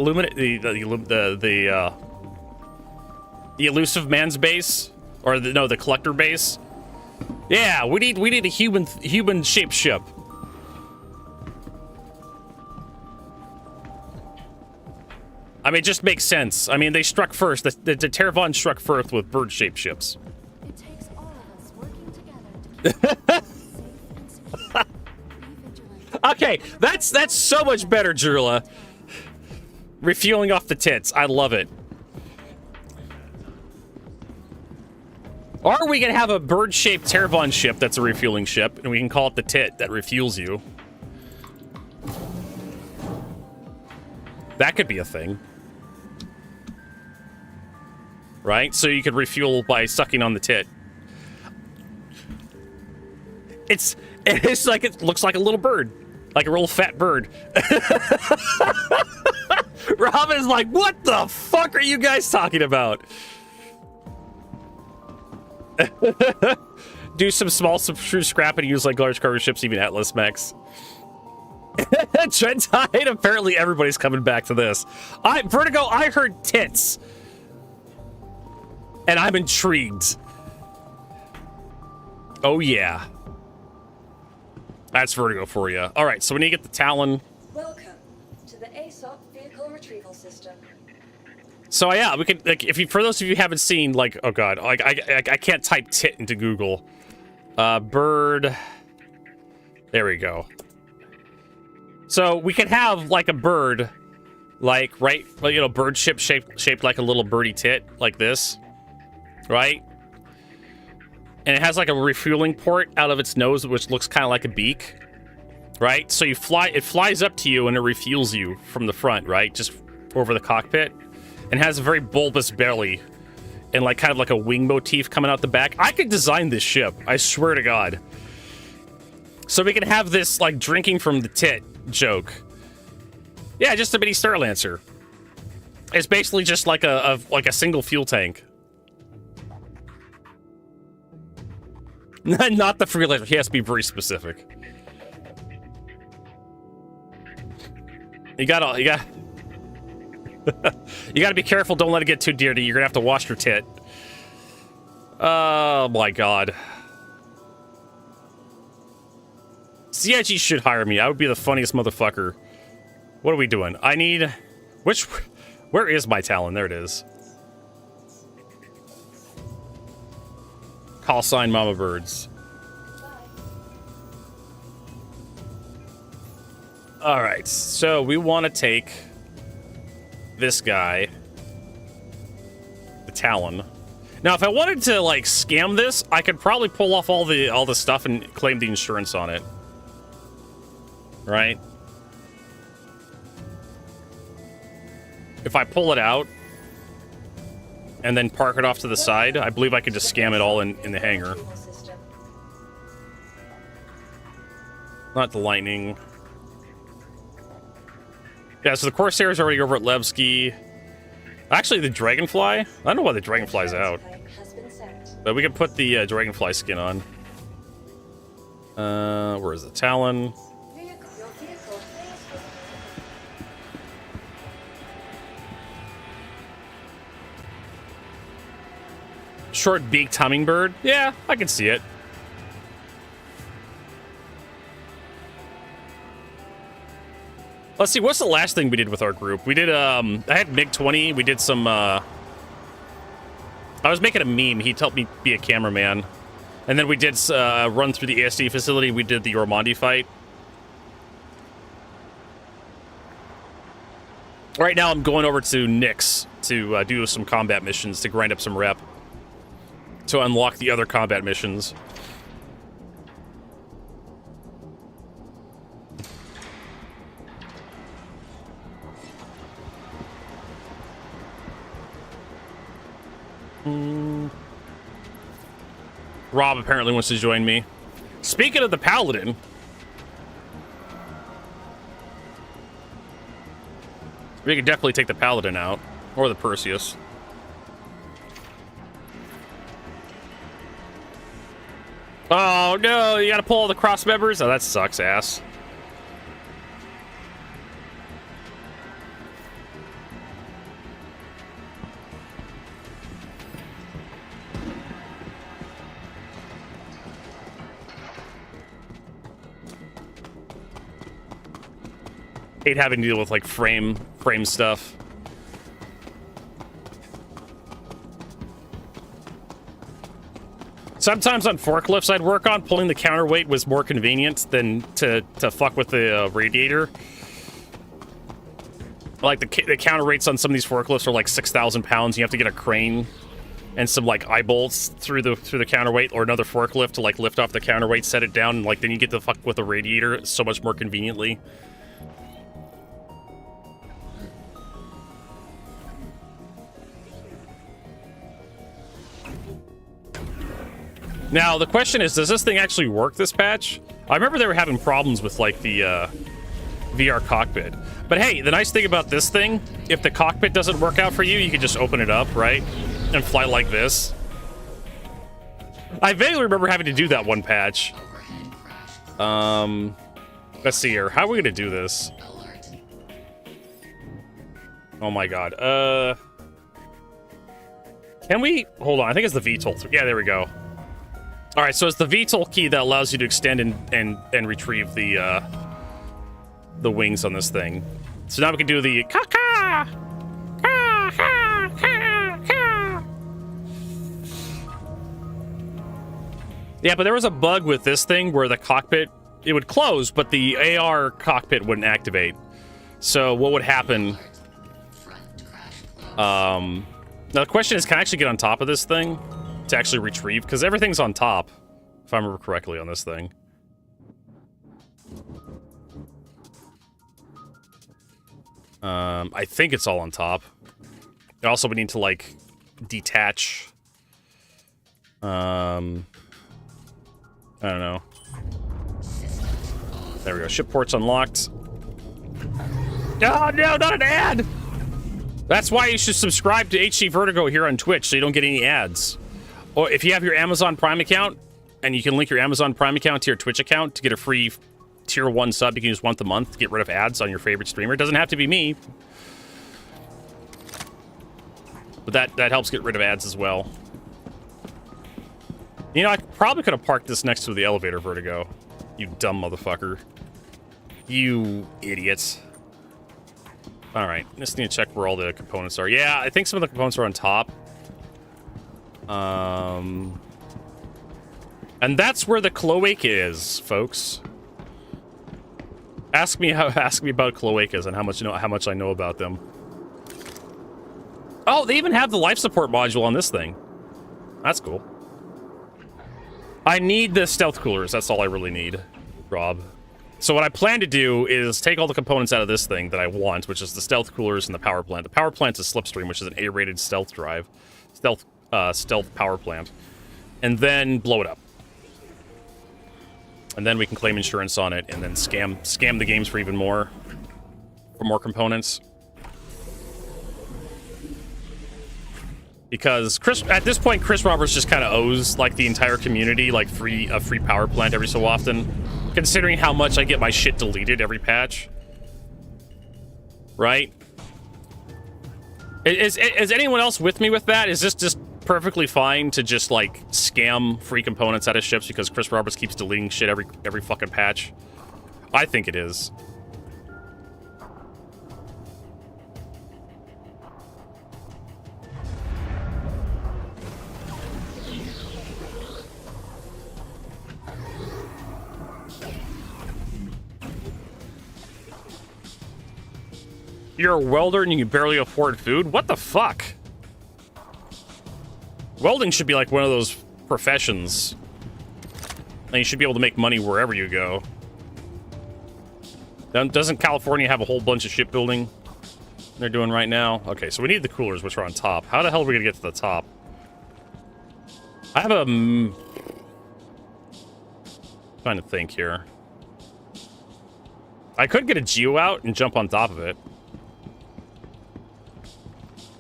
the elusive man's base, or the collector base? Yeah, we need a human shaped ship. I mean, it just makes sense. I mean, they struck first. The Terravon struck first with bird-shaped ships. It takes all of us working together to keep Okay, that's so much better, Jurla. Refueling off the tits. I love it. Or we can have a bird-shaped Terravon ship that's a refueling ship, and we can call it the Tit that refuels you. That could be a thing. Right? So you could refuel by sucking on the tit. It's like, it looks like a little bird. Like a real fat bird. Robin's like, what the fuck are you guys talking about? Do some small true scrap and use like large cargo ships, even Atlas mechs. Trendtide, apparently everybody's coming back to this. Vertigo, I heard tits. And I'm intrigued. Oh yeah. That's Vertigo for you. All right, so we need to get the Talon. Welcome to the ASOP vehicle retrieval system. So yeah, we could like for those of you who haven't seen, like, oh god, like I can't type tit into Google. Bird. There we go. So we could have like a bird, like bird ship shaped like a little birdie tit, like this, right? And it has like a refueling port out of its nose, which looks kind of like a beak, right? So it flies up to you and it refuels you from the front, right? Just over the cockpit, and has a very bulbous belly and like kind of like a wing motif coming out the back. I could design this ship, I swear to God. So we can have this like drinking from the tit joke. Yeah, just a mini Star Lancer. It's basically just like a single fuel tank. Not the freelancer. He has to be very specific. You gotta be careful. Don't let it get too dirty. You're gonna have to wash your tit. Oh my god. CIG should hire me. I would be the funniest motherfucker. What are we doing? I need... Where is my Talon? There it is. Call sign Mama Birds. Alright, so we want to take this guy, the Talon. Now, if I wanted to, like, scam this, I could probably pull off all the stuff and claim the insurance on it. Right? If I pull it out and then park it off to the side, I believe I could just scam it all in the hangar. Not the Lightning. Yeah, so the Corsair is already over at Bluesky. Actually, the Dragonfly? I don't know why the Dragonfly's out. But we can put the Dragonfly skin on. Where is the Talon? Short-beaked hummingbird? Yeah, I can see it. Let's see, what's the last thing we did with our group? We did, I had MiG-20, we did some, I was making a meme, he helped me be a cameraman. And then we did, run through the ASD facility, we did the Ormandi fight. Right now I'm going over to Nyx to do some combat missions, to grind up some rep. To unlock the other combat missions. Rob apparently wants to join me. Speaking of the Paladin, we could definitely take the Paladin out, or the Perseus. Oh no, you gotta pull all the cross members? Oh, that sucks ass. hate having to deal with like frame stuff. Sometimes on forklifts I'd work on, pulling the counterweight was more convenient than to fuck with the radiator. Like the counterweights on some of these forklifts are like 6,000 pounds. You have to get a crane and some like eye bolts through the counterweight, or another forklift to like lift off the counterweight, set it down, and like then you get to fuck with the radiator so much more conveniently. Now, the question is, does this thing actually work this patch? I remember they were having problems with, like, the VR cockpit. But hey, the nice thing about this thing, if the cockpit doesn't work out for you, you can just open it up, right? And fly like this. I vaguely remember having to do that one patch. Let's see here. How are we going to do this? Oh my god. Can we... Hold on, I think it's the VTOL. Yeah, there we go. Alright, so it's the VTOL key that allows you to extend and retrieve the wings on this thing. So now we can do the ka-ka! Ka-ka-ka-ka! Yeah, but there was a bug with this thing where the cockpit, it would close, but the AR cockpit wouldn't activate. So what would happen... now the question is, can I actually get on top of this thing to actually retrieve? Because everything's on top, if I remember correctly, on this thing. I think it's all on top. Also, we need to, like, detach. I don't know. There we go. Ship port's unlocked. Oh, no, not an ad! That's why you should subscribe to HC Vertigo here on Twitch, so you don't get any ads. Or if you have your Amazon Prime account, and you can link your Amazon Prime account to your Twitch account to get a free tier 1 sub, you can use once a month to get rid of ads on your favorite streamer. It doesn't have to be me. But that helps get rid of ads as well. You know, I probably could have parked this next to the elevator, Vertigo. You dumb motherfucker. You idiots. Alright, just need to check where all the components are. Yeah, I think some of the components are on top. And that's where the cloaca is, folks. Ask me about cloacas and how much I know about them. Oh, they even have the life support module on this thing. That's cool. I need the stealth coolers. That's all I really need, Rob. So what I plan to do is take all the components out of this thing that I want, which is the stealth coolers and the power plant. The power plant's a Slipstream, which is an A-rated stealth drive. Stealth power plant. And then blow it up. And then we can claim insurance on it and then scam the games for even more. For more components. Because at this point, Chris Roberts just kind of owes, like, the entire community, like, a free power plant every so often. Considering how much I get my shit deleted every patch. Right? Is anyone else with me with that? Is this just perfectly fine to just, like, scam free components out of ships because Chris Roberts keeps deleting shit every fucking patch? I think it is. You're a welder and you can barely afford food? What the fuck? Welding should be like one of those professions. And you should be able to make money wherever you go. Doesn't California have a whole bunch of shipbuilding they're doing right now? Okay, so we need the coolers, which are on top. How the hell are we gonna get to the top? I have a... trying to think here. I could get a Geo out and jump on top of it.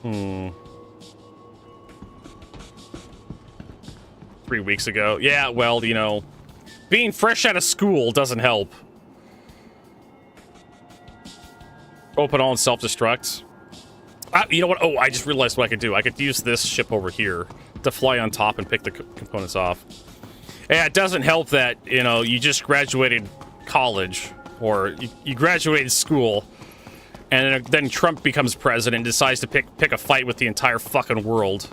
3 weeks ago. Yeah, well, you know, being fresh out of school doesn't help. Open all and self-destruct. You know what? Oh, I just realized what I could do. I could use this ship over here to fly on top and pick the components off. Yeah, it doesn't help that, you know, you just graduated college, or you graduated school, And then Trump becomes president and decides to pick a fight with the entire fucking world.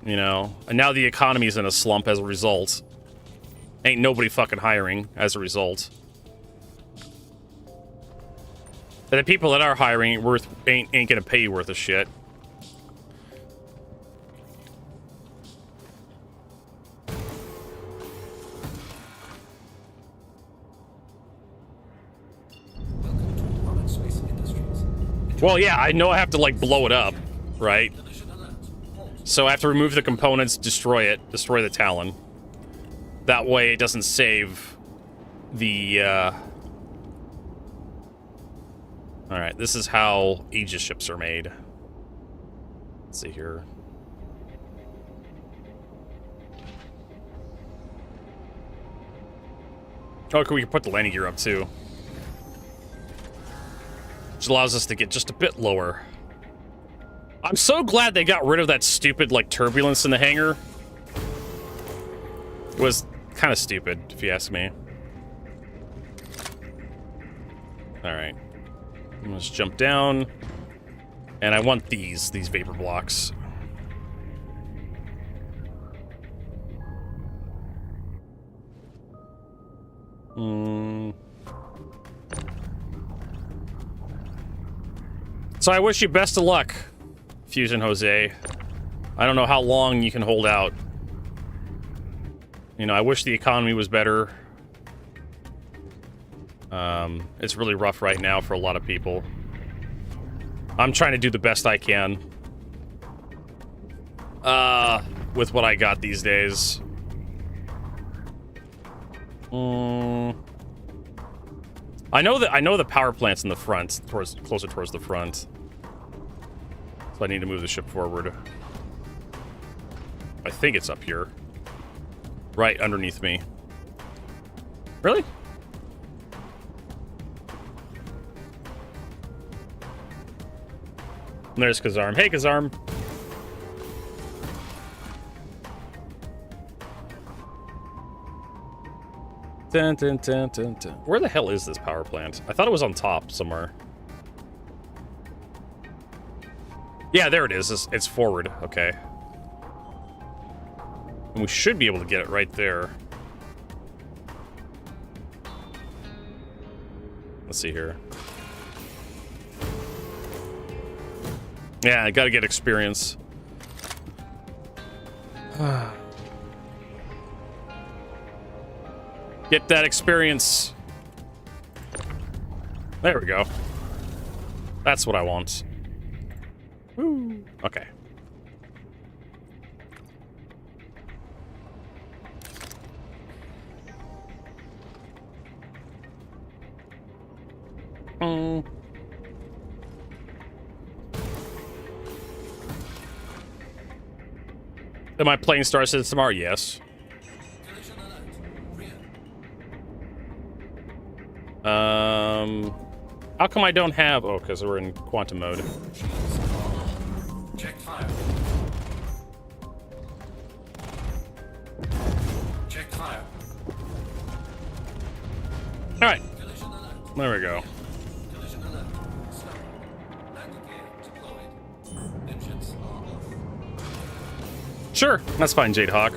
You know? And now the economy's in a slump as a result. Ain't nobody fucking hiring as a result. And the people that are hiring ain't gonna pay you worth a shit. Well, yeah, I know I have to, like, blow it up, right? So I have to remove the components, destroy the Talon. That way it doesn't save the, Alright, this is how Aegis ships are made. Let's see here. Oh, we can put the landing gear up, too. Which allows us to get just a bit lower. I'm so glad they got rid of that stupid, like, turbulence in the hangar. It was kind of stupid, if you ask me. Alright. Let's jump down. And I want these vapor blocks. So I wish you best of luck, Fusion Jose. I don't know how long you can hold out. You know, I wish the economy was better. It's really rough right now for a lot of people. I'm trying to do the best I can. With what I got these days. I know the power plant's in the front, closer towards the front. So I need to move the ship forward. I think it's up here. Right underneath me. Really? And there's Kazarm. Hey, Kazarm. Dun, dun, dun, dun, dun. Where the hell is this power plant? I thought it was on top somewhere. Yeah, there it is. It's forward. Okay. And we should be able to get it right there. Let's see here. Yeah, I gotta get experience. Get that experience. There we go. That's what I want. Woo. Okay. Am I playing Star Citizen tomorrow? Yes. How come I don't have... Oh, because we're in quantum mode. Check fire. Check fire. Alright. There we go. Sure, that's fine, Jade Hawk.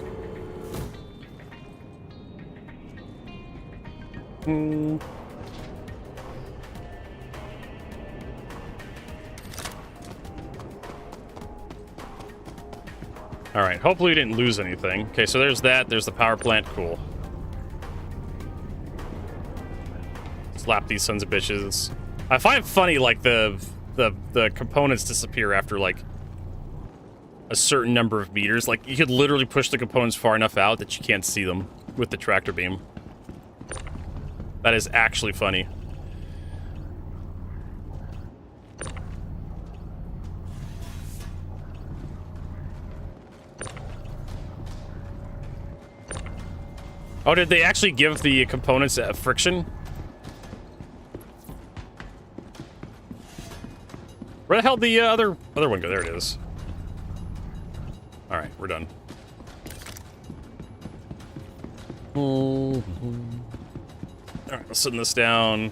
Alright, hopefully we didn't lose anything. Okay, so there's that. There's the power plant. Cool. Slap these sons of bitches. I find it funny, like, the components disappear after, like, a certain number of meters. Like, you could literally push the components far enough out that you can't see them with the tractor beam. That is actually funny. Oh, did they actually give the components friction? Where the hell did the other one go? There it is. All right, we're done. All right, let's send this down.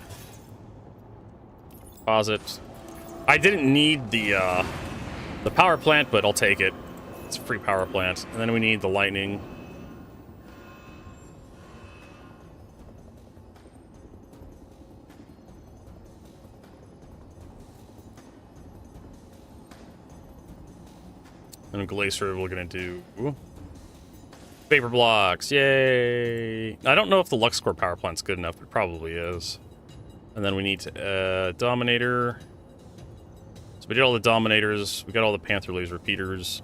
Deposit. I didn't need the power plant, but I'll take it. It's a free power plant. And then we need the lightning. And Glacier, we're gonna do vapor blocks. Yay! I don't know if the LuxCore power plant's good enough, but it probably is. And then we need to Dominator. So we did all the Dominators. We got all the Panther Laser repeaters.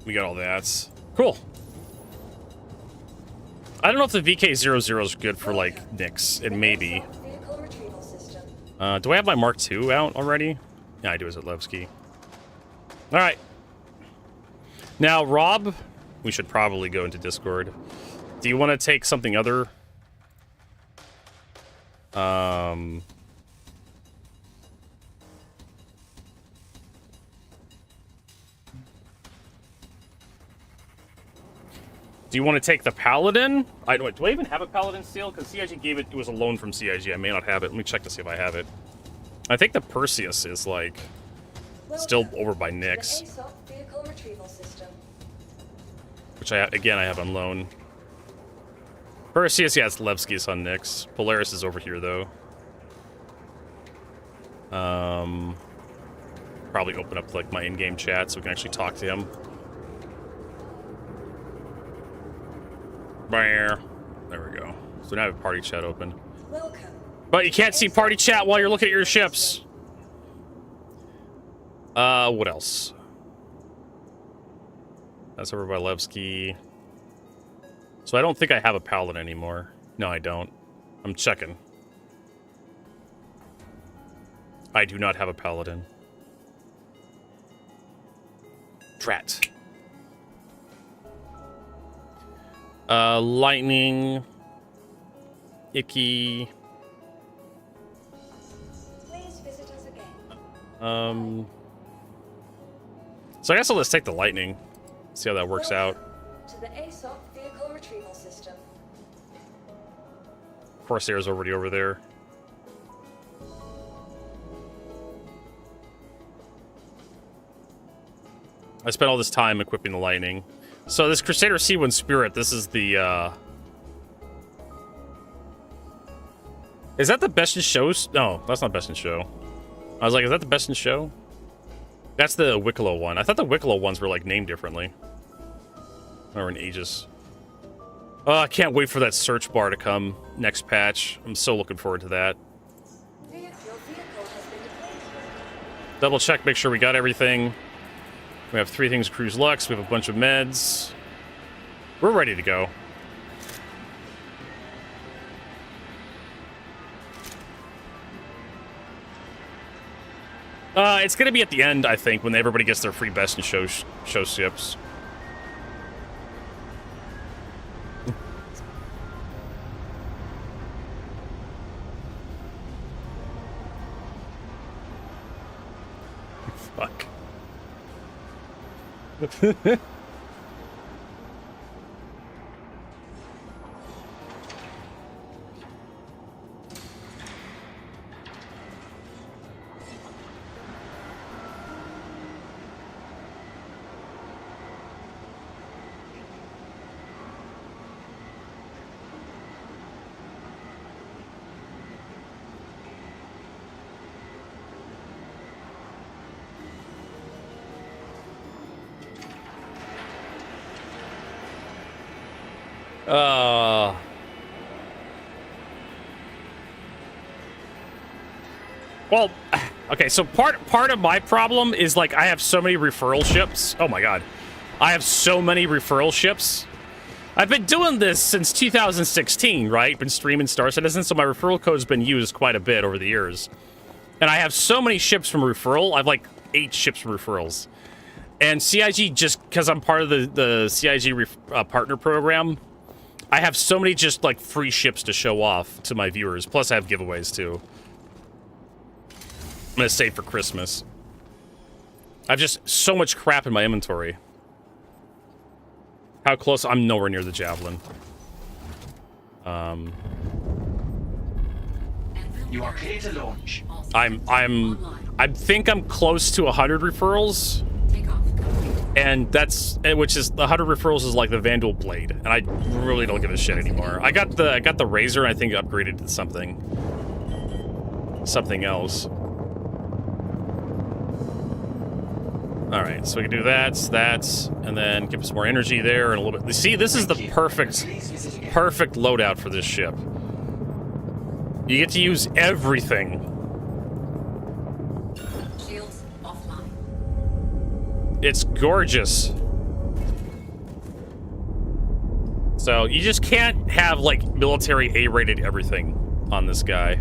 We got all that. Cool. I don't know if the VK00 is good for like Nyx. It may be. Do I have my Mark II out already? Yeah, I do as at Levski. All right. Now, Rob, we should probably go into Discord. Do you want to take something other? Do you want to take the Paladin? Do I even have a Paladin seal? Because CIG gave it. It was a loan from CIG. I may not have it. Let me check to see if I have it. I think the Perseus is like still over by Nyx. Which I have on loan. Perseus, yeah, it's Levski's on Nyx. Polaris is over here though. Probably open up like my in-game chat so we can actually talk to him. There we go. So now I have party chat open. But you can't see party chat while you're looking at your ships. What else? That's over by Levski. So I don't think I have a Paladin anymore. No, I don't. I'm checking. I do not have a Paladin. Drat. Lightning. Icky. Please visit us again. So I guess I'll just take the lightning. See how that works out. To the ASOP vehicle retrieval system. Corsair's already over there. I spent all this time equipping the lightning. So this Crusader C1 Spirit, this is the, Is that the best in show? No, that's not best in show. I was like, is that the best in show? That's the Wicklow one. I thought the Wicklow ones were, like, named differently. Or in Aegis. Oh, I can't wait for that search bar to come next patch. I'm so looking forward to that. Double check, make sure we got everything. We have 3 things Cruise Lux. We have a bunch of meds. We're ready to go. It's gonna be at the end, I think, when everybody gets their free best in show ships. Fuck. Well, okay, so part of my problem is, like, I have so many referral ships. Oh my god. I have so many referral ships. I've been doing this since 2016, right? Been streaming Star Citizen, so my referral code's been used quite a bit over the years. And I have so many ships from referral. I have, like, 8 ships from referrals. And CIG, just because I'm part of the CIG partner program, I have so many just, like, free ships to show off to my viewers. Plus, I have giveaways, too. I'm gonna save for Christmas. I have just so much crap in my inventory. How close? I'm nowhere near the Javelin. You are clear to launch. I think I'm close to 100 referrals. And which is 100 referrals is like the Vandal Blade, and I really don't give a shit anymore. I got the Razor, and I think upgraded to something else. All right, so we can do that, and then give us more energy there and a little bit. See, this is the perfect loadout for this ship. You get to use everything. Shields offline. It's gorgeous. So you just can't have like military A-rated everything on this guy.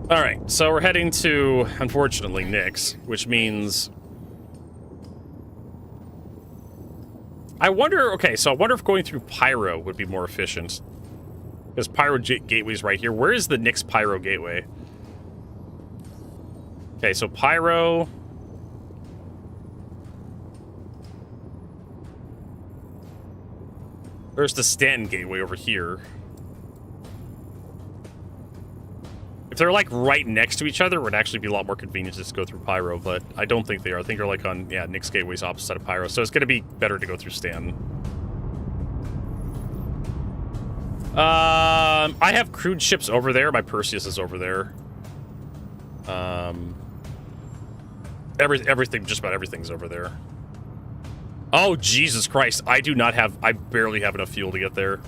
All right, so we're heading to, unfortunately, Nyx, which means I wonder if going through Pyro would be more efficient. Because Pyro Gateway's right here. Where is the Nyx Pyro Gateway? Okay, so Pyro. There's the Stanton Gateway over here. If they're like right next to each other, it would actually be a lot more convenient to just go through Pyro, but I don't think they are. I think they're like on, yeah, Nyx Gateway's opposite of Pyro, so it's going to be better to go through Stanton. I have crewed ships over there. My Perseus is over there. Everything, just about everything's over there. Oh, Jesus Christ. I barely have enough fuel to get there.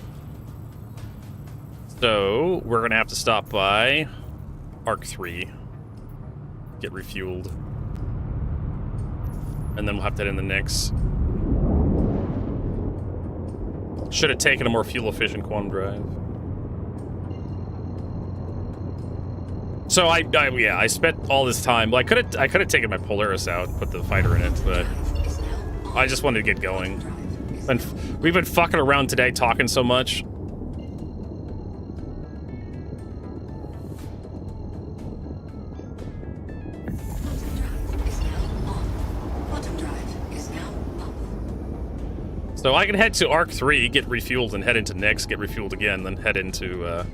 So, we're going to have to stop by Arc 3. Get refueled. And then we'll have to head in the Nyx. Should have taken a more fuel-efficient quantum drive. So I spent all this time. Well, I could have taken my Polaris out, put the fighter in it, but I just wanted to get going. And we've been fucking around today, talking so much. So I can head to Arc 3, get refueled, and head into Nyx, get refueled again, then head to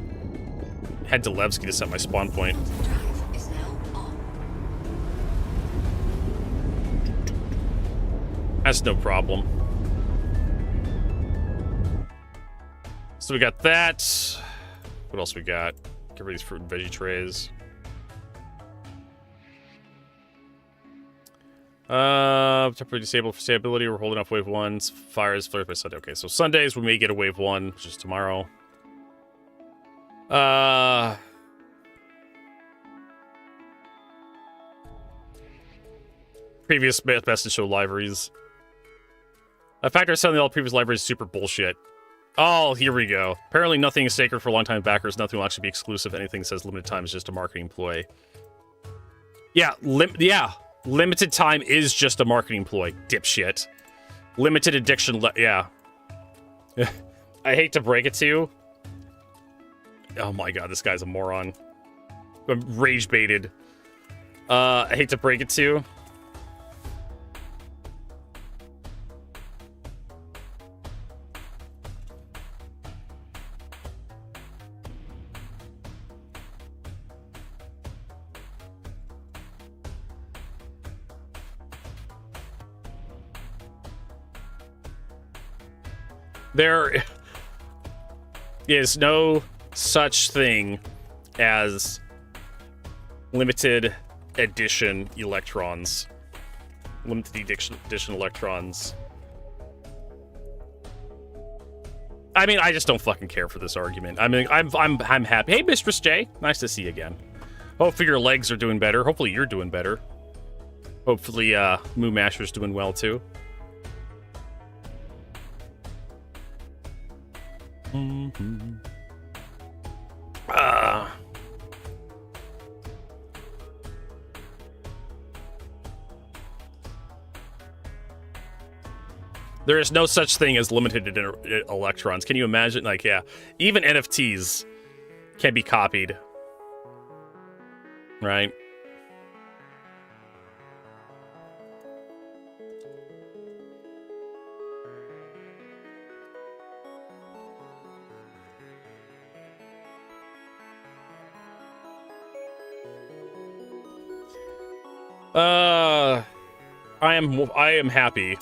Levski to set my spawn point. That's no problem. So we got that. What else we got? Get rid of these fruit and veggie trays. Temporarily disabled for stability. We're holding off wave 1. Fires flared by Sunday. Okay, so Sundays we may get a wave 1, which is tomorrow. Previous best in show libraries. A factor selling all previous libraries is super bullshit. Oh, here we go. Apparently nothing is sacred for longtime backers. Nothing will actually be exclusive. Anything that says limited time is just a marketing ploy. Yeah, limited time is just a marketing ploy, dipshit. Limited edition, yeah. I hate to break it to you. Oh my god, this guy's a moron. I'm rage baited. I hate to break it to you. There is no such thing as limited edition electrons. Limited edition electrons. I mean, I just don't fucking care for this argument. I mean, I'm happy. Hey, Mistress J, nice to see you again. Hopefully your legs are doing better. Hopefully you're doing better. Hopefully Moo Masher's doing well too. There is no such thing as limited electrons. Can you imagine? Like, yeah, even NFTs can be copied, right? I am happy.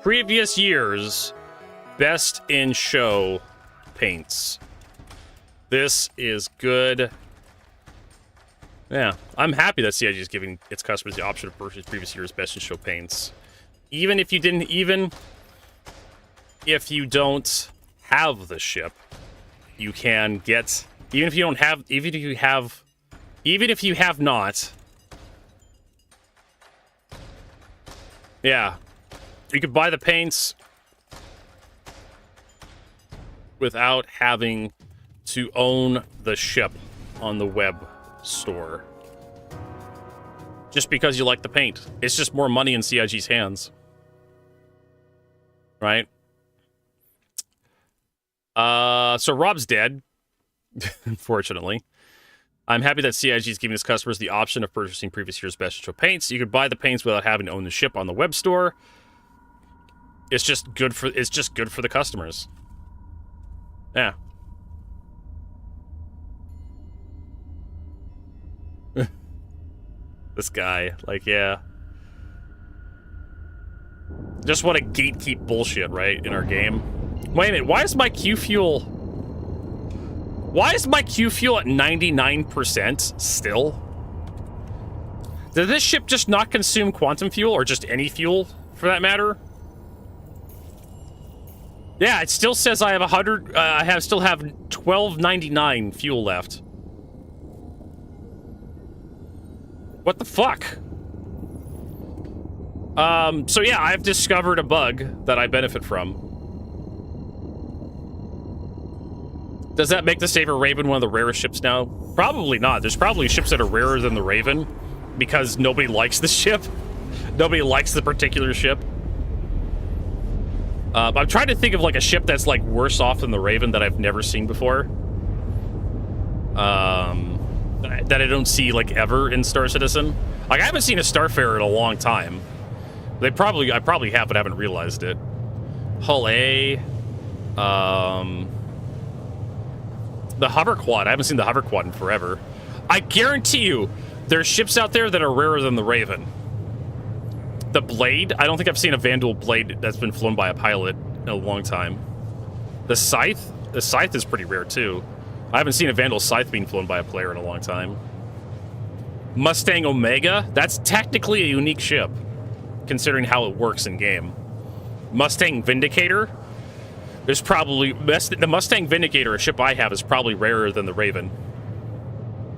Previous years, best in show paints. This is good. Yeah, I'm happy that CIG is giving its customers the option of purchasing previous year's best in show paints. Even if you didn't, even if you don't have the ship, you can get, even if you don't have, even if you have not, yeah, you could buy the paints without having to own the ship on the web store. Just because you like the paint. It's just more money in CIG's hands. Right? So Rob's dead. Unfortunately. I'm happy that CIG is giving its customers the option of purchasing previous year's best show paints. You could buy the paints without having to own the ship on the web store. It's just good for the customers. Yeah. This guy, like, yeah. Just what a gatekeep bullshit, right, in our game. Wait a minute, why is my Q fuel... Why is my Q fuel at 99% still? Did this ship just not consume quantum fuel, or just any fuel, for that matter? Yeah, it still says I have 100, still have 1299 fuel left. What the fuck? So yeah, I've discovered a bug that I benefit from. Does that make the Saber Raven one of the rarest ships now? Probably not. There's probably ships that are rarer than the Raven because nobody likes the ship. Nobody likes the particular ship. I'm trying to think of like a ship that's like worse off than the Raven that I've never seen before. That I don't see like ever in Star Citizen. Like I haven't seen a Starfarer in a long time. I probably have, but haven't realized it. Hull A. The Hover Quad. I haven't seen the Hover Quad in forever. I guarantee you, there's ships out there that are rarer than the Raven. The Blade. I don't think I've seen a Vandal Blade that's been flown by a pilot in a long time. The Scythe. The Scythe is pretty rare too. I haven't seen a Vandal Scythe being flown by a player in a long time. Mustang Omega. That's technically a unique ship, considering how it works in game. Mustang Vindicator. There's probably... The Mustang Vindicator, a ship I have, is probably rarer than the Raven.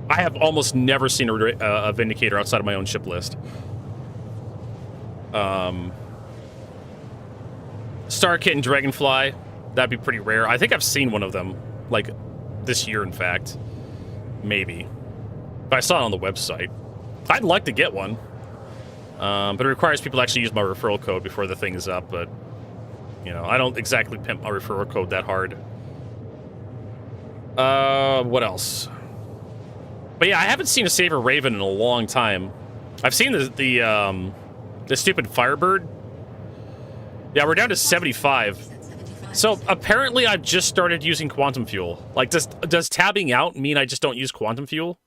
I have almost never seen a Vindicator outside of my own ship list. Starkit and Dragonfly. That'd be pretty rare. I think I've seen one of them, like, this year, in fact. Maybe. But I saw it on the website. I'd like to get one. But it requires people to actually use my referral code before the thing is up, but... You know, I don't exactly pimp my referral code that hard. What else? But yeah, I haven't seen a Saber Raven in a long time. I've seen the stupid Firebird. Yeah, we're down to 75. So apparently I've just started using quantum fuel. Like, does tabbing out mean I just don't use quantum fuel?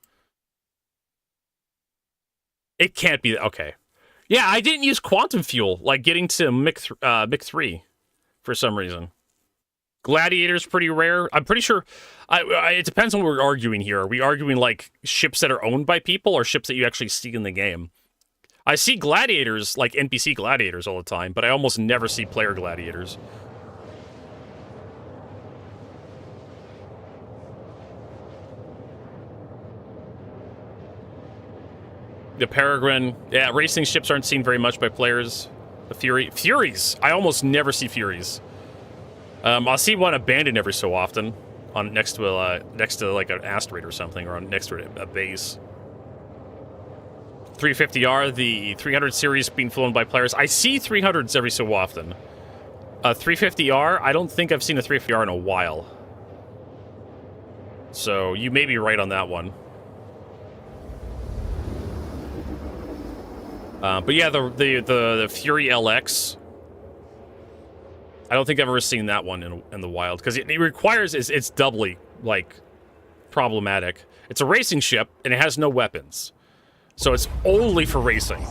It can't be. Okay. Yeah, I didn't use quantum fuel, like getting to MiC 3. For some reason. Gladiator's pretty rare. I'm pretty sure... it depends on what we're arguing here. Are we arguing, like, ships that are owned by people or ships that you actually see in the game? I see gladiators, like NPC gladiators all the time, but I almost never see player gladiators. The Peregrine... Yeah, racing ships aren't seen very much by players. The Furies. I almost never see Furies. I'll see one abandoned every so often, on next to like an asteroid or something, or next to a base. 350R, the 300 series being flown by players. I see 300s every so often. 350R. I don't think I've seen a 350R in a while. So you may be right on that one. But yeah, the Fury LX. I don't think I've ever seen that one in the wild because it requires it's doubly like problematic. It's a racing ship and it has no weapons, so it's only for racing.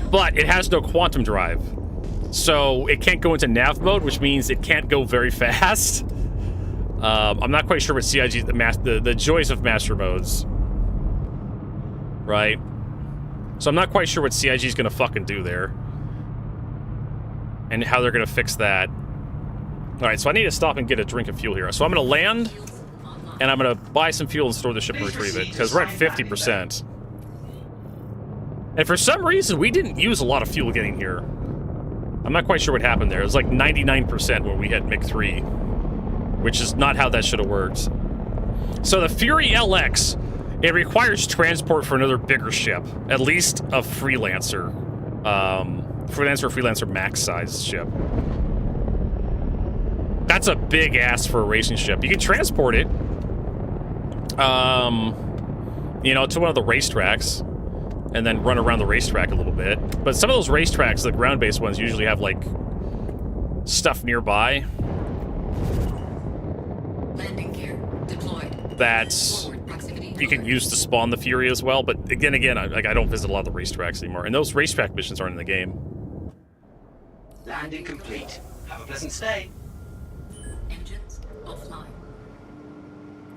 But it has no quantum drive, so it can't go into nav mode, which means it can't go very fast. I'm not quite sure what CIG the joys of master modes, right? So I'm not quite sure what CIG is gonna fucking do there. And how they're going to fix that. Alright, so I need to stop and get a drink of fuel here. So I'm going to land, and I'm going to buy some fuel and store the ship and retrieve it, because we're at 50%. And for some reason, we didn't use a lot of fuel getting here. I'm not quite sure what happened there. It was like 99% when we hit MiG-3, which is not how that should have worked. So the Fury LX, it requires transport for another bigger ship, at least a Freelancer. Freelancer max size ship. That's a big ass for a racing ship. You can transport it, you know, to one of the racetracks, and then run around the racetrack a little bit. But some of those racetracks, the ground-based ones, usually have like stuff nearby. Landing gear deployed. That's you can use to spawn the Fury as well. But again, I don't visit a lot of the racetracks anymore, and those racetrack missions aren't in the game. Landing complete. Have a pleasant stay. Engines offline.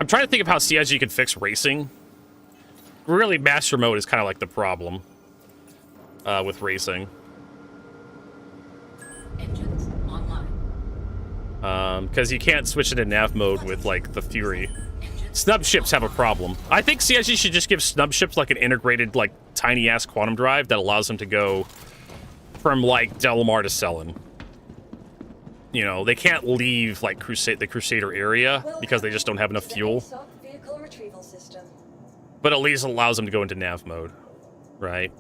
I'm trying to think of how CIG could fix racing. Really, master mode is kind of like the problem with racing. Engines online. Because you can't switch into nav mode with like the Fury. Snub ships have a problem. I think CIG should just give snub ships like an integrated, like tiny ass quantum drive that allows them to go from like Delamar to Selen. You know, they can't leave like the Crusader area because they just don't have enough fuel. But at least it allows them to go into nav mode, right?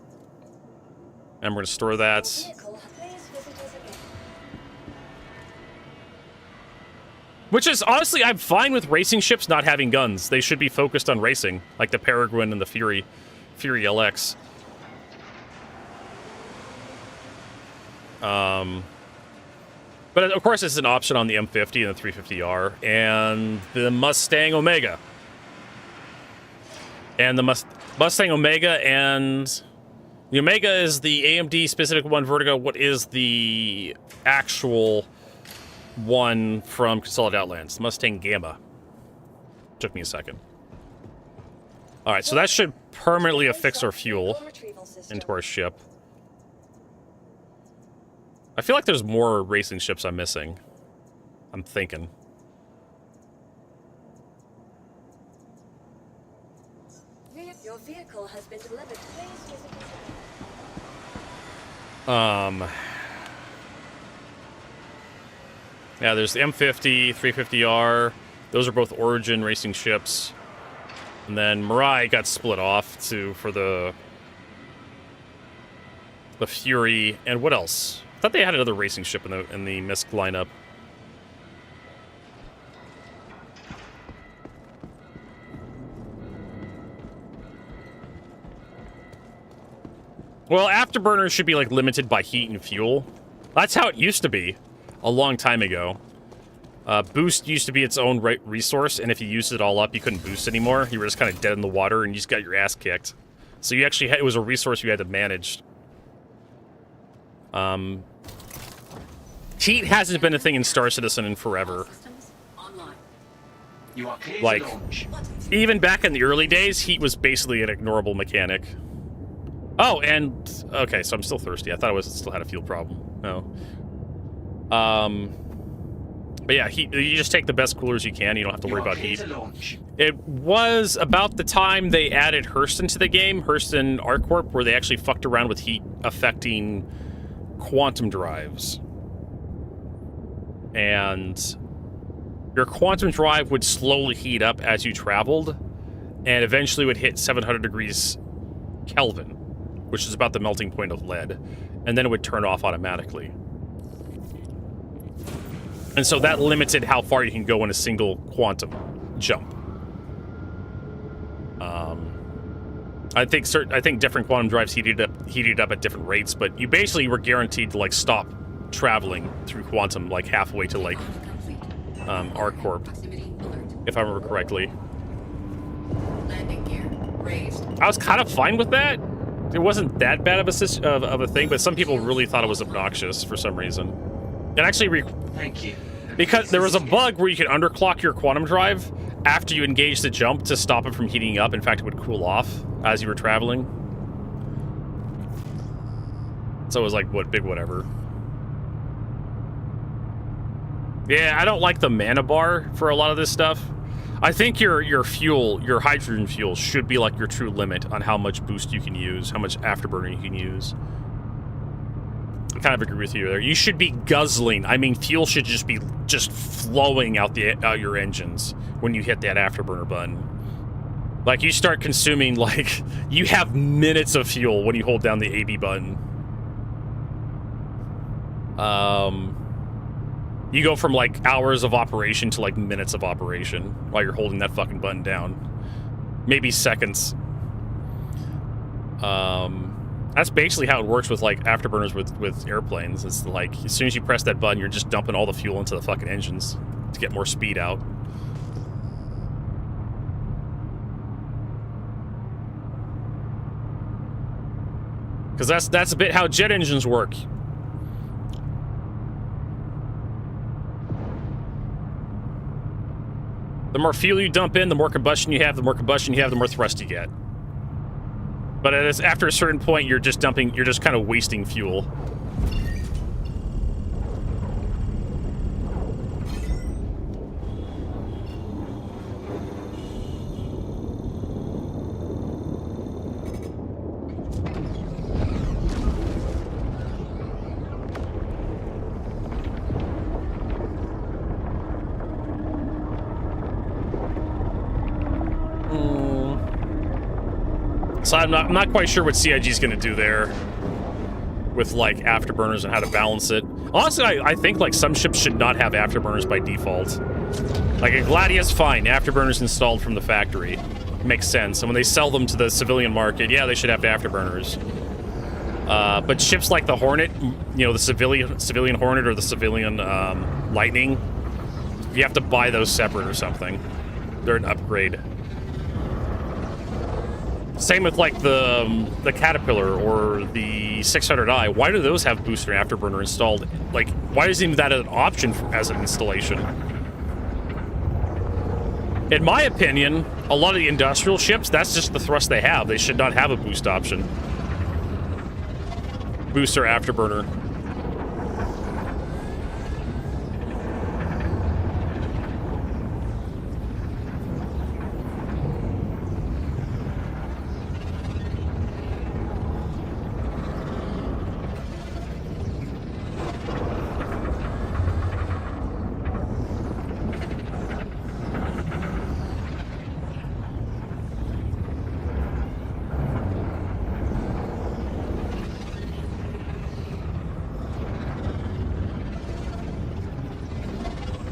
And we're gonna store that. Which is, honestly, I'm fine with racing ships not having guns. They should be focused on racing, like the Peregrine and the Fury LX. But of course, it's an option on the M50 and the 350R and the Mustang Omega. And the Mustang Omega and the Omega is the AMD specific one, Vertigo. What is the actual one from Consolidated Outlands? Mustang Gamma. Took me a second. All right, so that should permanently affix our fuel into our ship. I feel like there's more racing ships I'm missing. I'm thinking. Your vehicle has been delivered. Yeah, there's the M50, 350R. Those are both Origin racing ships. And then Mirai got split off for the Fury. And what else? I thought they had another racing ship in the MISC lineup. Well, afterburners should be like limited by heat and fuel. That's how it used to be a long time ago. Boost used to be its own resource, and if you used it all up, you couldn't boost anymore. You were just kind of dead in the water, and you just got your ass kicked. So you actually it was a resource you had to manage. Heat hasn't been a thing in Star Citizen in forever. Like, even back in the early days, heat was basically an ignorable mechanic. Oh, and okay, so I'm still thirsty. I thought I still had a fuel problem. No. But yeah, heat, you just take the best coolers you can. You don't have to worry about heat. It was about the time they added Hurston to the game, Hurston ArcCorp, where they actually fucked around with heat affecting quantum drives. And your quantum drive would slowly heat up as you traveled, and eventually would hit 700 degrees Kelvin, which is about the melting point of lead, and then it would turn off automatically. And so that limited how far you can go in a single quantum jump. I think different quantum drives heated up at different rates, but you basically were guaranteed to like stop traveling through quantum like halfway to like R-Corp, if I remember correctly. Landing gear raised. I was kind of fine with that. It wasn't that bad of a thing, but some people really thought it was obnoxious for some reason. And actually, Thank you. because there was a bug where you could underclock your quantum drive after you engaged the jump to stop it from heating up. In fact, it would cool off as you were traveling. So it was like, what, big whatever. Yeah, I don't like the mana bar for a lot of this stuff. I think your fuel, your hydrogen fuel, should be like your true limit on how much boost you can use, how much afterburner you can use. I kind of agree with you there. You should be guzzling. I mean, fuel should just be flowing out your engines when you hit that afterburner button. Like, you start consuming, like, you have minutes of fuel when you hold down the AB button. You go from, like, hours of operation to, like, minutes of operation while you're holding that fucking button down. Maybe seconds. That's basically how it works with, like, afterburners with airplanes. It's like, as soon as you press that button, you're just dumping all the fuel into the fucking engines to get more speed out. Because that's a bit how jet engines work. The more fuel you dump in, the more combustion you have, the more combustion you have, the more thrust you get. But after a certain point, you're just kind of wasting fuel. So I'm not quite sure what CIG is going to do there with, like, afterburners and how to balance it. Honestly, I think, like, some ships should not have afterburners by default. Like, a Gladius, fine. Afterburners installed from the factory. Makes sense. And when they sell them to the civilian market, yeah, they should have afterburners. But ships like the Hornet, you know, the civilian Hornet or the civilian Lightning, you have to buy those separate or something. They're an upgrade. Same with, like, the Caterpillar or the 600i. Why do those have booster and afterburner installed? Like, why isn't that an option as an installation? In my opinion, a lot of the industrial ships, that's just the thrust they have. They should not have a boost option. Booster afterburner.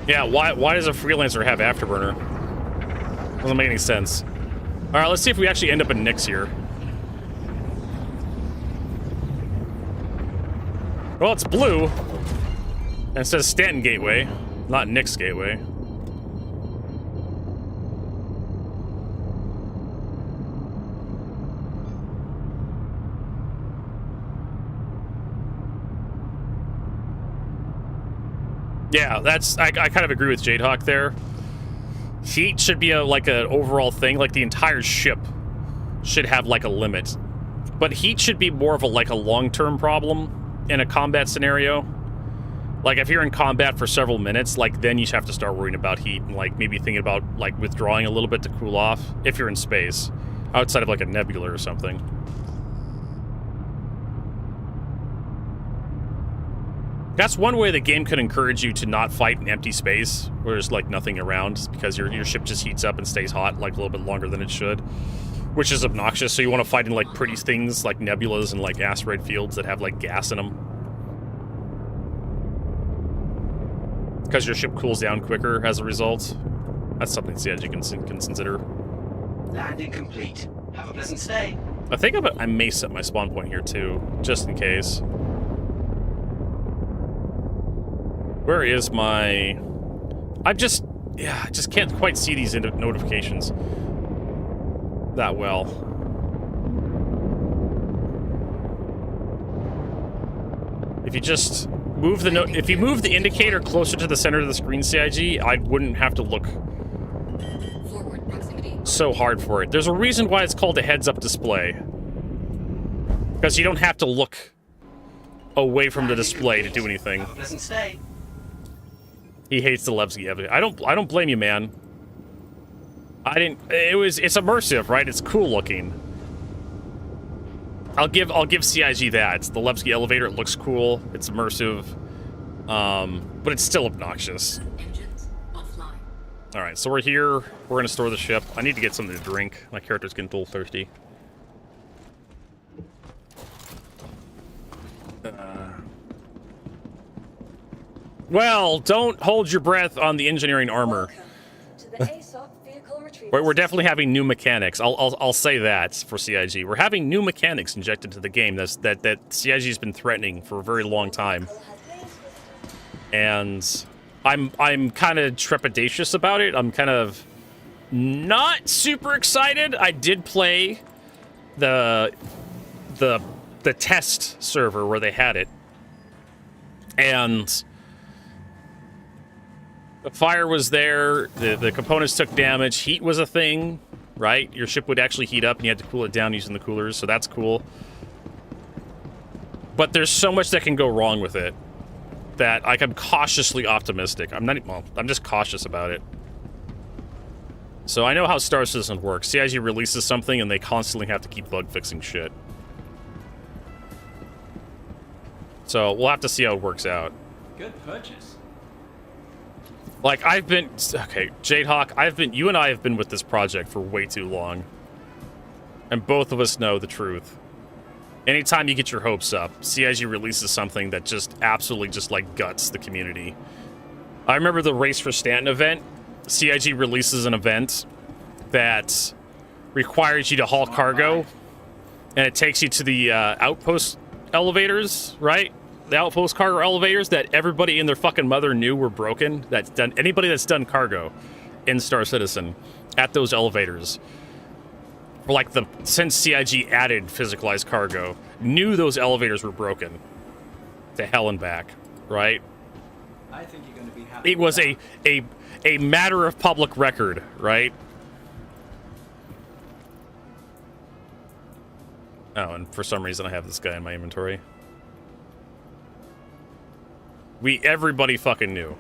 Yeah, why does a freelancer have afterburner? Doesn't make any sense. All right, let's see if we actually end up in Nix here. Well, it's blue, and it says Stanton Gateway, not Nix Gateway. Yeah, I kind of agree with Jadehawk there. Heat should be like an overall thing. Like, the entire ship should have, like, a limit. But heat should be more of a long-term problem in a combat scenario. Like, if you're in combat for several minutes, like, then you have to start worrying about heat and, like, maybe thinking about, like, withdrawing a little bit to cool off if you're in space, outside of, like, a nebula or something. That's one way the game could encourage you to not fight in empty space, where there's, like, nothing around, because your ship just heats up and stays hot, like, a little bit longer than it should, which is obnoxious. So you want to fight in, like, pretty things, like nebulas and, like, asteroid fields that have, like, gas in them. Because your ship cools down quicker as a result. That's something CIG can consider. Landing complete. Have a pleasant stay. I think I may set my spawn point here too, just in case. Where is my... I just can't quite see these notifications that well. If you just move if you move the indicator closer to the center of the screen, CIG, I wouldn't have to look so hard for it. There's a reason why it's called a heads-up display. Because you don't have to look away from the display to do anything. He hates the Bluesky. I don't blame you, man. It's immersive, right? It's cool looking. I'll give CIG that. It's the Bluesky elevator, it looks cool, it's immersive. But it's still obnoxious. Alright, so we're here. We're gonna store the ship. I need to get something to drink. My character's getting a little thirsty. Well, don't hold your breath on the engineering armor. We're definitely having new mechanics. I'll say that for CIG. We're having new mechanics injected to the game that CIG's been threatening for a very long time. And I'm kind of trepidatious about it. I'm kind of not super excited. I did play the test server where they had it. And the fire was there, the components took damage, heat was a thing, right? Your ship would actually heat up and you had to cool it down using the coolers, so that's cool. But there's so much that can go wrong with it that I'm cautiously optimistic. I'm just cautious about it. So I know how Star Citizen works. CIG releases something and they constantly have to keep bug fixing shit. So we'll have to see how it works out. Good purchase. Like, okay, Jadehawk, you and I have been with this project for way too long. And both of us know the truth. Anytime you get your hopes up, CIG releases something that just absolutely just, like, guts the community. I remember the Race for Stanton event. CIG releases an event that requires you to haul cargo, and it takes you to the outpost elevators, right? The outpost cargo elevators that everybody and their fucking mother knew were broken. Anybody that's done cargo in Star Citizen at those elevators, for like since CIG added physicalized cargo, knew those elevators were broken. To hell and back, right? I think you're going to be happy. It was a matter of public record, right? Oh, and for some reason I have this guy in my inventory. Everybody fucking knew.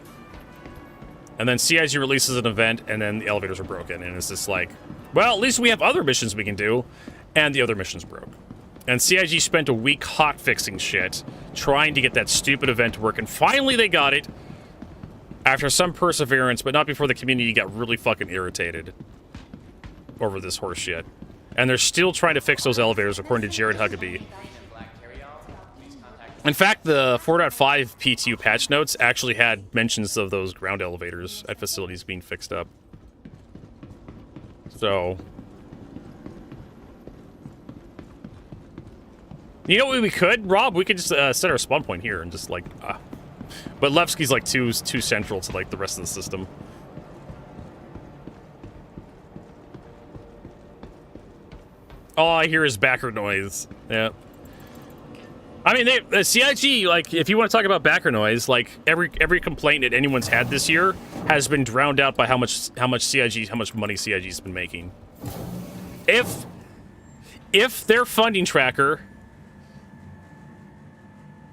And then CIG releases an event, and then the elevators are broken, and it's just like, well, at least we have other missions we can do, and the other missions broke. And CIG spent a week hot-fixing shit, trying to get that stupid event to work, and finally they got it, after some perseverance, but not before the community got really fucking irritated over this horse shit. And they're still trying to fix those elevators, according to Jared Huckabee. In fact, the 4.5 Pt2 patch notes actually had mentions of those ground elevators at facilities being fixed up. So, you know what we could, Rob? We could just set our spawn point here and just like, but Bluesky's like too central to like the rest of the system. All I hear is backer noise. Yeah. I mean, the CIG, like, if you want to talk about backer noise, like, every complaint that anyone's had this year has been drowned out by how much money CIG's been making. If their funding tracker,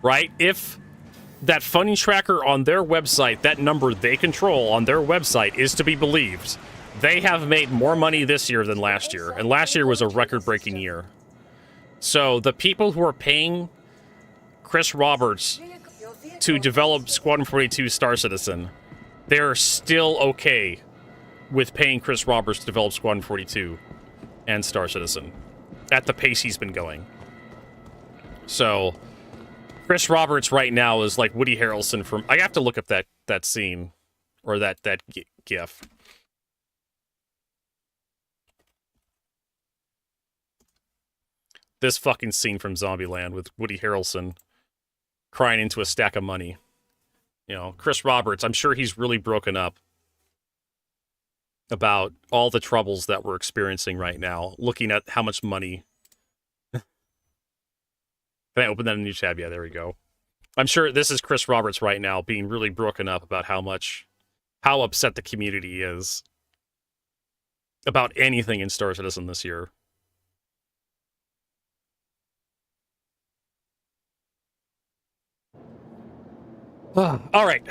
right, if that funding tracker on their website, that number they control on their website is to be believed, they have made more money this year than last year, and last year was a record-breaking year. So the people who are paying Chris Roberts to develop Squadron 42 Star Citizen, they're still okay with paying Chris Roberts to develop Squadron 42 and Star Citizen at the pace he's been going. So Chris Roberts right now is like Woody Harrelson from... I have to look up that scene, or that gif. this fucking scene from Zombieland with Woody Harrelson crying into a stack of money. You know, Chris Roberts, I'm sure he's really broken up about all the troubles that we're experiencing right now, looking at how much money. Can I open that in a new tab? Yeah, there we go. I'm sure this is Chris Roberts right now being really broken up about how upset the community is about anything in Star Citizen this year. All right.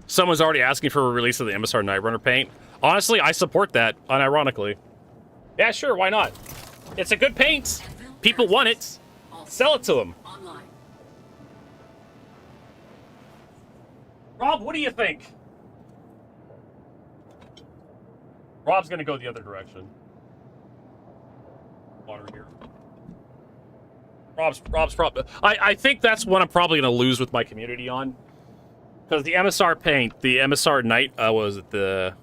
Someone's already asking for a release of the MSR Night Runner paint. Honestly, I support that, unironically. Yeah, sure, why not? It's a good paint. People want it. Sell it to them. Rob, what do you think? Rob's gonna go the other direction. Water here. Rob's probably... I think that's what I'm probably gonna lose with my community on. Because the MSR paint, the MSR Night, was it the...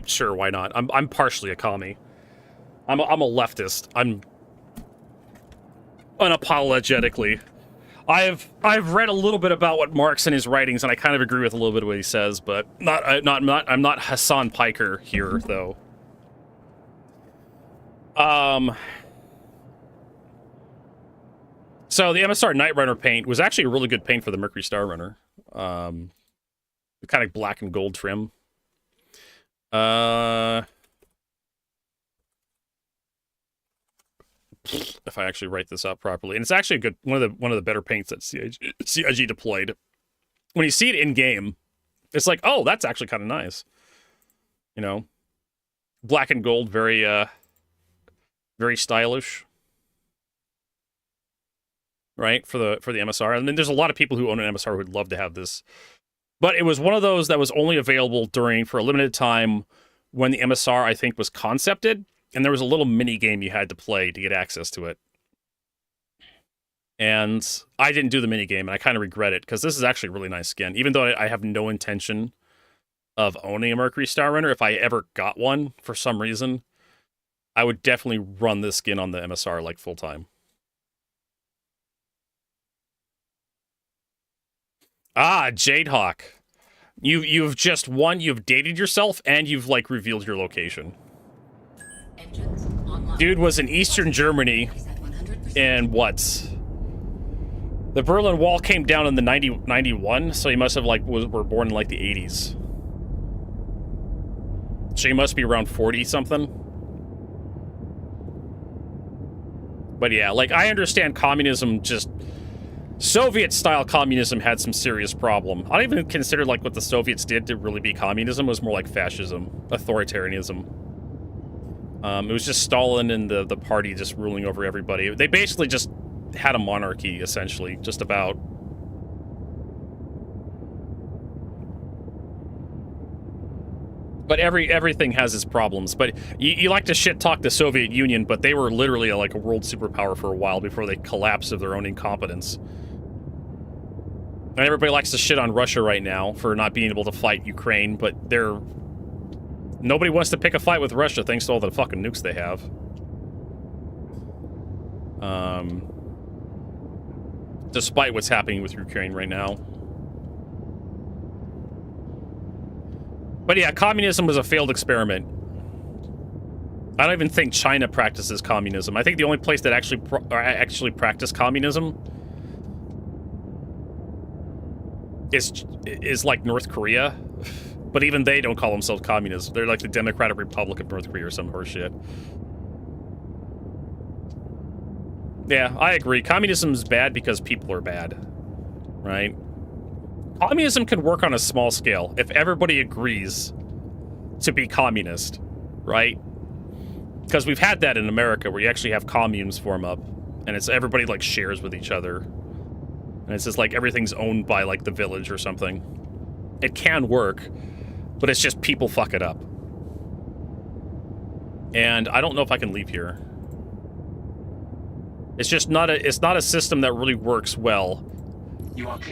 sure, why not? I'm partially a commie. I'm a leftist. I'm unapologetically. I've read a little bit about what Marx in his writings, and I kind of agree with a little bit of what he says, but I'm not Hassan Piker here, though. So the MSR Night Runner paint was actually a really good paint for the Mercury Star Runner. Kind of black and gold trim. If I actually write this out properly, and it's actually a good one of the better paints that CIG deployed. When you see it in game, it's like, oh, that's actually kind of nice. You know, black and gold, very stylish, right? For the MSR, and then there's a lot of people who own an MSR who would love to have this, but it was one of those that was only available for a limited time when the MSR, I think, was concepted. And there was a little mini game you had to play to get access to it. And I didn't do the mini game, and I kind of regret it, because this is actually a really nice skin. Even though I have no intention of owning a Mercury Star Runner, if I ever got one for some reason, I would definitely run this skin on the MSR like full time. Ah, Jadehawk. You've just won, you've dated yourself, and you've like revealed your location. Dude was in Eastern Germany in what? The Berlin Wall came down in the 91, so he must have were born in like the 80s. So he must be around 40 something. But yeah, like I understand communism, just Soviet style communism had some serious problem. I don't even consider like what the Soviets did to really be communism. It was more like fascism, authoritarianism. It was just Stalin and the party just ruling over everybody. They basically just had a monarchy, essentially, just about. But everything has its problems. But you like to shit-talk the Soviet Union, but they were literally like a world superpower for a while before they collapsed of their own incompetence. And everybody likes to shit on Russia right now for not being able to fight Ukraine, but nobody wants to pick a fight with Russia thanks to all the fucking nukes they have. Despite what's happening with Ukraine right now. But yeah, communism was a failed experiment. I don't even think China practices communism. I think the only place that actually practiced communism is like North Korea. But even they don't call themselves communists. They're like the Democratic Republic of North Korea or some horseshit. Yeah, I agree. Communism is bad because people are bad, right? Communism can work on a small scale if everybody agrees to be communist, right? Because we've had that in America where you actually have communes form up, and it's everybody like shares with each other, and it's just like everything's owned by like the village or something. It can work, but it's just people fuck it up. And I don't know if I can leave here. It's just not a system that really works well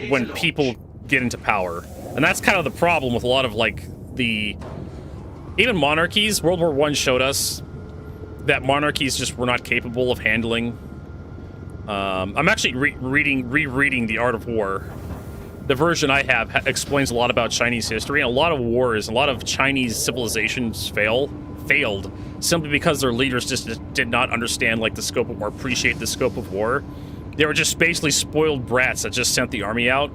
when people get into power. And that's kind of the problem with a lot of like the Even monarchies, World War I showed us that monarchies just were not capable of handling. I'm actually rereading The Art of War. The version I have explains a lot about Chinese history, and a lot of wars, a lot of Chinese civilizations failed simply because their leaders just did not understand like the scope of war, appreciate the scope of war. They were just basically spoiled brats that just sent the army out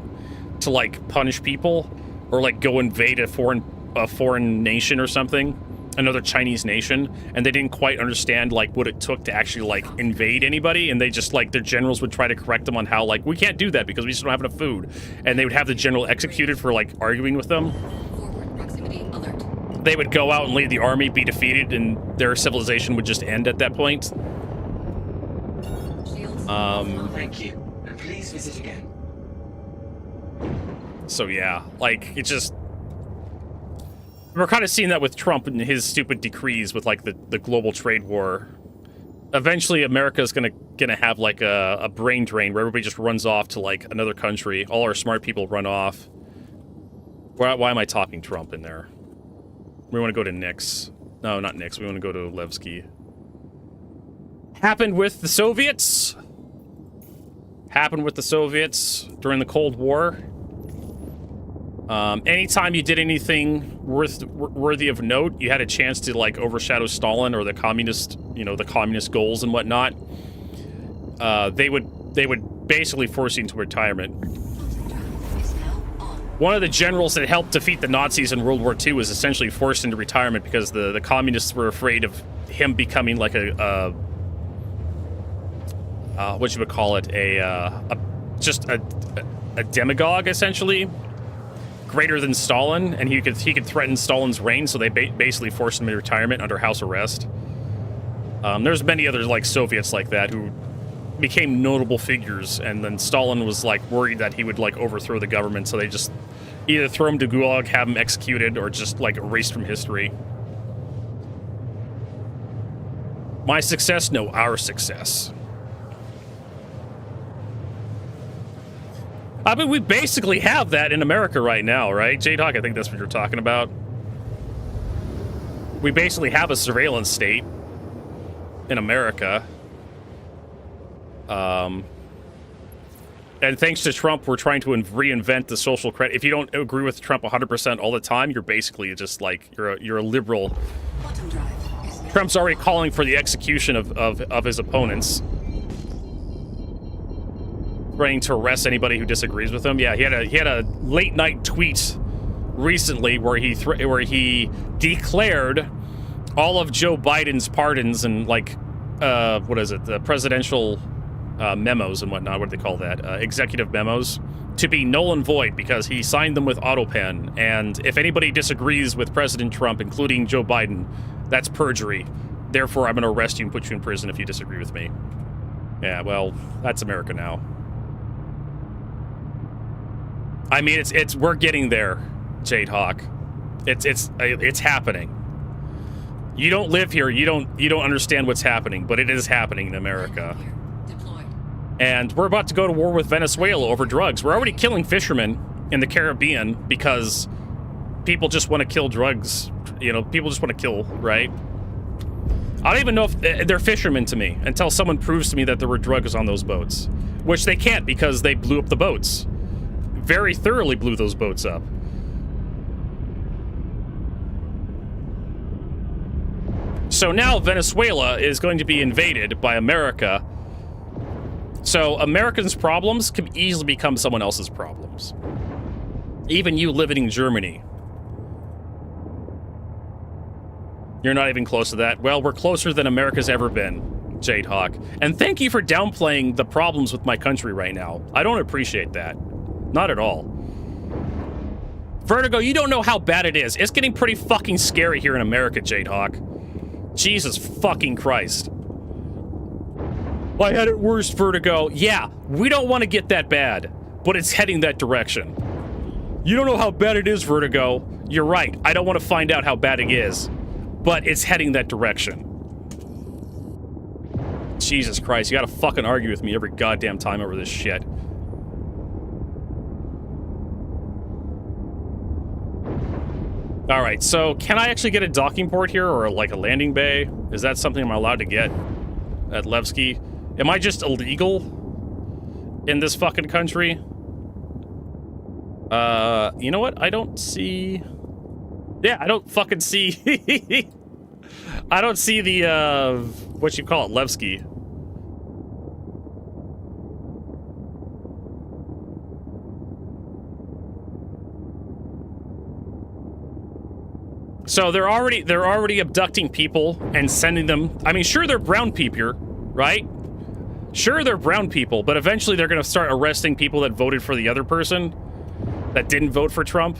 to like punish people or like go invade a foreign nation or something, another Chinese nation, and they didn't quite understand like what it took to actually like invade anybody, and they just like their generals would try to correct them on how like we can't do that because we just don't have enough food, and they would have the general executed for like arguing with them. They would go out and lead the army, be defeated, and their civilization would just end at that point. Thank you, and please visit again. So yeah, like it just. We're kind of seeing that with Trump and his stupid decrees with like the global trade war. Eventually, America's gonna have like a brain drain where everybody just runs off to like another country. All our smart people run off. Why am I talking Trump in there? We want to go to Nix. No, not Nix. We want to go to Levski. Happened with the Soviets. Happened with the Soviets during the Cold War. Anytime you did anything worthy of note, you had a chance to like overshadow Stalin or the communist, the communist goals and whatnot. They would basically force you into retirement. One of the generals that helped defeat the Nazis in World War II was essentially forced into retirement because the communists were afraid of him becoming like a what you would call it, just a demagogue essentially. Greater than Stalin, and he could threaten Stalin's reign, so they basically forced him into retirement under house arrest. There's many other like Soviets like that who became notable figures, and then Stalin was like worried that he would like overthrow the government, so they just either throw him to Gulag, have him executed, or just like erased from history. My success? No, our success. I mean, we basically have that in America right now, right? J-Dog, I think that's what you're talking about. We basically have a surveillance state in America. And thanks to Trump, we're trying to reinvent the social credit. If you don't agree with Trump 100% all the time, you're basically just like, you're a liberal. Trump's already calling for the execution of his opponents. Trying to arrest anybody who disagrees with him. Yeah, he had a late night tweet recently where he declared all of Joe Biden's pardons and like what is it, the presidential memos and whatnot. What do they call that? Executive memos to be null and void because he signed them with AutoPen. And if anybody disagrees with President Trump, including Joe Biden, that's perjury. Therefore, I'm going to arrest you and put you in prison if you disagree with me. Yeah, well, that's America now. I mean, we're getting there, Jade Hawk. It's happening. You don't live here. You don't understand what's happening, but it is happening in America. And we're about to go to war with Venezuela over drugs. We're already killing fishermen in the Caribbean because people just want to kill drugs. People just want to kill, right? I don't even know if they're fishermen to me until someone proves to me that there were drugs on those boats, which they can't because they blew up the boats. Very thoroughly blew those boats up. So now Venezuela is going to be invaded by America. So Americans' problems can easily become someone else's problems. Even you living in Germany. You're not even close to that. Well, we're closer than America's ever been, Jade Hawk. And thank you for downplaying the problems with my country right now. I don't appreciate that. Not at all. Vertigo, you don't know how bad it is. It's getting pretty fucking scary here in America, Jade Hawk. Jesus fucking Christ. I had it worse, Vertigo. Yeah, we don't want to get that bad, but it's heading that direction. You don't know how bad it is, Vertigo. You're right. I don't want to find out how bad it is, but it's heading that direction. Jesus Christ, you gotta fucking argue with me every goddamn time over this shit. All right, so can I actually get a docking port here or like a landing bay? Is that something I'm allowed to get at Levski? Am I just illegal in this fucking country? You know what? I don't see... Yeah, I don't fucking see... I don't see the, what you call it, Levski. So they're already abducting people and sending them. I mean, sure, they're brown people, right? Sure, they're brown people, but eventually they're going to start arresting people that voted for the other person that didn't vote for Trump.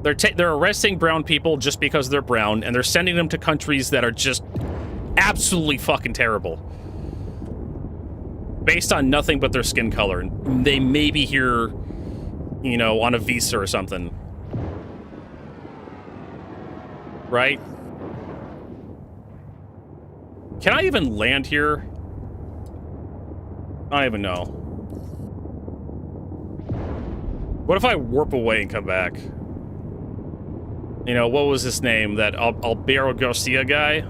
They're arresting brown people just because they're brown, and they're sending them to countries that are just absolutely fucking terrible, based on nothing but their skin color. And they may be here, you know, on a visa or something. Right? Can I even land here? I don't even know. What if I warp away and come back? You know, what was his name? That Albero Garcia guy?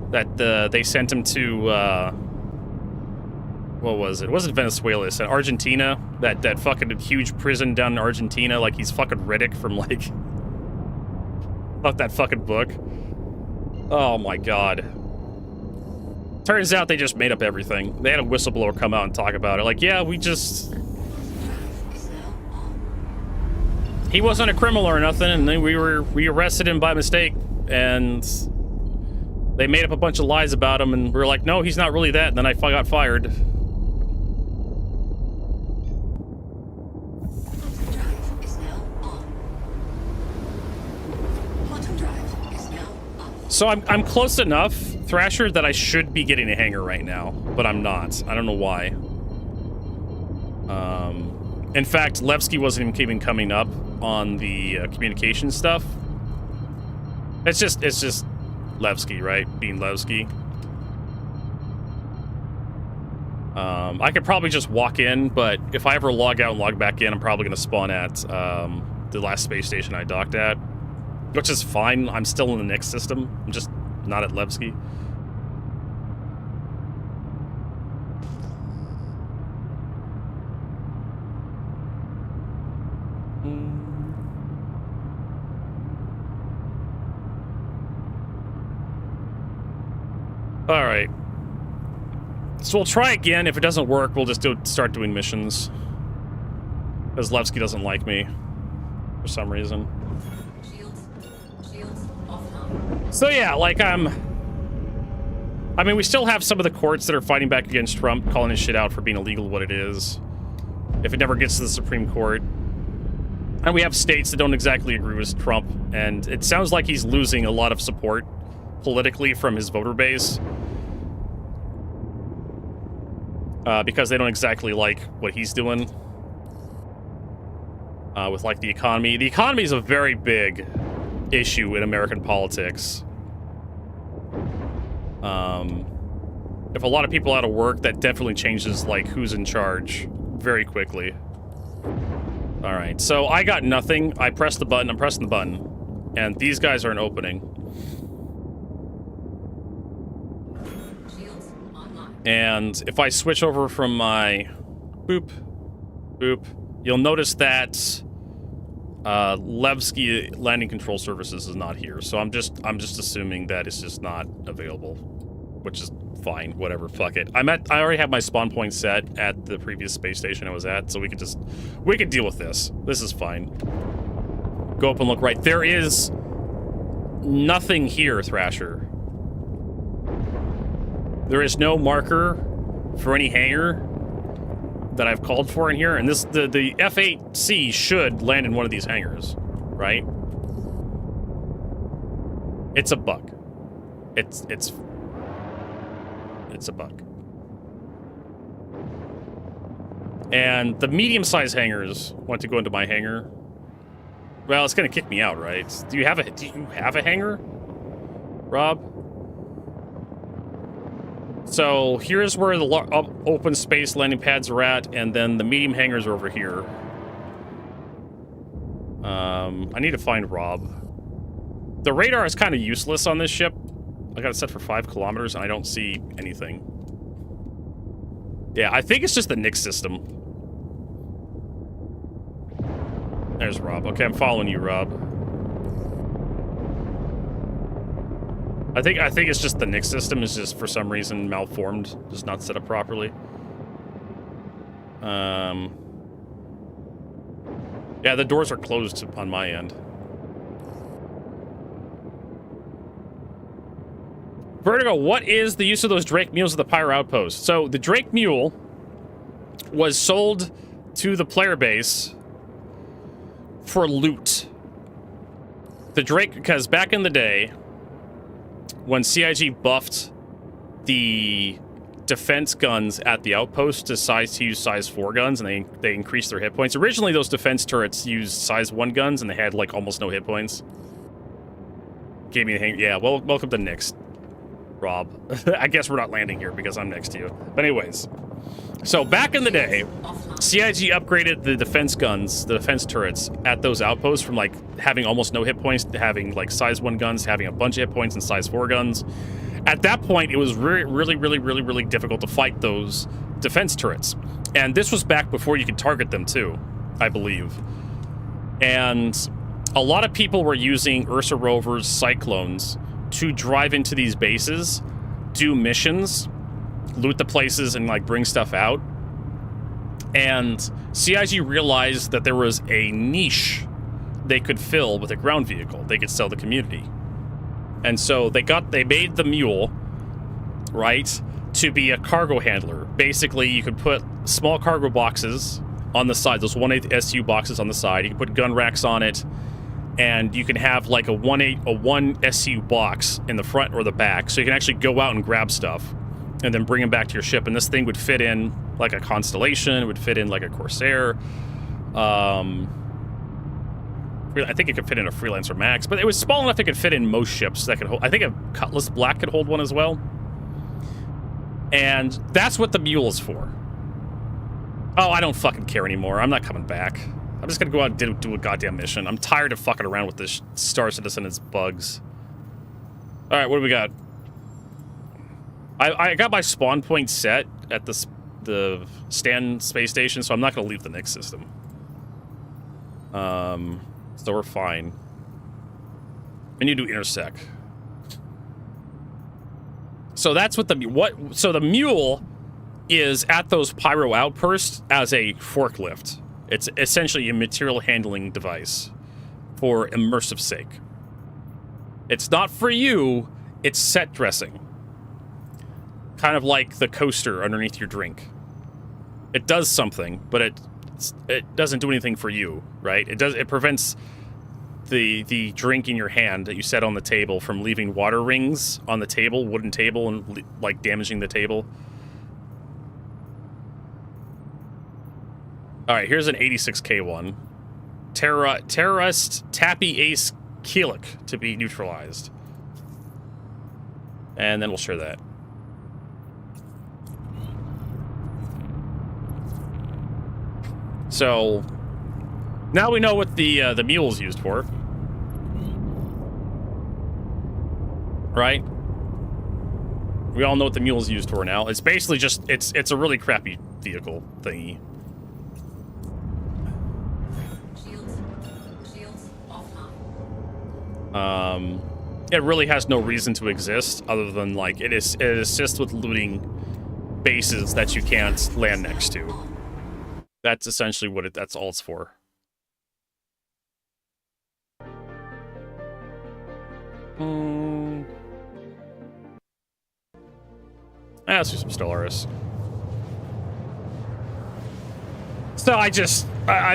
That they sent him to, what was it? It wasn't Venezuela, it's Argentina. That fucking huge prison down in Argentina, like he's fucking Riddick from, like... Fuck that fucking book. Oh my god. Turns out they just made up everything. They had a whistleblower come out and talk about it. Like, yeah, we just... He wasn't a criminal or nothing, and then we arrested him by mistake, and they made up a bunch of lies about him, and we were like, no, he's not really that, and then I got fired. So I'm close enough, Thrasher, that I should be getting a hangar right now, but I'm not. I don't know why. In fact, Levski wasn't even coming up on the communication stuff. It's just Levski, right? Being Levski. I could probably just walk in, but if I ever log out and log back in, I'm probably going to spawn at the last space station I docked at, which is fine. I'm still in the next system. I'm just not at Levski. All right. So we'll try again. If it doesn't work, we'll just start doing missions. Because Levski doesn't like me for some reason. So yeah, like I mean, we still have some of the courts that are fighting back against Trump, calling his shit out for being illegal what it is. If it never gets to the Supreme Court. And we have states that don't exactly agree with Trump, and it sounds like he's losing a lot of support politically from his voter base. Because they don't exactly like what he's doing. With, like, the economy. The economy is a very big issue in American politics. If a lot of people out of work, that definitely changes, like, who's in charge very quickly. Alright, so I got nothing. I pressed the button. I'm pressing the button. And these guys aren't opening. And if I switch over from my boop, you'll notice that Levski Landing Control Services is not here. So I'm just assuming that it's just not available, which is fine. Whatever, fuck it. I already have my spawn point set at the previous space station I was at, so we can deal with this. This is fine. Go up and look right. There is nothing here, Thrasher. There is no marker for any hangar that I've called for in here, and the F-8C should land in one of these hangars, right? It's a bug. It's a bug. And the medium-sized hangars want to go into my hangar. Well, it's gonna kick me out, right? Do you have a hangar, Rob? So here's where the open space landing pads are at, and then the medium hangars are over here. I need to find Rob. The radar is kind of useless on this ship. I got it set for 5 kilometers, and I don't see anything. Yeah, I think it's just the Nix system. There's Rob. Okay, I'm following you, Rob. I think it's just the Nix system is just for some reason malformed, just not set up properly. Yeah, the doors are closed on my end. Vertigo, what is the use of those Drake mules at the Pyro Outpost? So the Drake mule was sold to the player base for loot. The Drake, because back in the day, when CIG buffed the defense guns at the outpost to use size 4 guns, and they increased their hit points. Originally, those defense turrets used size 1 guns, and they had like almost no hit points. Gave me a hang. Yeah, well, welcome to Nix, Rob. I guess we're not landing here because I'm next to you. But anyways, so back in the day, CIG upgraded the defense guns, the defense turrets at those outposts from like having almost no hit points to having like size 1 guns, having a bunch of hit points and size 4 guns. At that point, it was really difficult to fight those defense turrets. And this was back before you could target them too, I believe. And a lot of people were using Ursa Rovers Cyclones to drive into these bases, do missions, loot the places, and like bring stuff out. And CIG realized that there was a niche they could fill with a ground vehicle they could sell the community. And so they made the mule, right, to be a cargo handler. Basically, you could put small cargo boxes on the side, those 1/8 SU boxes on the side. You can put gun racks on it, and you can have like a 1 SU box in the front or the back, so you can actually go out and grab stuff and then bring them back to your ship. And this thing would fit in like a Constellation, it would fit in like a Corsair. I think it could fit in a Freelancer Max, but it was small enough it could fit in most ships that could hold. I think a Cutlass Black could hold one as well. And that's what the mule is for. Oh, I don't fucking care anymore. I'm not coming back. I'm just gonna go out and do a goddamn mission. I'm tired of fucking around with this Star Citizen and its bugs. Alright, what do we got? I got my spawn point set at the Stan space station, so I'm not gonna leave the Nix system. So we're fine. We need to intersect. So that's what so the mule is at those pyro outposts as a forklift. It's essentially a material handling device for immersive sake. It's not for you, it's set dressing. Kind of like the coaster underneath your drink. It does something, but it doesn't do anything for you, right? It prevents the drink in your hand that you set on the table from leaving water rings on the table, wooden table, and like damaging the table. All right, here's an 86K one. Terrorist Tappy Ace Keelik to be neutralized. And then we'll share that. So now we know what the mule's used for, right? We all know what the mule's used for now. It's basically just it's a really crappy vehicle thingy. Shields offline. It really has no reason to exist other than like it assists with looting bases that you can't land next to. That's essentially what that's all it's for. Let's do some Stellaris. So I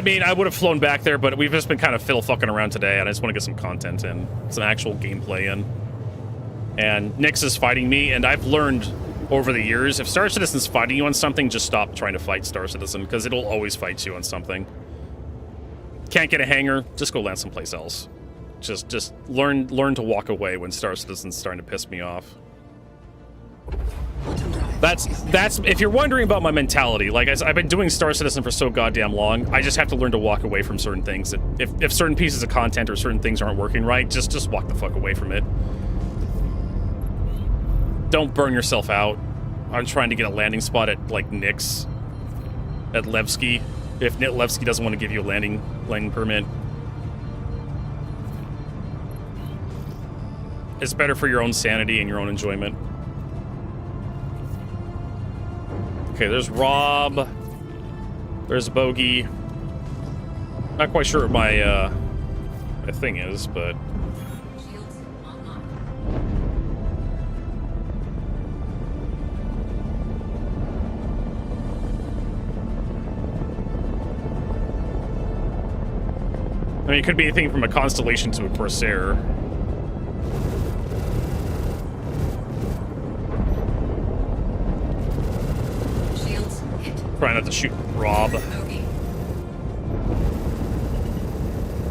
mean, I would have flown back there, but we've just been kind of fucking around today, and I just want to get some content in, some actual gameplay in. And Nix is fighting me, and I've learned over the years, if Star Citizen's fighting you on something, just stop trying to fight Star Citizen, because it'll always fight you on something. Can't get a hangar, just go land someplace else. Just learn to walk away when Star Citizen's starting to piss me off. Quantum drive. That's if you're wondering about my mentality, like I've been doing Star Citizen for so goddamn long, I just have to learn to walk away from certain things. That if certain pieces of content or certain things aren't working right, just walk the fuck away from it. Don't burn yourself out on trying to get a landing spot at like Nyx, at Levski, if Levski doesn't want to give you a landing permit. It's better for your own sanity and your own enjoyment. Okay, there's Rob. There's Bogey. Not quite sure what my my thing is, but I mean, it could be anything from a Constellation to a Corsair. Try not to shoot Rob.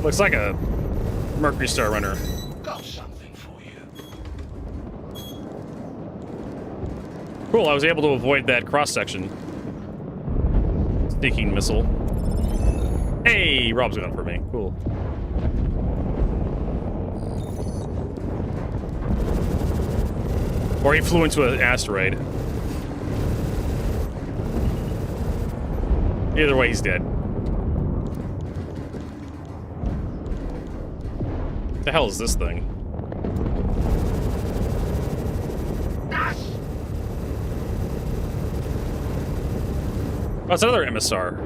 Looks like a Mercury Star Runner. Got something for you. Cool, I was able to avoid that cross-section. Sneaking missile. Hey, Rob's going for me. Cool. Or he flew into an asteroid. Either way, he's dead. What the hell is this thing? Oh, it's another MSR.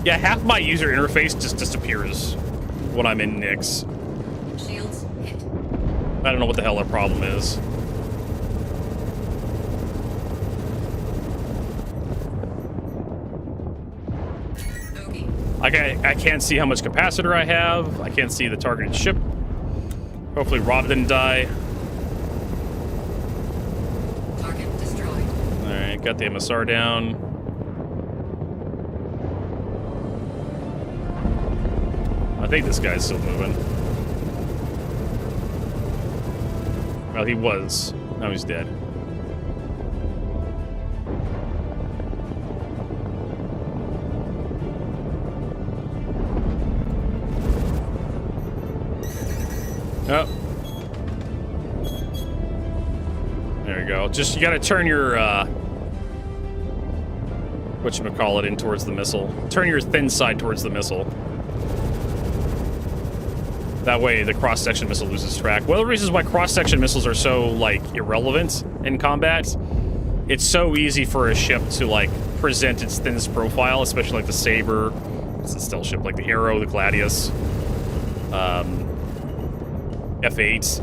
Yeah, half my user interface just disappears when I'm in Nyx. Shields hit. I don't know what the hell our problem is. I can't see how much capacitor I have. I can't see the targeted ship. Hopefully Rob didn't die. Target destroyed. Alright, got the MSR down. I think this guy's still moving. Well, he was. Now he's dead. Oh. There you go. Just, you gotta turn your, whatchamacallit in towards the missile. Turn your thin side towards the missile. That way the cross-section missile loses track. One of the reasons why cross-section missiles are so, like, irrelevant in combat, it's so easy for a ship to, like, present its thinnest profile, especially like the Saber, it's a stealth ship, like the Arrow, the Gladius, F8,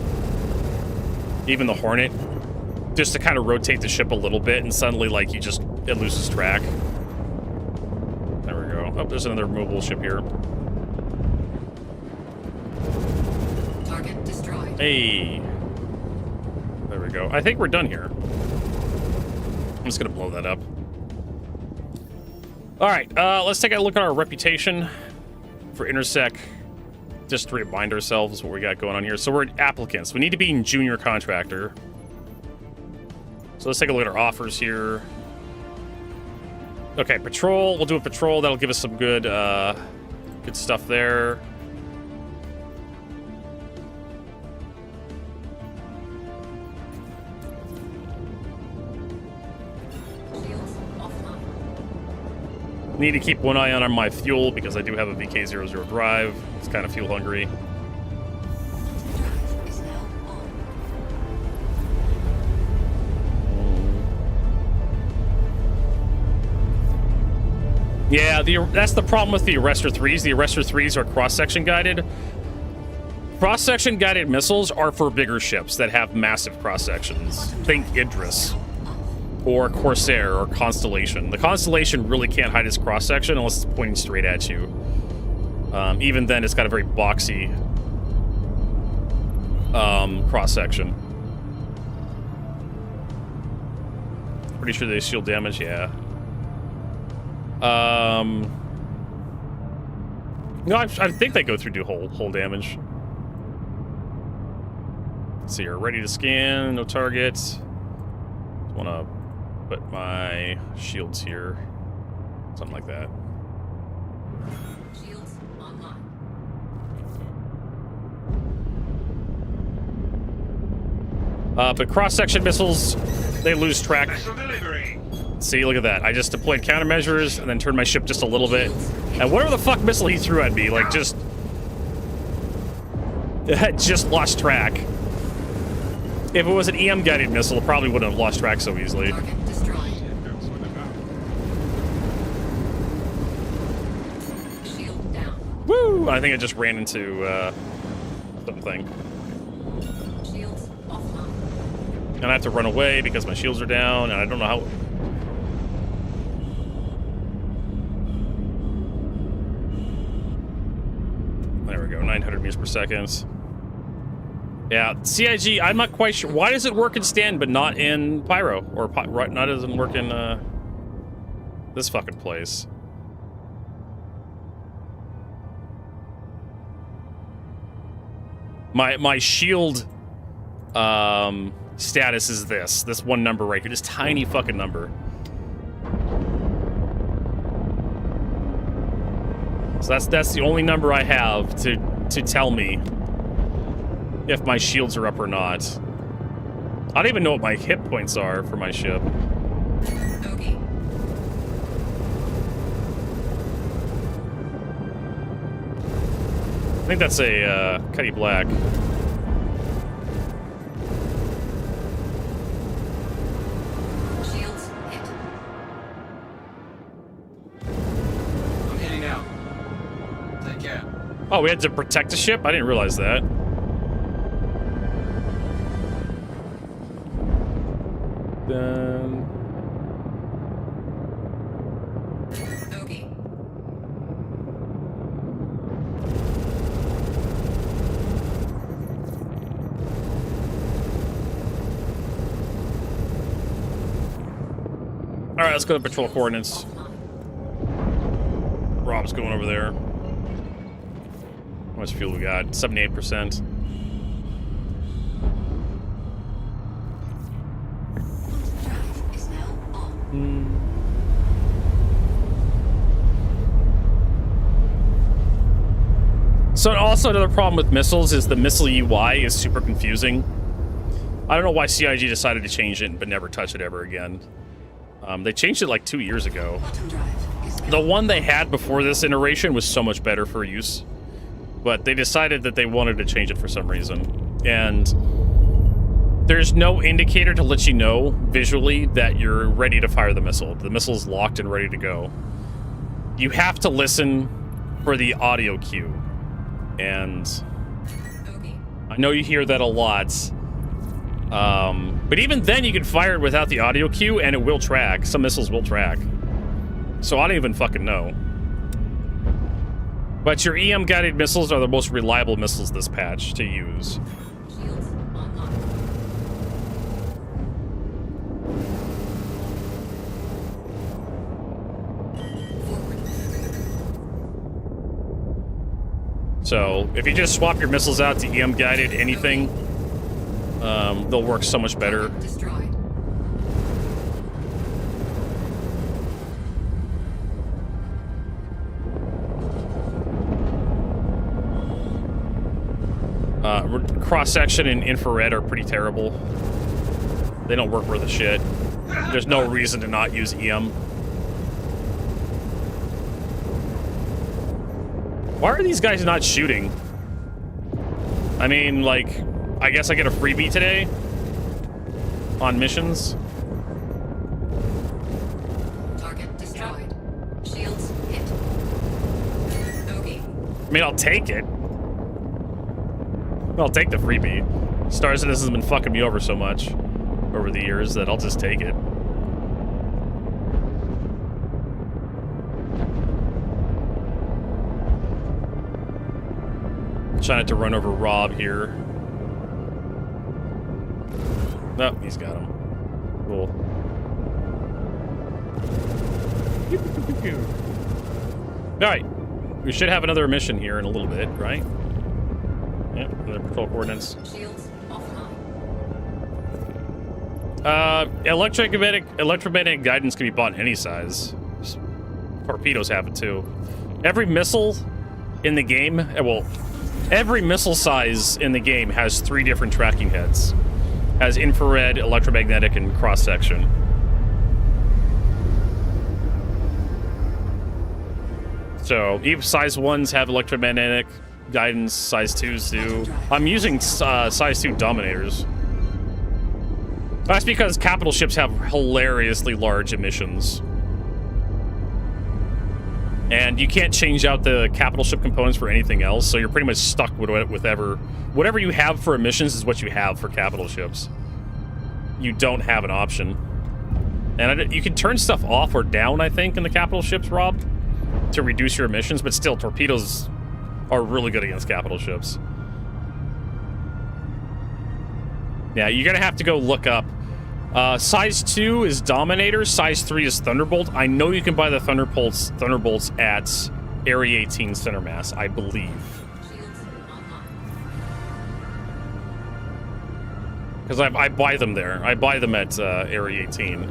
even the Hornet, just to kind of rotate the ship a little bit, and suddenly, like, it loses track. There we go. Oh, there's another movable ship here. Target destroyed. Hey. There we go. I think we're done here. I'm just gonna blow that up. Alright, let's take a look at our reputation for Intersec. Just to remind ourselves what we got going on here. So we're applicants. We need to be in junior contractor. So let's take a look at our offers here. Okay, patrol. We'll do a patrol. That'll give us some good, good stuff there. Need to keep one eye on my fuel because I do have a VK00 drive. It's kind of fuel hungry. Yeah, that's the problem with the Arrestor 3s. The Arrestor 3s are cross-section guided. Cross-section guided missiles are for bigger ships that have massive cross-sections. Think Idris. Or Corsair, or Constellation. The Constellation really can't hide its cross-section unless it's pointing straight at you. Even then, it's got a very boxy cross-section. Pretty sure they shield damage, yeah. No, I think they go through do whole damage. Let's see here. Ready to scan. No targets. Want to put my shields here. Something like that. Shields online. But cross-section missiles, they lose track. See, look at that. I just deployed countermeasures and then turned my ship just a little bit. And whatever the fuck missile he threw at me, like, just lost track. If it was an EM-guided missile, it probably wouldn't have lost track so easily. Target destroyed. Shield down. Woo! I think I just ran into something. Shields offline. And I have to run away because my shields are down, and I don't know how... There we go, 900 meters per second. Yeah, CIG, I'm not quite sure. Why does it work in Stand but not in Pyro? Or not doesn't work in this fucking place? My shield status is this one number right here, this tiny fucking number. So that's the only number I have to tell me if my shields are up or not. I don't even know what my hit points are for my ship. Okay. I think that's a Cuddy Black. Shields hit. I'm heading out. Take care. Oh, we had to protect the ship? I didn't realize that. Then... Okay. Alright, let's go to patrol coordinates. Rob's going over there. How much fuel we got? 78%. Drive is now on. So also another problem with missiles is the missile UI is super confusing. I don't know why CIG decided to change it but never touch it ever again. They changed it like 2 years ago. The one they had before this iteration was so much better for use, but they decided that they wanted to change it for some reason. And there's no indicator to let you know visually that you're ready to fire the missile. The missile's locked and ready to go. You have to listen for the audio cue. And I know you hear that a lot. But even then you can fire it without the audio cue and it will track. Some missiles will track. So I don't even fucking know. But your EM guided missiles are the most reliable missiles this patch to use. Shields online. So if you just swap your missiles out to EM guided anything, they'll work so much better. Destroyed. Cross-section and infrared are pretty terrible. They don't work worth a shit. There's no reason to not use EM. Why are these guys not shooting? I mean, like, I guess I get a freebie today on missions. Target destroyed. Shields hit. Okay. I mean, I'll take it. I'll take the freebie. Star Citizen has been fucking me over so much over the years that I'll just take it. Trying not to run over Rob here. Nope, he's got him. Cool. Alright. We should have another mission here in a little bit, right? Yep, another patrol coordinates. Shields offline. Electromagnetic guidance can be bought in any size. Torpedoes have it too. Every missile in the game, well, every missile size in the game has 3 different tracking heads. Has infrared, electromagnetic, and cross-section. So, even size 1s have electromagnetic guidance, size 2s do. I'm using size 2 Dominators. That's because capital ships have hilariously large emissions. And you can't change out the capital ship components for anything else, so you're pretty much stuck with whatever you have for emissions is what you have for capital ships. You don't have an option. And you can turn stuff off or down, I think, in the capital ships, Rob, to reduce your emissions, but still, torpedoes are really good against capital ships. Yeah, you're gonna have to go look up. Size 2 is Dominator, size 3 is Thunderbolt. I know you can buy the Thunderbolts at Area 18 Center Mass, I believe. Because I buy them there. I buy them at Area 18.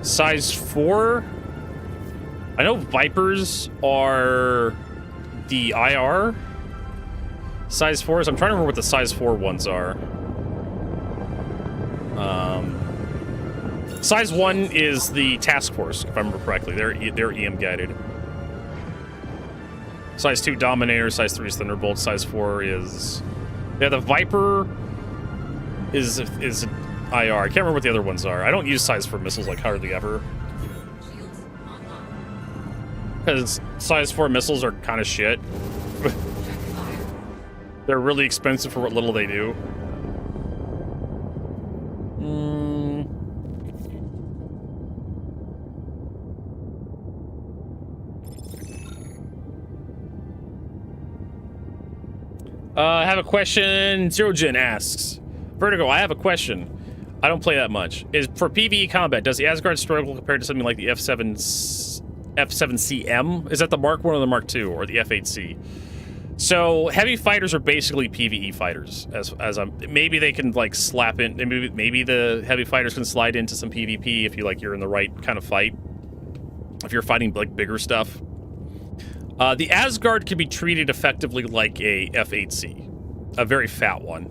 Size 4... I know Vipers are the IR. Size 4s, I'm trying to remember what the size 4 ones are. Size 1 is the task force, if I remember correctly. They're EM guided. Size 2 Dominator, size 3 is Thunderbolt, size 4 is... Yeah, the Viper is IR. I can't remember what the other ones are. I don't use size 4 missiles like hardly ever. Because size 4 missiles are kind of shit. They're really expensive for what little they do. I have a question. ZeroGen asks, Vertigo, I have a question. I don't play that much. For PvE combat, does the Asgard struggle compared to something like the F7CM? Is that the Mark 1 or the Mark 2 or the F8C? So heavy fighters are basically PvE fighters. Maybe they can like slap in. Maybe the heavy fighters can slide into some PvP if you're in the right kind of fight. If you're fighting like bigger stuff. The Asgard can be treated effectively like a F8C, a very fat one.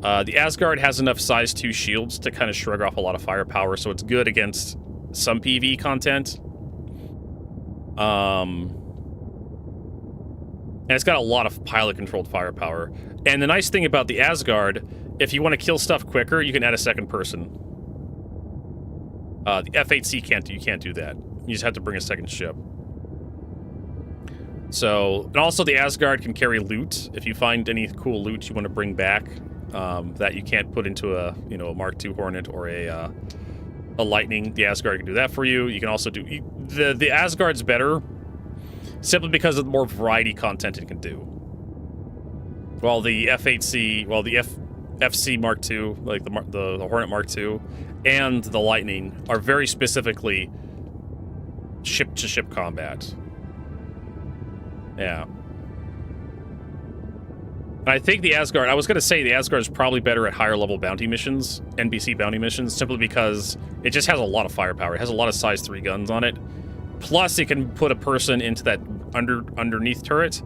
The Asgard has enough size 2 shields to kind of shrug off a lot of firepower, so it's good against some PvE content. And it's got a lot of pilot-controlled firepower. And the nice thing about the Asgard, if you want to kill stuff quicker, you can add a second person. The F8C you can't do that. You just have to bring a second ship. So, and also the Asgard can carry loot. If you find any cool loot you want to bring back, that you can't put into a Mark II Hornet or a Lightning, the Asgard can do that for you. You can also do the Asgard's better simply because of the more variety content it can do. While the F8C, the FC Mark II, like the Hornet Mark II, and the Lightning are very specifically ship-to-ship combat. Yeah. And I think the Asgard, I was going to say the Asgard is probably better at higher level bounty missions, NBC bounty missions, simply because it just has a lot of firepower. It has a lot of size 3 guns on it. Plus, it can put a person into that underneath turret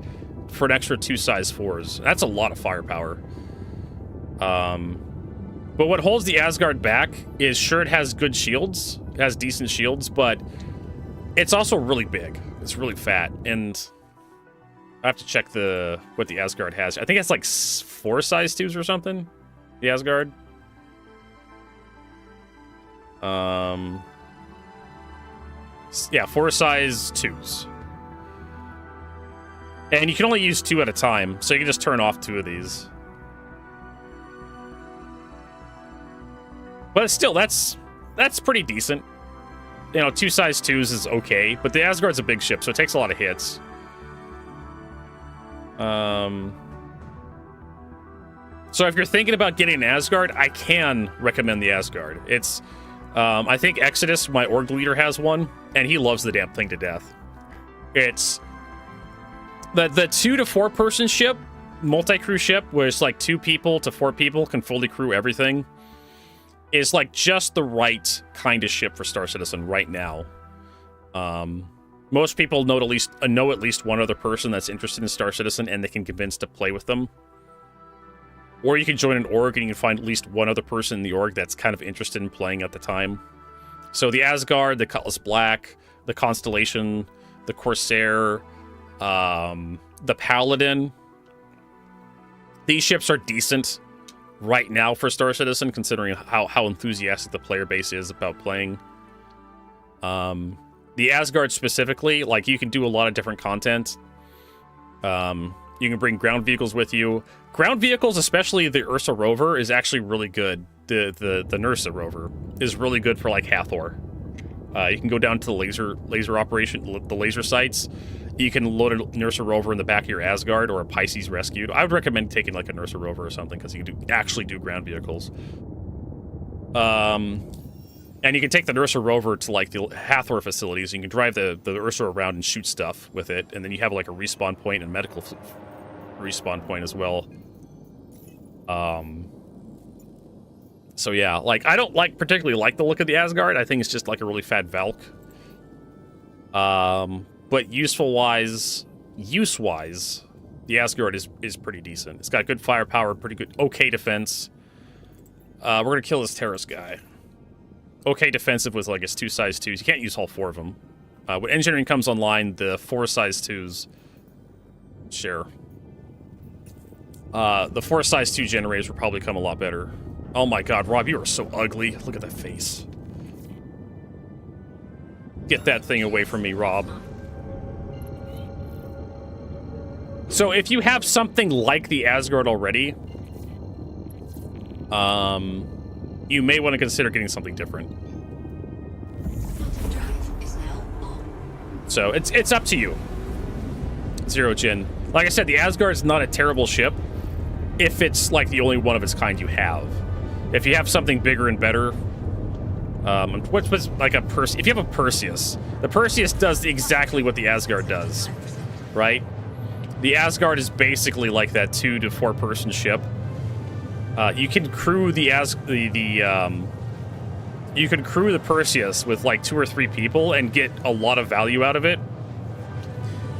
for an extra 2 size 4s. That's a lot of firepower. But what holds the Asgard back is, sure, it has good shields. It has decent shields, but it's also really big. It's really fat, and I have to check what the Asgard has. I think it's like 4 size 2s or something. The Asgard. Yeah, 4 size 2s. And you can only use 2 at a time, so you can just turn off 2 of these. But still, that's pretty decent. 2 size 2s is okay, but the Asgard's a big ship, so it takes a lot of hits. So if you're thinking about getting an Asgard, I can recommend the Asgard. It's, I think Exodus, my org leader, has one, and he loves the damn thing to death. It's the 2 to 4 person ship, multi-crew ship, where it's like 2 people to 4 people can fully crew everything, is like just the right kind of ship for Star Citizen right now. Most people know at least one other person that's interested in Star Citizen, and they can convince to play with them. Or you can join an org and you can find at least one other person in the org that's kind of interested in playing at the time. So the Asgard, the Cutlass Black, the Constellation, the Corsair, the Paladin. These ships are decent right now for Star Citizen, considering how enthusiastic the player base is about playing. The Asgard specifically, like, you can do a lot of different content. You can bring ground vehicles with you. Ground vehicles, especially the Ursa rover, is actually really good. The Nursa rover is really good for like Hathor. You can go down to the laser operation, the laser sites. You can load a Nursa rover in the back of your Asgard or a Pisces Rescued. I would recommend taking like a Nursa rover or something because you can actually do ground vehicles. And you can take the Ursa rover to like the Hathor facilities. And you can drive the Ursa around and shoot stuff with it, and then you have like a respawn point and medical respawn point as well. So yeah, like, I don't particularly like the look of the Asgard. I think it's just like a really fat Valk. But use-wise, the Asgard is pretty decent. It's got good firepower, pretty good, okay defense. We're gonna kill this terrorist guy. Okay defensive with like his 2 size 2s. You can't use all 4 of them. When engineering comes online, the 4 size 2s share. The 4 size 2 generators will probably come a lot better. Oh my god, Rob, you are so ugly. Look at that face. Get that thing away from me, Rob. So if you have something like the Asgard already, you may want to consider getting something different. So it's up to you. Zero Jin. Like I said, the Asgard is not a terrible ship if it's like the only one of its kind you have. If you have something bigger and better, what's like a if you have a Perseus, the Perseus does exactly what the Asgard does, right? The Asgard is basically like that 2 to 4 person ship. You can crew the you can crew the Perseus with like 2 or 3 people and get a lot of value out of it.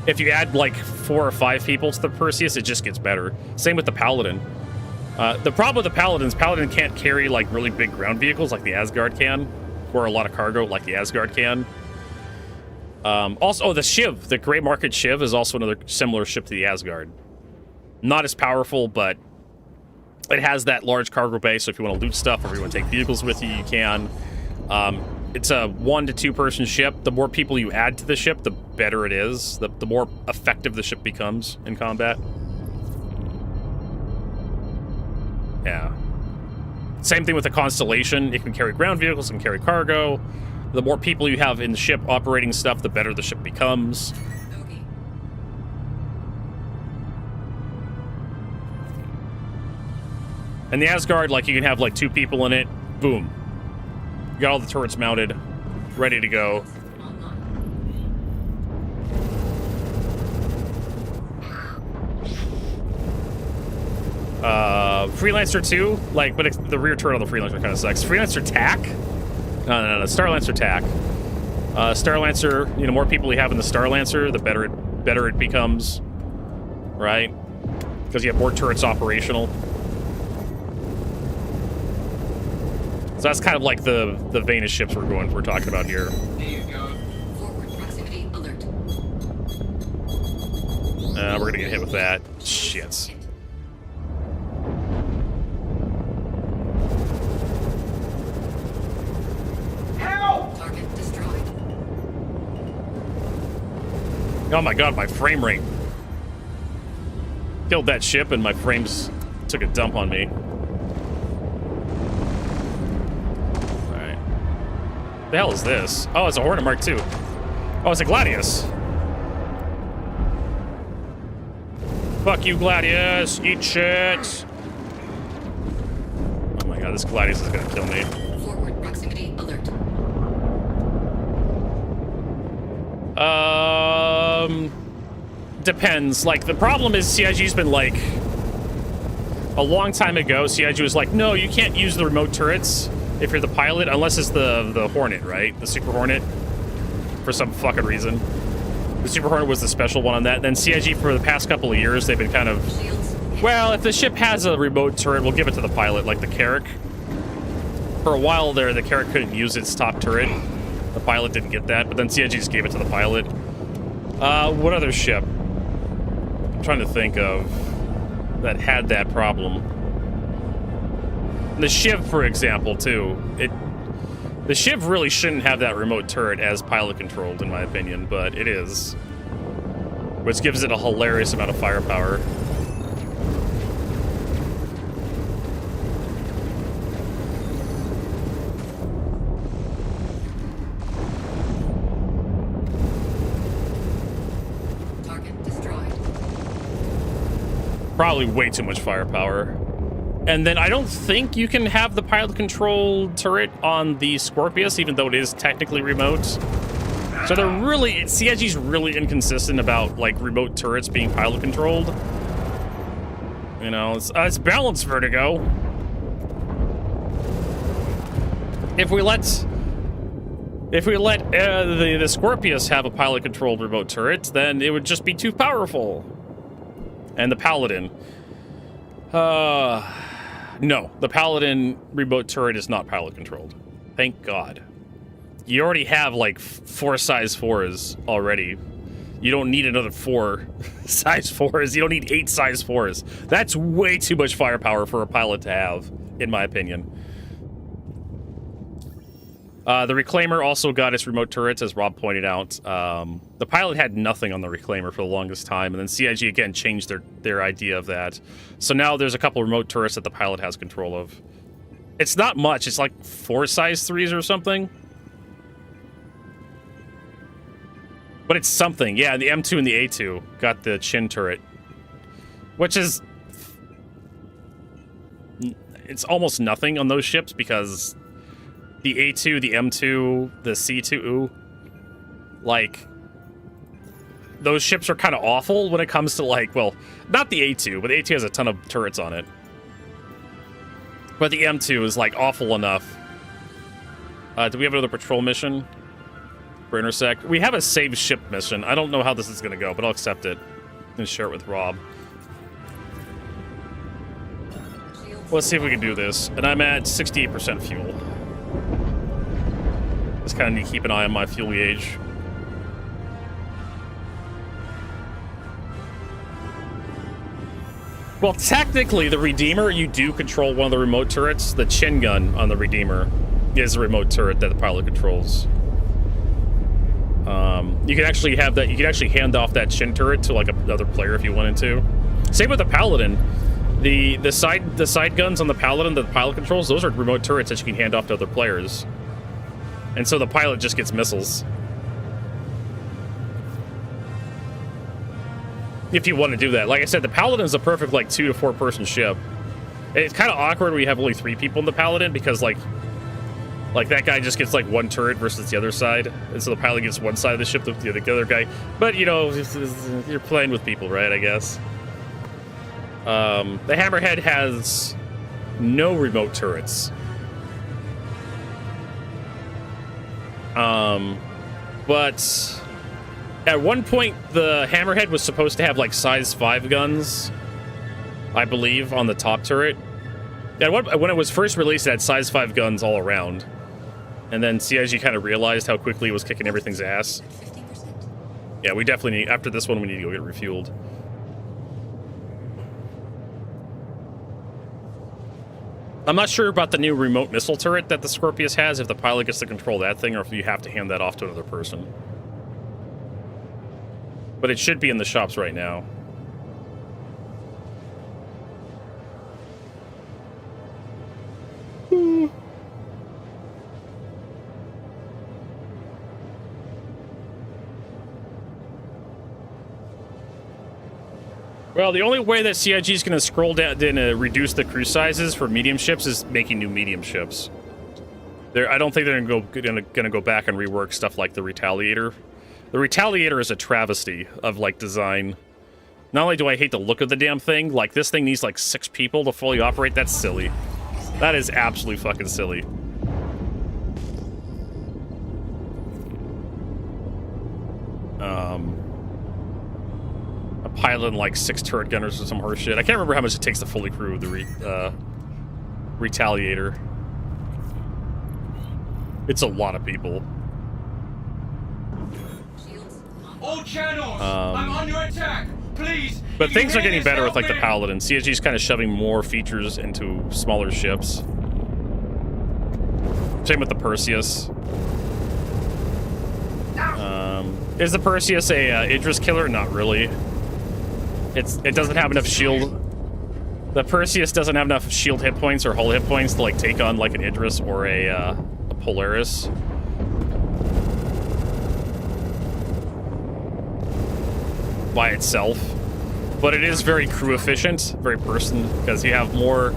If you add like 4 or 5 people to the Perseus, it just gets better. Same with the Paladin. The problem with the Paladins, Paladin can't carry like really big ground vehicles like the Asgard can, or a lot of cargo like the Asgard can. Also, the Shiv, the Grey Market Shiv, is also another similar ship to the Asgard. Not as powerful, but it has that large cargo bay, so if you want to loot stuff or if you want to take vehicles with you, you can. It's a 1 to 2 person ship. The more people you add to the ship, the better it is. The more effective the ship becomes in combat. Yeah. Same thing with the Constellation. It can carry ground vehicles, it can carry cargo. The more people you have in the ship operating stuff, the better the ship becomes. And the Asgard, like, you can have like 2 people in it. Boom. You got all the turrets mounted, ready to go. Freelancer 2, like, but the rear turret on the Freelancer kind of sucks. Freelancer TAC? No. Starlancer TAC. Starlancer, you know, more people you have in the Starlancer, the better it becomes, right? Because you have more turrets operational. So that's kind of like the vein of ships we're talking about here. There you go. Forward proximity alert. We're gonna get hit with that. Shit. Help! Target destroyed. Oh my god, my frame rate. Killed that ship and my frames took a dump on me. Alright. The hell is this? Oh, it's a Hornet Mark II. Oh, it's a Gladius. Fuck you, Gladius. Eat shit. Oh my god, this Gladius is gonna kill me. Forward proximity alert. Depends. Like, the problem is CIG's been like, a long time ago, CIG was like, no, you can't use the remote turrets if you're the pilot, unless it's the Hornet, right? The Super Hornet, for some fucking reason. The Super Hornet was the special one on that. Then CIG, for the past couple of years, they've been kind of, well, if the ship has a remote turret, we'll give it to the pilot, like the Carrack. For a while there, the Carrack couldn't use its top turret. The pilot didn't get that, but then CIG just gave it to the pilot. What other ship? I'm trying to think of that had that problem. The Shiv, for example, too. The Shiv really shouldn't have that remote turret as pilot controlled, in my opinion, but it is. Which gives it a hilarious amount of firepower. Target destroyed. Probably way too much firepower. And then I don't think you can have the pilot control turret on the Scorpius, even though it is technically remote. So they're really, CIG's really inconsistent about like remote turrets being pilot controlled. You know, it's balanced Vertigo. If we let the Scorpius have a pilot controlled remote turret, then it would just be too powerful. And the Paladin. No, the Paladin remote turret is not pilot controlled. Thank God. You already have like 4 size 4s already. You don't need another 4 size 4s. You don't need 8 size 4s. That's way too much firepower for a pilot to have, in my opinion. The Reclaimer also got its remote turrets, as Rob pointed out. The pilot had nothing on the Reclaimer for the longest time, and then CIG again changed their idea of that. So now there's a couple remote turrets that the pilot has control of. It's not much. It's like 4 size 3s or something. But it's something. Yeah, the M2 and the A2 got the chin turret. Which is... It's almost nothing on those ships because... The A2, the M2, the C2, like, those ships are kind of awful when it comes to, like, well, not the A2, but the A2 has a ton of turrets on it. But the M2 is, like, awful enough. Do we have another patrol mission for Intersect? We have a save ship mission. I don't know how this is going to go, but I'll accept it and share it with Rob. Let's see if we can do this. And I'm at 68% fuel. Just kind of need to keep an eye on my fuel gauge. Well, technically, the Redeemer, you do control one of the remote turrets. The chin gun on the Redeemer is a remote turret that the pilot controls. You can actually have that. You can actually hand off that chin turret to like another player if you wanted to. Same with the Paladin. The side guns on the Paladin that the pilot controls, those are remote turrets that you can hand off to other players. And so the pilot just gets missiles. If you want to do that. Like I said, the Paladin is a perfect, like, 2 to 4 person ship. It's kind of awkward when you have only 3 people in the Paladin because, like that guy just gets, like, 1 turret versus the other side. And so the pilot gets one side of the ship, the other guy. But, you know, you're playing with people, right, I guess. The Hammerhead has no remote turrets. But at one point, the Hammerhead was supposed to have, like, size 5 guns, I believe, on the top turret. And when it was first released, it had size 5 guns all around. And then CIG kind of realized how quickly it was kicking everything's ass. Yeah, we definitely need, after this one, we need to go get refueled. I'm not sure about the new remote missile turret that the Scorpius has, if the pilot gets to control that thing, or if you have to hand that off to another person. But it should be in the shops right now. Well, the only way that CIG is going to scroll down and reduce the crew sizes for medium ships is making new medium ships. I don't think they're going to go back and rework stuff like the Retaliator. The Retaliator is a travesty of, like, design. Not only do I hate the look of the damn thing, like, this thing needs, like, 6 people to fully operate. That's silly. That is absolutely fucking silly. A pilot and, like, 6 turret gunners or some horse shit. I can't remember how much it takes to fully crew the Retaliator. It's a lot of people. All channels, I'm under attack. Please. But things are getting better with, like, the Paladin. CSG's kind of shoving more features into smaller ships. Same with the Perseus. Is the Perseus a Idris killer? Not really. It doesn't have enough shield. The Perseus doesn't have enough shield hit points or hull hit points to, like, take on, like, an Idris or a Polaris. By itself. But it is very crew efficient, very person, because you have more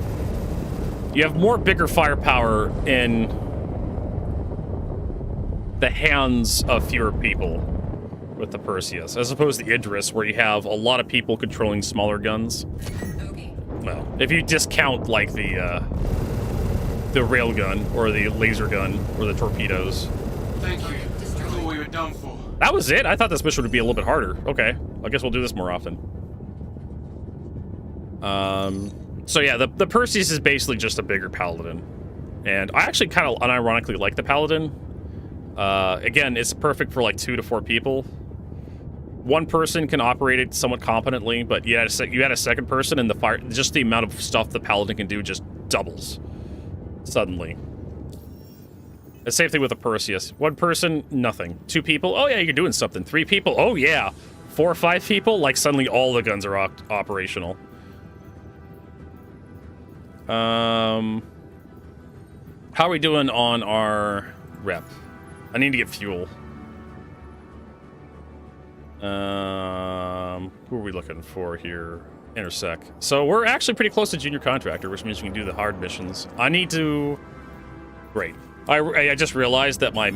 bigger firepower in the hands of fewer people with the Perseus, as opposed to Idris, where you have a lot of people controlling smaller guns. Well, if you discount, like, the railgun, or the laser gun, or the torpedoes. Thank you. I thought we were done for. That was it? I thought this mission would be a little bit harder. Okay, I guess we'll do this more often. So yeah, the Perseus is basically just a bigger Paladin. And I actually kind of unironically like the Paladin. Again, it's perfect for, like, 2 to 4 people. One person can operate it somewhat competently, but you add a second person, and just the amount of stuff the Paladin can do just doubles suddenly. The same thing with the Perseus. 1 person, nothing. 2 people, oh yeah, you're doing something. 3 people, oh yeah. 4 or 5 people, like, suddenly all the guns are operational. How are we doing on our rep? I need to get fuel. Who are we looking for here? Intersect. So we're actually pretty close to junior contractor, which means we can do the hard missions. I need to... Great. I just realized that my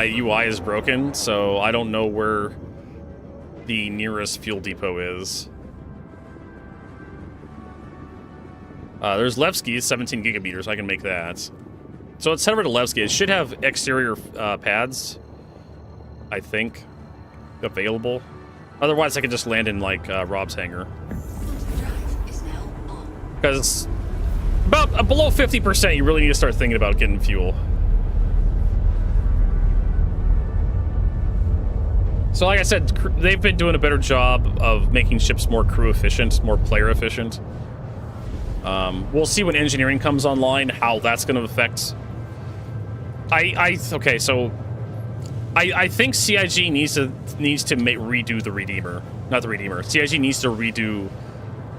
UI is broken, so I don't know where the nearest fuel depot is. There's Levski's 17 gigameters. I can make that. So let's head over to Levski. It should have exterior pads, I think, available. Otherwise, I can just land in, like, Rob's hangar. Because about below 50%, you really need to start thinking about getting fuel. So like I said, they've been doing a better job of making ships more crew efficient, more player efficient. We'll see when engineering comes online, how that's going to affect... Okay, so... I think CIG needs to redo the Redeemer. Not the Redeemer. CIG needs to redo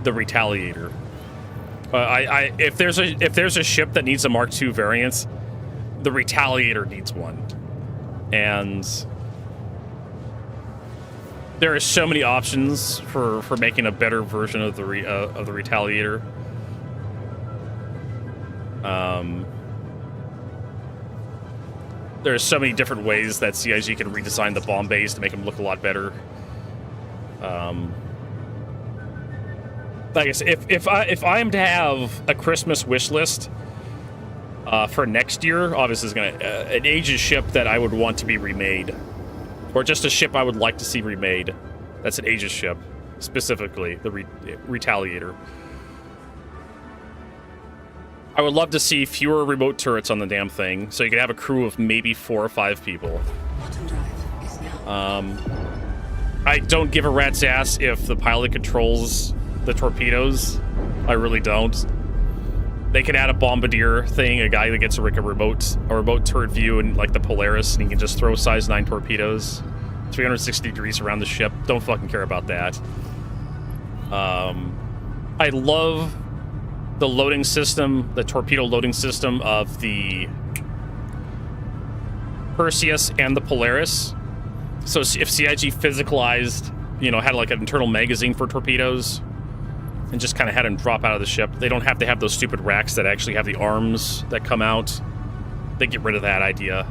the Retaliator. If there's a ship that needs a Mark II variant, the Retaliator needs one. And there are so many options for making a better version of the Retaliator. There's so many different ways that CIG can redesign the bomb bays to make them look a lot better. Like I said, if I am to have a Christmas wish list for next year, obviously, is an Aegis ship that I would want to be remade, or just a ship I would like to see remade. That's an Aegis ship, specifically the Retaliator. I would love to see fewer remote turrets on the damn thing, so you could have a crew of maybe 4 or 5 people. I don't give a rat's ass if the pilot controls the torpedoes. I really don't. They could add a bombardier thing, a guy that gets a remote turret view, and like the Polaris, and he can just throw size 9 torpedoes 360 degrees around the ship. Don't fucking care about that. I love the loading system, the torpedo loading system of the Perseus and the Polaris. So if CIG physicalized, had like an internal magazine for torpedoes and just kind of had them drop out of the ship, they don't have to have those stupid racks that actually have the arms that come out. They get rid of that idea.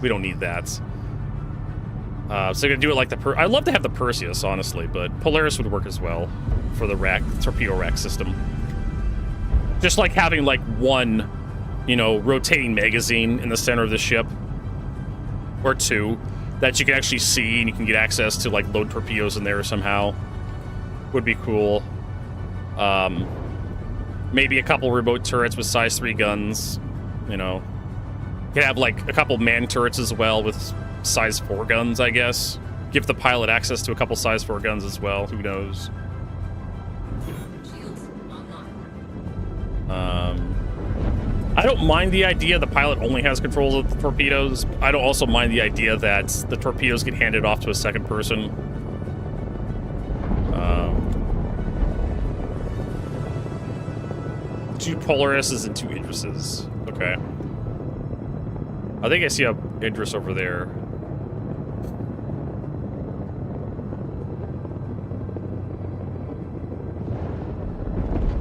We don't need that. So you're gonna do it like the I'd love to have the Perseus, honestly, but Polaris would work as well for the torpedo rack system. Just like having like one, you know, rotating magazine in the center of the ship, or two, that you can actually see and you can get access to like load torpedoes in there somehow. Would be cool. Maybe a couple remote turrets with size 3 guns, you know. You could have like a couple man turrets as well with size 4 guns, I guess. Give the pilot access to a couple size 4 guns as well, who knows. I don't mind the idea the pilot only has controls of the torpedoes. I don't also mind the idea that the torpedoes get handed off to a second person. 2 Polarises and 2 Idrises. Okay. I think I see a Idris over there.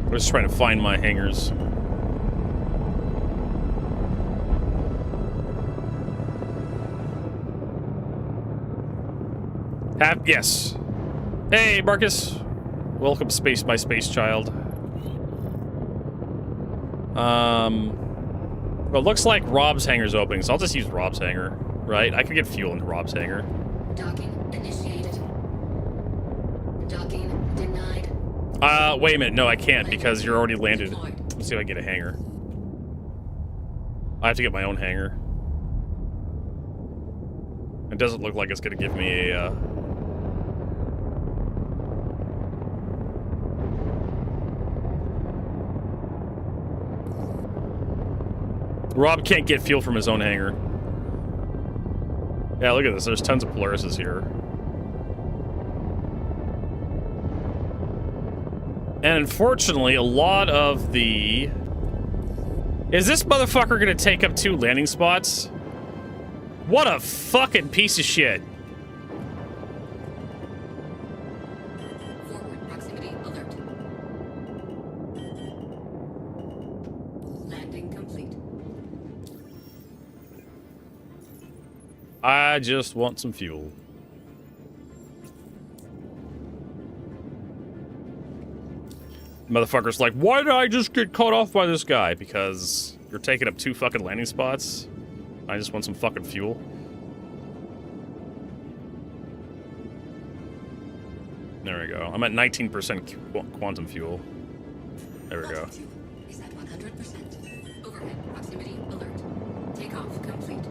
I'm just trying to find my hangars. Yes. Hey, Marcus. Welcome, my space child. Well, it looks like Rob's hangar's opening, so I'll just use Rob's hangar, right? I can get fuel into Rob's hangar. Docking initiated. Docking denied. Wait a minute. No, I can't because you're already landed. Let's see if I can get a hangar. I have to get my own hangar. It doesn't look like it's gonna give me a, Rob can't get fuel from his own hangar. Yeah, look at this. There's tons of Polarises here. And unfortunately, a lot of the... Is this motherfucker gonna take up 2 landing spots? What a fucking piece of shit. Forward proximity alert. Landing complete. I just want some fuel. Motherfucker's like, why did I just get cut off by this guy? Because you're taking up 2 fucking landing spots? I just want some fucking fuel. There we go. I'm at 19% quantum fuel. There we go. Is at 100%. Overhead proximity alert. Takeoff complete.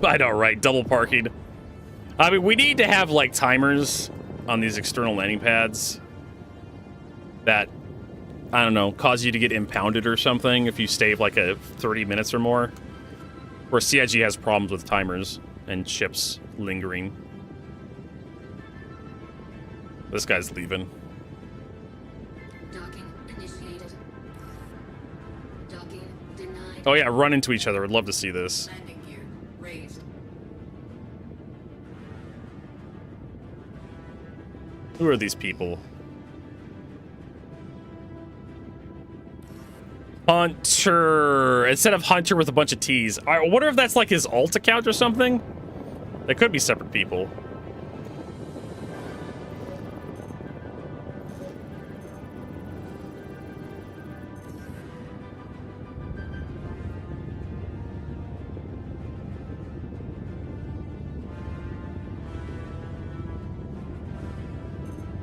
I know, right? Double parking. I mean, we need to have, like, timers on these external landing pads that, I don't know, cause you to get impounded or something if you stay, like, 30 minutes or more. Where CIG has problems with timers and ships lingering. This guy's leaving. Docking initiated. Docking denied. Oh, yeah, run into each other. I'd love to see this. Landing gear raised. Who are these people? Hunter. Instead of Hunter with a bunch of T's. I wonder if that's like his alt account or something. They could be separate people.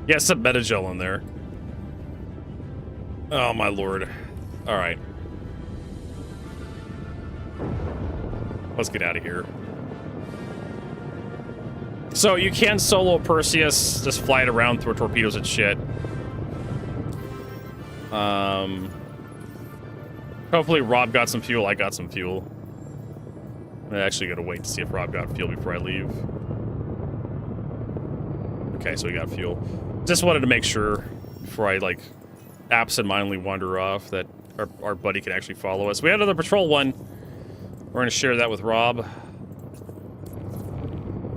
Yeah, some Metagel in there. Oh my lord. Alright. Let's get out of here. So you can solo Perseus, just fly it around, throw torpedoes and shit. Hopefully Rob got some fuel, I got some fuel. I actually gotta wait to see if Rob got fuel before I leave. Okay, so we got fuel. Just wanted to make sure before I, like, absentmindedly wander off that our buddy can actually follow us. We had another patrol one. We're gonna share that with Rob.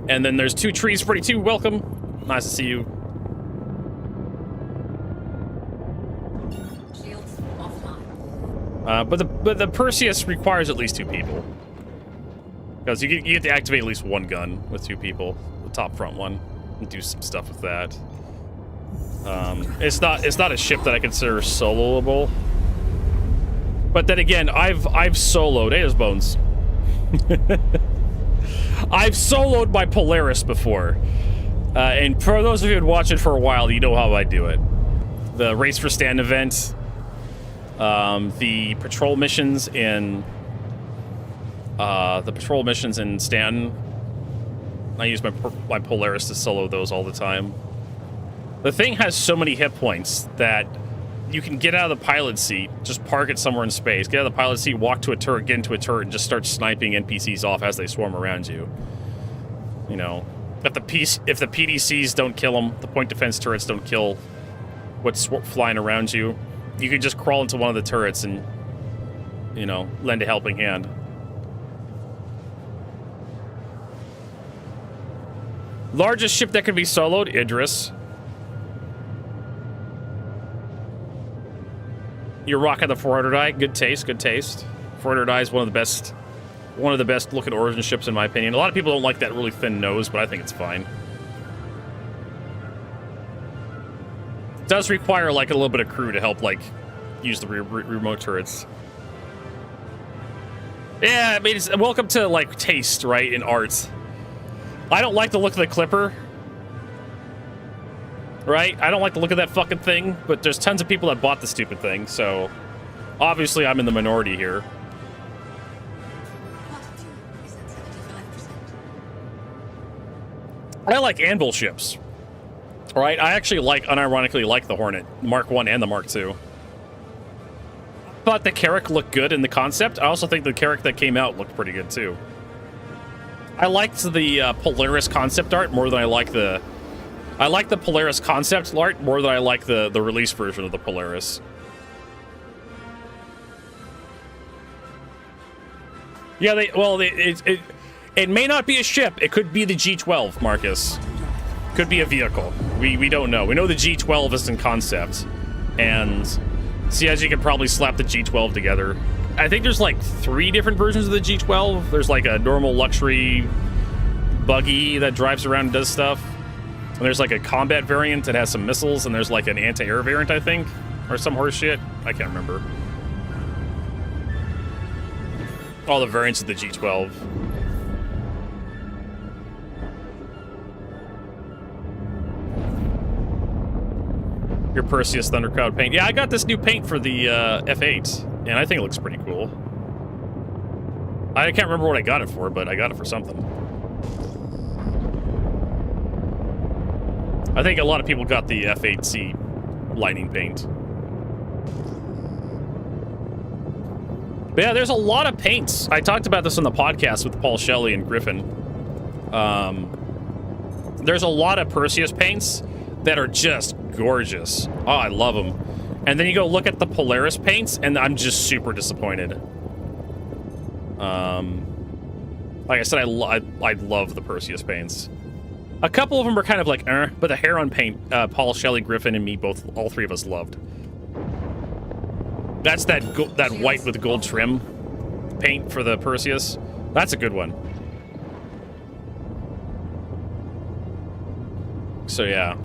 And then there's 2 trees, Freddy 2, welcome. Nice to see you. Shields offline. But the Perseus requires at least 2 people. Because you get to activate at least one gun with 2 people, the top front one, and do some stuff with that. It's not a ship that I consider soloable. But then again, I've soloed. Hey, there's Bones. I've soloed my Polaris before. And for those of you who've watched it for a while, you know how I do it. The Race for Stand event, the patrol missions in Stanton. I use my Polaris to solo those all the time. The thing has so many hit points that you can get out of the pilot seat, just park it somewhere in space, get out of the pilot seat, walk to a turret, get into a turret, and just start sniping NPCs off as they swarm around you. You know, if the PDCs don't kill them, the point defense turrets don't kill what's flying around you, you can just crawl into one of the turrets and, you know, lend a helping hand. Largest ship that can be soloed, Idris. You're rocking the 400i. Good taste, good taste. 400i is one of the best looking Origin ships in my opinion. A lot of people don't like that really thin nose, but I think it's fine. It does require like a little bit of crew to help like use the remote turrets. Yeah, I mean, welcome to like taste, right, in art. I don't like the look of the Clipper. Right? I don't like the look of that fucking thing, but there's tons of people that bought the stupid thing, so obviously I'm in the minority here. I like anvil ships. Right? I actually unironically like the Hornet, Mark 1 and the Mark 2. Thought the Carrack looked good in the concept. I also think the Carrack that came out looked pretty good too. I liked the Polaris concept art more than I like the Polaris concept art more than I like the release version of the Polaris. Yeah, it may not be a ship. It could be the G12, Marcus. Could be a vehicle. We don't know. We know the G12 is in concept. And see, as you can probably slap the G12 together. I think there's like 3 different versions of the G12. There's like a normal luxury buggy that drives around and does stuff. And there's like a combat variant that has some missiles, and there's like an anti-air variant, I think, or some horse shit. I can't remember. All the variants of the G12. Your Perseus Thundercloud paint. Yeah, I got this new paint for the F8, and I think it looks pretty cool. I can't remember what I got it for, but I got it for something. I think a lot of people got the F8C lightning paint. But yeah, there's a lot of paints. I talked about this on the podcast with Paul Shelley and Griffin. There's a lot of Perseus paints that are just gorgeous. Oh, I love them. And then you go look at the Polaris paints, and I'm just super disappointed. Like I said, I love the Perseus paints. A couple of them are kind of like, but the Heron paint, Paul Shelley, Griffin, and me all 3 of us loved. That's that white with gold trim paint for the Perseus. That's a good one. So yeah.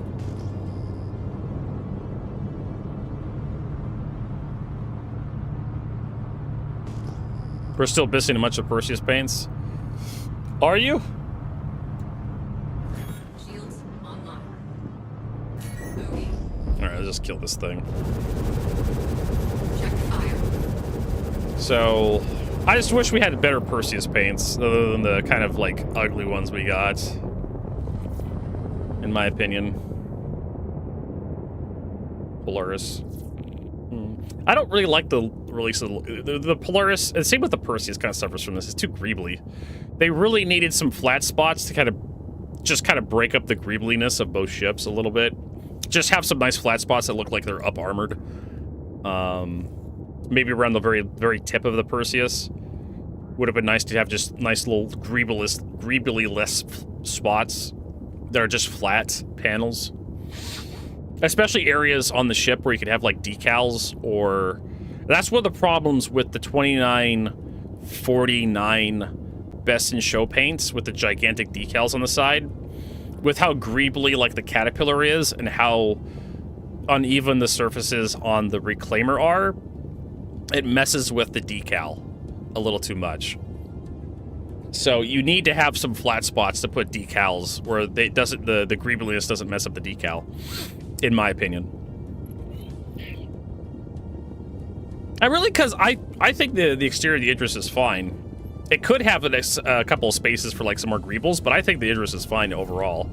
We're still missing a bunch of Perseus paints. Are you? Alright, let's just kill this thing. So, I just wish we had better Perseus paints, other than the kind of, like, ugly ones we got. In my opinion. Polaris. I don't really like the release of the Polaris, and same with the Perseus kind of suffers from this. It's too greebly. They really needed some flat spots to kind of break up the greebliness of both ships a little bit. Just have some nice flat spots that look like they're up armored. Maybe around the very, very tip of the Perseus. Would have been nice to have just nice little greebly less spots that are just flat panels. Especially areas on the ship where you could have like decals, or that's one of the problems with the 2949 best in show paints with the gigantic decals on the side. With how greebly like the Caterpillar is and how uneven the surfaces on the Reclaimer are, it messes with the decal a little too much. So you need to have some flat spots to put decals where the greebliness doesn't mess up the decal, in my opinion. Because I think the exterior of the Idris is fine. It could have a couple of spaces for like some more greebles, but I think the Idris is fine overall.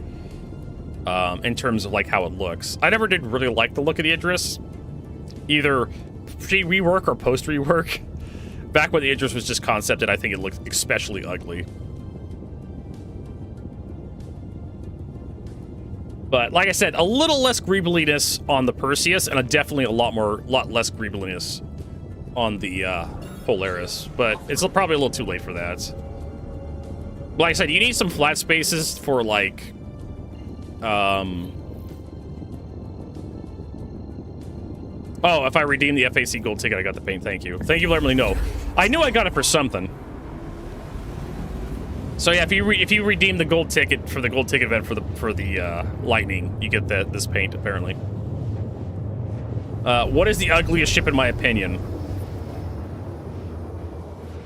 In terms of like how it looks. I never did really like the look of the Idris, either pre-rework or post-rework. Back when the Idris was just concepted, I think it looked especially ugly. But like I said, a little less greebliness on the Perseus, and definitely a lot less greebliness on the Polaris. But it's probably a little too late for that. Like I said, you need some flat spaces for like oh, if I redeem the FAC gold ticket, I got the paint. Thank you. Thank you for letting me know. I knew I got it for something. So yeah, if you redeem the gold ticket for the gold ticket event for the Lightning, you get this paint apparently. What is the ugliest ship in my opinion?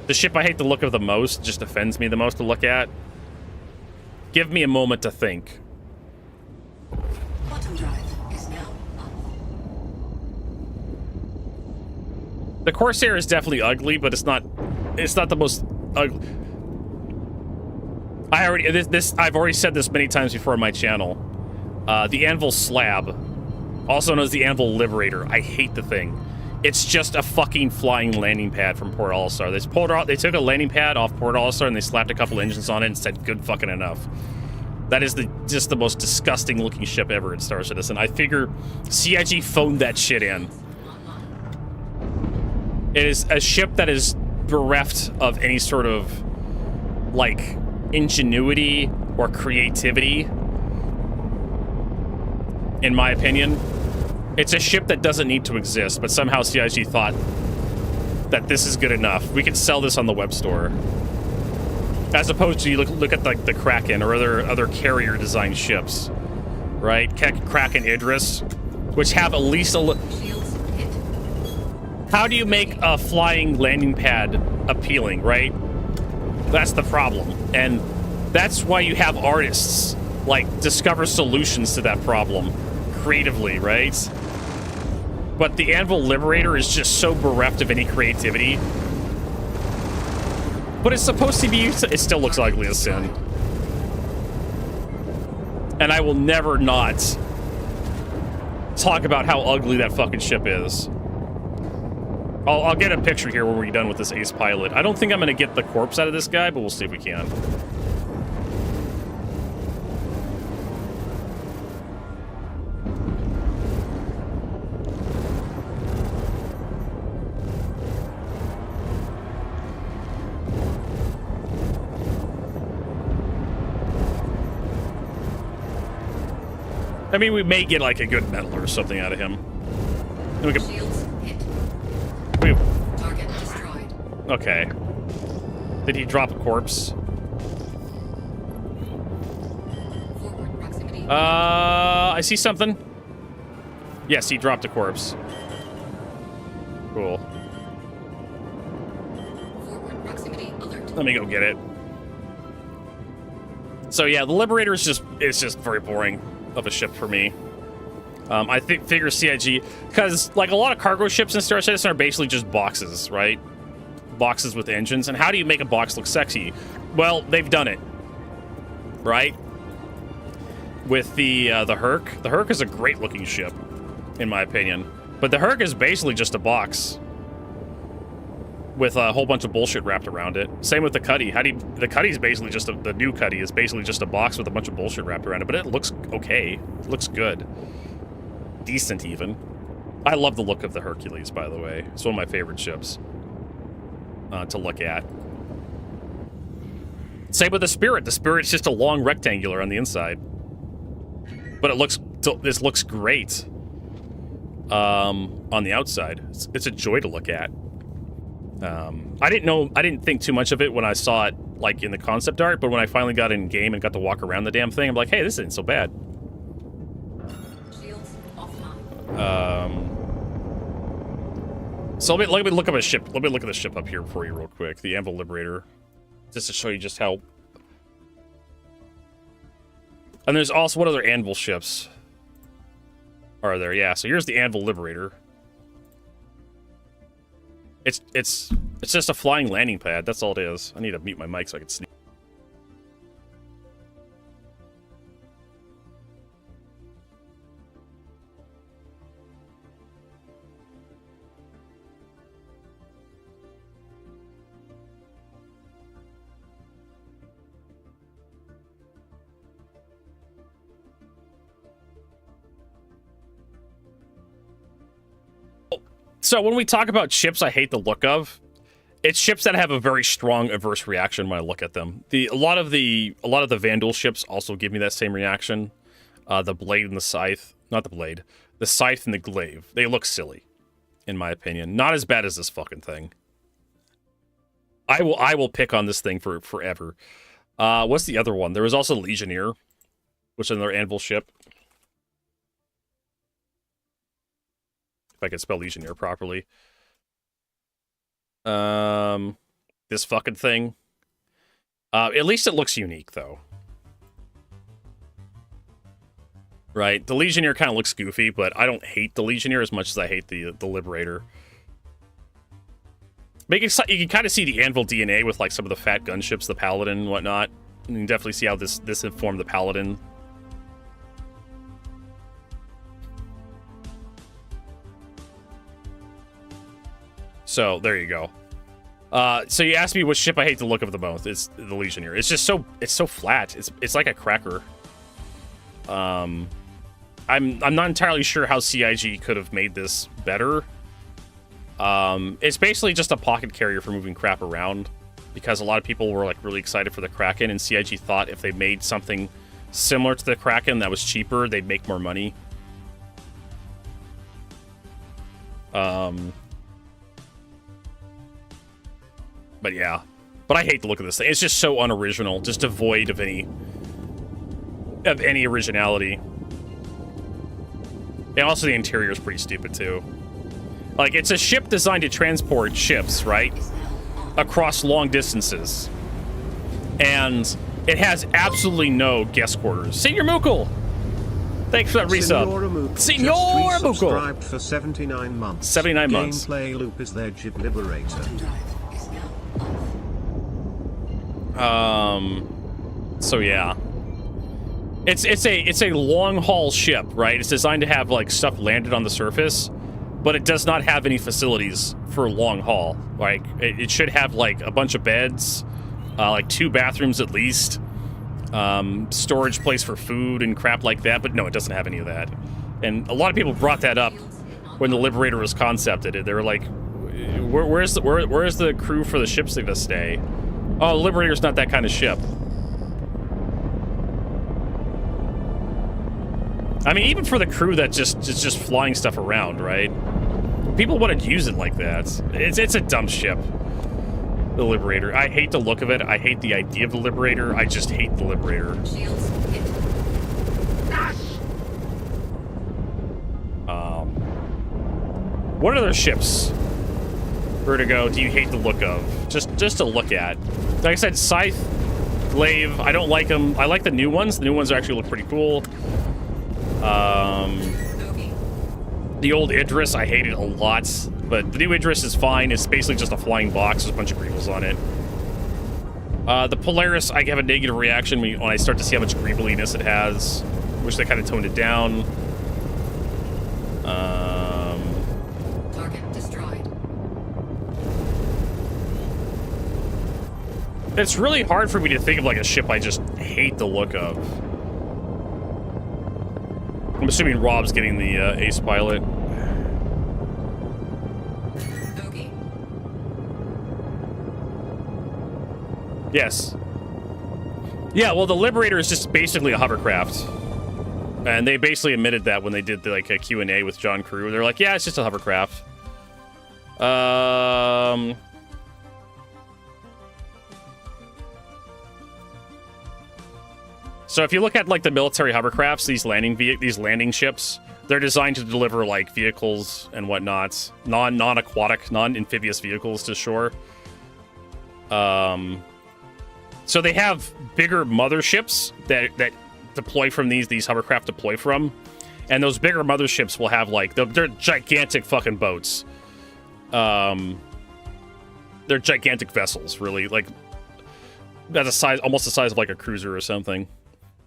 The ship I hate the look of the most, just offends me the most to look at. Give me a moment to think. Quantum drive is now up. The Corsair is definitely ugly, but it's not the most ugly. I've already said this many times before on my channel. The Anvil Slab, also known as the Anvil Liberator. I hate the thing. It's just a fucking flying landing pad from Port All-Star. They took a landing pad off Port All-Star and they slapped a couple engines on it and said, good fucking enough. That is just the most disgusting looking ship ever in Star Citizen. I figure CIG phoned that shit in. It is a ship that is bereft of any sort of, like, ingenuity or creativity, in my opinion. It's a ship that doesn't need to exist, but somehow CIG thought that this is good enough. We can sell this on the web store. As opposed to you look at like the Kraken or other carrier designed ships, right? Kraken Idris, which have at least a How do you make a flying landing pad appealing, right? That's the problem. And that's why you have artists like discover solutions to that problem creatively, right? But the Anvil Liberator is just so bereft of any creativity. But it's supposed to be used to, it still looks ugly as sin. And I will never not talk about how ugly that fucking ship is. I'll get a picture here when we're done with this ace pilot. I don't think I'm going to get the corpse out of this guy, but we'll see if we can. I mean, we may get like a good medal or something out of him. We can... Shields hit. Target destroyed. Okay. Did he drop a corpse? Forward proximity. I see something. Yes, he dropped a corpse. Cool. Forward proximity alert. Let me go get it. So yeah, the Liberator is just very boring of a ship for me. I figure CIG, because like a lot of cargo ships in Star Citizen are basically just boxes, right? Boxes with engines. And how do you make a box look sexy? Well, they've done it, right? With the Herc. The Herc is a great looking ship, in my opinion. But the Herc is basically just a box with a whole bunch of bullshit wrapped around it. Same with the Cuddy. The Cuddy is basically just the new Cuddy is basically just a box with a bunch of bullshit wrapped around it, but it looks okay. It looks good. Decent, even. I love the look of the Hercules, by the way. It's one of my favorite ships to look at. Same with the Spirit. The Spirit's just a long rectangular on the inside. But this looks great on the outside. It's a joy to look at. I didn't think too much of it when I saw it like in the concept art, but when I finally got in game and got to walk around the damn thing, I'm like, hey, this isn't so bad. So let me look up a ship. Let me look at the ship up here for you real quick. The Anvil Liberator, just to show you just how. And there's also what other Anvil ships are there? Yeah, so here's the Anvil Liberator. It's just a flying landing pad. That's all it is. I need to mute my mic so I can sneak. So when we talk about ships I hate the look of, it's ships that have a very strong adverse reaction when I look at them. A lot of the Vandal ships also give me that same reaction. The Blade and the Scythe, not the Blade, the Scythe and the Glaive. They look silly, in my opinion. Not as bad as this fucking thing. I will pick on this thing for forever. What's the other one? There was also Legionnaire, which is another Anvil ship. If I can spell Legionnaire properly. This fucking thing. At least it looks unique, though. Right? The Legionnaire kind of looks goofy, but I don't hate the Legionnaire as much as I hate the Liberator. You can kind of see the Anvil DNA with like some of the fat gunships, the Paladin and whatnot. You can definitely see how this informed the Paladin. So there you go. So you asked me which ship I hate the look of the most. It's the Legionnaire. It's just so flat. It's like a cracker. I'm not entirely sure how CIG could have made this better. It's basically just a pocket carrier for moving crap around, because a lot of people were like really excited for the Kraken, and CIG thought if they made something similar to the Kraken that was cheaper, they'd make more money. But yeah. But I hate the look of this thing. It's just so unoriginal, just devoid of any originality. And also the interior is pretty stupid too. Like, it's a ship designed to transport ships, right? Across long distances. And it has absolutely no guest quarters. Senior Mukul! Thanks for that resub. Senior Mukul! Subscribed for 79 months. 79 months. Gameplay Loop is their Jib Liberator. So yeah. It's a long haul ship, right? It's designed to have like stuff landed on the surface, but it does not have any facilities for long haul. Like it should have like a bunch of beds, like 2 bathrooms at least, storage place for food and crap like that, but no, it doesn't have any of that. And a lot of people brought that up when the Liberator was concepted. They were like, where's the crew for the ships that stay? Oh, the Liberator's not that kind of ship. I mean, even for the crew that just flying stuff around, right? People wouldn't use it like that. It's a dumb ship. The Liberator. I hate the look of it. I hate the idea of the Liberator. I just hate the Liberator. What other ships, Vertigo, do you hate the look of? Just to look at. Like I said, Scythe, Glaive, I don't like them. I like the new ones. The new ones actually look pretty cool. The old Idris, I hate it a lot. But the new Idris is fine. It's basically just a flying box with a bunch of greebles on it. The Polaris, I have a negative reaction when I start to see how much greebeliness it has. Wish they kind of toned it down. Target destroyed. It's really hard for me to think of like a ship I just hate the look of. I'm assuming Rob's getting the ace pilot. Bogey. Yes. Yeah, well, the Liberator is just basically a hovercraft. And they basically admitted that when they did a Q&A with John Crew. They're like, yeah, it's just a hovercraft. So if you look at like the military hovercrafts, these landing ships, they're designed to deliver like vehicles and whatnot, non-aquatic, non-amphibious vehicles to shore. So they have bigger motherships that deploy from these hovercraft deploy from, and those bigger motherships will have like they're gigantic fucking boats. They're gigantic vessels, really, like that's a size almost the size of like a cruiser or something,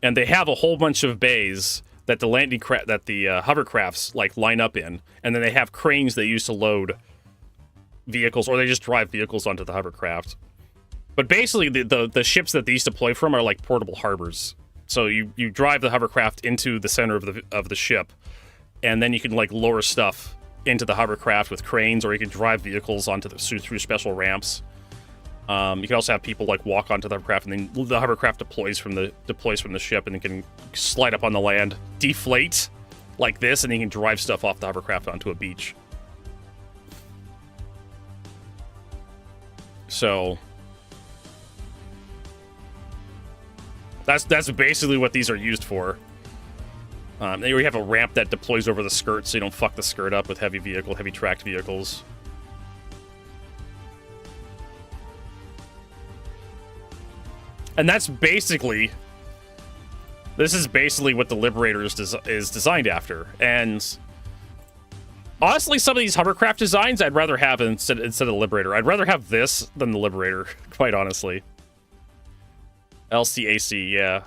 and they have a whole bunch of bays that the hovercrafts like line up in, and then they have cranes they use to load vehicles, or they just drive vehicles onto the hovercraft. But basically, the ships that these deploy from are like portable harbors. So you drive the hovercraft into the center of the ship, and then you can like lower stuff into the hovercraft with cranes, or you can drive vehicles onto through special ramps. You can also have people like walk onto the hovercraft, and then the hovercraft deploys from the ship, and it can slide up on the land, deflate like this, and you can drive stuff off the hovercraft onto a beach. So that's basically what these are used for. Then you have a ramp that deploys over the skirt, so you don't fuck the skirt up with heavy tracked vehicles. And this is basically what the Liberator is designed after. And honestly, some of these hovercraft designs I'd rather have instead of the Liberator. I'd rather have this than the Liberator, quite honestly. LCAC, yeah.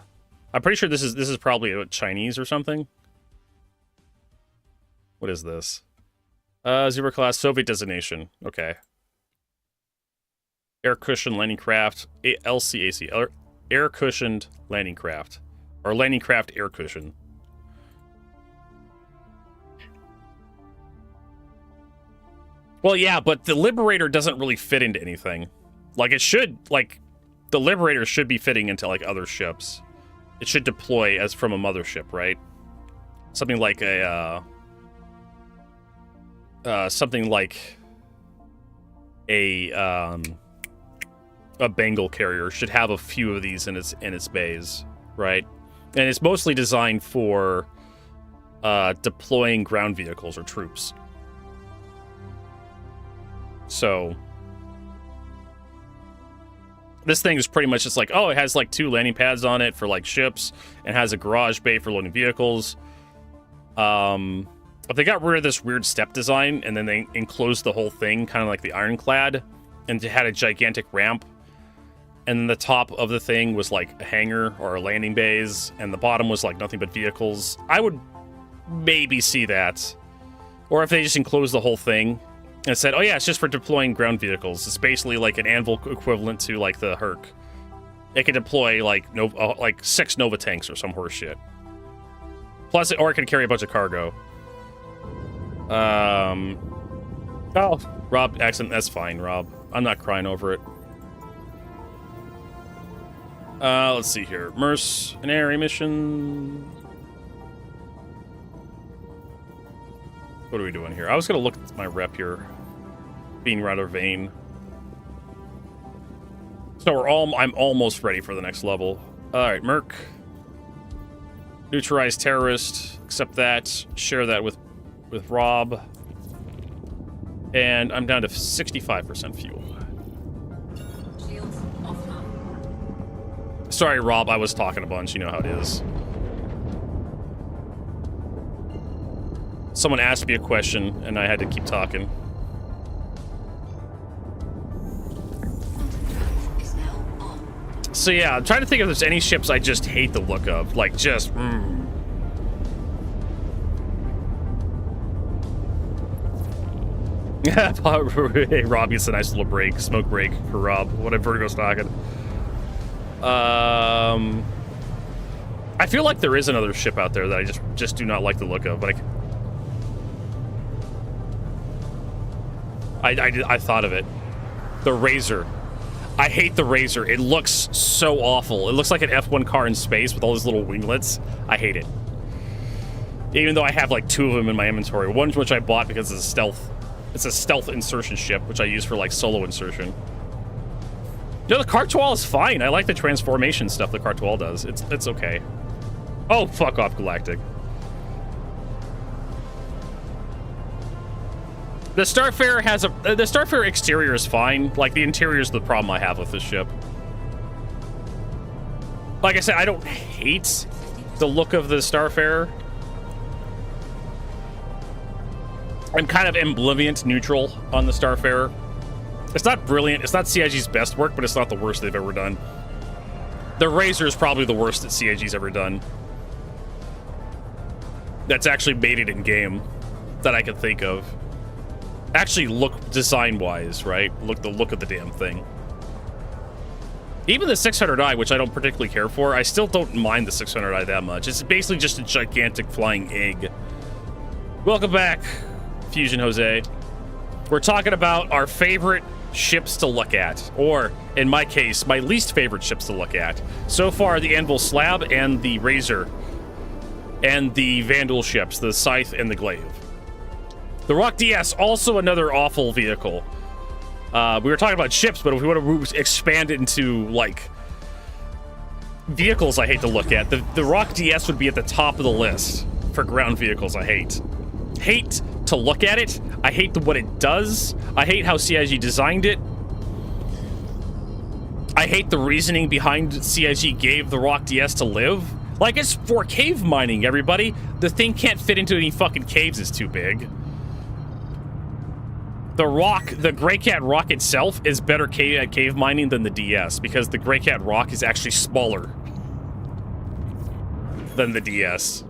I'm pretty sure this is probably Chinese or something. What is this? Zebra class, Soviet designation. Okay. Air cushion landing craft, LCAC, air cushioned landing craft, or landing craft air cushion. Well, yeah, but the Liberator doesn't really fit into anything. Like it should, like the Liberator should be fitting into like other ships. It should deploy as from a mothership, right? Something like a Bengal carrier should have a few of these in its bays, right? And it's mostly designed for deploying ground vehicles or troops. So this thing is pretty much just like, oh, it has like 2 landing pads on it for like ships, and has a garage bay for loading vehicles. But they got rid of this weird step design, and then they enclosed the whole thing kind of like the Ironclad, and it had a gigantic ramp. And then the top of the thing was like a hangar or a landing bays, and the bottom was like nothing but vehicles. I would maybe see that. Or if they just enclosed the whole thing and said, oh yeah, it's just for deploying ground vehicles. It's basically like an Anvil equivalent to like the Herc. It could deploy like 6 Nova tanks or some horse shit. Plus, or it could carry a bunch of cargo. Oh, Rob, accent, that's fine, Rob. I'm not crying over it. Let's see here. Mercenary mission. What are we doing here? I was gonna look at my rep here. Being rather vain. So I'm almost ready for the next level. Alright, Merc. Neutralize terrorist. Accept that. Share that with Rob. And I'm down to 65% fuel. Sorry, Rob, I was talking a bunch. You know how it is. Someone asked me a question, and I had to keep talking. So yeah, I'm trying to think if there's any ships I just hate the look of. Like, just, Hey, Rob gets a nice little break, smoke break for Rob. What Vertigo's talking. I feel like there is another ship out there that I just do not like the look of, but I thought of it. The Razor. I hate the Razor. It looks so awful. It looks like an F1 car in space with all these little winglets. I hate it. Even though I have like 2 of them in my inventory. One which I bought because it's a stealth insertion ship, which I use for like solo insertion. No, the Cartwall is fine. I like the transformation stuff the Cartwall does. It's okay. Oh, fuck off, Galactic. The Starfarer has a... the Starfarer exterior is fine. Like, the interior is the problem I have with this ship. Like I said, I don't hate the look of the Starfarer. I'm kind of ambivalent neutral on the Starfarer. It's not brilliant. It's not CIG's best work, but it's not the worst they've ever done. The Razor is probably the worst that CIG's ever done. That's actually made it in game that I can think of. Actually, look design-wise, right? Look, the look of the damn thing. Even the 600i, which I don't particularly care for, I still don't mind the 600i that much. It's basically just a gigantic flying egg. Welcome back, Fusion Jose. We're talking about our favorite ships to look at, or in my case, my least favorite ships to look at. So far, the Anvil Slab and the Razor, and the Vandal ships, the Scythe and the Glaive. The Rock DS, also another awful vehicle. We were talking about ships, but if we want to expand it into, like, vehicles I hate to look at, the Rock DS would be at the top of the list for ground vehicles I hate. Hate to look at it. I hate what it does. I hate how CIG designed it. I hate the reasoning behind CIG gave the Rock DS to live. Like, it's for cave mining, everybody. The thing can't fit into any fucking caves, it's too big. The Grey Cat Rock itself is better at cave mining than the DS, because the Grey Cat Rock is actually smaller than the DS.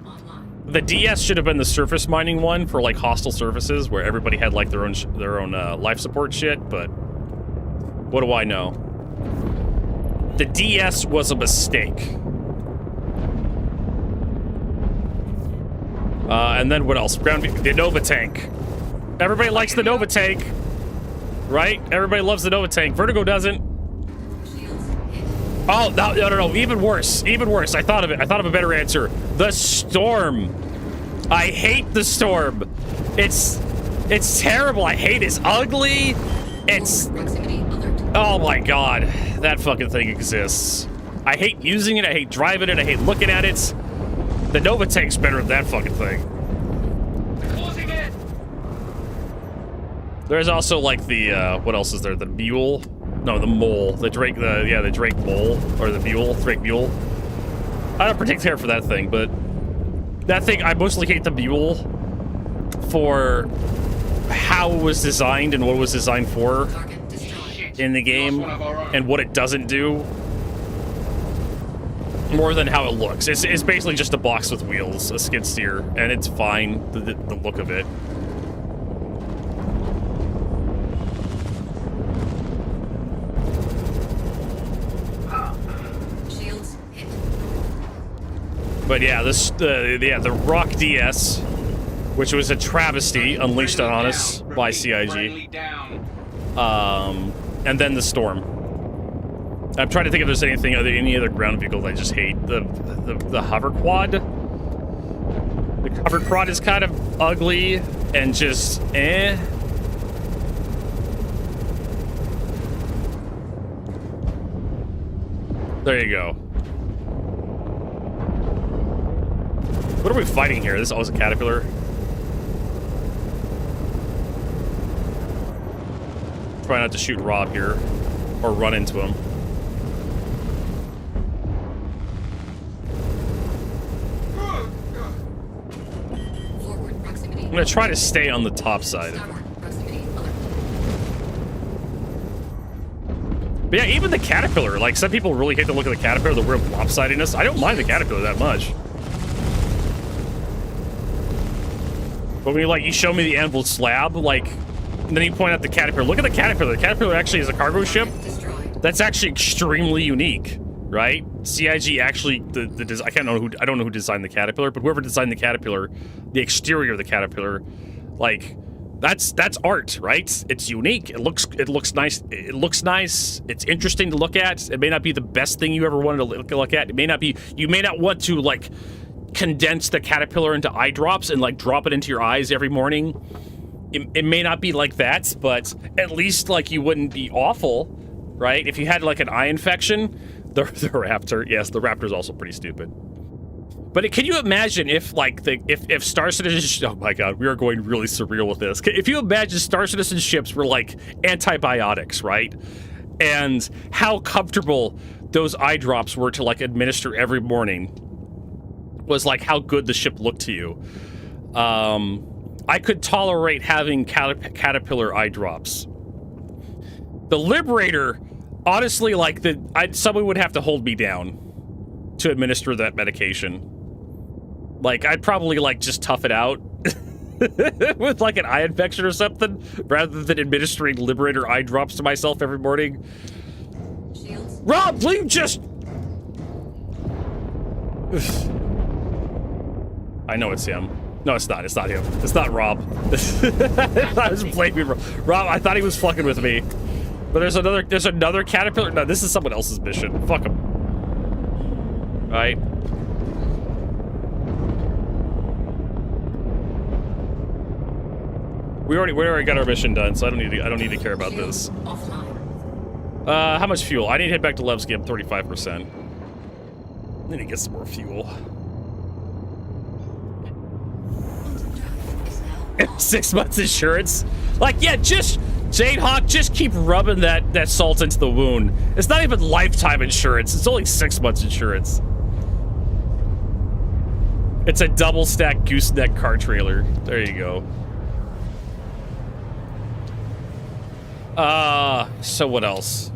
The DS should have been the surface mining one for, like, hostile surfaces, where everybody had, like, their own life support shit, but what do I know? The DS was a mistake. And then what else? The Nova Tank. Everybody likes the Nova Tank, right? Everybody loves the Nova Tank. Vertigo doesn't. Oh, no. Even worse. Even worse. I thought of it. I thought of a better answer. The Storm. I hate the Storm. It's terrible. I hate it. It's ugly. It's... oh my god. That fucking thing exists. I hate using it. I hate driving it. I hate looking at it. The Nova Tank's better than that fucking thing. There's also, like, the, what else is there? The Mule? No, the Mole. The Drake, the Drake Mole. Or the Mule. Drake Mule. I don't particularly care for that thing, but... that thing, I mostly hate the Mule for how it was designed and what it was designed for in the game, and what it doesn't do. More than how it looks. It's basically just a box with wheels, a skid steer, and it's fine, the look of it. But yeah, the Rock DS, which was a travesty unleashed on us by CIG. And then the Storm. I'm trying to think if there's any other ground vehicles I just hate. The Hover Quad. The Hover Quad is kind of ugly and just eh. There you go. What are we fighting here? This is always a caterpillar. Try not to shoot Rob here, or run into him. I'm gonna try to stay on the top side. But yeah, even the caterpillar. Like, some people really hate the look of the caterpillar, the weird lopsidedness. I don't mind the caterpillar that much. But when you show me the Anvil Slab, like, and then you point out the caterpillar. Look at the caterpillar. The caterpillar actually is a cargo ship. That's actually extremely unique, right? CIG actually, I don't know who designed the caterpillar, but whoever designed the caterpillar, the exterior of the caterpillar, like, that's art, right? It's unique. It looks nice. It looks nice. It's interesting to look at. It may not be the best thing you ever wanted to look at. It may not be. You may not want to, like, condense the caterpillar into eye drops and, like, drop it into your eyes every morning. It may not be like that, but at least, like, you wouldn't be awful. right? If you had like an eye infection, the Raptor, yes, the Raptor's also pretty stupid. But can you imagine if like if Star Citizen, oh my god, we are going really surreal with this. If you imagine Star Citizen ships were like antibiotics, right? And how comfortable those eye drops were to like administer every morning was like how good the ship looked to you. I could tolerate having caterpillar eye drops. The Liberator, honestly, like someone would have to hold me down to administer that medication. Like, I'd probably, like, just tough it out with, like, an eye infection or something, rather than administering Liberator eye drops to myself every morning. Rob, please just... I know it's him. No, it's not. It's not him. It's not Rob. I was blaming Rob. I thought he was fucking with me. But there's another caterpillar. No, this is someone else's mission. Fuck him. All right. We already got our mission done, so I don't need to care about this. How much fuel? I need to head back to Levski. I'm 35%. I need to get some more fuel. 6 months insurance? Like, yeah, just Jade Hawk, just keep rubbing that salt into the wound. It's not even lifetime insurance. It's only 6 months insurance. It's a double stack gooseneck car trailer. There you go. So what else?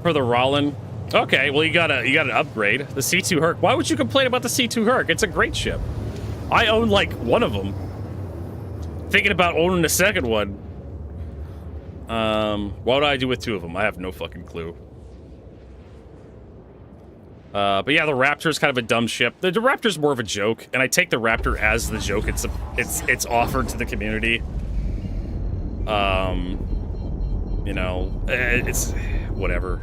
For the Rollin. Okay, well you got an upgrade. The C2 Herc. Why would you complain about the C2 Herc? It's a great ship. I own like one of them. Thinking about owning the second one. What would I do with two of them? I have no fucking clue. But yeah, the Raptor's kind of a dumb ship. The Raptor's more of a joke, and I take the Raptor as the joke it's offered to the community. You know, it's whatever.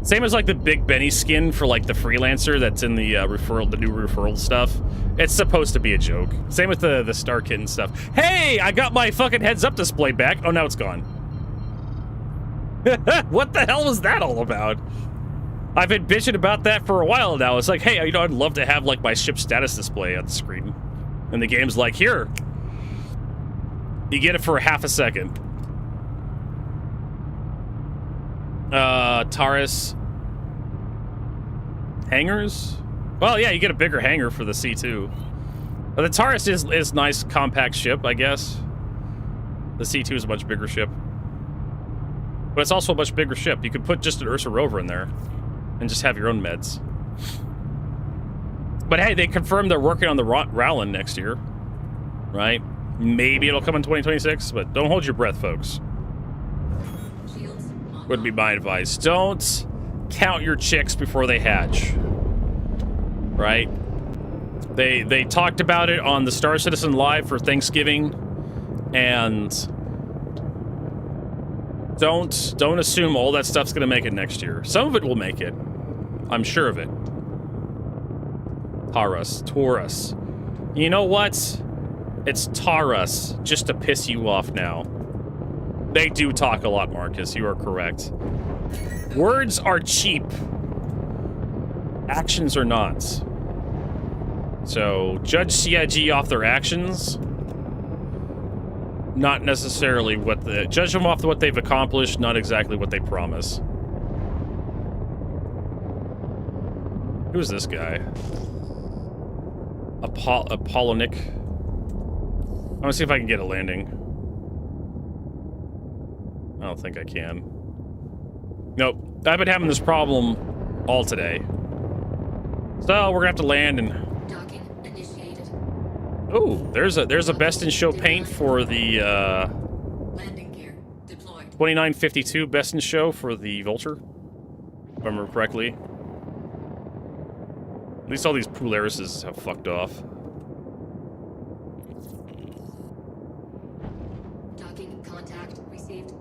Same as like the Big Benny skin for like the Freelancer that's in the new referral stuff. It's supposed to be a joke. Same with the Star Kitten stuff. Hey, I got my fucking heads-up display back. Oh, now it's gone. What the hell was that all about? I've been bitching about that for a while now. It's like, hey, you know, I'd love to have like my ship status display on the screen. And the game's like, here. You get it for half a second. Taurus. Hangars? Well, yeah, you get a bigger hangar for the C2. The Taurus is nice, compact ship, I guess. The C2 is a much bigger ship. But it's also a much bigger ship. You could put just an Ursa rover in there. And just have your own meds. But hey, they confirmed they're working on the Rowland next year. Right? Maybe it'll come in 2026, but don't hold your breath, folks. Would be my advice. Don't count your chicks before they hatch. Right? They talked about it on the Star Citizen Live for Thanksgiving, and don't assume all that stuff's gonna make it next year. Some of it will make it. I'm sure of it. Taurus. You know what? It's Taurus, just to piss you off now. They do talk a lot, Marcus. You are correct. Words are cheap. Actions are not. So, judge CIG off their actions. Not necessarily judge them off what they've accomplished, not exactly what they promise. Who's this guy? Apollonic. I want to see if I can get a landing. I don't think I can. Nope. I've been having this problem all today. So we're gonna have to land and. Docking initiated. Oh, there's a best in show paint for the Landing gear deployed. 2952 best in show for the Vulture, if I remember correctly. At least all these Polarises have fucked off. Docking contact received.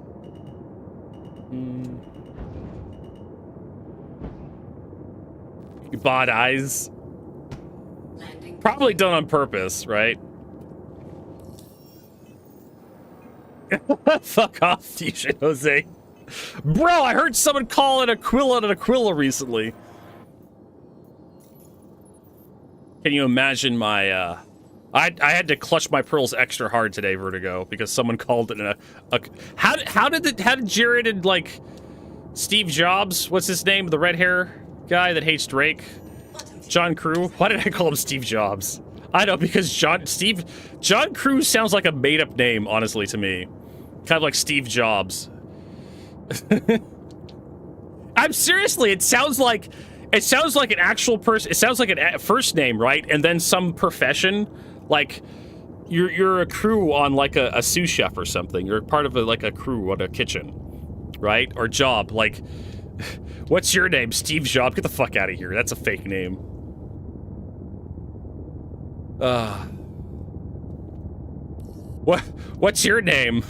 Bod eyes. Probably done on purpose, right? Fuck off, DJ Jose. Bro, I heard someone call it Aquila and Aquila recently. Can you imagine my, I had to clutch my pearls extra hard today, Vertigo, because someone called it how did Jared and, like, Steve Jobs, what's his name, the red hair guy that hates Drake? John Crew? Why did I call him Steve Jobs? I know, because John Crew sounds like a made-up name, honestly, to me. Kind of like Steve Jobs. I'm seriously, it sounds like an actual person. It sounds like a first name, right? And then some profession, like you're a crew on like a sous chef or something. You're part of like a crew on a kitchen, right? Or job. Like, what's your name? Steve Jobs. Get the fuck out of here. That's a fake name. What's your name?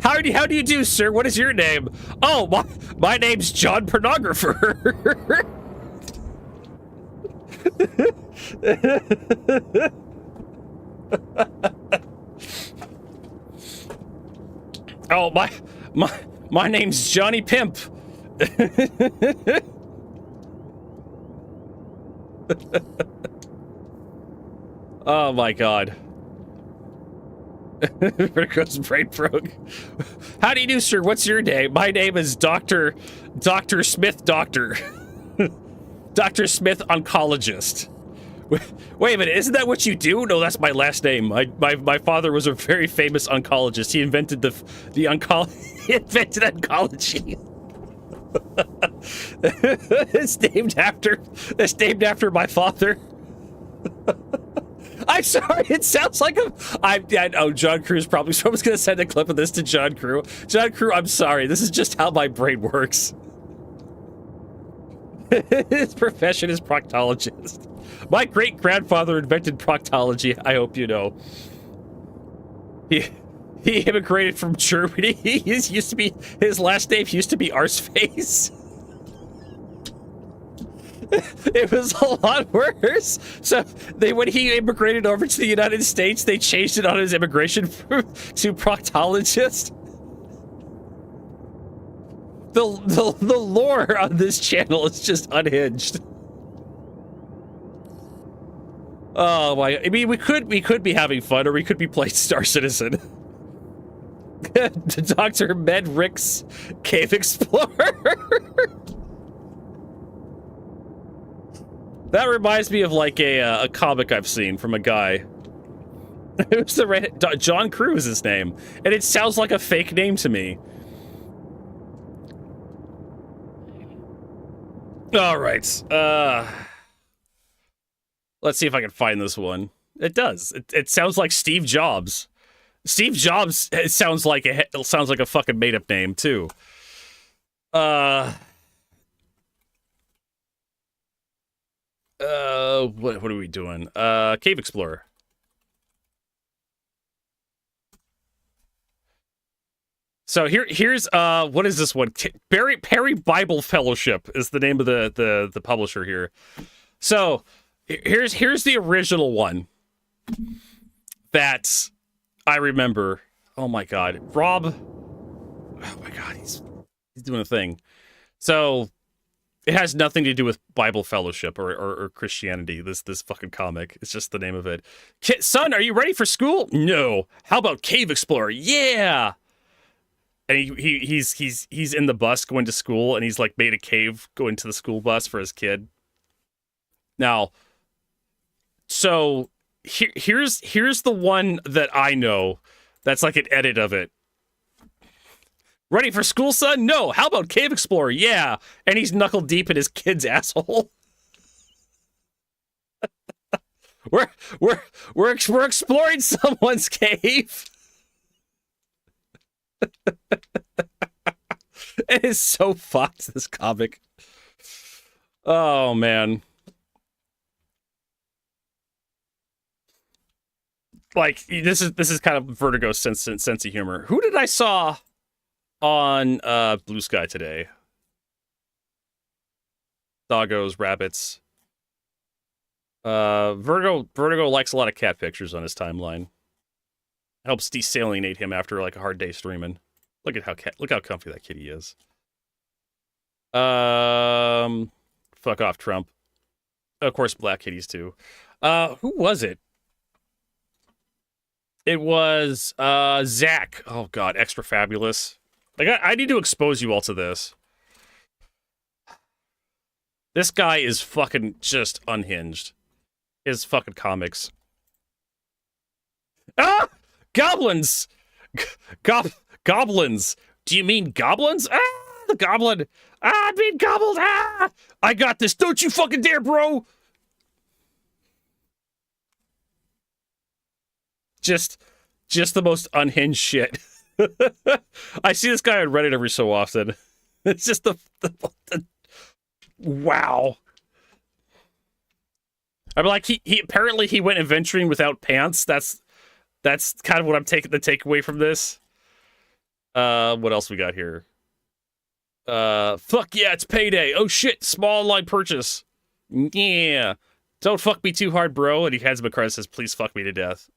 How do you do, sir? What is your name? Oh, my name's John Pornographer. Oh, my name's Johnny Pimp. Oh my god. Vertigo's brain broke. How do you do, sir? What's your name? My name is Dr. Smith Doctor. Dr. Smith Oncologist. Wait a minute, isn't that what you do? No, that's my last name. My father was a very famous oncologist. He invented he invented oncology. It's named after my father. I'm sorry, it sounds like John Crew's probably, someone's gonna send a clip of this to John Crew. John Crew, I'm sorry, this is just how my brain works. His profession is proctologist. My great-grandfather invented proctology, I hope you know. He immigrated from Germany. His last name used to be Arseface. It was a lot worse. So when he immigrated over to the United States, they changed it on his immigration to proctologist. The lore on this channel is just unhinged. Oh my! I mean, we could be having fun, or we could be playing Star Citizen. Dr. Med Rick's Cave Explorer. That reminds me of like a comic I've seen from a guy. It was John Crew is his name, and it sounds like a fake name to me. All right, let's see if I can find this one. It does. It sounds like Steve Jobs. Steve Jobs sounds like a fucking made up name too. What are we doing? Cave Explorer. So here's what is this one? Perry Bible Fellowship is the name of the publisher here. So here's the original one that I remember. Oh my god, Rob. Oh my god, he's doing a thing. So it has nothing to do with Bible Fellowship or Christianity. This fucking comic. It's just the name of it. Son, are you ready for school? No. How about Cave Explorer? Yeah. And he's in the bus going to school, and he's like made a cave going to the school bus for his kid. Now, so here's the one that I know that's like an edit of it. Ready for school, son? No. How about Cave Explorer? Yeah. And he's knuckle deep in his kid's asshole. we're exploring someone's cave. It is so fucked, this comic. Oh man. Like this is kind of Vertigo's sense of humor. Who did I saw on Bluesky today? Doggos, rabbits. Vertigo likes a lot of cat pictures on his timeline. Helps desalinate him after like a hard day streaming. Look how comfy that kitty is. Fuck off, Trump. Of course, black kitties too. Who was it? It was Zach. Oh god, extra fabulous. Like I need to expose you all to this. This guy is fucking just unhinged. His fucking comics. Ah! Goblins! Goblins! Do you mean goblins? Ah! The goblin! Ah! I mean gobbled! Ah! I got this! Don't you fucking dare, bro! Just the most unhinged shit. I see this guy on Reddit every so often. It's just the wow. I'm like, he apparently he went adventuring without pants. That's kind of what I'm taking the takeaway from this. What else we got here? Fuck yeah, it's payday. Oh shit, small online purchase. Yeah. Don't fuck me too hard, bro. And he hands him a card and says, please fuck me to death.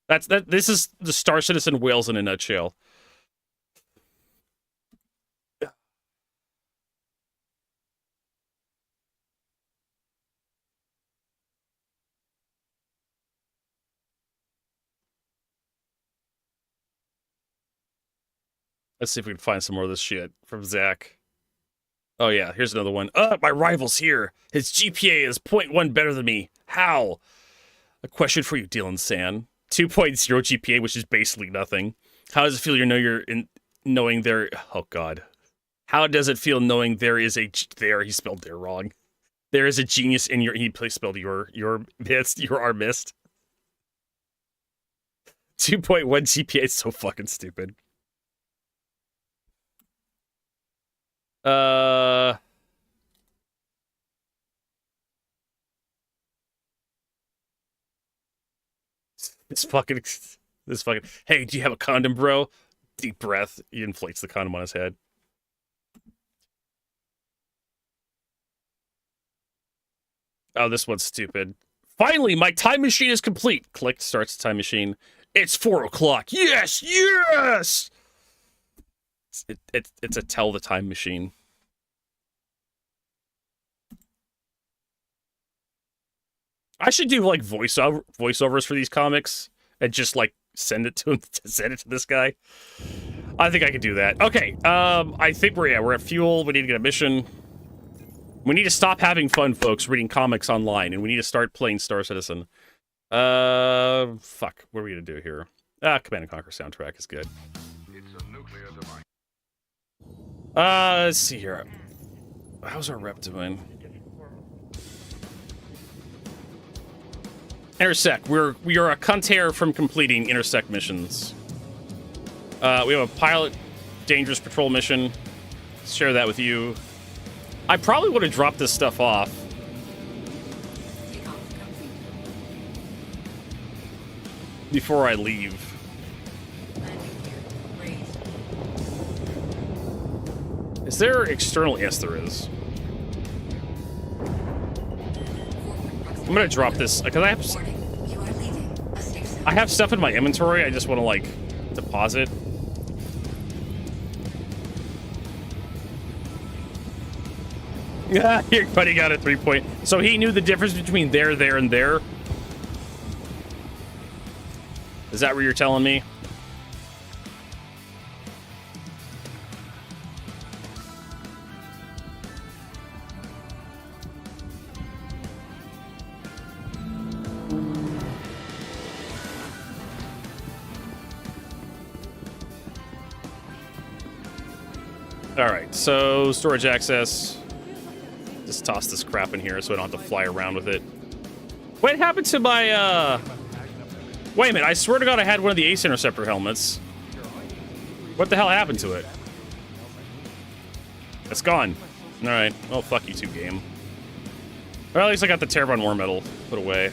This is the Star Citizen Wales in a nutshell. Let's see if we can find some more of this shit from Zach. Oh yeah, here's another one. My rival's here. His GPA is 0.1 better than me. How? A question for you, Dylan San. 2.0 GPA, which is basically nothing. How does it feel knowing there... Oh god. How does it feel knowing there is a... There, he spelled there wrong. There is a genius in your... He spelled your midst. Your our mist. 2.1 GPA is so fucking stupid. This fucking. Hey, do you have a condom, bro? Deep breath. He inflates the condom on his head. Oh, this one's stupid. Finally, my time machine is complete. Click, starts the time machine. It's 4 o'clock. Yes, yes! It's a tell the time machine. I should do like voiceovers for these comics and just like send it to him, send it to this guy. I think I could do that. Okay, I think we're at fuel. We need to get a mission. We need to stop having fun, folks, reading comics online, and we need to start playing Star Citizen. Fuck, what are we gonna do here? Command & Conquer soundtrack is good. It's a nuclear device. Let's see here. How's our rep doing? Intersect. We are a cunt hair from completing intersect missions. We have a pilot dangerous patrol mission. Let's share that with you. I probably would have dropped this stuff off. Before I leave. Is there external? Yes, there is. I'm gonna drop this because I have stuff in my inventory. I just want to like deposit. Yeah, your buddy got a 3 point. So he knew the difference between there, and there. Is that what you're telling me? Alright, so storage access. Just toss this crap in here so I don't have to fly around with it. What happened to my, Wait a minute, I swear to God I had one of the Ace Interceptor helmets. What the hell happened to it? It's gone. Alright, well, fuck you two, game. Well, at least I got the Terravon War Medal put away.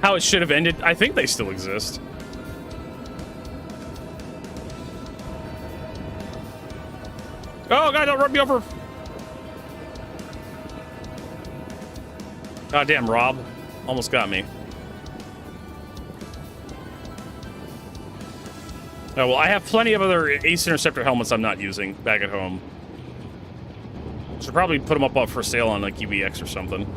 how it should have ended. I think they still exist. Oh, God, don't run me over. God damn, Rob. Almost got me. Oh, well, I have plenty of other Ace Interceptor helmets I'm not using back at home. Should probably put them up for sale on like UBX or something.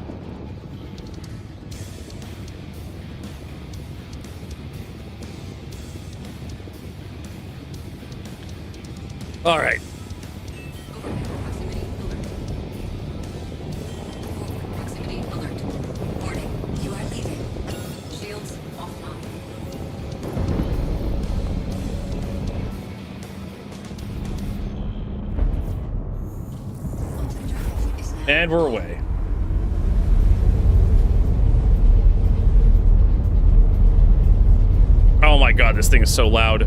All right. Proximity alert. Warning, you are leaving. Shields offline. And we're away. Oh my God, this thing is so loud.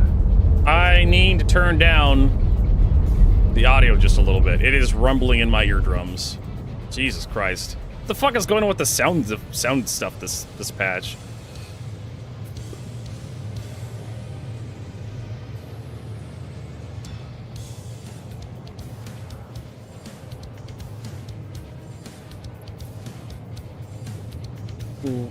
I need to turn down the audio just a little bit. It is rumbling in my eardrums. Jesus Christ. What the fuck is going on with the sound stuff this patch? Cool.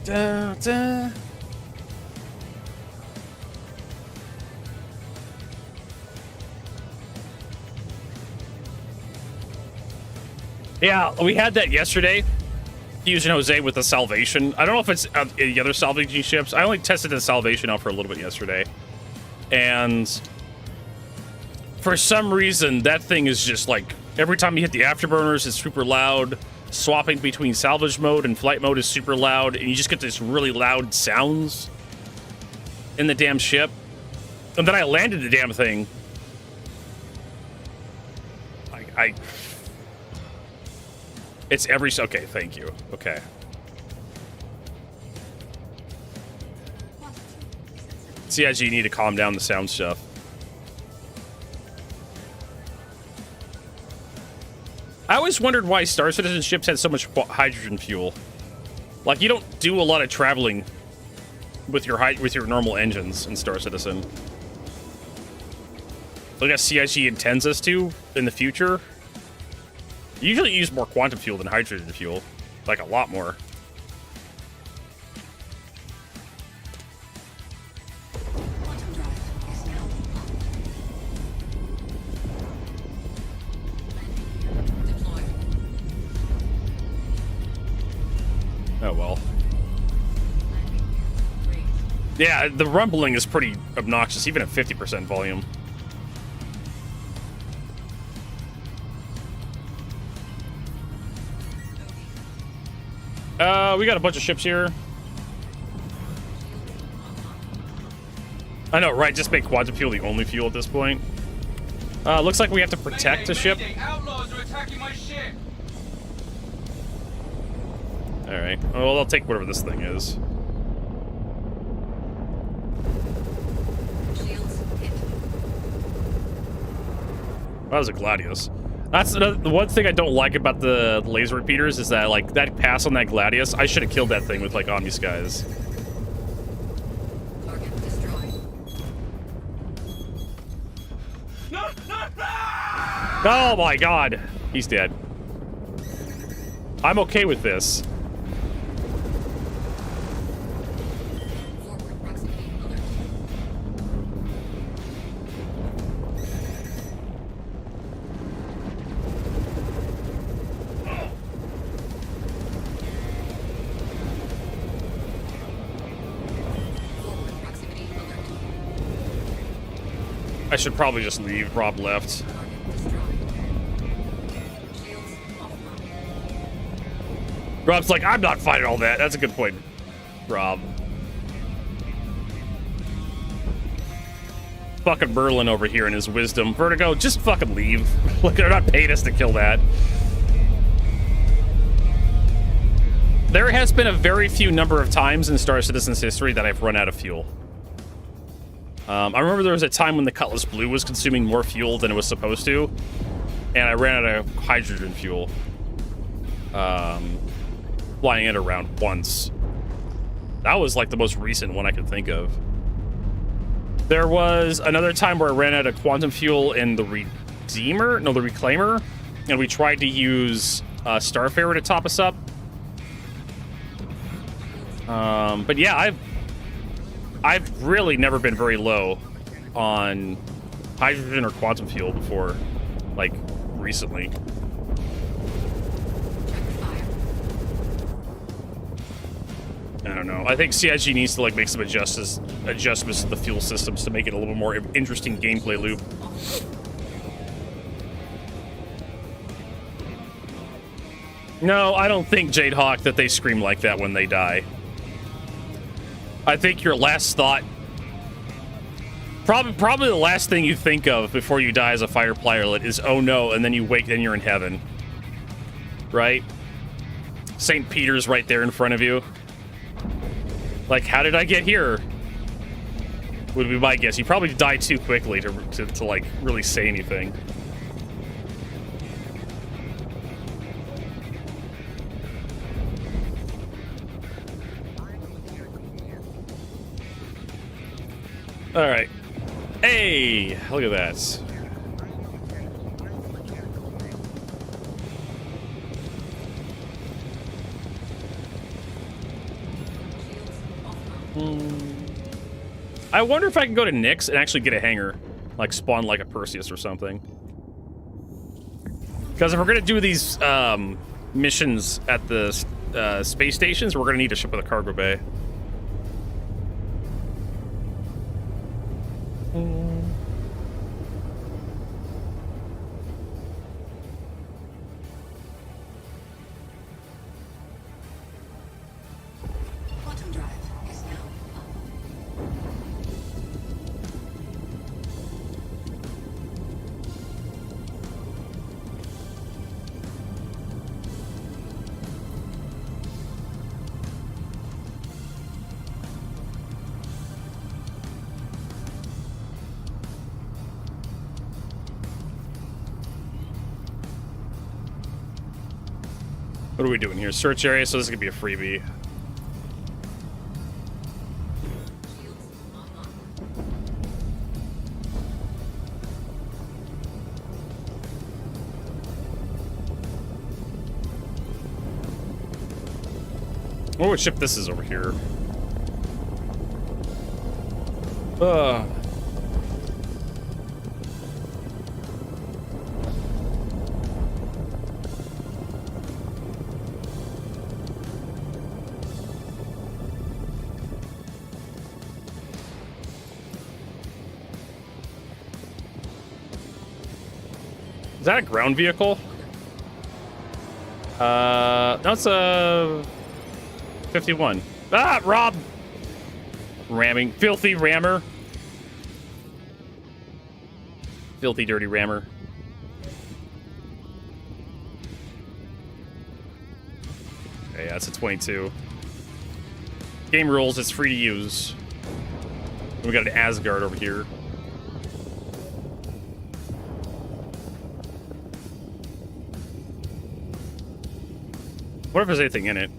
Da, da. Yeah, we had that yesterday. Fusion Jose with the Salvation. I don't know if it's the other salvaging ships. I only tested the Salvation out for a little bit yesterday. And for some reason, that thing is just like, every time you hit the afterburners, it's super loud. Swapping between salvage mode and flight mode is super loud, and you just get this really loud sounds in the damn ship. And then I landed the damn thing. It's every... Okay, thank you. Okay. CIG, you need to calm down the sound stuff. I always wondered why Star Citizen ships had so much hydrogen fuel. Like, you don't do a lot of traveling with your normal engines in Star Citizen. I guess CIG intends us to in the future. You usually use more quantum fuel than hydrogen fuel. Like, a lot more. Oh, well. Yeah, the rumbling is pretty obnoxious, even at 50% volume. We got a bunch of ships here. I know, right? Just make quantum fuel the only fuel at this point. Looks like we have to protect the ship. Outlaws are attacking my ship. Alright. Well, I'll take whatever this thing is. That was a Gladius. That's the one thing I don't like about the laser repeaters is that, like, that pass on that Gladius, I should have killed that thing with, like, Omni Skies. Oh my God! He's dead. I'm okay with this. I should probably just leave. Rob left. Rob's like, I'm not fighting all that. That's a good point, Rob. Fucking Merlin over here in his wisdom. Vertigo, just fucking leave. Look, they're not paying us to kill that. There has been a very few number of times in Star Citizen's history that I've run out of fuel. I remember there was a time when the Cutlass Blue was consuming more fuel than it was supposed to, and I ran out of hydrogen fuel. Flying it around once. That was like the most recent one I could think of. There was another time where I ran out of quantum fuel in the Reclaimer, and we tried to use Starfarer to top us up. But yeah, I've really never been very low on hydrogen or quantum fuel before, like recently. I don't know. I think CIG needs to like make some adjustments to the fuel systems to make it a little more interesting gameplay loop. No, I don't think, Jade Hawk, that they scream like that when they die. I think your last thought, probably the last thing you think of before you die as a fighter pilot is, oh no, and then you wake and you're in heaven. Right? St. Peter's right there in front of you. Like, how did I get here? Would be my guess. You probably died too quickly to like, really say anything. Alright. Hey! Look at that. I wonder if I can go to Nyx and actually get a hangar. Like, spawn like a Perseus or something. Because if we're going to do these missions at the space stations, we're going to need a ship with a cargo bay. Quantum drive is now up. What are we doing here? Search area, so this is gonna be a freebie. What would ship this is over here? Is that a ground vehicle? That's a 51. Ah, Rob! Ramming. Filthy rammer. Filthy, dirty rammer. Okay, that's a 22. Game rules, it's free to use. And we got an Asgard over here. What if there's anything in it?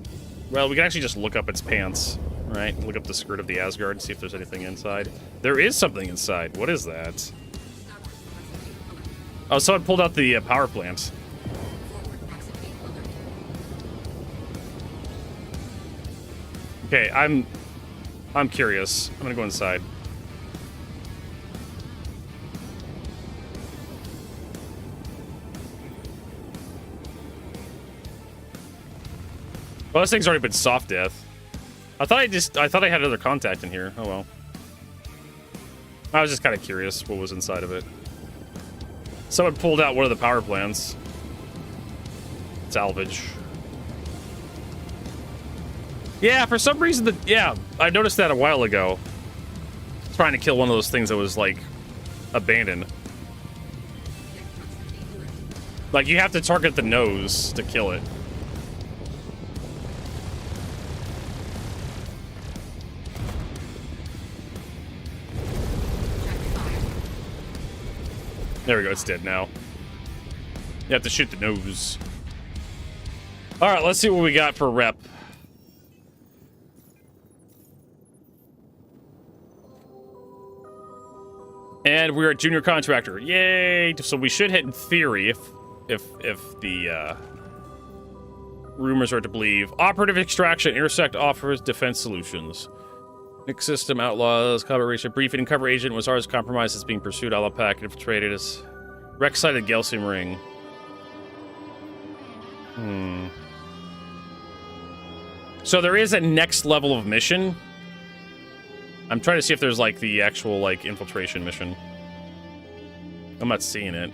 Well, we can actually just look up its pants, right? Look up the skirt of the Asgard and see if there's anything inside. There is something inside. What is that? Oh, someone pulled out the power plant. Okay, I'm curious. I'm gonna go inside. Well, this thing's already been soft death. I thought I had other contact in here. Oh well. I was just kind of curious what was inside of it. Someone pulled out one of the power plants. Salvage. Yeah, for some reason I noticed that a while ago. Trying to kill one of those things that was like abandoned. Like you have to target the nose to kill it. There we go, it's dead now. You have to shoot the nose. Alright, let's see what we got for rep. And we're a junior contractor. Yay! So we should hit in theory if the rumors are to believe. Operative extraction. Intersect offers defense solutions. Nick system outlaws. Cover agent. Briefing and cover agent was ours. Compromise is being pursued. Outlaw packet infiltrated us. Rex sighted Gelsium ring. So there is a next level of mission. I'm trying to see if there's like the actual like infiltration mission. I'm not seeing it.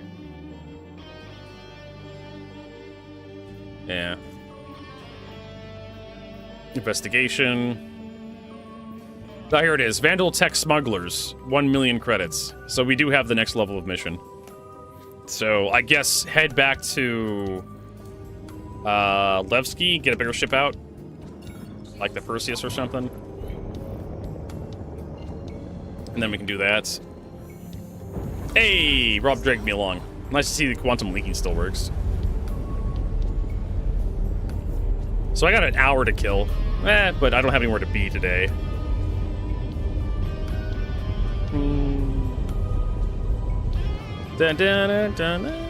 Yeah. Investigation. Oh, here it is. Vandal Tech Smugglers. 1 million credits. So we do have the next level of mission. So I guess head back to Levski, get a bigger ship out. Like the Perseus or something. And then we can do that. Hey! Rob dragged me along. Nice to see the quantum leaking still works. So I got an hour to kill. But I don't have anywhere to be today. Dun, dun, dun, dun, dun.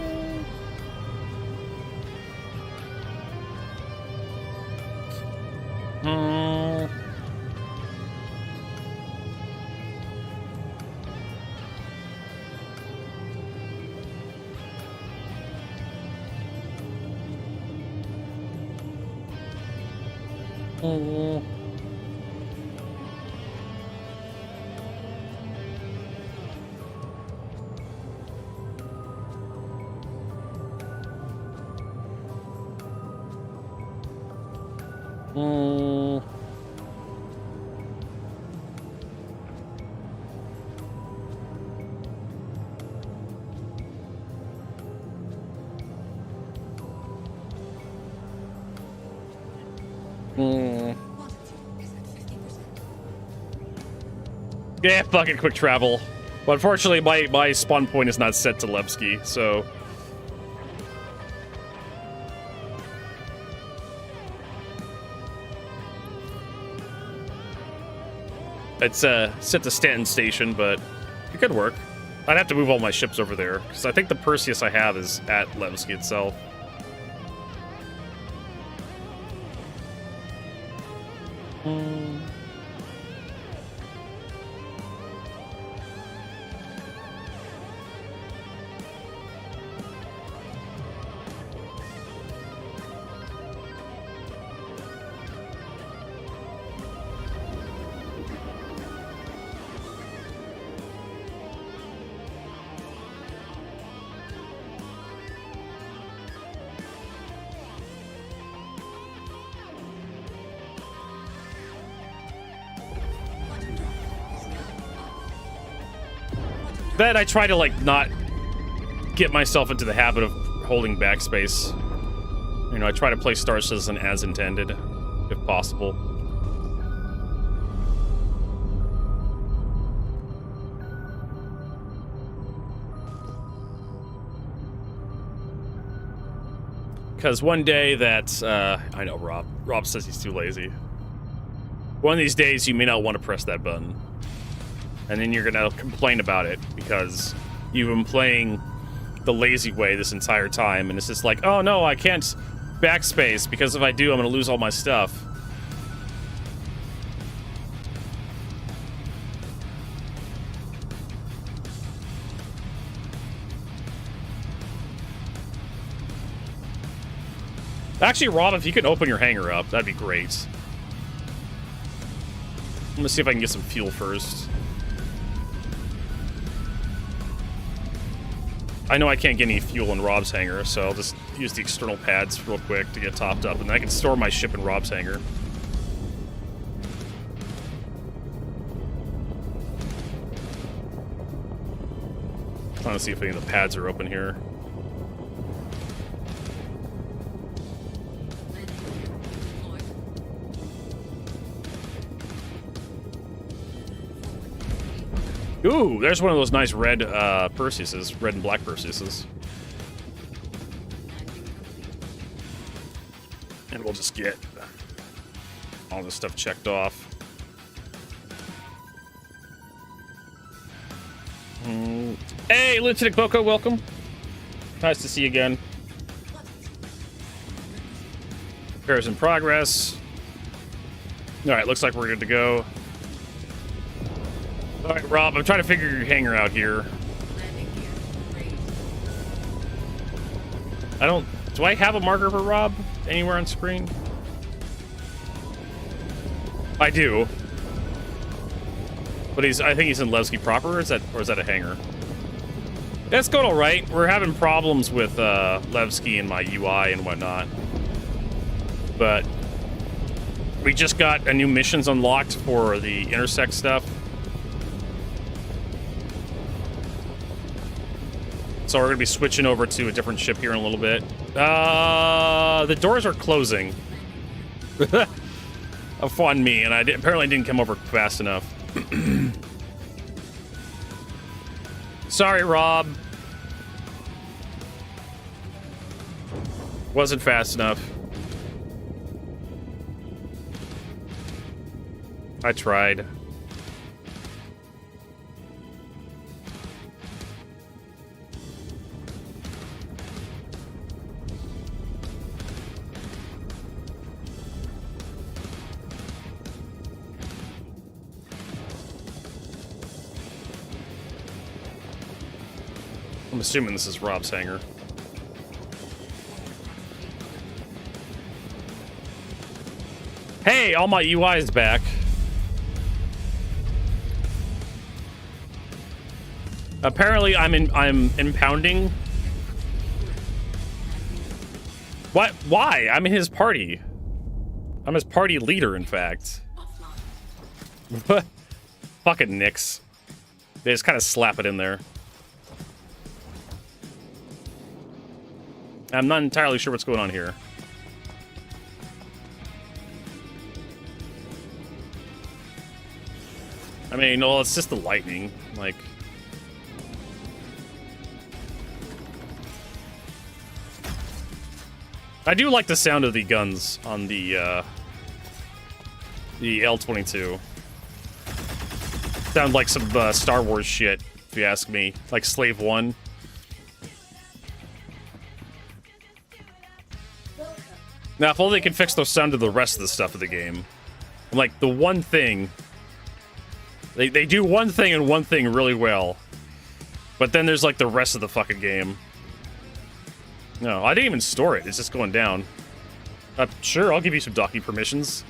Yeah, fucking quick travel. But unfortunately, my spawn point is not set to Levski, so... It's set to Stanton Station, but it could work. I'd have to move all my ships over there, because I think the Perseus I have is at Levski itself. Then I try to, like, not get myself into the habit of holding backspace. You know, I try to play Star Citizen as intended, if possible. Because one day that, I know Rob says he's too lazy. One of these days you may not want to press that button. And then you're gonna complain about it because you've been playing the lazy way this entire time, and it's just like, oh no, I can't backspace because if I do, I'm gonna lose all my stuff. Actually, Rob, if you could open your hangar up, that'd be great. I'm gonna see if I can get some fuel first. I know I can't get any fuel in Rob's hangar, so I'll just use the external pads real quick to get topped up, and then I can store my ship in Rob's hangar. Trying to see if any of the pads are open here. Ooh, there's one of those nice red Perseuses, red and black Perseuses. And we'll just get all this stuff checked off. Hey, Lieutenant Boko, welcome. Nice to see you again. Repairs in progress. All right, looks like we're good to go. All right, Rob, I'm trying to figure your hangar out here. Do I have a marker for Rob anywhere on screen? I do. But I think he's in Bluesky proper, or is that a hangar? That's going all right. We're having problems with Bluesky and my UI and whatnot. But we just got a new missions unlocked for the intersect stuff. So we're going to be switching over to a different ship here in a little bit. The doors are closing. On me, and apparently didn't come over fast enough. Sorry, Rob. Wasn't fast enough. I tried. I'm assuming this is Rob's hangar. Hey, all my UI is back. Apparently, I'm impounding. What? Why? I'm in his party. I'm his party leader, in fact. Fucking Nix. They just kind of slap it in there. I'm not entirely sure what's going on here. I mean, well, it's just the lightning. Like, I do like the sound of the guns on the L-22. Sound like some Star Wars shit, if you ask me. Like Slave 1. Now, if only they can fix the sound of the rest of the stuff of the game. Like, the one thing... They do one thing and one thing really well. But then there's, like, the rest of the fucking game. No, I didn't even store it. It's just going down. Sure, I'll give you some docking permissions.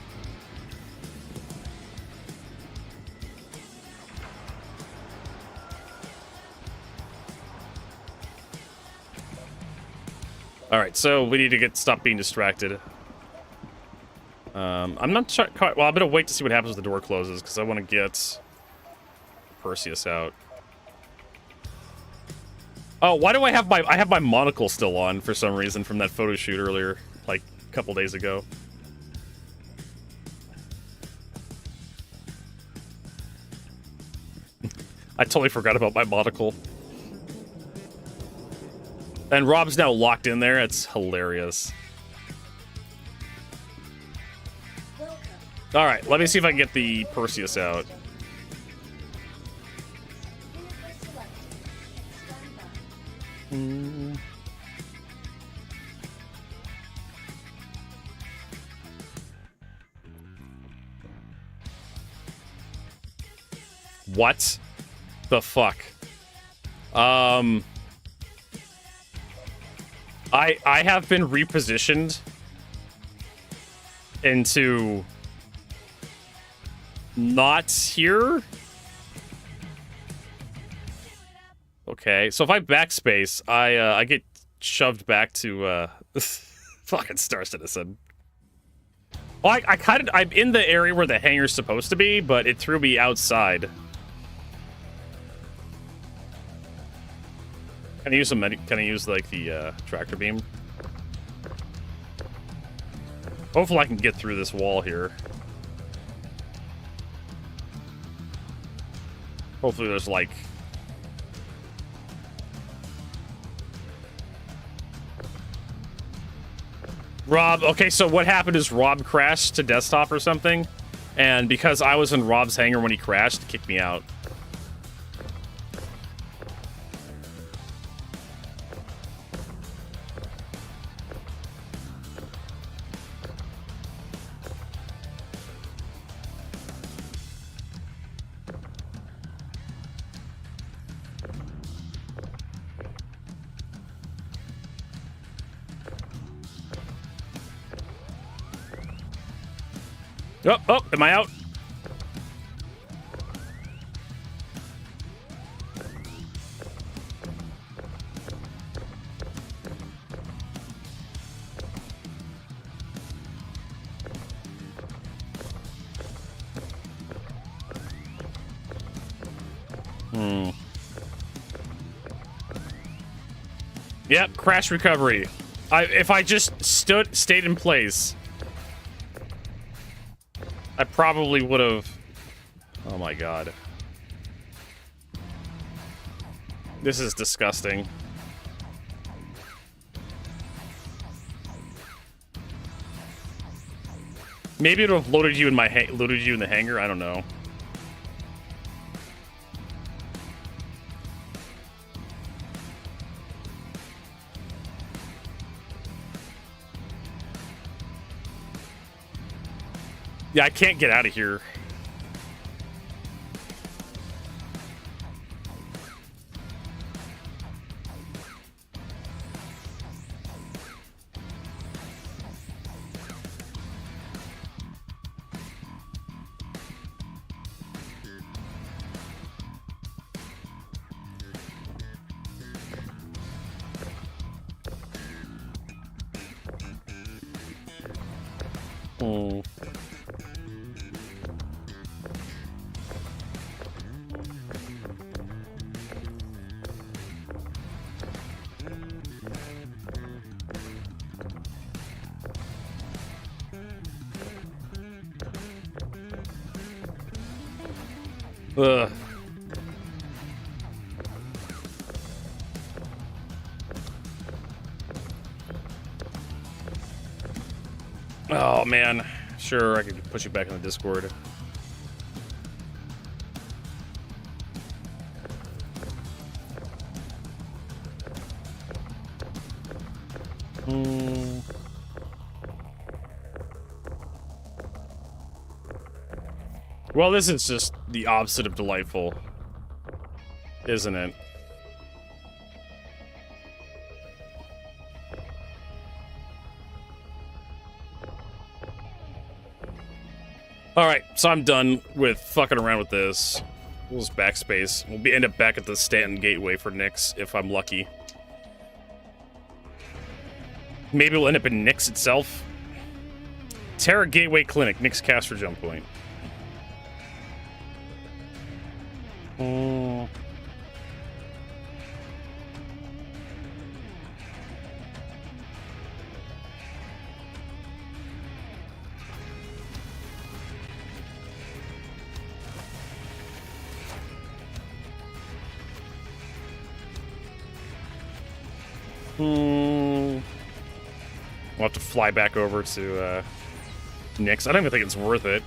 Alright, so we need to stop being distracted. I'm not sure. Well, I'm gonna wait to see what happens when the door closes, because I want to get Perseus out. Oh, why do I have my monocle still on for some reason from that photo shoot earlier, like a couple days ago? I totally forgot about my monocle. And Rob's now locked in there. It's hilarious. All right, let me see if I can get the Perseus out. What the fuck? I have been repositioned into not here. Okay, so if I backspace, I get shoved back to fucking Star Citizen. Well, I'm in the area where the hangar's supposed to be, but it threw me outside. Can I use Can I use like the tractor beam? Hopefully, I can get through this wall here. Hopefully there's like... Rob, okay, so what happened is Rob crashed to desktop or something, and because I was in Rob's hangar when he crashed, it kicked me out. Oh, am I out? Yep, crash recovery. If I just stayed in place, I probably would have... Oh my god. This is disgusting. Maybe it would have loaded you in the hangar. I don't know. Yeah, I can't get out of here. Ugh. Oh man, sure, I could push you back in the Discord. Well, this is just the opposite of delightful, isn't it? Alright, so I'm done with fucking around with this. We'll just backspace. We'll end up back at the Stanton Gateway for Nyx, if I'm lucky. Maybe we'll end up in Nyx itself. Terra Gateway Clinic, Nyx Caster Jump Point. We'll have to fly back over to Nyx. I don't even think it's worth it.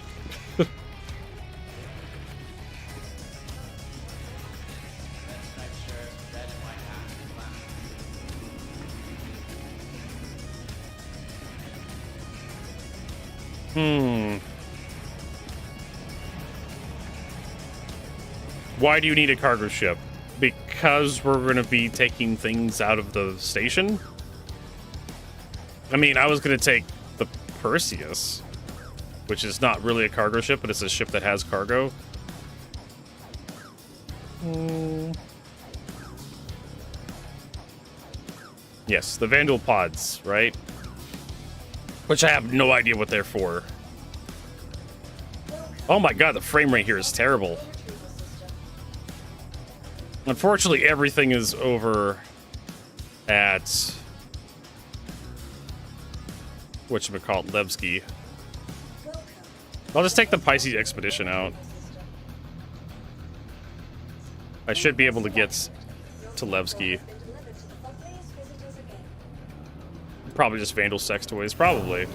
Why do you need a cargo ship? Because we're going to be taking things out of the station? I mean, I was going to take the Perseus, which is not really a cargo ship, but it's a ship that has cargo. Yes, the Vandal pods, right? Which I have no idea what they're for. Oh my god, the frame rate here is terrible. Unfortunately, everything is over at whatchamacallit, Bluesky. I'll just take the Pisces Expedition out. I should be able to get to Levski. Probably just Vandal sex toys, probably.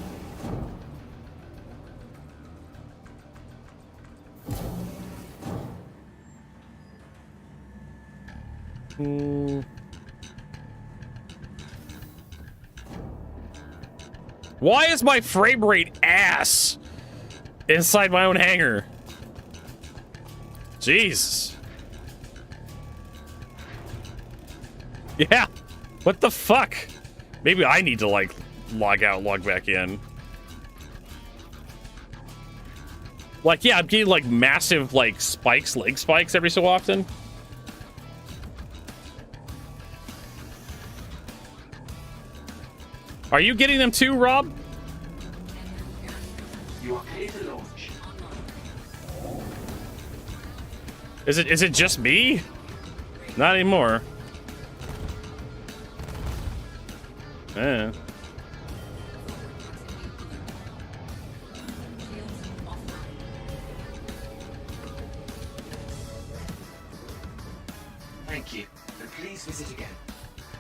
Why is my frame rate ass inside my own hangar? Jesus. Yeah. What the fuck? Maybe I need to, like, log out, log back in. Like, yeah, I'm getting, like, massive, like, spikes, leg spikes every so often. Are you getting them too, Rob? You are clear to launch. Is it just me? Not anymore. Eh. Thank you. And please visit again.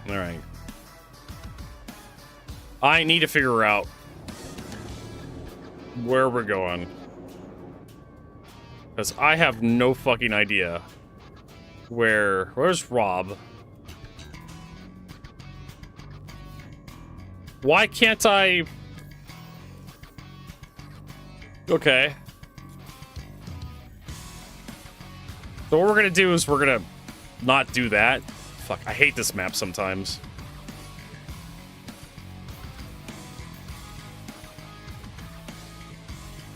All right. I need to figure out where we're going. Because I have no fucking idea where's Rob? Why can't I? Okay. So what we're gonna do is we're gonna not do that. Fuck, I hate this map sometimes.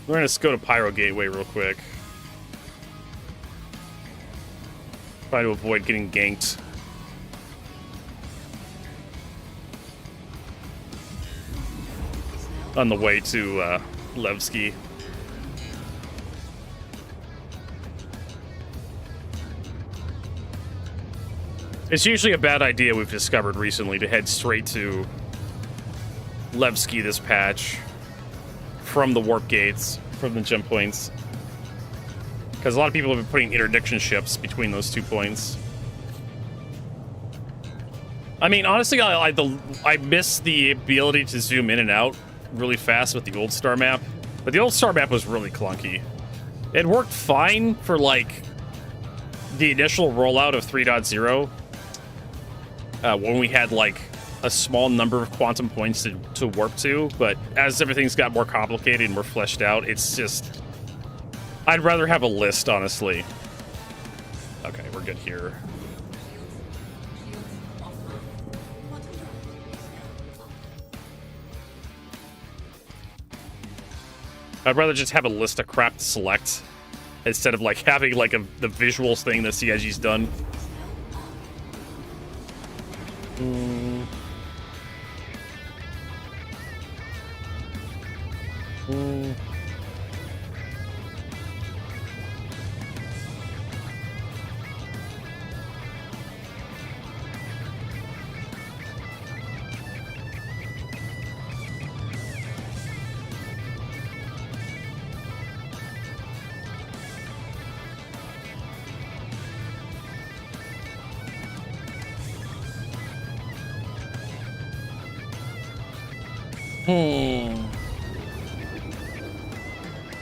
We're gonna just go to Pyro Gateway real quick. Try to avoid getting ganked. On the way to Levski. It's usually a bad idea, we've discovered recently, to head straight to Levski this patch. From the warp gates, from the jump points. Because a lot of people have been putting interdiction ships between those 2 points. I mean, honestly, I miss the ability to zoom in and out really fast with the old star map. But the old star map was really clunky. It worked fine for, like, the initial rollout of 3.0. When we had, like, a small number of quantum points to warp to, but as everything's got more complicated and more fleshed out, it's just... I'd rather have a list, honestly. Okay, we're good here. I'd rather just have a list of crap to select instead of, like, having, like, the visuals thing that CIG's done.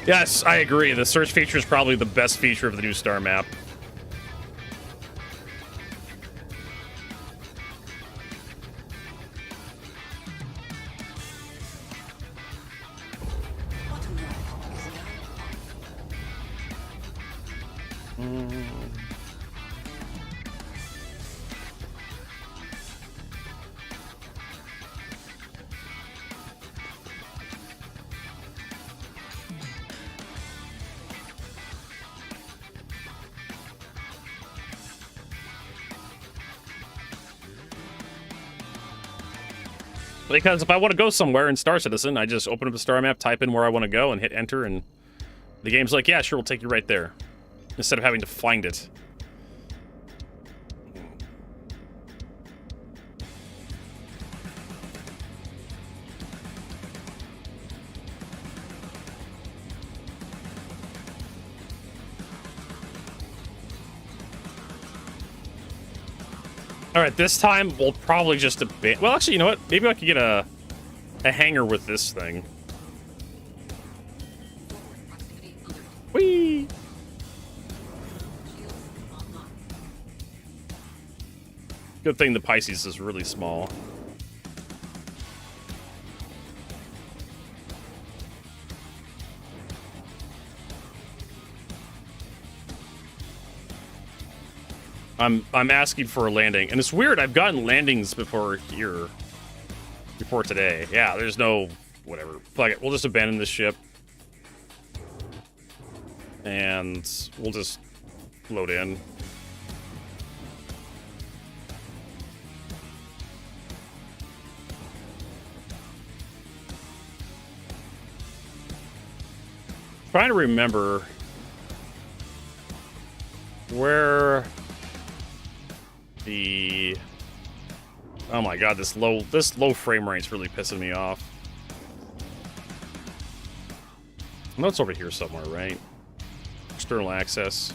Yes, I agree. The search feature is probably the best feature of the new star map. Because if I want to go somewhere in Star Citizen, I just open up the star map, type in where I want to go, and hit enter, and the game's like, yeah, sure, we'll take you right there. Instead of having to find it. All right, this time we'll probably just abandon. Well, actually, you know what? Maybe I could get a hanger with this thing. Whee! Good thing the Pisces is really small. I'm asking for a landing, and it's weird. I've gotten landings before here, before today. Yeah, there's no whatever. Fuck it. We'll just abandon this ship, and we'll just load in. Trying to remember where the... Oh my god, this low frame rate's really pissing me off. I know it's over here somewhere, right? External access.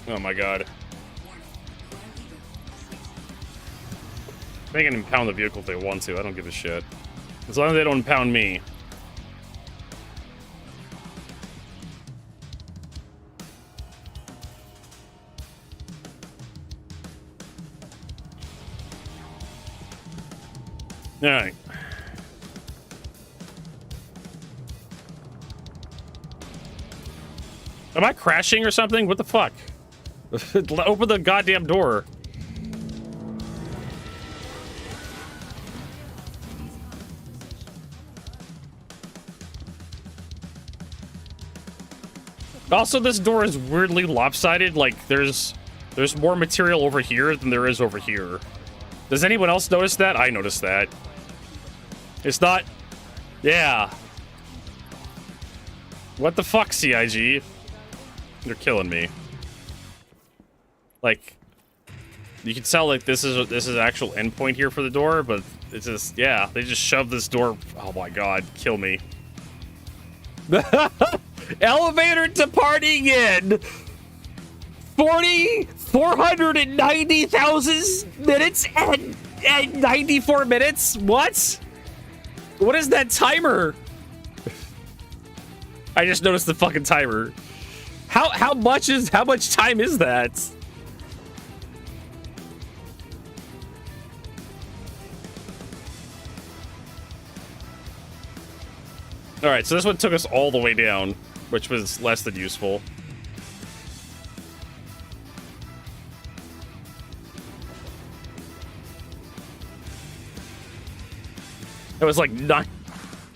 Oh my god. They can impound the vehicle if they want to. I don't give a shit. As long as they don't impound me. Alright. Am I crashing or something? What the fuck? Open the goddamn door. Also, this door is weirdly lopsided. Like, there's more material over here than there is over here. Does anyone else notice that? I noticed that. It's not... Yeah. What the fuck, CIG? You're killing me. Like, you can tell like this is actual endpoint here for the door, but it's just, yeah, they just shoved this door. Oh my god, kill me. Elevator departing in 490,000 minutes and 94 minutes. What is that timer? I just noticed the fucking timer. How much time is that? All right, so this one took us all the way down, which was less than useful. It was like nine.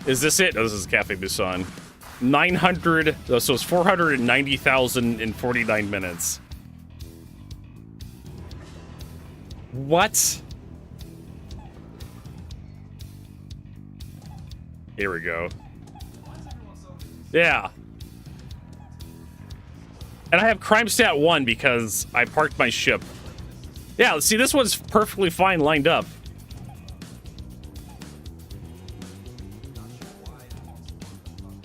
Is this it? No, this is Cafe Busan. 900. So it's 490,000 in 49 minutes. What? Here we go. Yeah. And I have crime stat 1 because I parked my ship. Yeah, see, this one's perfectly fine lined up.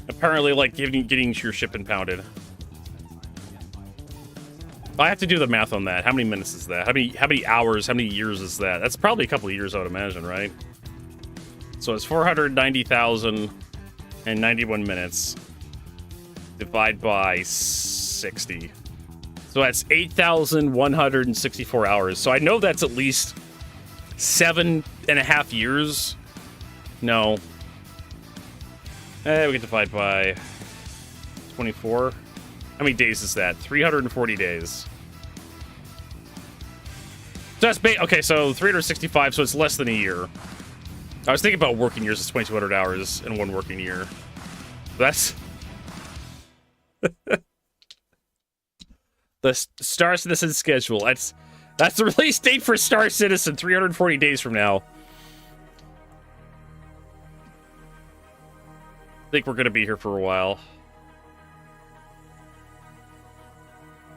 Apparently, like, getting your ship impounded. I have to do the math on that. How many minutes is that? How many hours, how many years is that? That's probably a couple of years, I would imagine, right? So it's 490,091 minutes. Divide by 60. So that's 8,164 hours. So I know that's at least 7.5 years. No. We can divide by 24. How many days is that? 340 days. So that's okay, so 365, so it's less than a year. I was thinking about working years. It's 2,200 hours in one working year. That's... the Star Citizen schedule. That's the release date for Star Citizen, 340 days from now. think we're gonna be here for a while.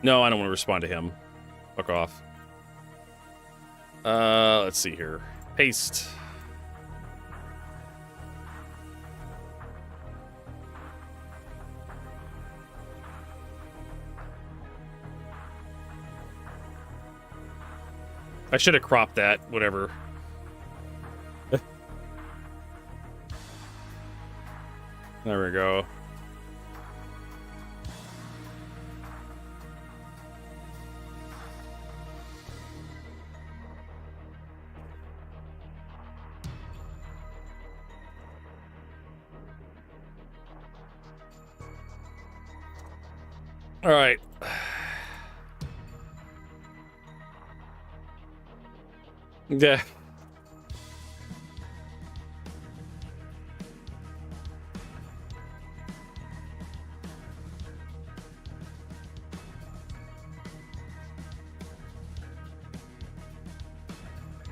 No, I don't want to respond to him. Fuck off. Let's see here. Paste. I should have cropped that, whatever. There we go. All right. Yeah.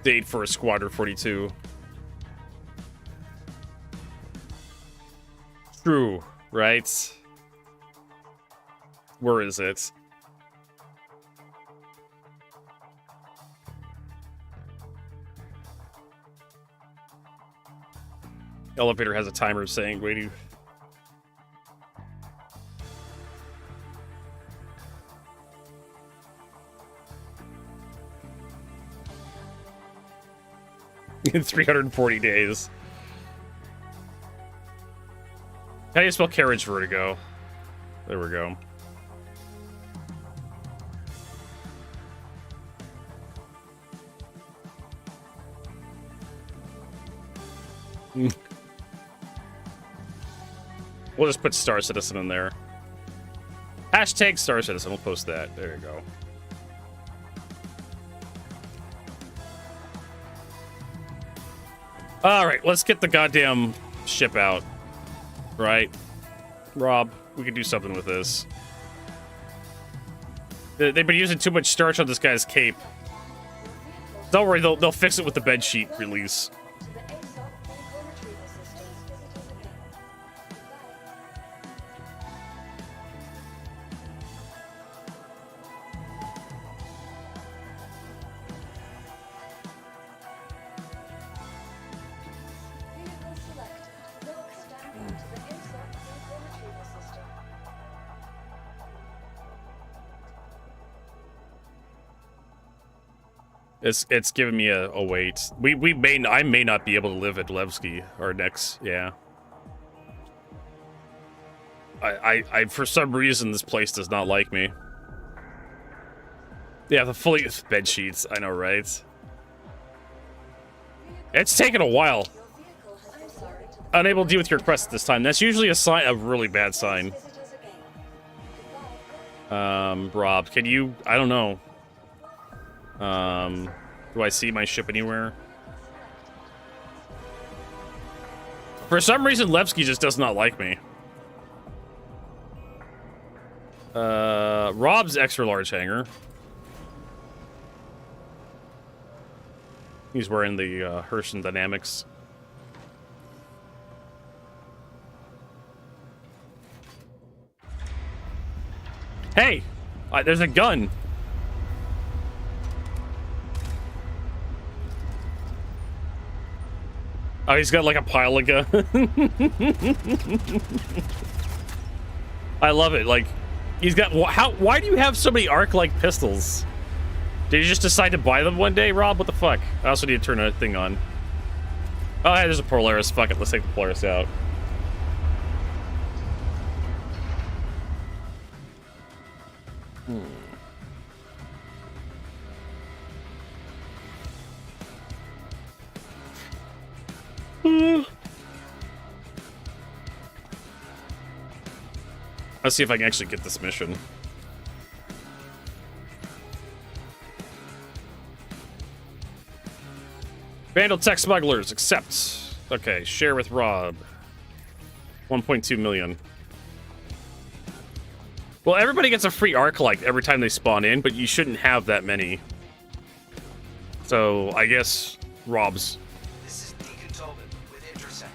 Date for a Squadron 42. True, right? Where is it? Elevator has a timer saying, waiting. In 340 days. How do you spell carriage vertigo? There we go. We'll just put Star Citizen in there. Hashtag Star Citizen. We'll post that. There you go. All right, let's get the goddamn ship out. Right? Rob, we can do something with this. They've been using too much starch on this guy's cape. Don't worry, they'll fix it with the bedsheet release. It's giving me a wait. I may not be able to live at Bluesky or next. Yeah. I for some reason this place does not like me. Yeah, the fully bed sheets. I know, right? It's taken a while. Unable to deal with your request this time. That's usually a sign, a really bad sign. Rob, can you? I don't know. Do I see my ship anywhere? For some reason, Levski just does not like me. Rob's extra large hangar. He's wearing the Herschel Dynamics. Hey! There's a gun! Oh, he's got like a pile of gun. I love it. Like, he's got... Why do you have so many arc-like pistols? Did you just decide to buy them one day, Rob? What the fuck? I also need to turn a thing on. Oh, hey, there's a Polaris. Fuck it, let's take the Polaris out. Let's see if I can actually get this mission. Vandal tech smugglers, accept. Okay, share with Rob. 1.2 million. Well, everybody gets a free arc like every time they spawn in, but you shouldn't have that many. So, I guess Rob's. This is Deacon Tobin with Intercept.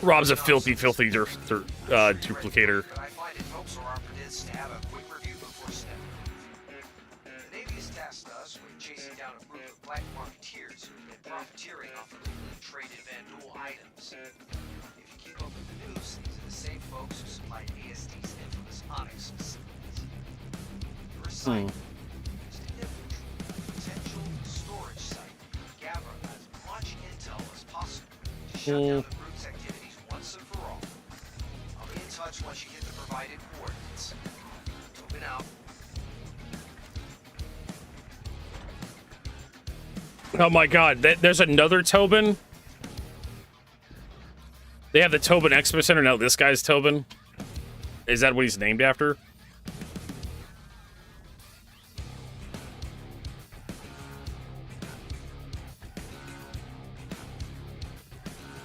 Rob's a filthy duplicator. Hmm. Mm. Oh my god, there's another Tobin? They have the Tobin Expo Center, now this guy's Tobin? Is that what he's named after?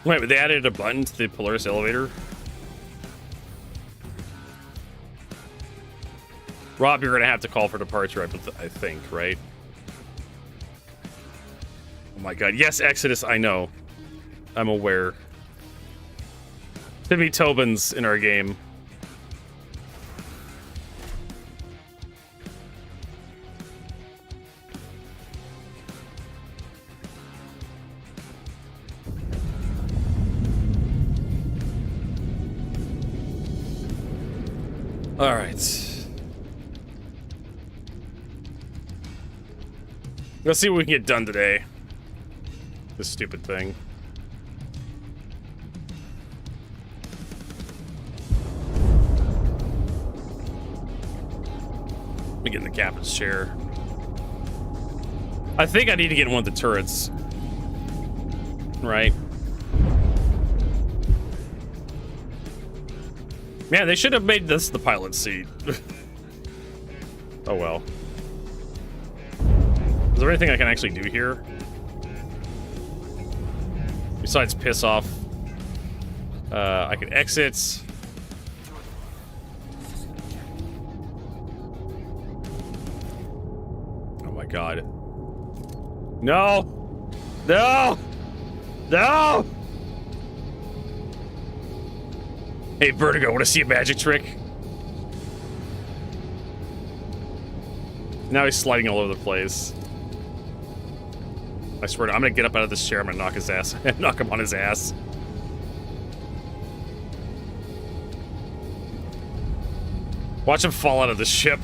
Wait, but they added a button to the Polaris elevator? Rob, you're gonna have to call for departure, I think, right? Oh my god, yes, Exodus, I know. I'm aware. Could be Tobin's in our game. All right. Let's see what we can get done today. This stupid thing. Let me get in the captain's chair. I think I need to get in one of the turrets. Right? Man, they should have made this the pilot seat. Oh well. Is there anything I can actually do here? Besides piss off. I can exit. Oh my god. No! No! No! Hey, Vertigo, want to see a magic trick? Now he's sliding all over the place. I swear to I'm gonna get up out of this chair, I'm gonna knock his ass. Knock him on his ass. Watch him fall out of the ship.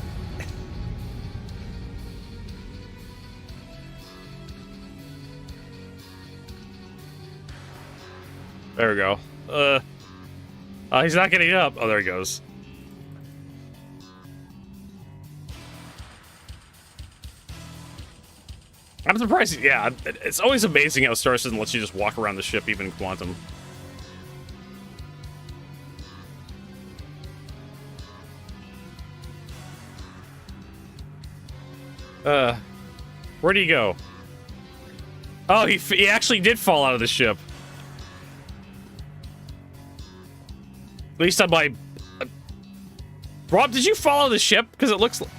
There we go. He's not getting up. Oh, there he goes. I'm surprised. Yeah, it's always amazing how Star Citizen lets you just walk around the ship, even in Quantum. Where'd he go? Oh, he actually did fall out of the ship. At least on my... Rob, did you follow the ship? Because it looks like...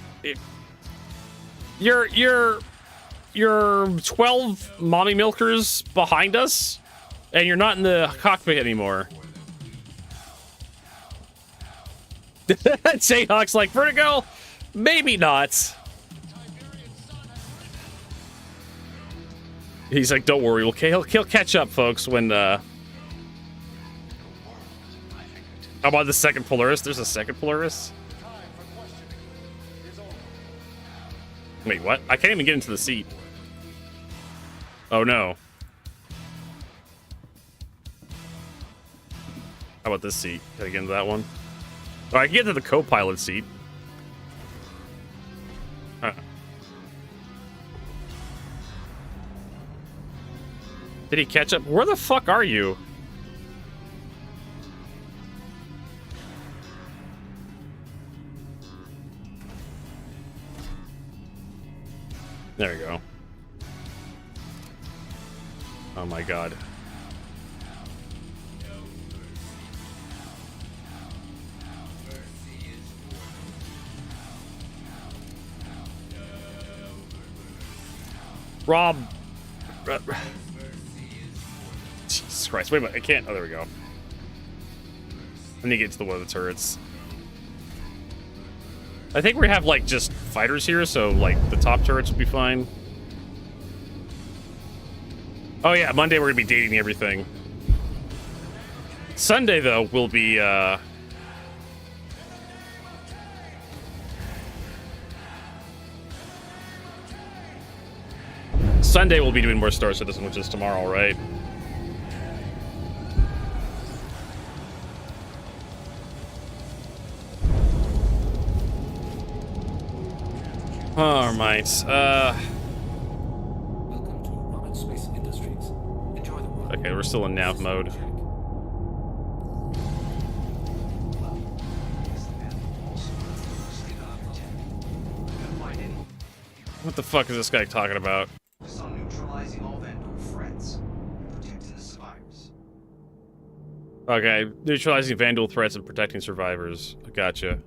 You're 12 mommy milkers behind us, and you're not in the cockpit anymore. Jayhawk's like, Vertigo? Maybe not. He's like, don't worry, he'll catch up, folks, when... How about the second Polaris? There's a second Polaris? Wait, what? I can't even get into the seat. Oh, no. How about this seat? Can I get into that one? Oh, I can get into the co-pilot seat. Huh. Did he catch up? Where the fuck are you? There we go. Oh my god. Rob. Jesus Christ. Wait a minute. I can't. Oh, there we go. I need to get to one of the turrets. I think we have, like, just fighters here, so, like, the top turrets will be fine. Oh, yeah, Monday we're gonna be dating everything. Sunday, though, will be, Sunday we'll be doing more Star Citizen, which is tomorrow, right? All right. Okay, we're still in nav mode. What the fuck is this guy talking about? Focus on neutralizing all Vandal threats and protecting the survivors. Okay, neutralizing Vandal threats and protecting survivors. Gotcha.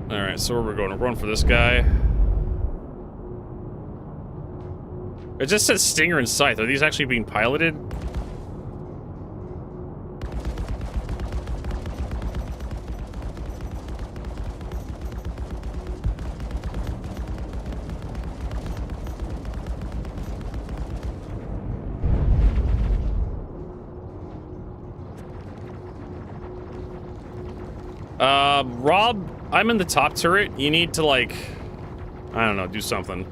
Alright, so where we're going? We're going for this guy. It just says Stinger and Scythe. Are these actually being piloted? Rob, I'm in the top turret. You need to, like, I don't know, do something.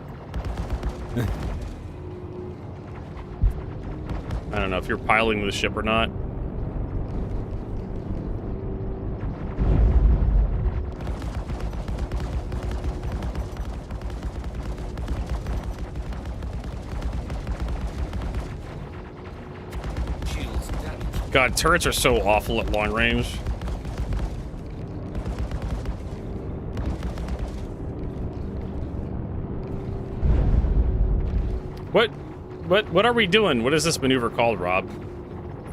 I don't know if you're piloting the ship or not. God, turrets are so awful at long range. What are we doing? What is this maneuver called, Rob?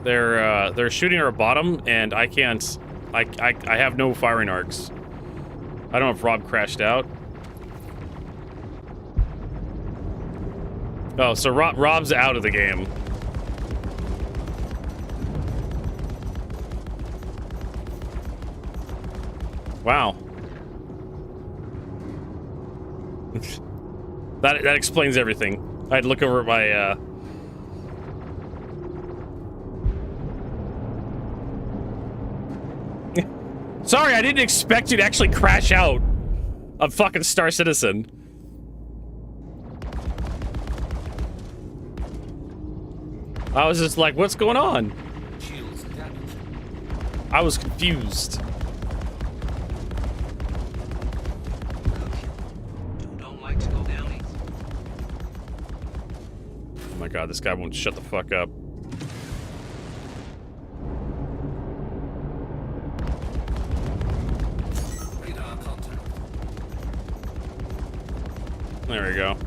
They're shooting our bottom, and I can't. I have no firing arcs. I don't know if Rob crashed out. Oh, so Rob's out of the game. Wow. That explains everything. I'd look over at my, Sorry, I didn't expect you to actually crash out of fucking Star Citizen. I was just like, what's going on? I was confused. Oh my god, this guy won't shut the fuck up. There we go.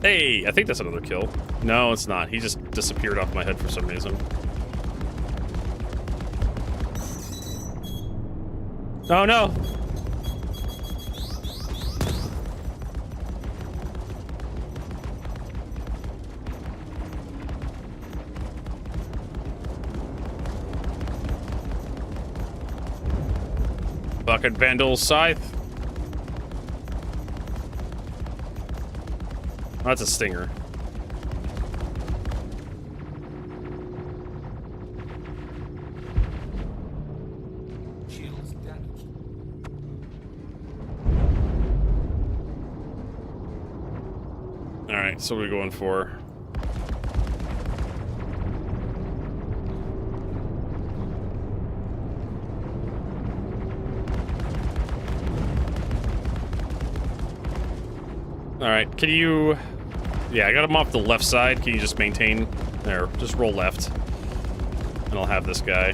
Hey, I think that's another kill. No, it's not. He just disappeared off my head for some reason. Oh no! Fucking Vandal Scythe. Oh, that's a Stinger. Alright, so what are we going for? Alright, can you... Yeah, I got him off the left side. Can you just maintain... There, just roll left. And I'll have this guy.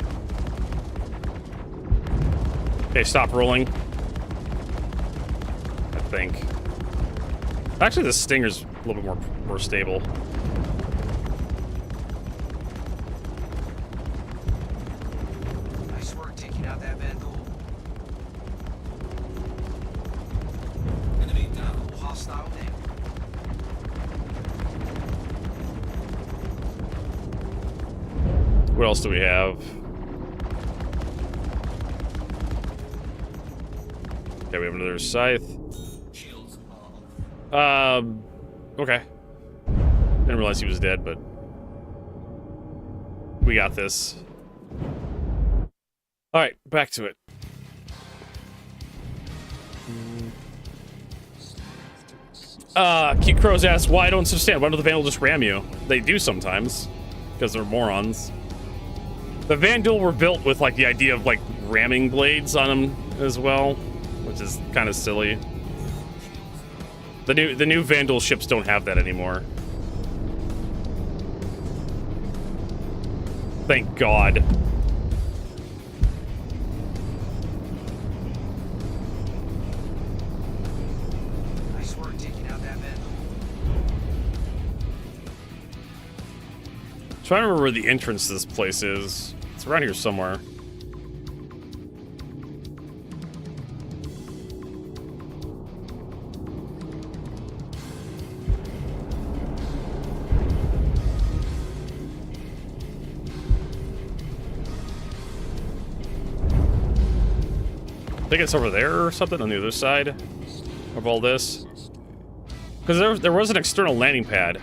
Okay, stop rolling. I think. Actually, the Stinger's a little bit more stable. Nice work taking out that Vandal. What else do we have? Okay, we have another scythe. Okay. Didn't realize he was dead, but we got this. All right, back to it. Cute Crows asks, why I don't understand. Why don't the Vandal just ram you? They do sometimes, because they're morons. The Vandal were built with like the idea of like ramming blades on them as well, which is kind of silly. The new Vandal ships don't have that anymore. Thank God. Nice work taking out that Vandal. Trying to remember where the entrance to this place is. It's around here somewhere. I think it's over there or something on the other side of all this. Because there was an external landing pad.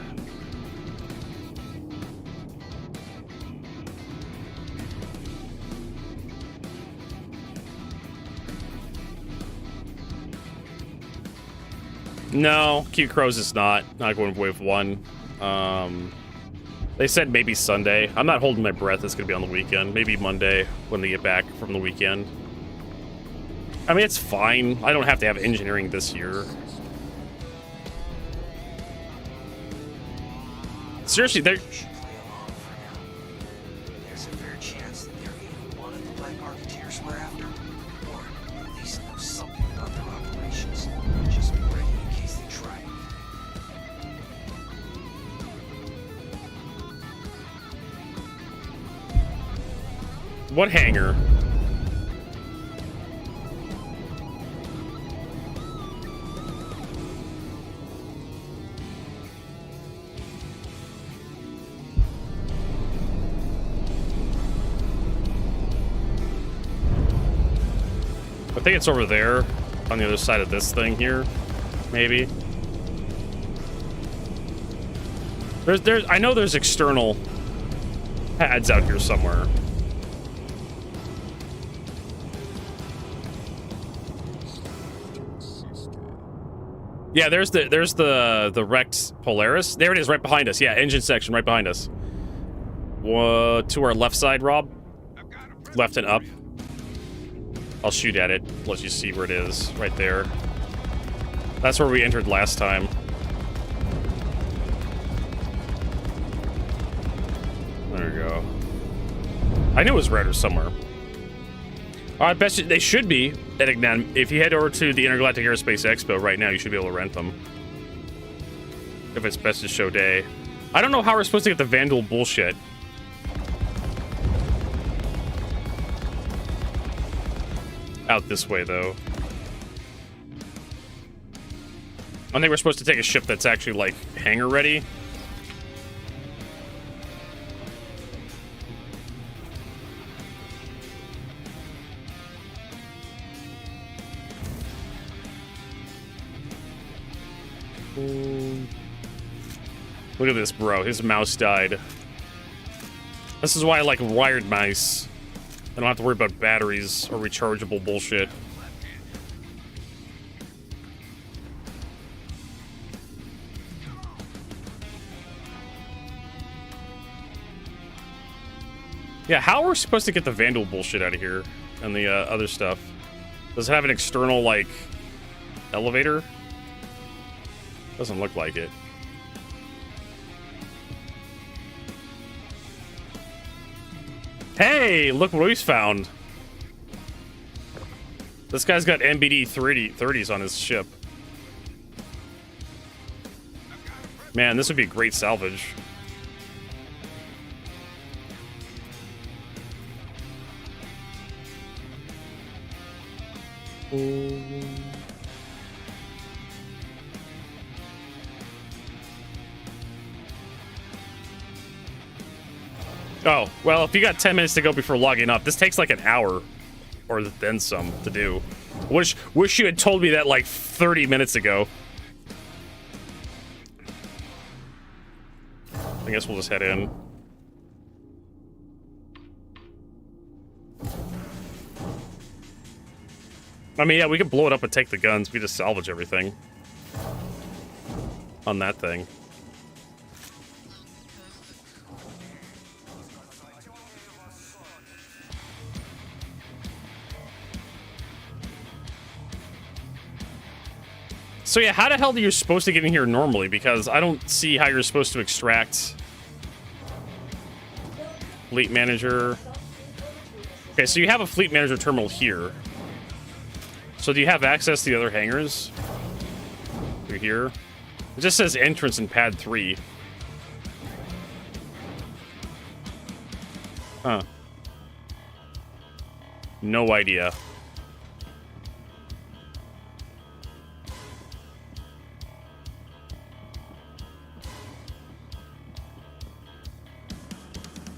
No, Cute Crows is not going with wave 1. They said maybe Sunday. I'm not holding my breath. It's going to be on the weekend. Maybe Monday when they get back from the weekend. I mean, it's fine. I don't have to have engineering this year. Seriously, they're... There's a fair chance that they're either one of the Black Arketeers we're after, or at least know something about their operations. Just be ready in case they try it. What hangar? I think it's over there on the other side of this thing here, maybe. I know there's external pads out here somewhere. Yeah, there's the wrecked Polaris. There it is, right behind us. Yeah, engine section right behind us. To our left side, Rob. Left and up. I'll shoot at it. Let you see where it is. Right there. That's where we entered last time. There we go. I knew it was red or somewhere. I bet they should be at Ignan. If you head over to the Intergalactic Aerospace Expo right now, you should be able to rent them. If it's Best of Show Day. I don't know how we're supposed to get the Vandal bullshit. Out this way, though. I think we're supposed to take a ship that's actually, like, hangar ready. Look at this, bro. His mouse died. This is why I like wired mice. I don't have to worry about batteries or rechargeable bullshit. Yeah, how are we supposed to get the Vandal bullshit out of here and the other stuff? Does it have an external, like, elevator? Doesn't look like it. Hey, look what we found. This guy's got MBD 30s on his ship. Man, this would be a great salvage. Oh, well, if you got 10 minutes to go before logging up, this takes like an hour or then some to do. Wish you had told me that like 30 minutes ago. I guess we'll just head in. I mean, yeah, we could blow it up and take the guns. We just salvage everything on that thing. So yeah, how the hell are you supposed to get in here normally? Because I don't see how you're supposed to extract fleet manager. Okay, so you have a fleet manager terminal here. So do you have access to the other hangars? Through here? It just says entrance in pad 3. Huh. No idea.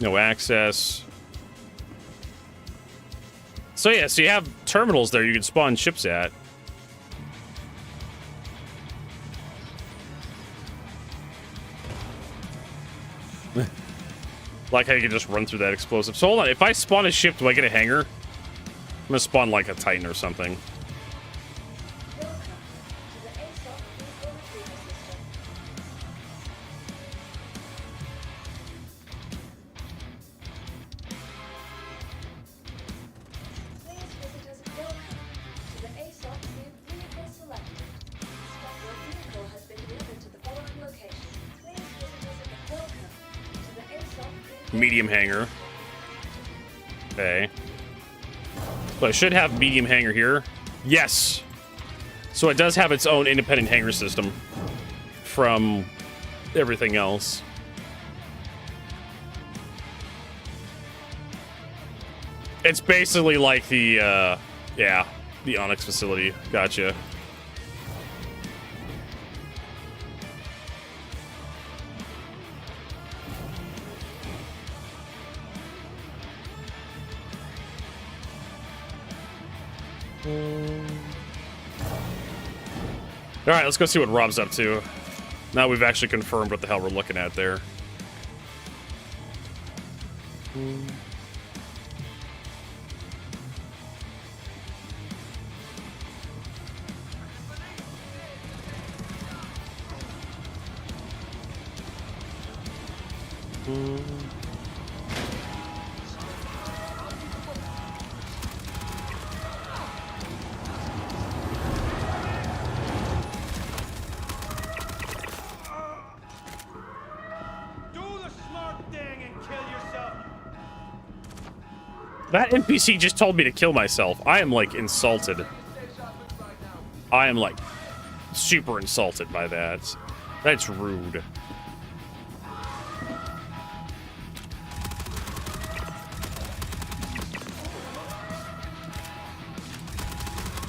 No access. So yeah, so you have terminals there you can spawn ships at. Like how you can just run through that explosive. So hold on, if I spawn a ship, do I get a hangar? I'm gonna spawn like a Titan or something. Medium hangar. Okay. So I should have medium hangar here. Yes. So it does have its own independent hangar system from everything else. It's basically like the, yeah, the Onyx facility. Gotcha. Alright, let's go see what Rob's up to. Now we've actually confirmed what the hell we're looking at there. That NPC just told me to kill myself. I am, like, insulted. I am, like, super insulted by that. That's rude.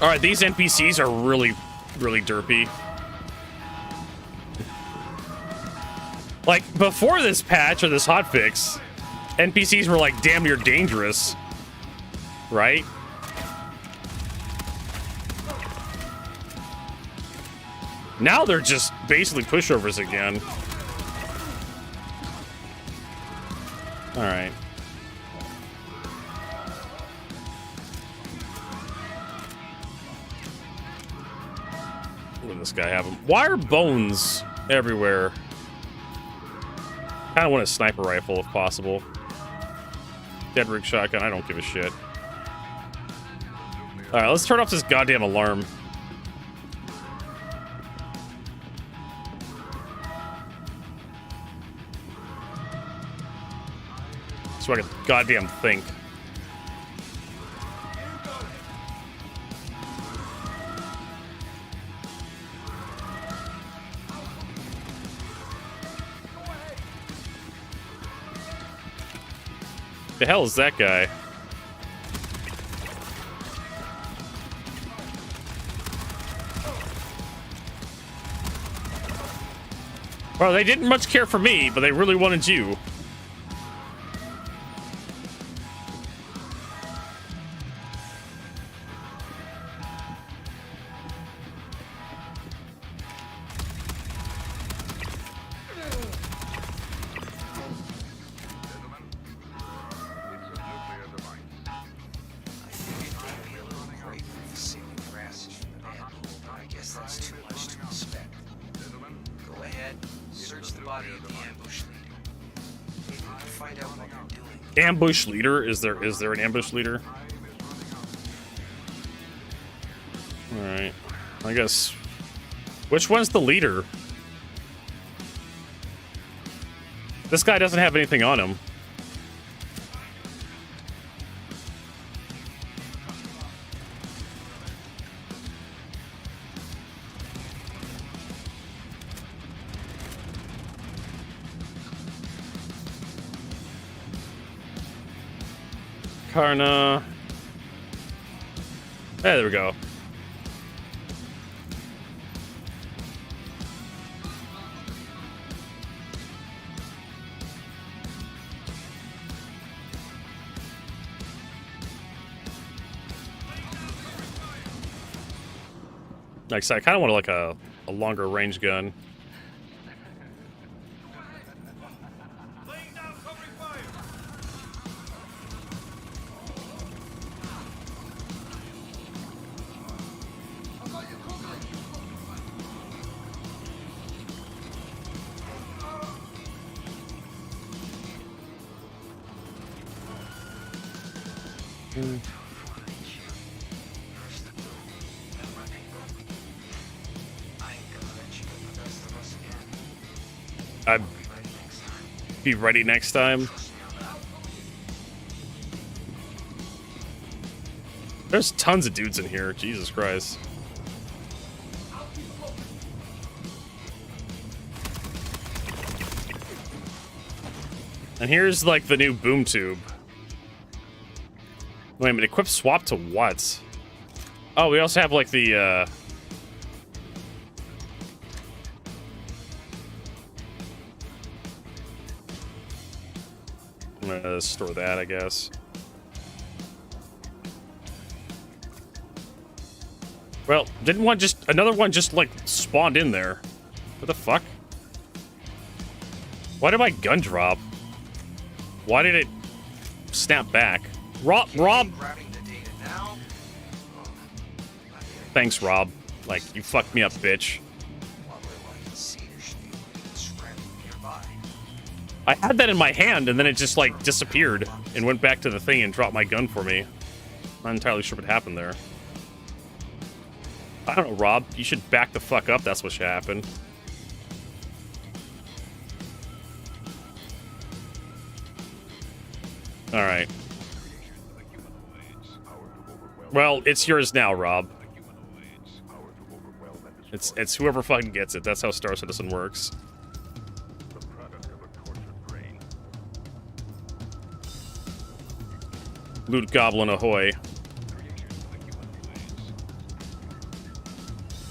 Alright, these NPCs are really, really derpy. Like, before this patch or this hotfix, NPCs were, like, damn near dangerous. Right? Now they're just basically pushovers again. Alright. What does this guy have? Why are bones everywhere? Kinda want a sniper rifle if possible. Dead rig shotgun, I don't give a shit. Alright, let's turn off this goddamn alarm. So I can goddamn think. The hell is that guy? Well, they didn't much care for me, but they really wanted you. Ambush leader? Is there an ambush leader? Alright. I guess. Which one's the leader? This guy doesn't have anything on him. Karna. Hey, there we go. Like I said, I kind of want like a longer range gun. I'd be ready next time. There's tons of dudes in here. Jesus Christ. And here's like the new boom tube. Wait a minute, equip swap to what? Oh, we also have like the I'm gonna store that, I guess. Well, didn't one just another one just like spawned in there? What the fuck? Why did my gun drop? Why did it snap back? Rob! Thanks, Rob. Like, you fucked me up, bitch. I had that in my hand, and then it just, like, disappeared and went back to the thing and dropped my gun for me. Not entirely sure what happened there. I don't know, Rob. You should back the fuck up. That's what should happen. Alright. Well, it's yours now, Rob. It's whoever fucking gets it. That's how Star Citizen works. Loot Goblin ahoy.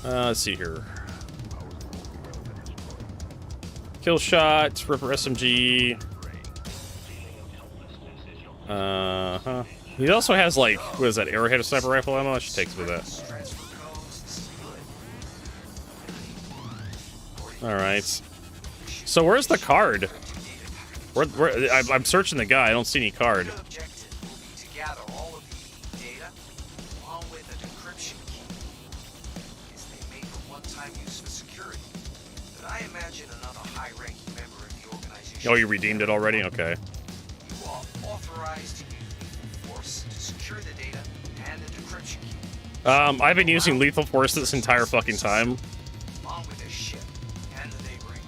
Let's see here. Kill shot, Ripper SMG. He also has like, what is that, arrowhead sniper rifle ammo? I should take some of that. Alright. So where's the card? I'm searching the guy, I don't see any card. Oh, you redeemed it already? Okay. You are authorized to use lethal force to secure the data and the decryption key. I've been using lethal force this entire fucking time. Along with this ship and the neighboring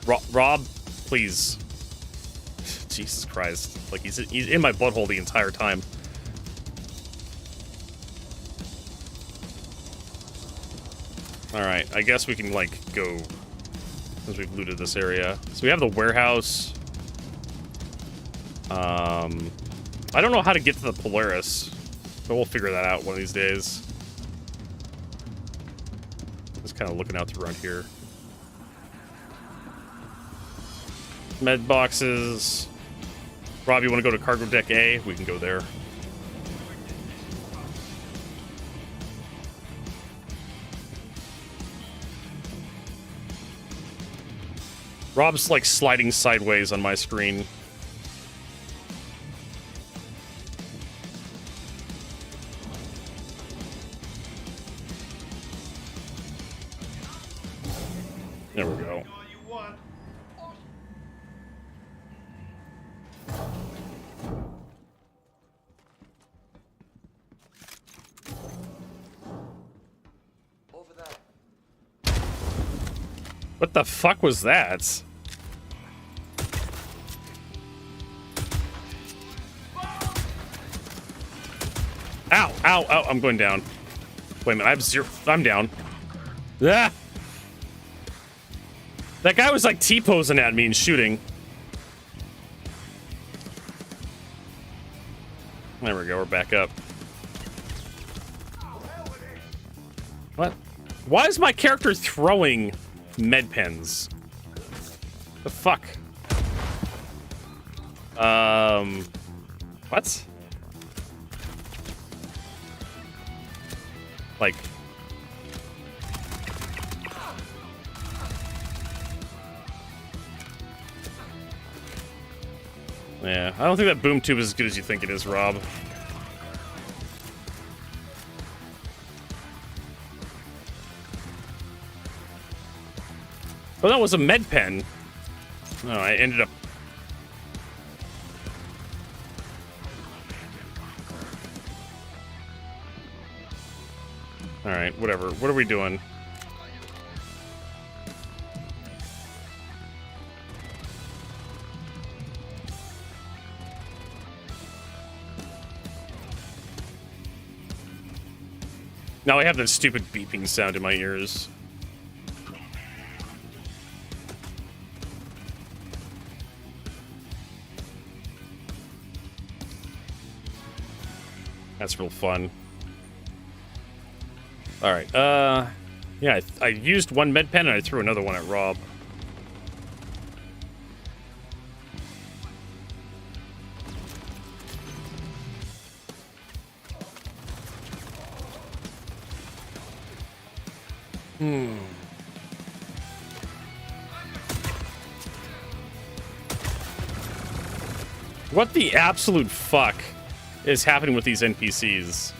base. Rob, please. Jesus Christ. Like, he's in my butthole the entire time. Alright, I guess we can, like, go... Since we've looted this area. So we have the warehouse. I don't know how to get to the Polaris, but we'll figure that out one of these days. Just kind of looking out through around here. Med boxes. Rob, you want to go to cargo deck A? We can go there. Rob's like sliding sideways on my screen. There we go. What the fuck was that? Ow, ow, ow, I'm going down. Wait a minute, I have 0. I'm down. Ah! That guy was like T-posing at me and shooting. There we go, we're back up. What? Why is my character throwing med pens? The fuck? What? Like... Yeah, I don't think that boom tube is as good as you think it is, Rob. Oh, that was a med pen. Oh, I ended up... Alright, whatever. What are we doing? Now I have that stupid beeping sound in my ears. That's real fun. Alright, yeah, I used one med pen and I threw another one at Rob. What the absolute fuck is happening with these NPCs?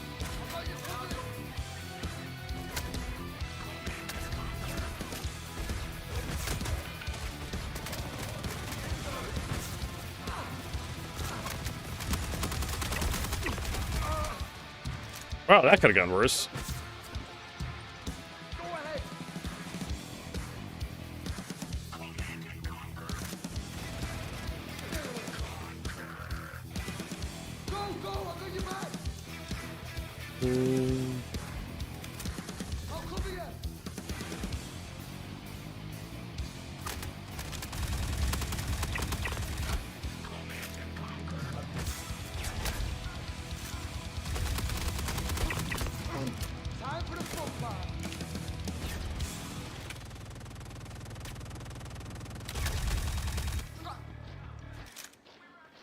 Wow, that could have gone worse.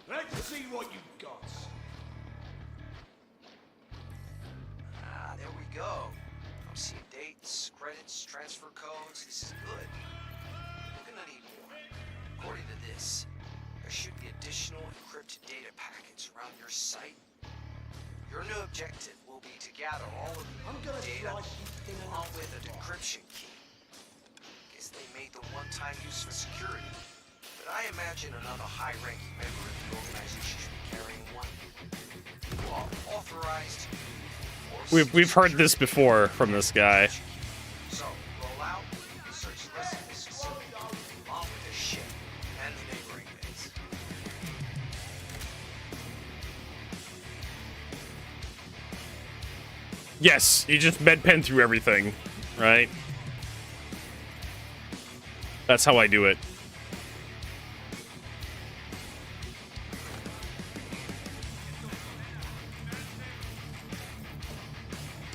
Let's see what you've got. Ah, there we go. I'm seeing dates, credits, transfer codes. This is good. We're gonna need more. According to this, there should be additional encrypted data packets around your site. Your new objective will be to gather all of the data along with a decryption key. Guess they made the one-time use for security. But I imagine another high-ranking member of the organization should be carrying one. You are authorized. We've heard this before from this guy. So, roll out, search the rest of this facility, along with the ship and the neighboring base. Yes, you just med pen through everything, right? That's how I do it.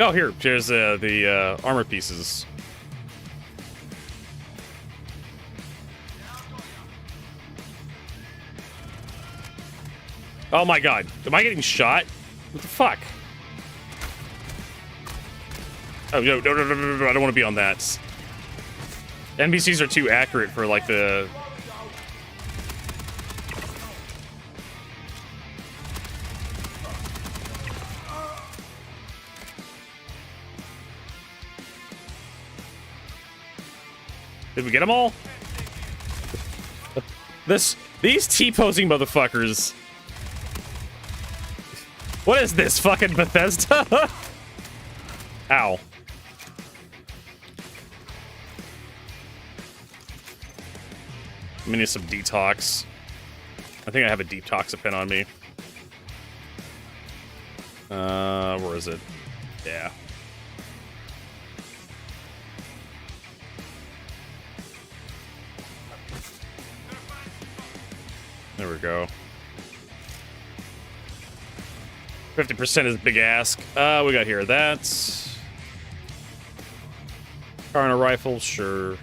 Oh, here's the armor pieces. Oh my god, am I getting shot? What the fuck? Oh, no, I don't want to be on that. NPCs are too accurate for, like, the... Did we get them all? These T-posing motherfuckers. What is this, fucking Bethesda? Ow. I'm gonna need some detox. I think I have a detoxipin on me. Where is it? Yeah. There we go. 50% is big ask. We got here. That's car and a rifle, sure.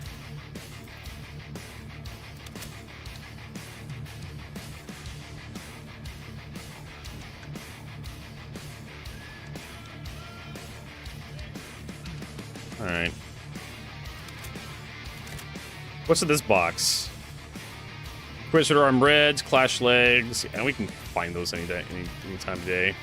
All right. What's in this box? Wizard arm reds, clash legs, and we can find those any day, any time of day.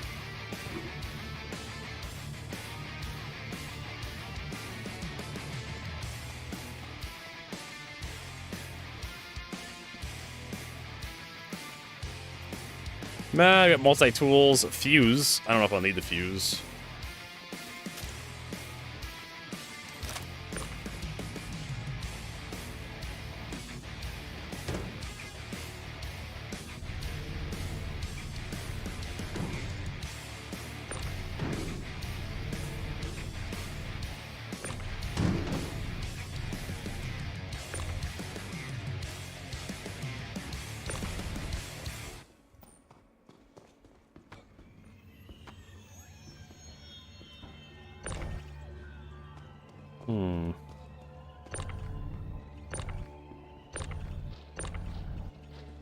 I got multi-tools, fuse. I don't know if I'll need the fuse.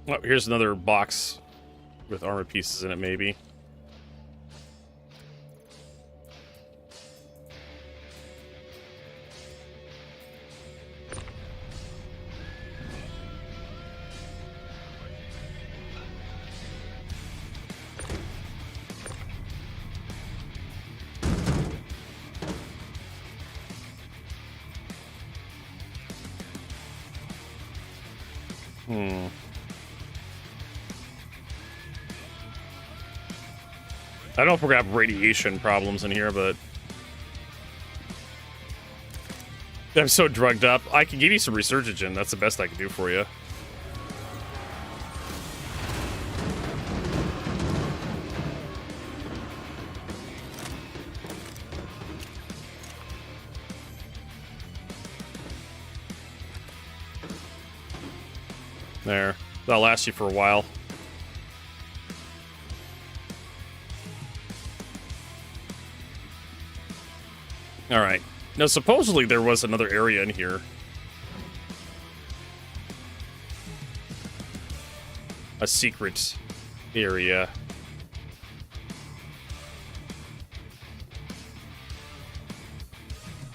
Oh, here's another box with armor pieces in it, maybe. I don't know if we're gonna have radiation problems in here, but I'm so drugged up. I can give you some resurgent. That's the best I can do for you. There. That'll last you for a while. All right. Now, supposedly there was another area in here. A secret area.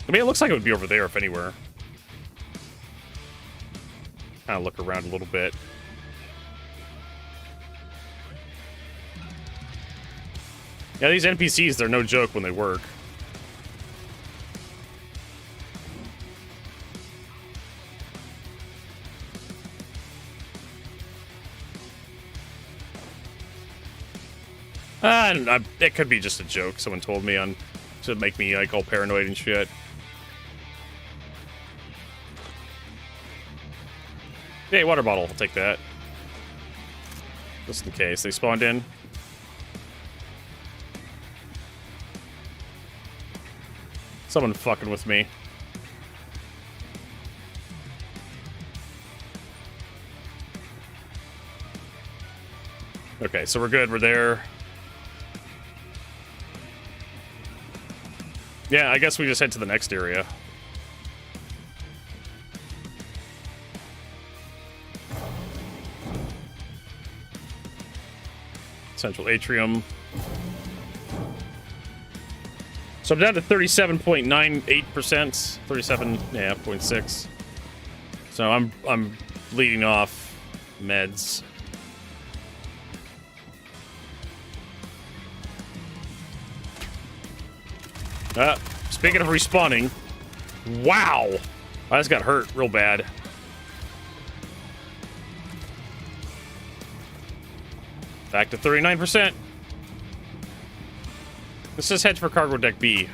I mean, it looks like it would be over there, if anywhere. Kind of look around a little bit. Yeah, these NPCs, they're no joke when they work. It could be just a joke someone told me on to make me like all paranoid and shit. Hey, water bottle. I'll take that. Just in case they spawned in. Someone fucking with me. Okay, so we're good. We're there. Yeah, I guess we just head to the next area. Central atrium. So I'm down to 37.98%. 37.6. So I'm bleeding off meds. Speaking of respawning, wow! I just got hurt real bad. Back to 39%. Let's just head for cargo deck B.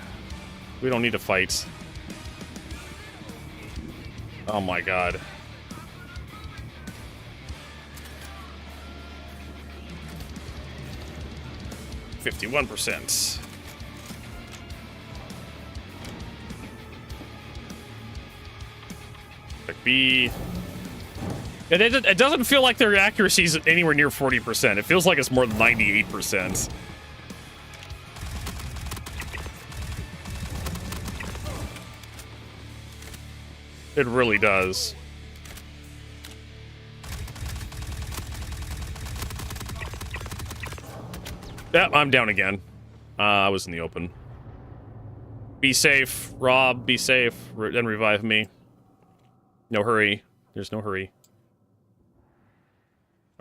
We don't need to fight. Oh my god. %. Deck B. It doesn't feel like their accuracy is anywhere near 40%. It feels like it's more than 98%. It really does. Yeah, I'm down again. I was in the open. Be safe, Rob. Be safe. Then revive me. No hurry. There's no hurry.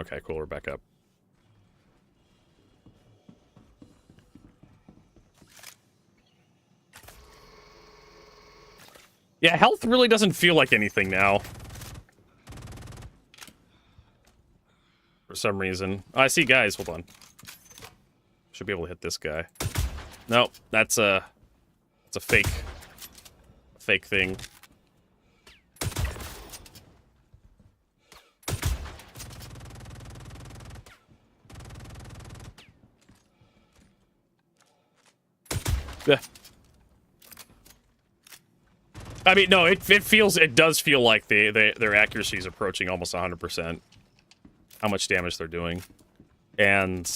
Okay, cool. We're back up. Yeah, health really doesn't feel like anything now. For some reason. Oh, I see guys. Hold on. Should be able to hit this guy. No, that's a fake thing. Yeah. I mean, no, it does feel like their accuracy is approaching almost 100%. How much damage they're doing. And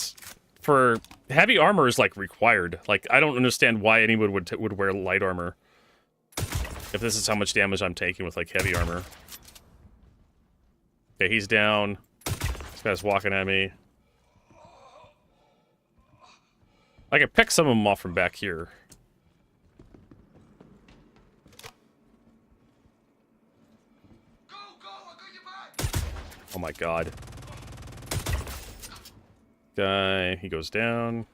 for heavy armor is like required. Like, I don't understand why anyone would wear light armor if this is how much damage I'm taking with like heavy armor. Okay, he's down. This guy's walking at me. I can pick some of them off from back here. Oh my god. Guy, he goes down.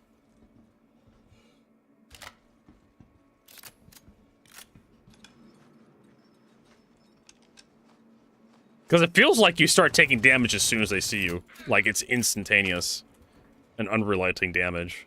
Because it feels like you start taking damage as soon as they see you. Like it's instantaneous and unrelenting damage.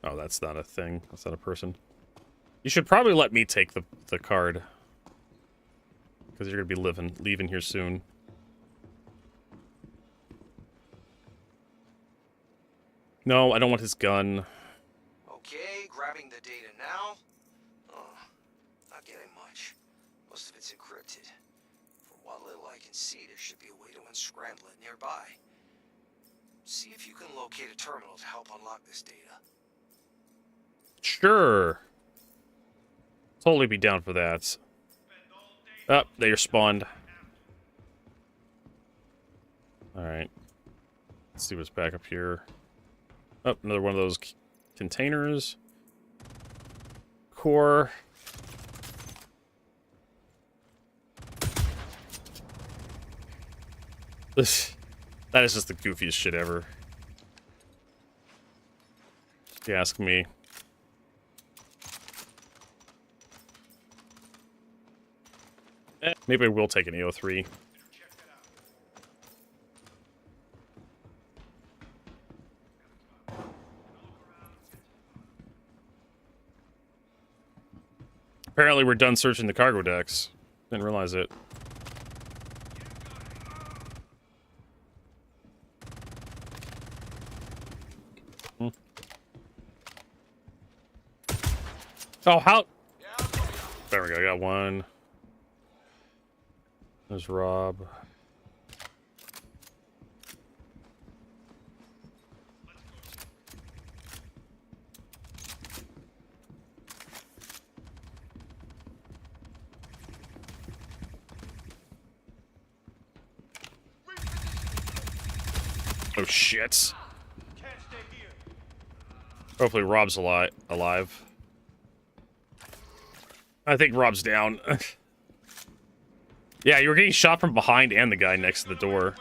Oh, that's not a thing. That's not a person. You should probably let me take the card. Because you're going to be leaving here soon. No, I don't want his gun. Okay, grabbing the data now. Oh, not getting much. Most of it's encrypted. From what little I can see, there should be a way to unscramble it nearby. See if you can locate a terminal to help unlock this data. Sure. Totally be down for that. Oh, they spawned. Alright. Let's see what's back up here. Oh, another one of those containers. Core. That is just the goofiest shit ever. If you ask me. Maybe I will take an AO3. Apparently we're done searching the cargo decks. Didn't realize it. Oh, how? There we go, I got one. There's Rob. Oh shit. Hopefully Rob's alive. I think Rob's down. Yeah, you were getting shot from behind and the guy next to the door.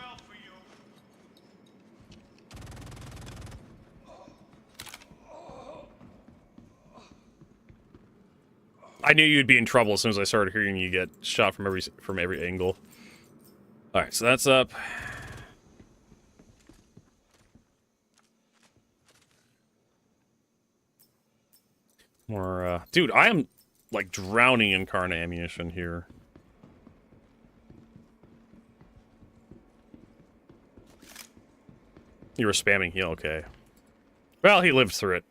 I knew you'd be in trouble as soon as I started hearing you get shot from every angle. All right, so that's up. More, dude, I am like drowning in Karna ammunition here. You were spamming heal, okay. Well, he lived through it.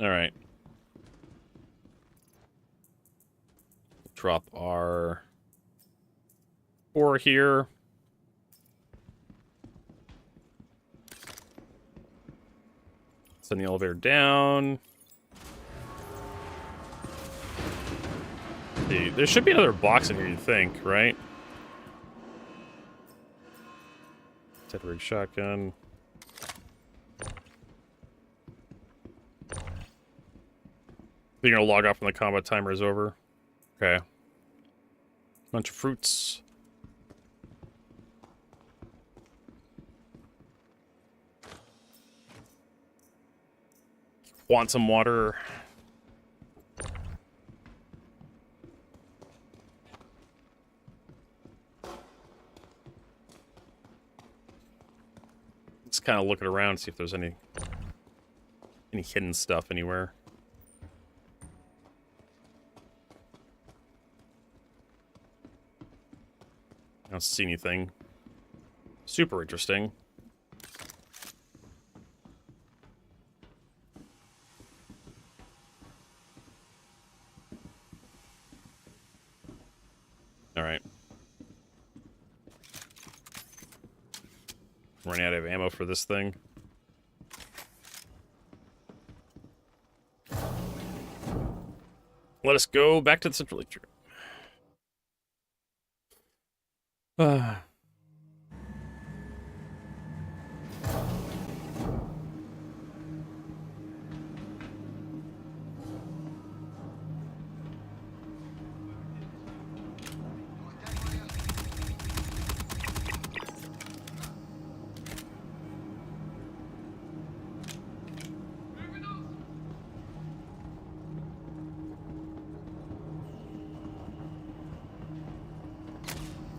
Alright. Drop our ore here. Send the elevator down. See, there should be another box in here, you'd think, right? Dead rig shotgun. You're gonna log off when the combat timer is over. Okay. Bunch of fruits. Want some water? Let's kind of look it around, see if there's any hidden stuff anywhere. I don't see anything super interesting. All right. Running out of ammo for this thing. Let us go back to the central atrium.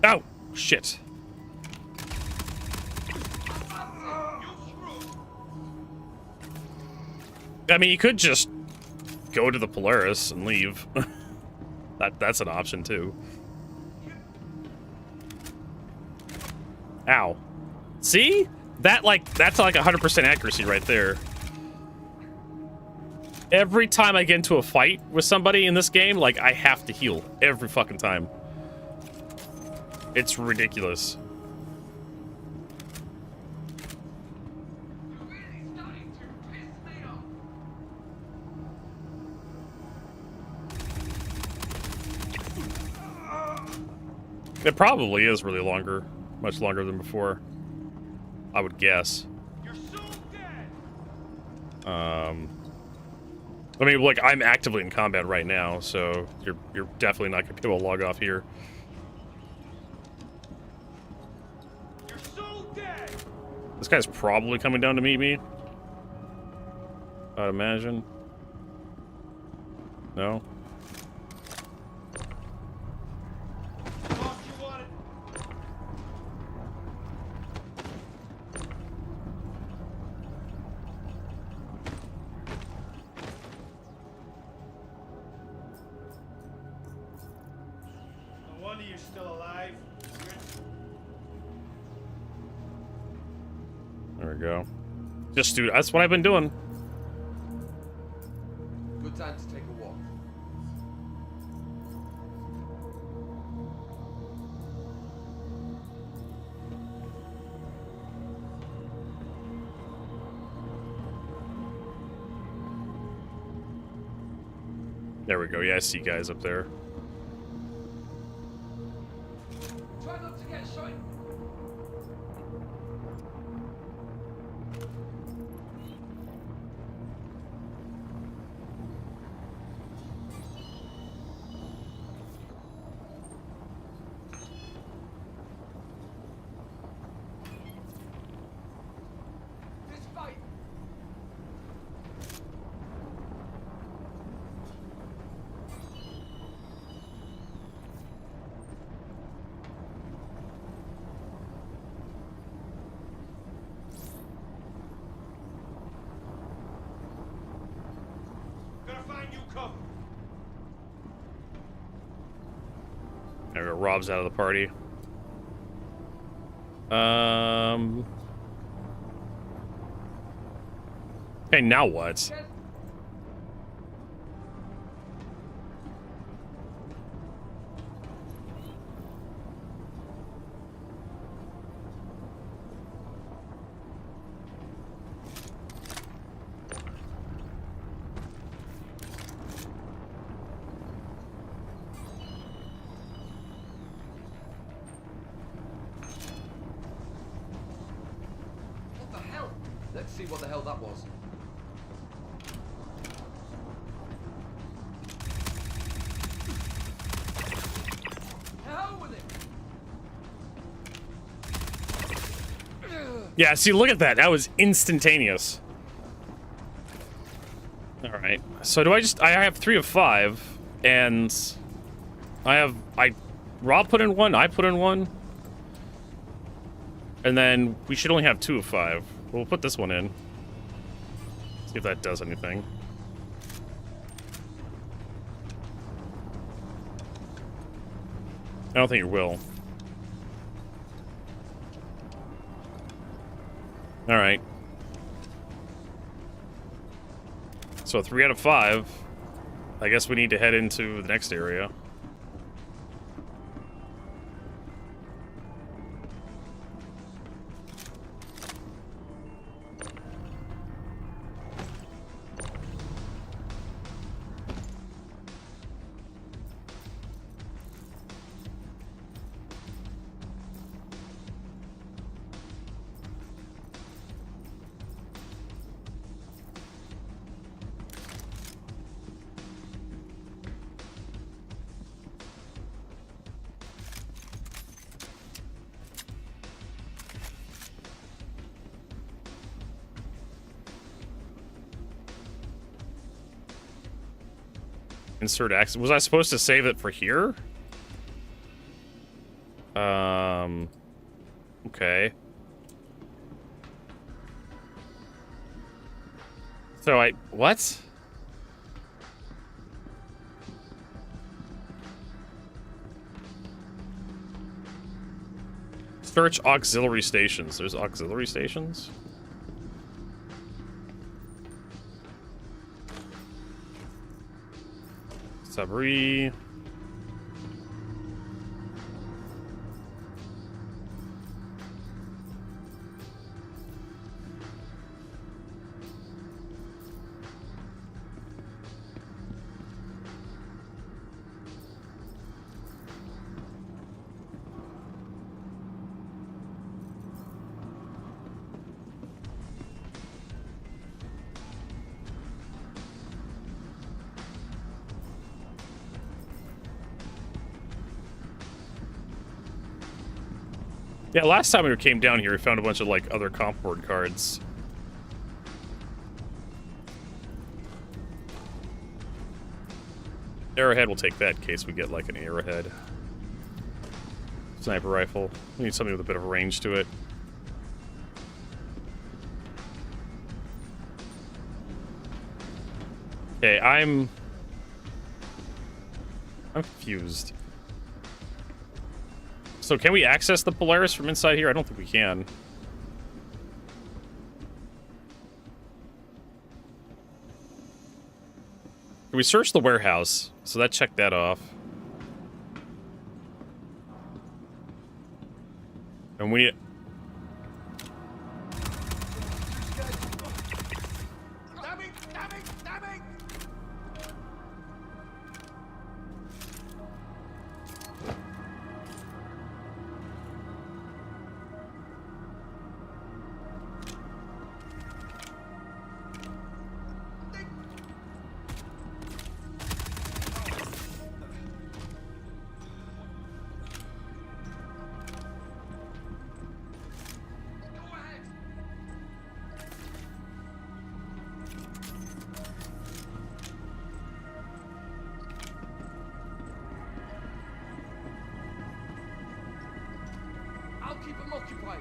Oh, shit. I mean, you could just go to the Polaris and leave. That's an option, too. Ow. See? That's like 100% accuracy right there. Every time I get into a fight with somebody in this game, like, I have to heal. Every fucking time. It's ridiculous. It probably is really longer. Much longer than before. I would guess. I mean, like, I'm actively in combat right now, so you're definitely not gonna be able to log off here. This guy's probably coming down to meet me. I'd imagine. No? No wonder you're still alive. There we go. Just do. That's what I've been doing. There we go. Yeah, I see guys up there. Try not to get shot. There we go. Rob's out of the party. Okay, now what? What the hell? Let's see what the hell that was. Hell with it. Yeah, see, look at that. That was instantaneous. Alright. So do I have 3 of 5, and Rob put in 1, I put in 1. And then we should only have 2 of 5. We'll put this one in. See if that does anything. I don't think it will. Alright. So 3 out of 5. I guess we need to head into the next area. Insert access. Was I supposed to save it for here? Okay. So what? Search auxiliary stations. There's auxiliary stations? Sabri. Yeah, last time we came down here, we found a bunch of, like, other comp board cards. Arrowhead, will take that in case we get, like, an arrowhead. Sniper rifle. We need something with a bit of range to it. Okay, I'm confused. So can we access the Polaris from inside here? I don't think we can. Can we search the warehouse? So that checked that off. And we... Keep them occupied.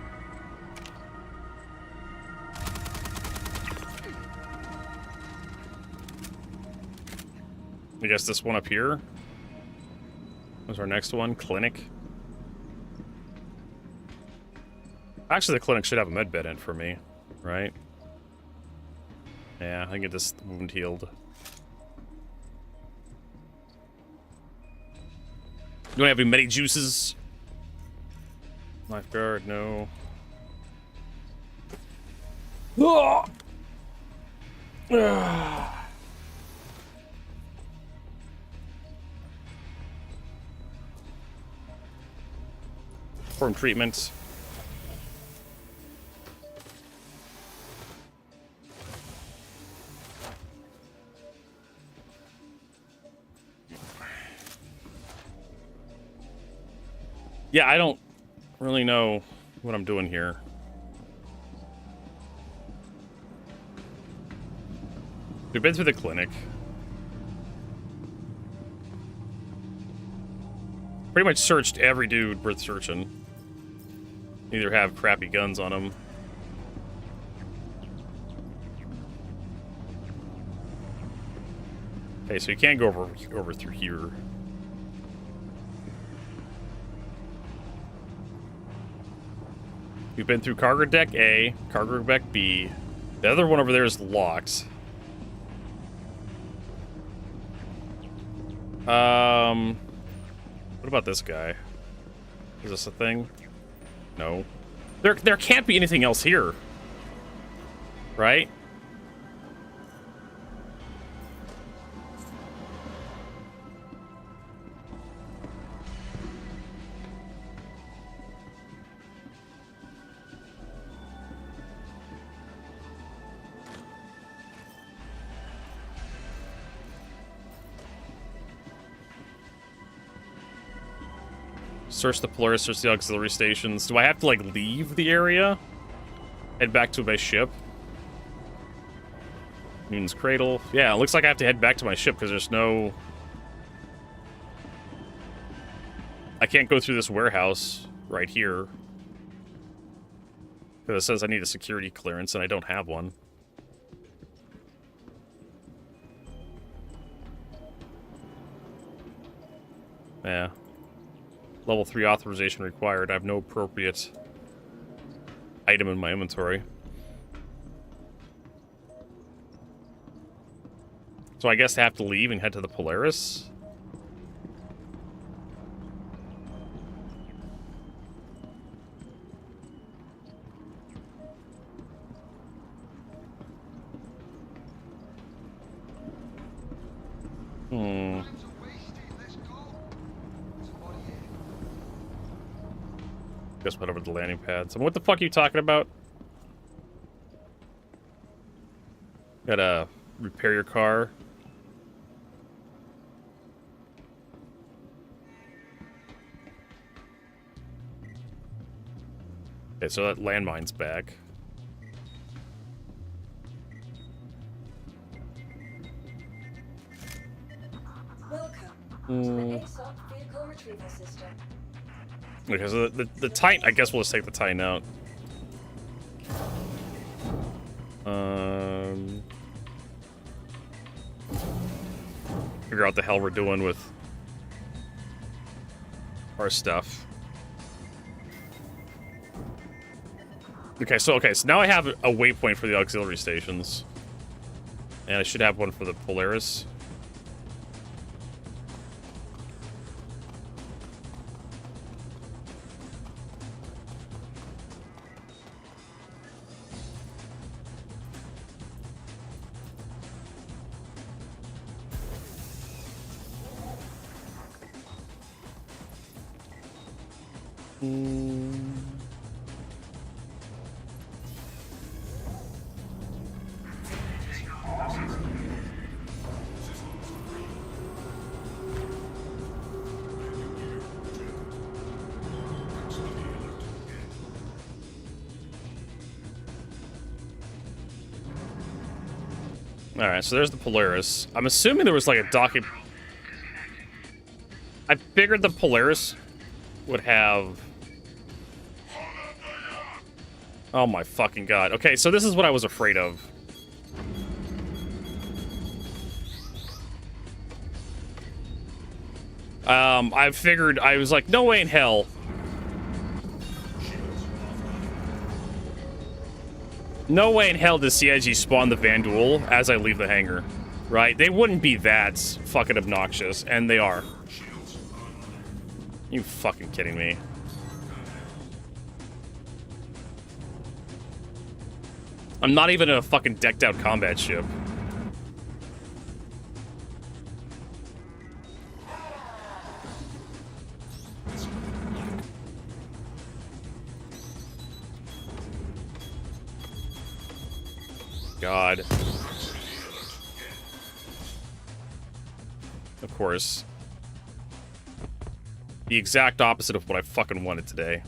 I guess this one up here was our next one. Clinic. Actually, the clinic should have a med bed in for me, right? Yeah, I can get this wound healed. Do I have any medi juices? Lifeguard, no. Perform treatment. Yeah, I don't really know what I'm doing here. We've been through the clinic. Pretty much searched every dude worth searching. Either have crappy guns on them. Okay, so you can't go over through here. We've been through cargo deck A, cargo deck B. The other one over there is locked. What about this guy? Is this a thing? No. There can't be anything else here. Right? Search the Polaris, search the auxiliary stations. Do I have to, like, leave the area? Head back to my ship? Moon's Cradle. Yeah, it looks like I have to head back to my ship because there's no... I can't go through this warehouse right here. Because it says I need a security clearance and I don't have one. Yeah. Level 3 authorization required. I have no appropriate item in my inventory. So I guess I have to leave and head to the Polaris? Guess whatever the landing pads. What the fuck are you talking about? Gotta repair your car. Okay, so that landmine's back. Welcome to the ASOP vehicle retrieval system. Okay, so the Titan, I guess we'll just take the Titan out. Figure out what the hell we're doing with our stuff. Okay, so now I have a waypoint for the auxiliary stations. And I should have one for the Polaris. Alright, so there's the Polaris. I'm assuming there was like a docking... I figured the Polaris would have Oh my fucking god. Okay, so this is what I was afraid of. I figured, I was like, no way in hell. No way in hell does CIG spawn the Vanduul as I leave the hangar. Right? They wouldn't be that fucking obnoxious, and they are. You fucking kidding me? I'm not even a fucking decked out combat ship. God. Of course. The exact opposite of what I fucking wanted today.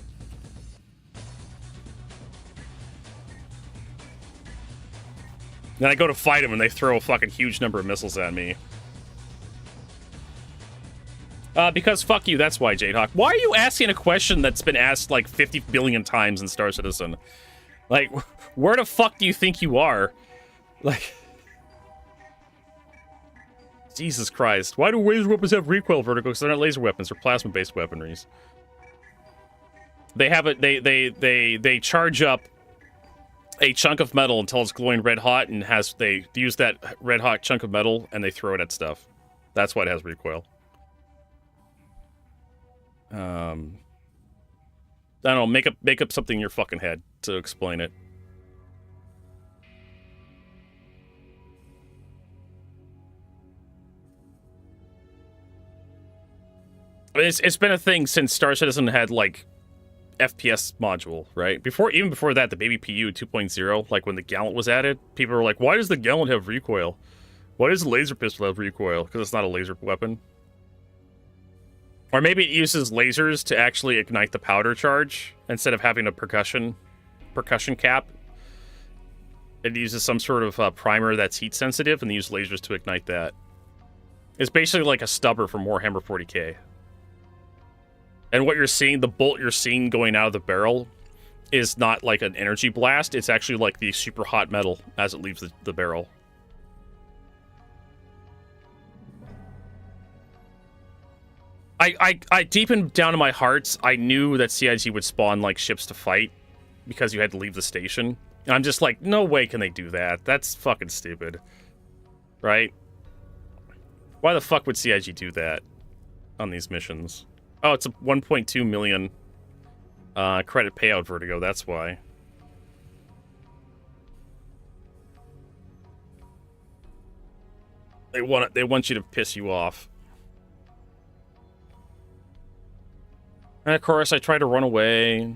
Then I go to fight them and they throw a fucking huge number of missiles at me. Because fuck you, that's why, Jadehawk. Why are you asking a question that's been asked like 50 billion times in Star Citizen? Like, where the fuck do you think you are? Like... Jesus Christ. Why do laser weapons have recoil vertical? Because they're not laser weapons, they're plasma-based weaponries. They have it, they charge up a chunk of metal until it's glowing red hot, and they use that red hot chunk of metal and they throw it at stuff. That's why it has recoil. I don't know, make up something in your fucking head to explain it. It's been a thing since Star Citizen had like FPS module, right? Even before that, the baby PU 2.0, like when the Gallant was added, people were like, why does the Gallant have recoil? Why does the laser pistol have recoil? Because it's not a laser weapon. Or maybe it uses lasers to actually ignite the powder charge instead of having a percussion cap. It uses some sort of primer that's heat sensitive, and they use lasers to ignite that. It's basically like a stubber from Warhammer 40k. And what you're seeing, the bolt you're seeing going out of the barrel is not like an energy blast. It's actually like the super hot metal as it leaves the barrel. I deep down in my heart, I knew that CIG would spawn like ships to fight because you had to leave the station. And I'm just like, no way can they do that. That's fucking stupid. Right? Why the fuck would CIG do that on these missions? Oh, it's a 1.2 million credit payout vertigo, that's why. They want you to piss you off. And of course, I tried to run away.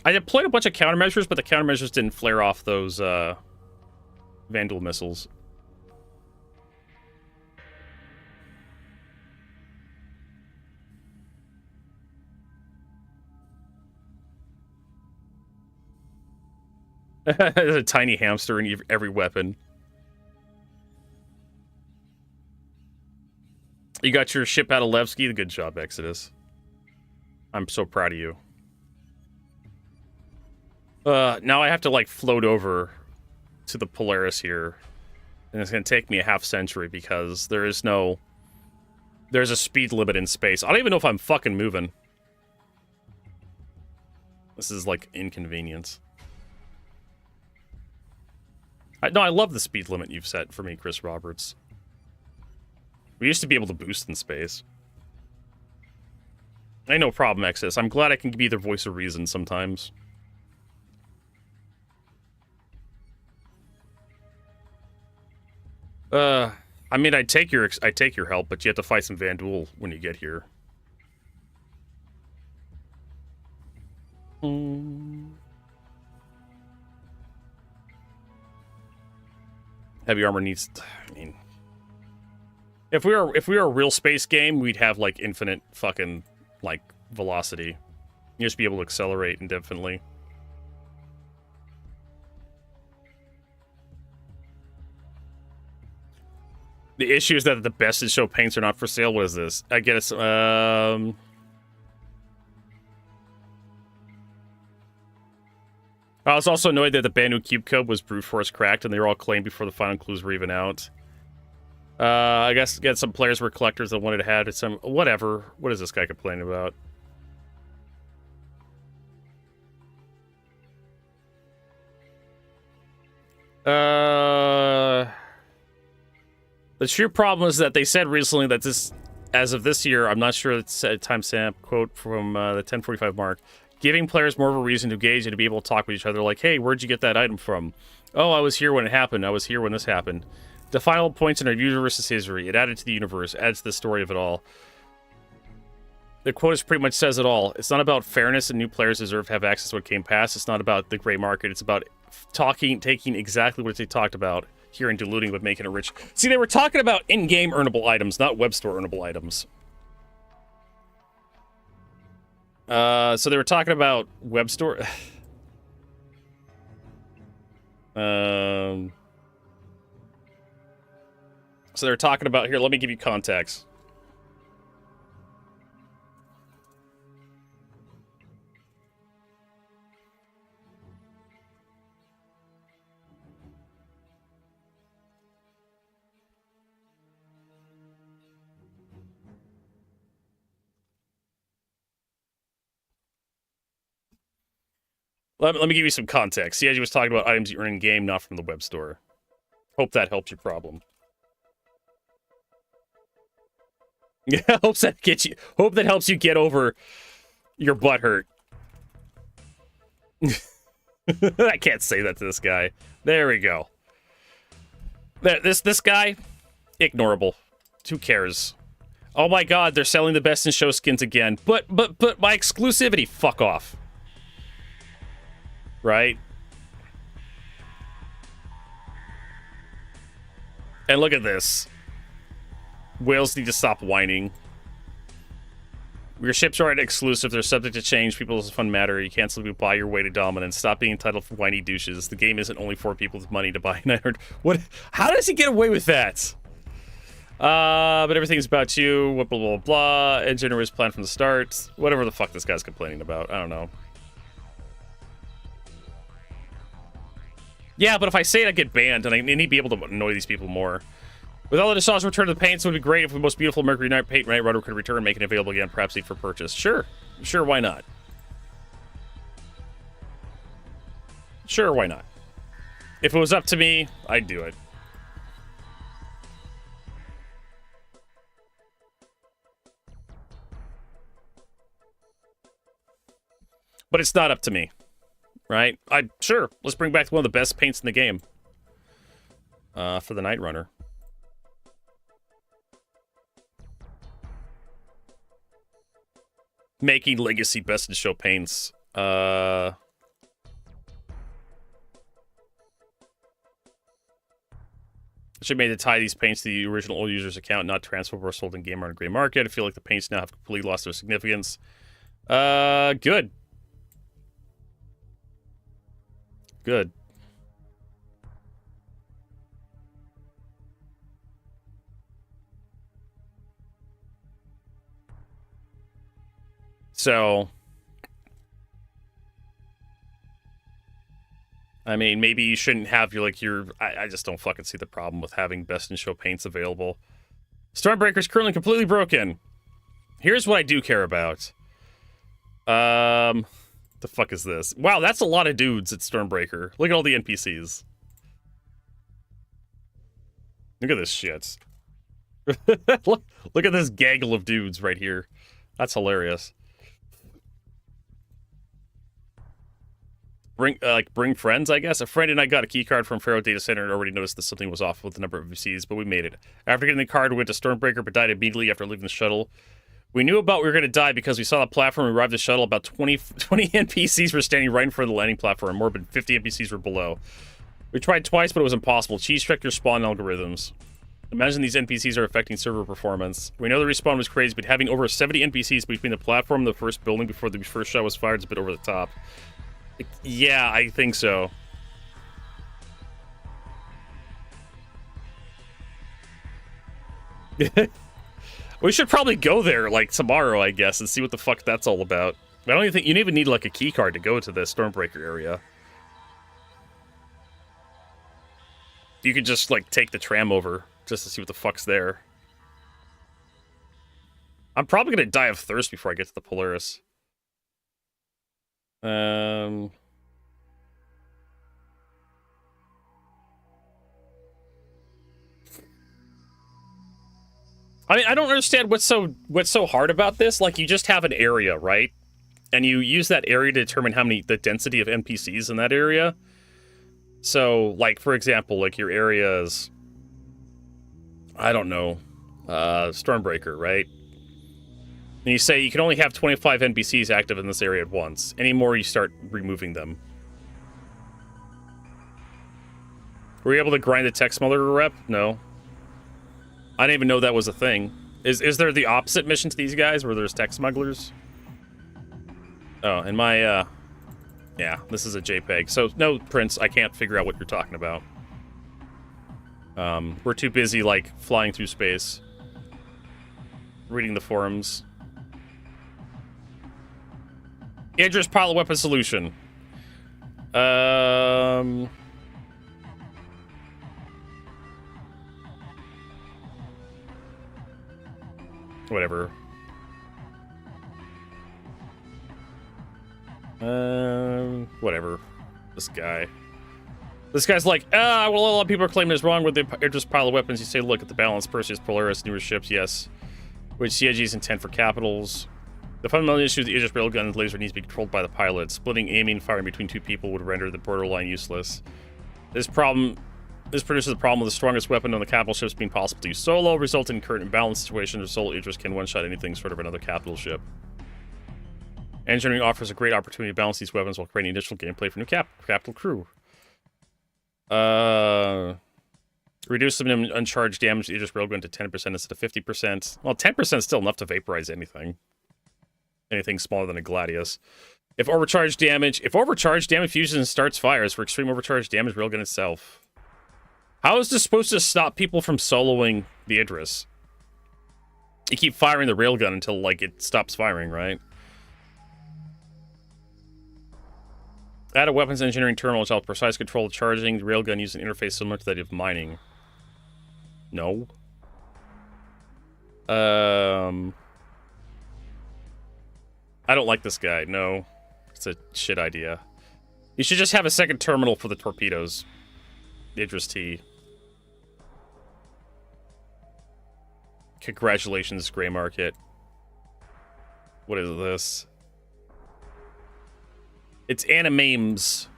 I deployed a bunch of countermeasures, but the countermeasures didn't flare off those Vanduul missiles. There's a tiny hamster in every weapon. You got your ship out of Levski. Good job, Exodus. I'm so proud of you. Now I have to, like, float over to the Polaris here. And it's going to take me a half century because there's a speed limit in space. I don't even know if I'm fucking moving. This is, like, inconvenience. No, I love the speed limit you've set for me, Chris Roberts. We used to be able to boost in space. Ain't no problem, Exodus. I'm glad I can be the voice of reason sometimes. I mean, I'd take your help, but you have to fight some Vanduul when you get here. Heavy armor needs... I mean... If we were a real space game, we'd have, like, infinite fucking, like, velocity. You'd just be able to accelerate indefinitely. The issue is that the best in show paints are not for sale. What is this? I get it. Oh, I was also annoyed that the Banu Cube Code was brute force cracked, and they were all claimed before the final clues were even out. I guess again, some players were collectors that wanted to have some whatever. What is this guy complaining about? The true problem is that they said recently that this, as of this year, I'm not sure it's a timestamp quote from the 10:45 mark, giving players more of a reason to engage and to be able to talk with each other. Like, hey, where'd you get that item from? Oh, I was here when it happened. I was here when this happened. Definable points in our universe's history. It added to the universe, adds to the story of it all. The quote pretty much says it all. It's not about fairness and new players deserve to have access to what came past. It's not about the gray market. It's about taking exactly what they talked about here and diluting but making it rich. See, they were talking about in-game earnable items, not web store earnable items. So they were talking about web store. So they're talking about here. Let me give you context. Let me give you some context. See, as you was talking about items you earn in game, not from the web store. Hope that helps your problem. Yeah, hope that helps you get over your butt hurt. I can't say that to this guy. There we go. This guy, ignorable. Who cares? Oh my god, they're selling the best in show skins again. But my exclusivity, fuck off. Right? And look at this. Whales need to stop whining. Your ships aren't exclusive. They're subject to change. People's fun matter. You can't simply buy your way to dominance. Stop being entitled for whiny douches. The game isn't only for people with money to buy. What? How does he get away with that? But everything's about you. Blah, blah, blah, blah. Engineer was planned from the start. Whatever the fuck this guy's complaining about. I don't know. Yeah, but if I say it, I get banned, and I need to be able to annoy these people more. With all the nostalgia return to the paints, it would be great if the most beautiful Mercury Night paint Night Runner could return, making it available again, perhaps for purchase. Sure. Sure, why not? Sure, why not? If it was up to me, I'd do it. But it's not up to me. Right? Sure, let's bring back one of the best paints in the game. For the Night Runner. Making Legacy best in show paints. Should made to tie these paints to the original old user's account, not transferable or sold in game on a gray market. I feel like the paints now have completely lost their significance. Good. Good. So, I mean, maybe you shouldn't have I just don't fucking see the problem with having best in show paints available. Stormbreaker is currently completely broken. Here's what I do care about. The fuck is this? Wow, that's a lot of dudes at Stormbreaker. Look at all the NPCs. Look at this shit. look at this gaggle of dudes right here. That's hilarious. Bring friends, I guess. A friend and I got a key card from Faro Data Center and already noticed that something was off with the number of NPCs, but we made it. After getting the card, we went to Stormbreaker, but died immediately after leaving the shuttle. We knew about we were going to die because we saw the platform. We arrived at the shuttle. About 20 NPCs were standing right in front of the landing platform. More than 50 NPCs were below. We tried twice, but it was impossible. Cheese checked your spawn algorithms. Imagine these NPCs are affecting server performance. We know the respawn was crazy, but having over 70 NPCs between the platform and the first building before the first shot was fired is a bit over the top. Yeah, I think so. We should probably go there, tomorrow, I guess, and see what the fuck that's all about. I don't even think you even need, a key card to go to the Stormbreaker area. You could just, like, take the tram over just to see what the fuck's there. I'm probably gonna die of thirst before I get to the Polaris. I mean, I don't understand what's so hard about this. Like, you just have an area, right? And you use that area to determine the density of NPCs in that area. So, like, for example, like, your area is, I don't know, Stormbreaker, right? And you say you can only have 25 NPCs active in this area at once. Any more, you start removing them. Were you able to grind the tech smuggler rep? No. I didn't even know that was a thing. Is there the opposite mission to these guys where there's tech smugglers? Oh, and my, yeah, this is a JPEG. So, no, Prince, I can't figure out what you're talking about. We're too busy, like, flying through space. Reading the forums. Idris pilot weapon solution. Whatever. Whatever. This guy's like, well, a lot of people are claiming it's wrong with the Idris pilot weapons. You say, look at the balance, Perseus, Polaris, newer ships, yes. Which CIG's intent for capitals. The fundamental issue of the Idris railgun laser needs to be controlled by the pilot. Splitting, aiming, firing between two people would render the borderline useless. This produces the problem with the strongest weapon on the capital ships being possible to use solo, resulting in current imbalance situation where solo Idris can one-shot anything short of another capital ship. Engineering offers a great opportunity to balance these weapons while creating additional gameplay for new capital crew. Reduce the minimum uncharged damage to the Idris railgun to 10% instead of 50%. Well, 10% is still enough to vaporize anything. Anything smaller than a Gladius. If overcharged damage fuses and starts fires for extreme overcharged damage railgun itself. How is this supposed to stop people from soloing the Idris? You keep firing the railgun until, like, it stops firing, right? Add a weapons engineering terminal which allows precise control of charging the railgun using an interface similar to that of mining. No. I don't like this guy. No. It's a shit idea. You should just have a second terminal for the torpedoes. The Idris T. Congratulations, Grey Market. What is this? It's animames.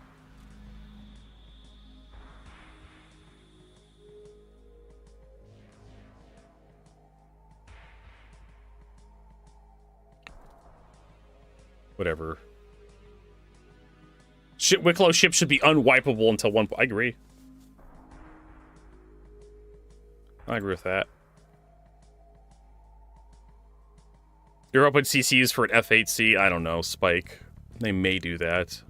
Whatever. Wicklow ship should be unwipeable until one point. I agree. I agree with that. You're open CCUs for an F8C? I don't know, Spike. They may do that.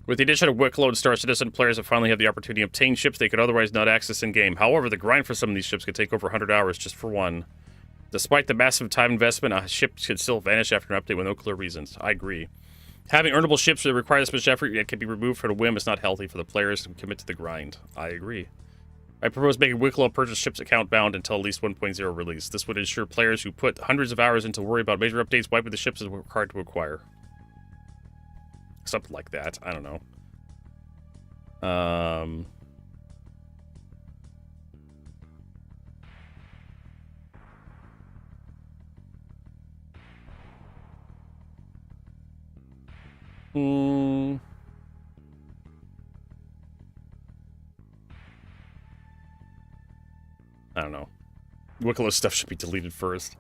With the addition of Wicklow and Star Citizen, players have finally had the opportunity to obtain ships they could otherwise not access in-game. However, the grind for some of these ships could take over 100 hours just for one. Despite the massive time investment, a ship could still vanish after an update with no clear reasons. I agree. Having earnable ships that require this much effort yet can be removed for the whim is not healthy for the players who commit to the grind. I agree. I propose making Wicklow purchase ships account bound until at least 1.0 release. This would ensure players who put hundreds of hours into worry about major updates wiping the ships is required to acquire. Something like that. I don't know. I don't know. Wicklow stuff should be deleted first.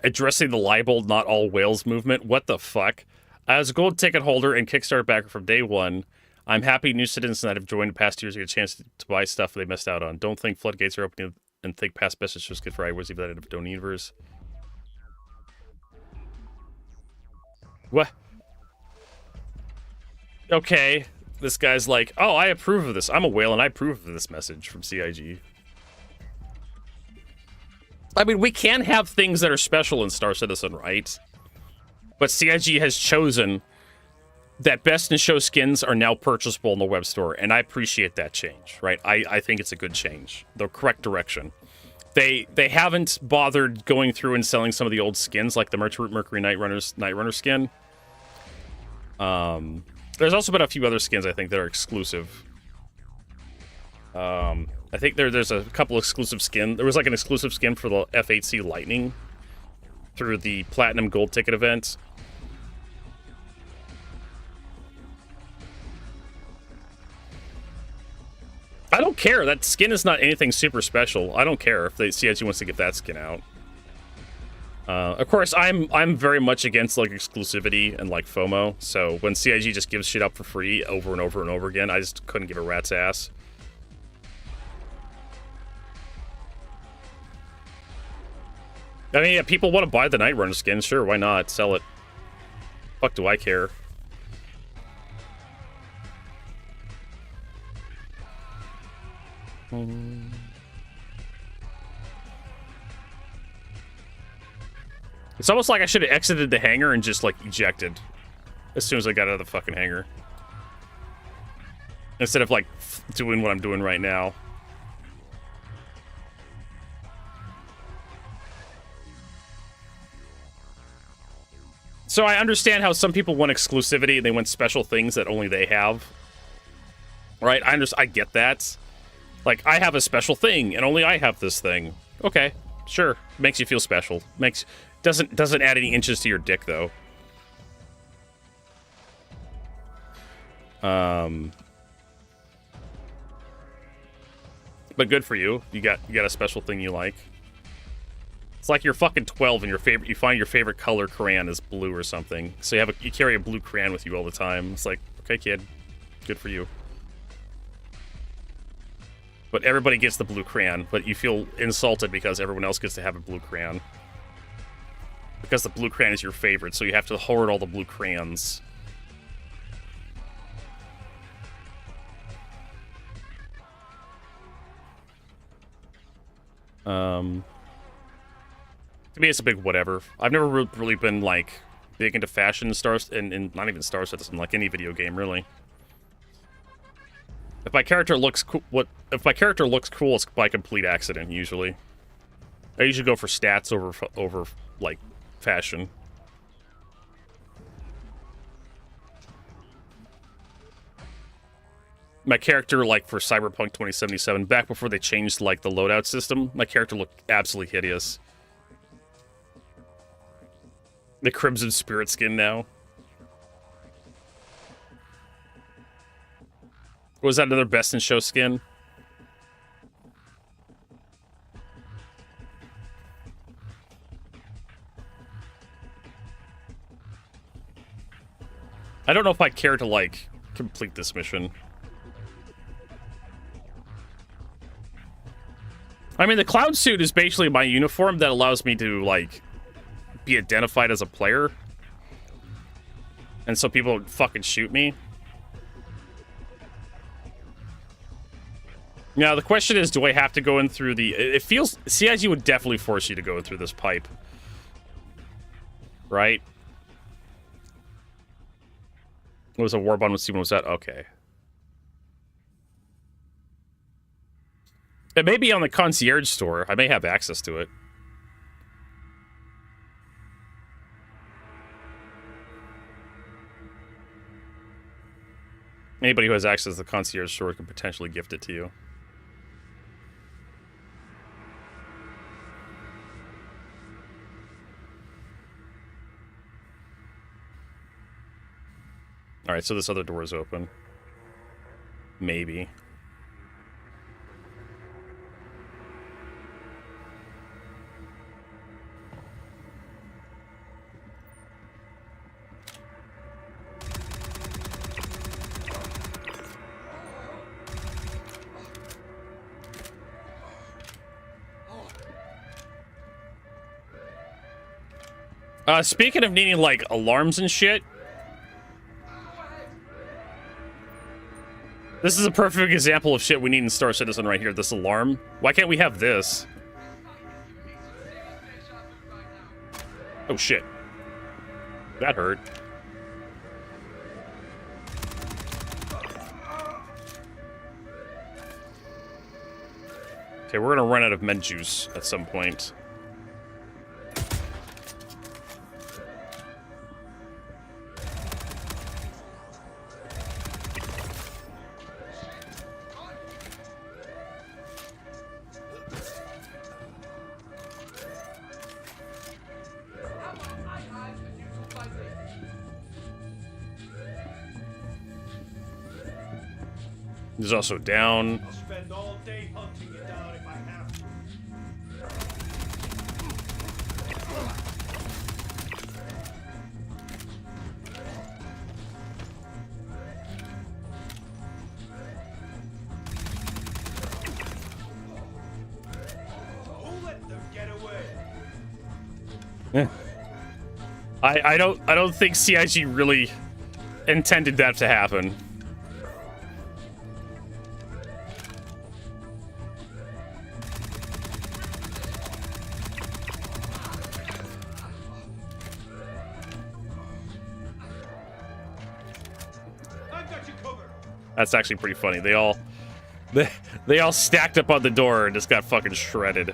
Addressing the libel, not all whales movement. What the fuck? As a gold ticket holder and Kickstarter backer from day one, I'm happy new citizens that have joined the past years get a chance to buy stuff they missed out on. Don't think floodgates are opening and think past best is just good for iWars, even that of Donuniverse. What? Okay. This guy's like, oh, I approve of this. I'm a whale and I approve of this message from CIG. I mean, we can have things that are special in Star Citizen, right? But CIG has chosen that Best in Show skins are now purchasable in the web store, and I appreciate that change, right? I think it's a good change, the correct direction. They haven't bothered going through and selling some of the old skins, like the Mercury Night Runner skin. There's also been a few other skins I think that are exclusive. I think there's a couple exclusive skins. There was like an exclusive skin for the F8C Lightning through the Platinum Gold Ticket event. I don't care. That skin is not anything super special. I don't care if the CIG wants to get that skin out. Of course, I'm very much against like exclusivity and like FOMO. So when CIG just gives shit up for free over and over and over again, I just couldn't give a rat's ass. I mean, yeah, people want to buy the Night Runner skin. Sure, why not? Sell it. Fuck do I care? It's almost like I should have exited the hangar and just, like, ejected as soon as I got out of the fucking hangar. Instead of, like, doing what I'm doing right now. So I understand how some people want exclusivity and they want special things that only they have. Right? I get that. Like, I have a special thing and only I have this thing. Okay, sure. Makes you feel special. Doesn't add any inches to your dick, though. But good for you. You got a special thing you like. It's like you're fucking 12 and you find your favorite color crayon is blue or something. So you carry a blue crayon with you all the time. It's like, okay, kid, good for you. But everybody gets the blue crayon, but you feel insulted because everyone else gets to have a blue crayon. Because the blue crayon is your favorite, so you have to hoard all the blue crayons. To me, it's a big whatever. I've never really been, like, big into fashion and not even Star Citizen, like any video game, really. If my character looks cool, it's by complete accident, usually. I usually go for stats over like, fashion. My character, like, for Cyberpunk 2077, back before they changed, like, the loadout system, my character looked absolutely hideous. The Crimson Spirit skin now. Was that another Best in Show skin? I don't know if I care to, like, complete this mission. I mean, the cloud suit is basically my uniform that allows me to, like, be identified as a player. And so people would fucking shoot me. Now, the question is, do I have to go in through the... It feels... CIG would definitely force you to go in through this pipe. Right? It was a Warbond with Steven, was that? Okay. It may be on the concierge store. I may have access to it. Anybody who has access to the concierge store can potentially gift it to you. Alright, so this other door is open. Maybe. Speaking of needing, like, alarms and shit, this is a perfect example of shit we need in Star Citizen right here, this alarm. Why can't we have this? Oh, shit. That hurt. Okay, we're gonna run out of med juice at some point. There's also down. I'll spend all day hunting you down if I have to. Who let them get away? I don't think CIG really intended that to happen. That's actually pretty funny. They all stacked up on the door and just got fucking shredded.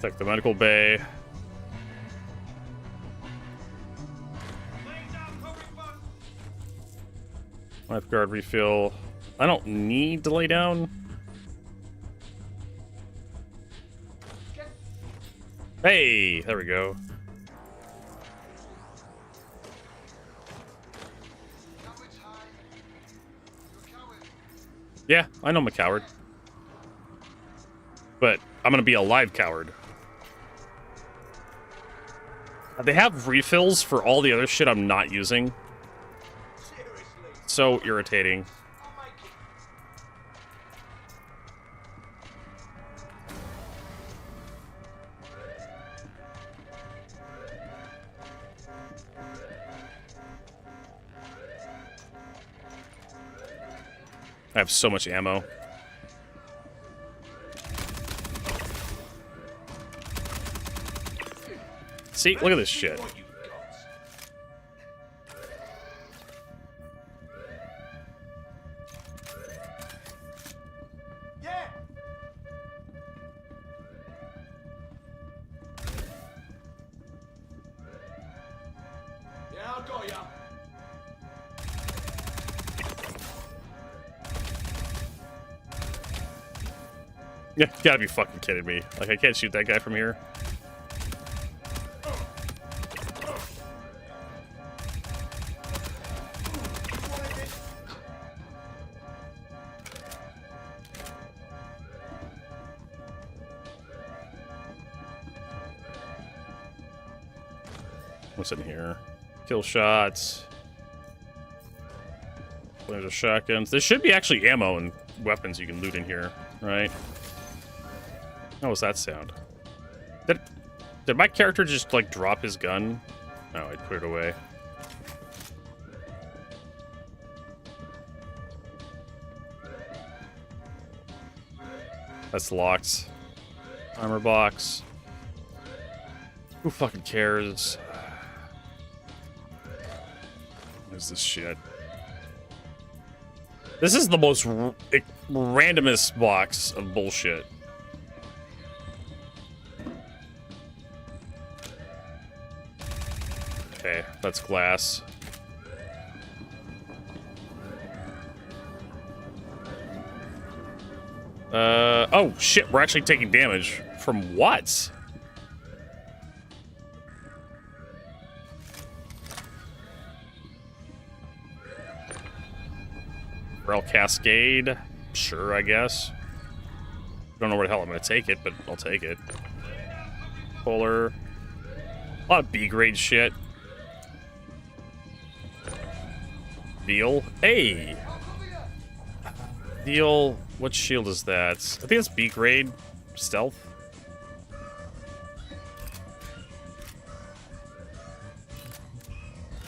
Check the medical bay. Lifeguard refill. I don't need to lay down. Hey, there we go. Yeah, I know I'm a coward. But I'm gonna be a live coward. They have refills for all the other shit I'm not using. So irritating. I have so much ammo. See, look at this shit. Yeah, you gotta be fucking kidding me. Like, I can't shoot that guy from here. What's in here? Kill shots. There's a shotguns. There should be actually ammo and weapons you can loot in here, right? How was that sound? Did my character just, like, drop his gun? No, I put it away. That's locked. Armor box. Who fucking cares? What is this shit? This is the most randomest box of bullshit. Okay, that's glass. Oh shit, we're actually taking damage. From what? Rail Cascade. Sure, I guess. Don't know where the hell I'm gonna take it, but I'll take it. Polar. A lot of B-grade shit. Deal. Hey! Deal. What shield is that? I think it's B-grade. Stealth.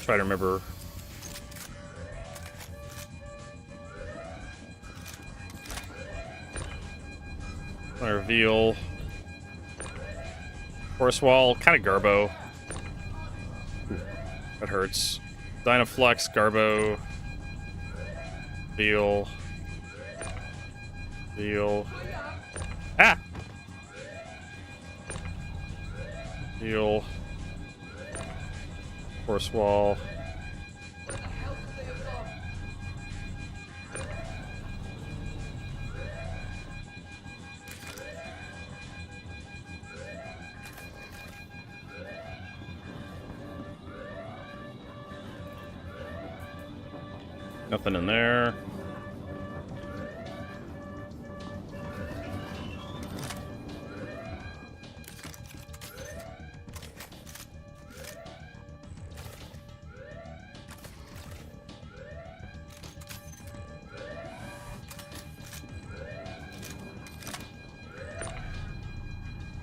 Try to remember. I reveal. Force wall, kind of Garbo. That hurts. Dynaflux, Garbo. Veal. Veal. Ah! Veal. Force wall. Nothing in there.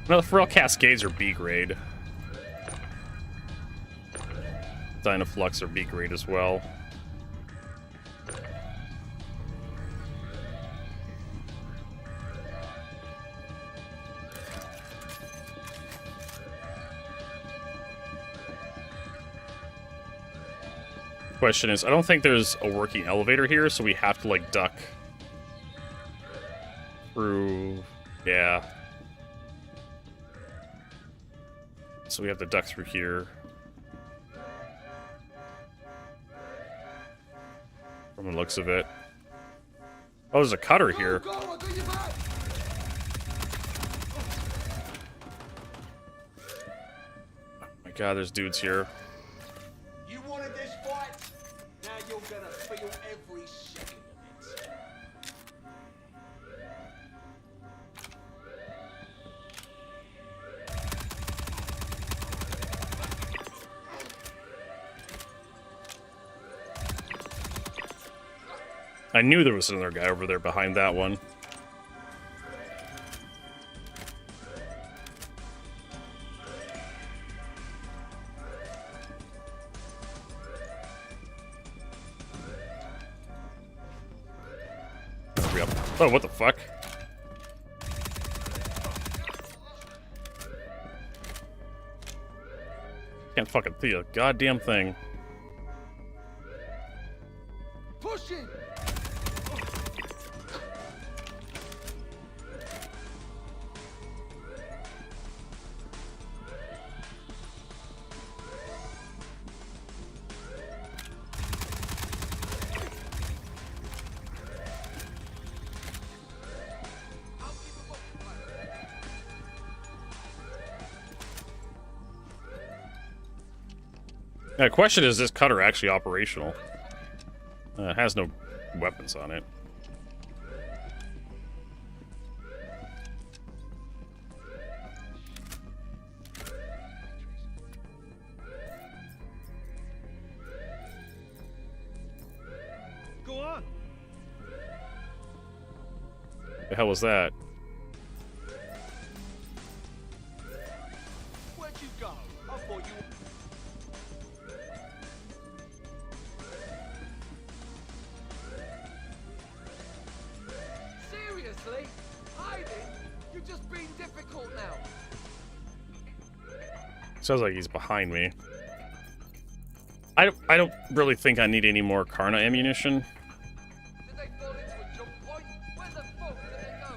No, the Feral Cascades are B grade. Dynaflux are B grade as well. Question is, I don't think there's a working elevator here, so we have to like duck through. Yeah. So we have to duck through here. From the looks of it. Oh, there's a cutter here. Oh my god, there's dudes here. You wanted this fight? Now you're gonna feel every second of it. I knew there was another guy over there behind that one. Yep. Oh, what the fuck? Can't fucking see a goddamn thing. Pushing. The question is this cutter actually operational? It has no weapons on it. Go on. The hell was that? Where'd you go? I thought you. Seriously? Hiding? You're just being difficult now. Sounds like he's behind me. I don't really think I need any more Karna ammunition. Did they fall into a jump point? Where the fuck did they go?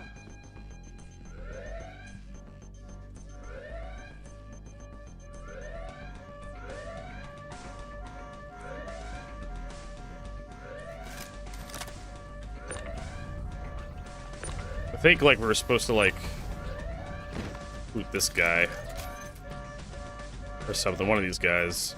I think like we were supposed to like loot this guy or something. One of these guys.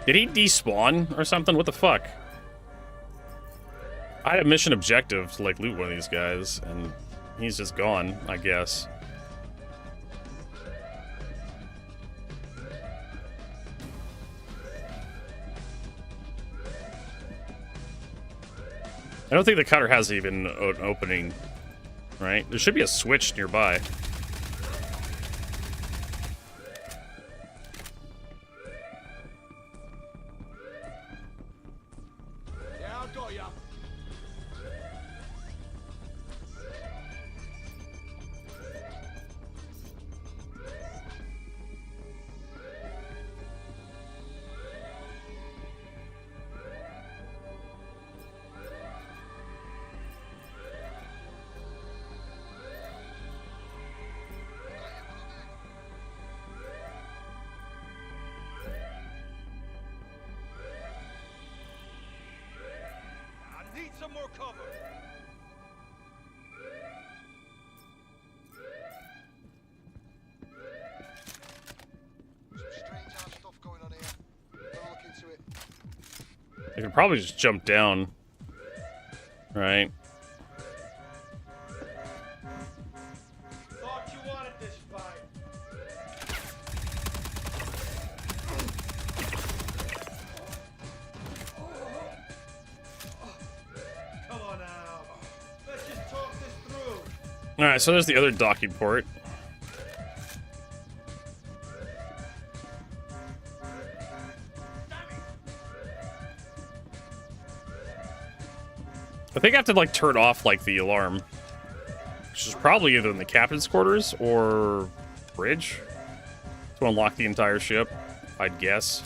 Did he despawn or something? What the fuck? I had a mission objective to like loot one of these guys, and he's just gone, I guess. I don't think the cutter has even an opening right? There should be a switch nearby. Yeah, I got ya. I need some more cover. Some strange ass stuff going on here. I'll look into it. I could probably just jump down. Right. Thought you wanted this fight. Come on now. Let's just talk this through. Alright, so there's the other docking port. I think I have to, like, turn off, like, the alarm. Which is probably either in the captain's quarters or bridge to unlock the entire ship, I'd guess.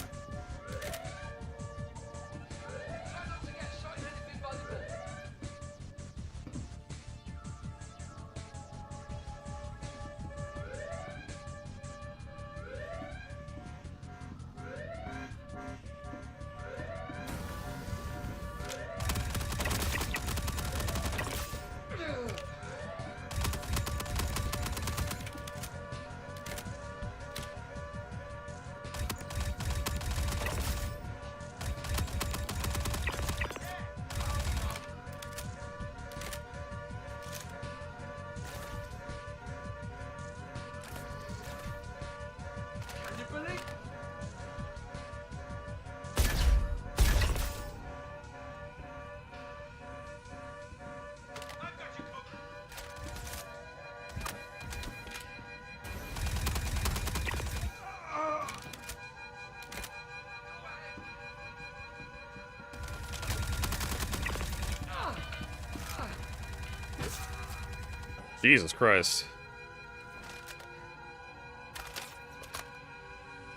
Jesus Christ.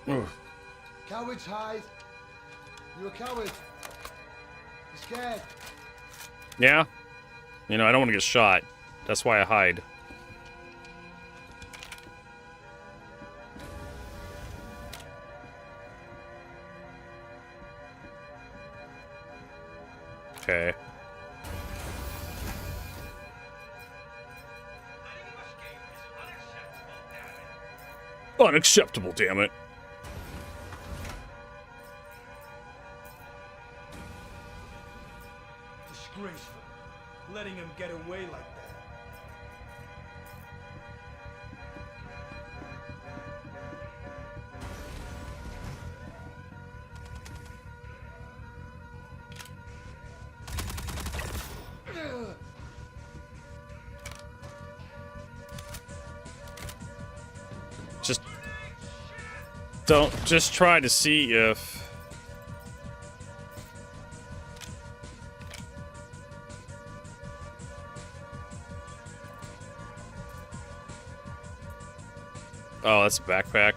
Ugh. Cowards hide. You're a coward. You're scared. Yeah? You know, I don't want to get shot. That's why I hide. Okay. Unacceptable, damn it. Disgraceful. Letting him get away like that. Just try to see if... Oh, that's a backpack.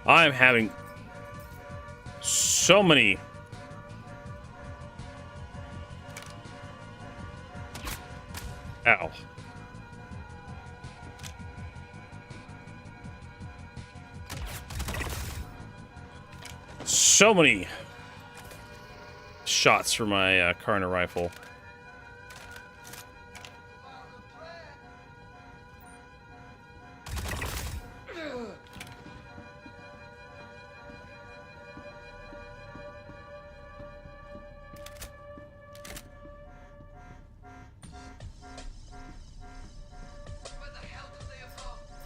I'm having so many ow. So many shots for my Karna rifle.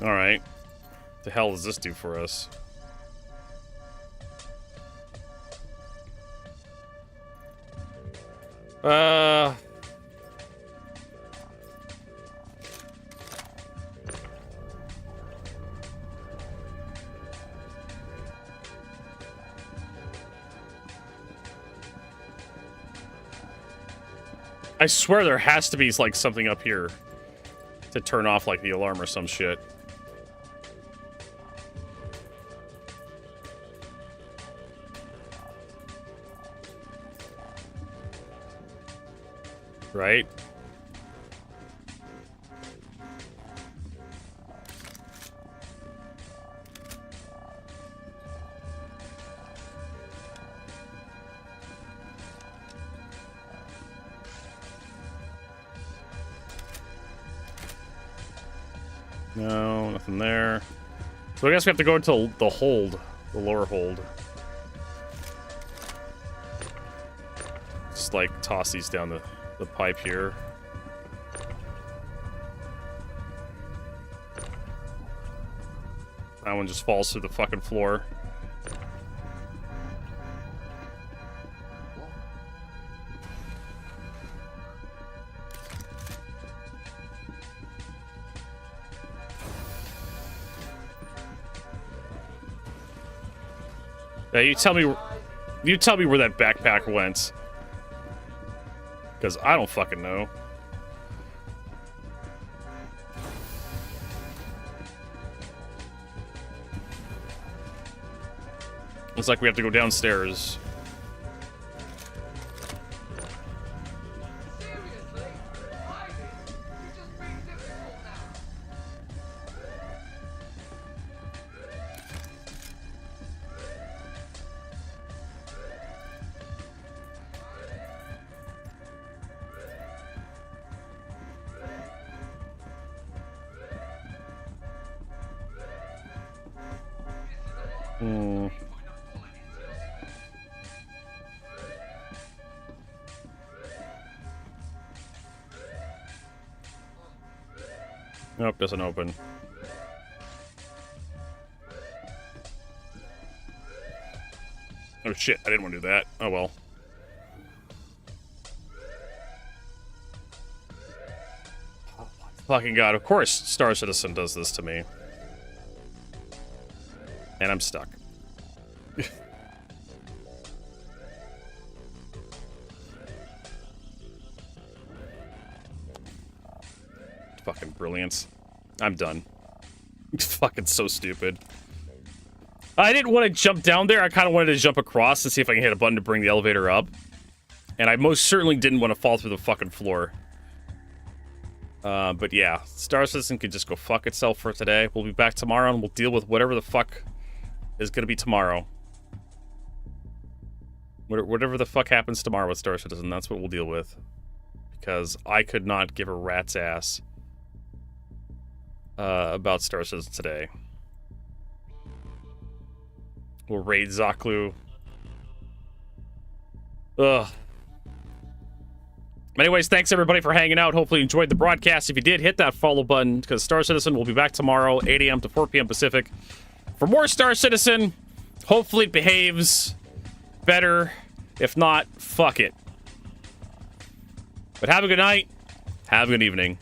All right. The hell does this do for us? I swear there has to be like something up here to turn off like the alarm or some shit. Right? No, nothing there. So I guess we have to go to the hold, the lower hold. Just like toss these down the pipe here. That one just falls through the fucking floor. Yeah, you tell me where that backpack went. Because I don't fucking know. Looks like we have to go downstairs. Nope, doesn't open. Oh shit, I didn't want to do that. Oh well. Fucking god, of course Star Citizen does this to me. And I'm stuck. Fucking brilliance. I'm done. It's fucking so stupid. I didn't want to jump down there. I kind of wanted to jump across and see if I can hit a button to bring the elevator up. And I most certainly didn't want to fall through the fucking floor. But yeah, Star Citizen could just go fuck itself for today. We'll be back tomorrow and we'll deal with whatever the fuck is going to be tomorrow. Whatever the fuck happens tomorrow with Star Citizen, that's what we'll deal with. Because I could not give a rat's ass about Star Citizen today. We'll raid Zaklu. Ugh. Anyways, thanks everybody for hanging out. Hopefully you enjoyed the broadcast. If you did, hit that follow button, because Star Citizen will be back tomorrow, 8 a.m. to 4 p.m. Pacific. For more Star Citizen, hopefully it behaves better. If not, fuck it. But have a good night. Have a good evening.